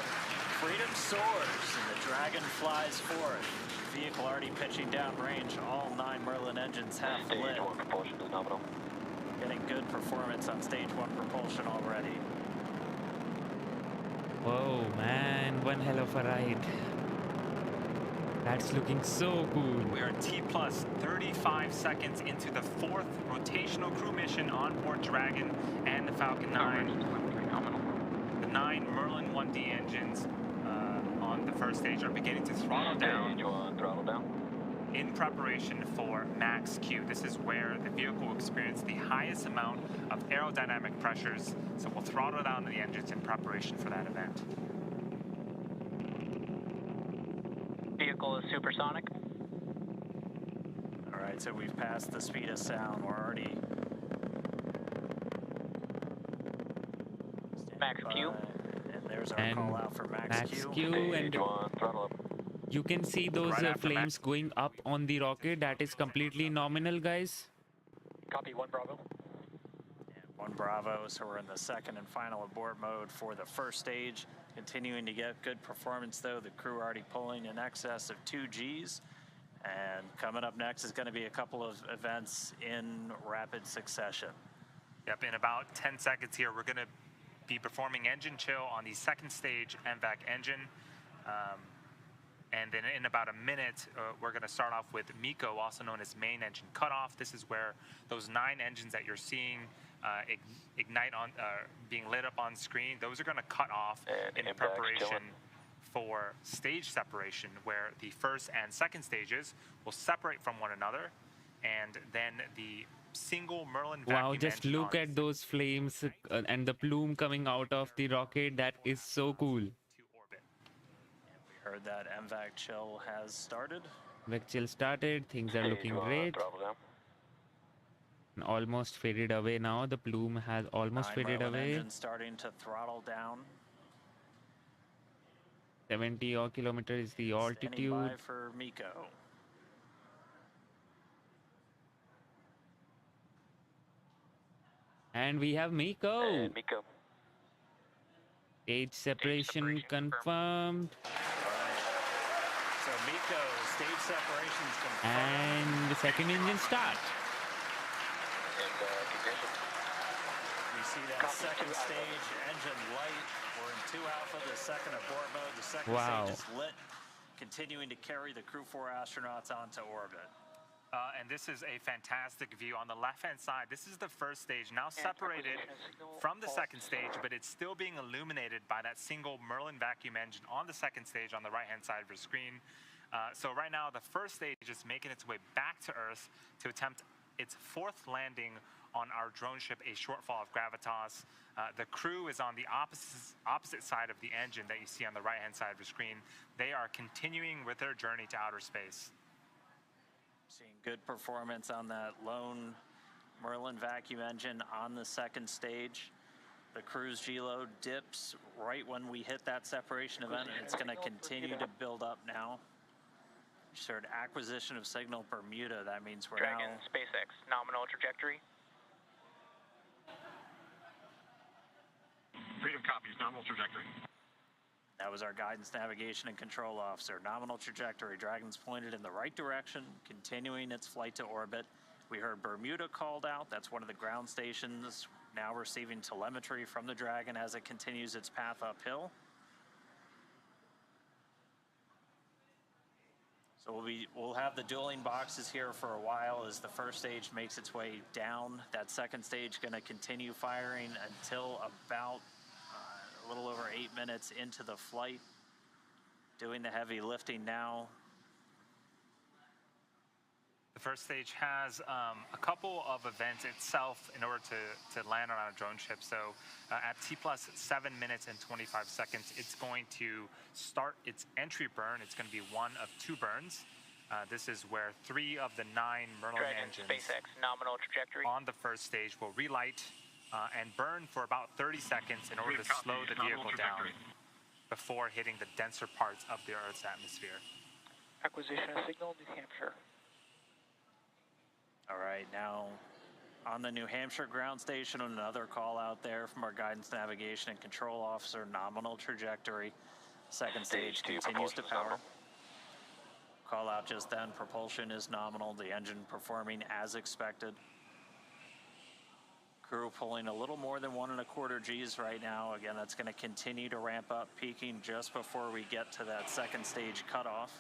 Freedom soars and the Dragon flies forth. Vehicle already pitching downrange. All 9 Merlin engines have lit. Stage 1 propulsion is nominal. Getting good performance on stage 1 propulsion already. Whoa, man, one hell of a ride. That's looking so cool. We are T-plus 35 seconds into the 4th rotational crew mission on board Dragon and the Falcon 9. The 9 Merlin 1D engines on the first stage are beginning to throttle down. Stage 1, throttle down. In preparation for max Q. This is where the vehicle will experience the highest amount of aerodynamic pressures, so we'll throttle down the engines in preparation for that event. Vehicle is supersonic. All right, so we've passed the speed of sound. We're already Max Q. And there's our call out for max Q. And you can see those flames going up on the rocket. That is completely nominal, guys. Copy 1 Bravo. And 1 Bravo, so we're in the second and final abort mode for the first stage. Continuing to get good performance though. The crew already pulling in excess of 2 Gs. And coming up next is going to be a couple of events in rapid succession. Yep, in about 10 seconds here, we're going to be performing engine chill on the second stage MVAC engine. And then in about a minute, we're going to start off with MECO, also known as main engine cutoff. This is where those 9 engines that you're seeing ignite on, being lit up on screen, those are going to cut off in preparation for stage separation, where the first and second stages will separate from one another, and then the single Merlin vacuum Wow, just engine look at those flames and the plume coming out of the rocket. That is so cool. Heard that MVAC chill has started. MVAC chill started. Things are looking great. And almost faded away now. The plume has almost faded away. Engine starting to throttle down. 70 odd kilometers is the Standing altitude. by for Miko. And we have Miko. And Miko. Stage separation confirmed. So Miko, stage separations confirmed. And the second engine start. We see that second stage engine light. We're in 2 alpha, the second abort mode. The second stage is lit, continuing to carry the Crew 4 astronauts onto orbit. And this is a fantastic view. On the left-hand side, this is the first stage, now separated from the second stage, but it's still being illuminated by that single Merlin vacuum engine on the second stage on the right-hand side of your screen. So right now, the first stage is making its way back to Earth to attempt its 4th landing on our drone ship, A Shortfall of Gravitas. The crew is on the opposite side of the engine that you see on the right-hand side of your screen. They are continuing with their journey to outer space. Seeing good performance on that lone Merlin vacuum engine on the second stage. The crew's G-load dips right when we hit that separation event, and it's going to continue to build up now. Just heard acquisition of signal Bermuda. That means we're Dragon, now... SpaceX, nominal trajectory. Freedom copies, nominal trajectory. That was our guidance, navigation, and control officer. Nominal trajectory. Dragon's pointed in the right direction, continuing its flight to orbit. We heard Bermuda called out. That's one of the ground stations now receiving telemetry from the Dragon as it continues its path uphill. So we'll have the dueling boxes here for a while as the first stage makes its way down. That second stage going to continue firing until about a little over 8 minutes into the flight. Doing the heavy lifting now. The first stage has a couple of events itself in order to land on a drone ship. So at T+7 minutes and 25 seconds, it's going to start its entry burn. It's going to be one of 2 burns. This is where 3 of the 9 Merlin Dragon, engines SpaceX, nominal trajectory. on the first stage will relight and burn for about 30 seconds in order to slow the vehicle down before hitting the denser parts of the Earth's atmosphere. Acquisition of signal, New Hampshire. All right, now on the New Hampshire ground station, another call out there from our guidance, navigation, and control officer, nominal trajectory. Second stage continues to power. Call out just then, propulsion is nominal, the engine performing as expected. Crew pulling a little more than 1.25 Gs right now. Again, that's going to continue to ramp up, peaking just before we get to that second stage cutoff.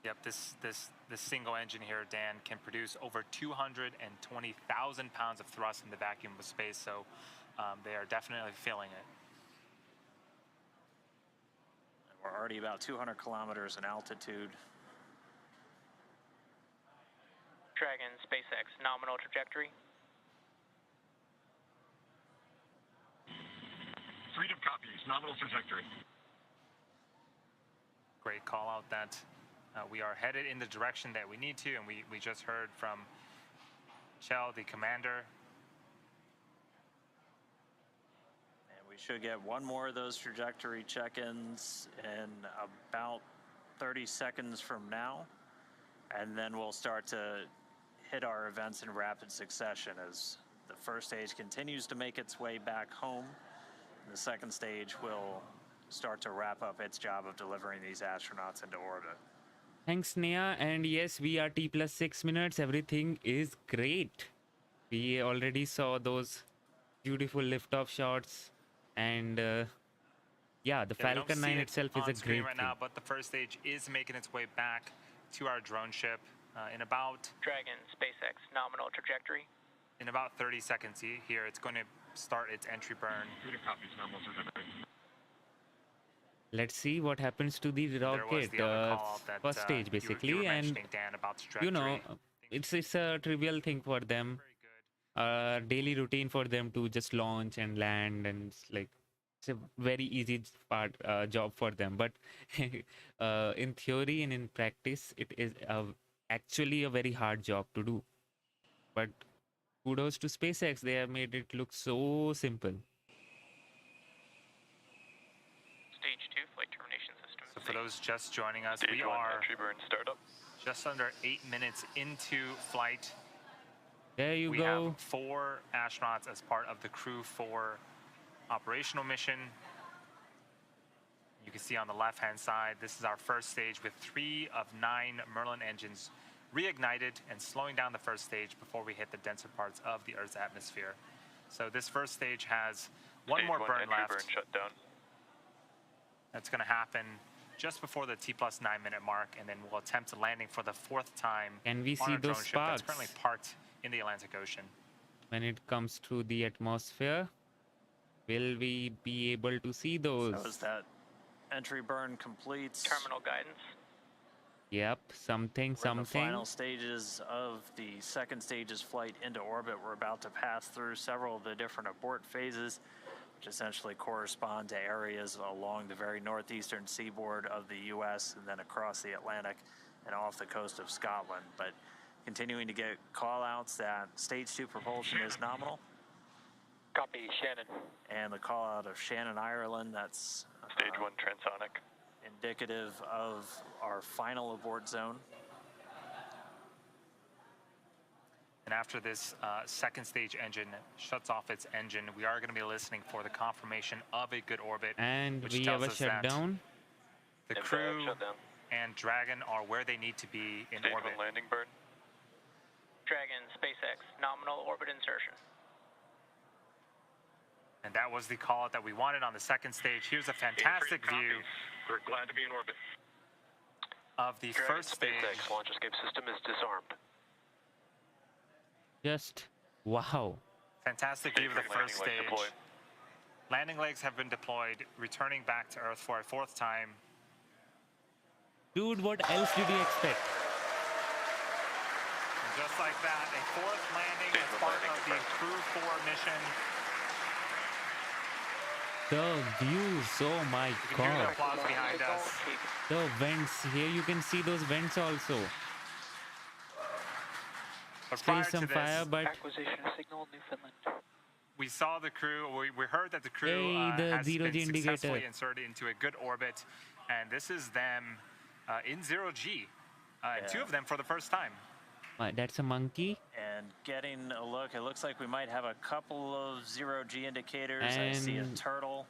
Yep, this single engine here, Dan, can produce over 220,000 pounds of thrust in the vacuum of space, so they are definitely feeling it. And we're already about 200 kilometers in altitude. Dragon, SpaceX, nominal trajectory. Freedom copies, nominal trajectory. Great call out that we are headed in the direction that we need to, and we just heard from Chell, the commander. And we should get one more of those trajectory check-ins in about 30 seconds from now. And then we'll start to hit our events in rapid succession as the first stage continues to make its way back home. The second stage will start to wrap up its job of delivering these astronauts into orbit. Thanks, Nia. And yes, we are T+6 minutes. Everything is great. We already saw those beautiful liftoff shots. And yeah, the Falcon 9 itself is a great right thing. now, but the first stage is making its way back to our drone ship in about... Dragon, SpaceX, nominal trajectory. In about 30 seconds here, it's going to start its entry burn. Let's see what happens to the rocket. First stage, basically. You were and, Dan, about you know, it's a trivial thing for them. Daily routine for them to just launch and land. And it's like, it's a very easy job for them. But in theory and in practice, it is actually a very hard job to do. But kudos to SpaceX, they have made it look so simple. Stage 2, flight termination. for those just joining us, we Stage 1 are entry burn startup. just under 8 minutes into flight. There you we go. have 4 astronauts as part of the Crew 4 operational mission. You can see on the left-hand side, this is our first stage with 3 of 9 Merlin engines reignited and slowing down the first stage before we hit the denser parts of the Earth's atmosphere. So this first stage has one more burn left. Burn shutdown. That's going to happen just before the T+9 minute mark, and then we'll attempt landing for the 4th time. Can we see on a those drone ship that's sparks currently parked in the Atlantic Ocean? when it comes to the atmosphere? Will we be able to see those? So as that entry burn completes, Terminal guidance. Yep, something, we're in the something. final stages of the second stage's flight into orbit. We're about to pass through several of the different abort phases, which essentially correspond to areas along the very northeastern seaboard of the U.S. and then across the Atlantic and off the coast of Scotland. But continuing to get call-outs that stage 2 propulsion is nominal. Copy, Shannon. And the call-out of Shannon, Ireland, that's Stage 1 transonic. indicative of our final abort zone. And after this second stage engine shuts off its engine, we are going to be listening for the confirmation of a good orbit. And which we tells have a us that shutdown. The crew and Dragon are where they need to be in Stage orbit. 1 landing burn. Dragon, SpaceX, nominal orbit insertion. And that was the call out that we wanted on the second stage. Here's a fantastic view. We're glad to be in orbit. Of the Dragon, first stage. SpaceX launch escape system is disarmed. Just wow. Fantastic view of the first landing stage. legs deployed. Landing legs have been deployed, returning back to Earth for a 4th time. Dude, what else did you expect? And just like that, a 4th landing as part of the Crew 4 mission. The views, oh my You can hear the god. applause behind us. The vents, here you can see those vents also. But Still prior some to this, fire, but Acquisition signal, Newfoundland. we saw the crew, we heard that the crew Hey, the has zero been G indicator. successfully inserted into a good orbit. And this is them in 0G. And 2 of them for the first time. That's a monkey. And getting a look, it looks like we might have a couple of 0G indicators. I see a And turtle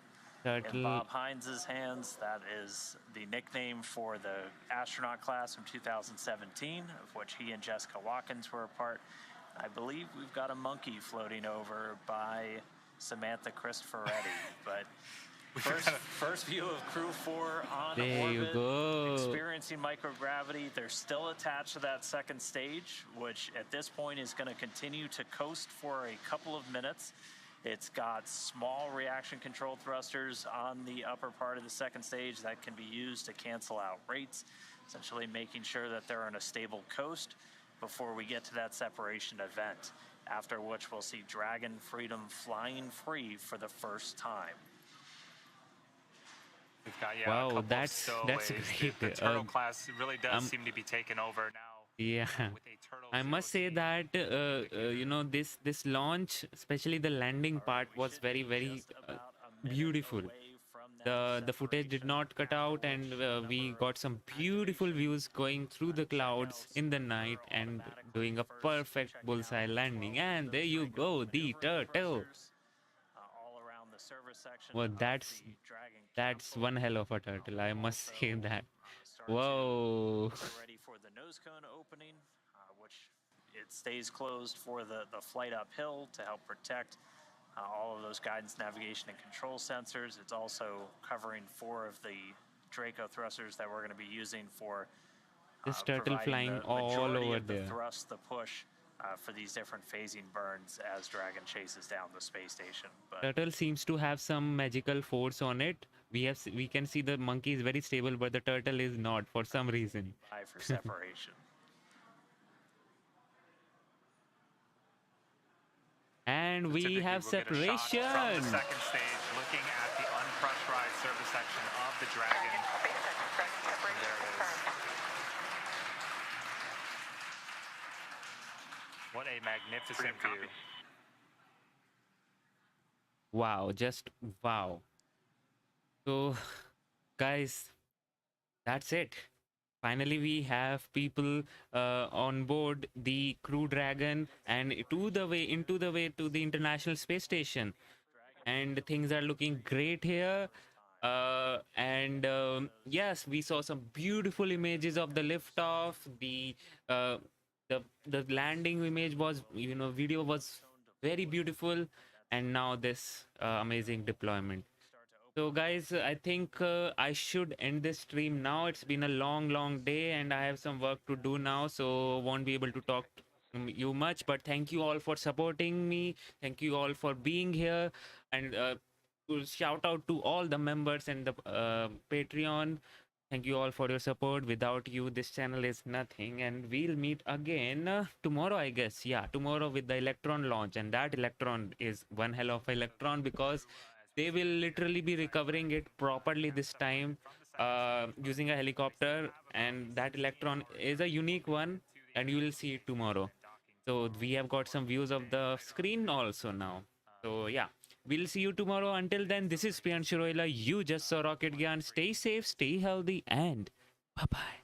in Bob Hines' hands. That is the nickname for the astronaut class from 2017, of which he and Jessica Watkins were a part. I believe we've got a monkey floating over by Samantha Cristoforetti, but first view of Crew 4 on There orbit, you go. experiencing microgravity. They're still attached to that second stage, which at this point is going to continue to coast for a couple of minutes. It's got small reaction control thrusters on the upper part of the second stage that can be used to cancel out rates, essentially making sure that they're on a stable coast before we get to that separation event, after which we'll see Dragon Freedom flying free for the first time. We've got, a Wow, couple of that's stowaways. great. The turtle class really does seem to be taken over now. Yeah, I must say that you know, this launch, especially the landing part, was very beautiful. The footage did not cut out, and we got some beautiful views going through the clouds in the night and doing a perfect bullseye landing. And there you go, the turtle. Well, that's one hell of a turtle, I must say that. Whoa. Ready for the nose cone opening, which it stays closed for the flight uphill to help protect all of those guidance, navigation, and control sensors. It's also covering 4 of the Draco thrusters that we're going to be using for this turtle providing flying the all majority over of the there. thrust, the push for these different phasing burns as Dragon chases down the space station. But Turtle seems to have some magical force on it. We can see the monkey is very stable, but the turtle is not for some reason. for separation. And we have separation. From the second stage, looking at the unpressurized service section of the Dragon. And there it is. What a magnificent view. Wow, just wow. So, guys, that's it. Finally, we have people on board the Crew Dragon and into the way to the International Space Station. And things are looking great here. Yes, we saw some beautiful images of the liftoff. Uh, the landing image was, video was very beautiful, and now this amazing deployment. So guys, I think I should end this stream now. It's been a long day and I have some work to do now, so won't be able to talk to you much. But thank you all for supporting me. Thank you all for being here. And shout out to all the members and the Patreon. Thank you all for your support. Without you, this channel is nothing. And we'll meet again tomorrow, I guess. Yeah, tomorrow with the Electron launch. And that Electron is one hell of Electron, because they will literally be recovering it properly this time using a helicopter. And that Electron is a unique one, and you will see it tomorrow. So we have got some views of the screen also now. So yeah, we'll see you tomorrow. Until then, this is Priyanshu Roila. You just saw Rocket Gyan. Stay safe, stay healthy, and bye-bye.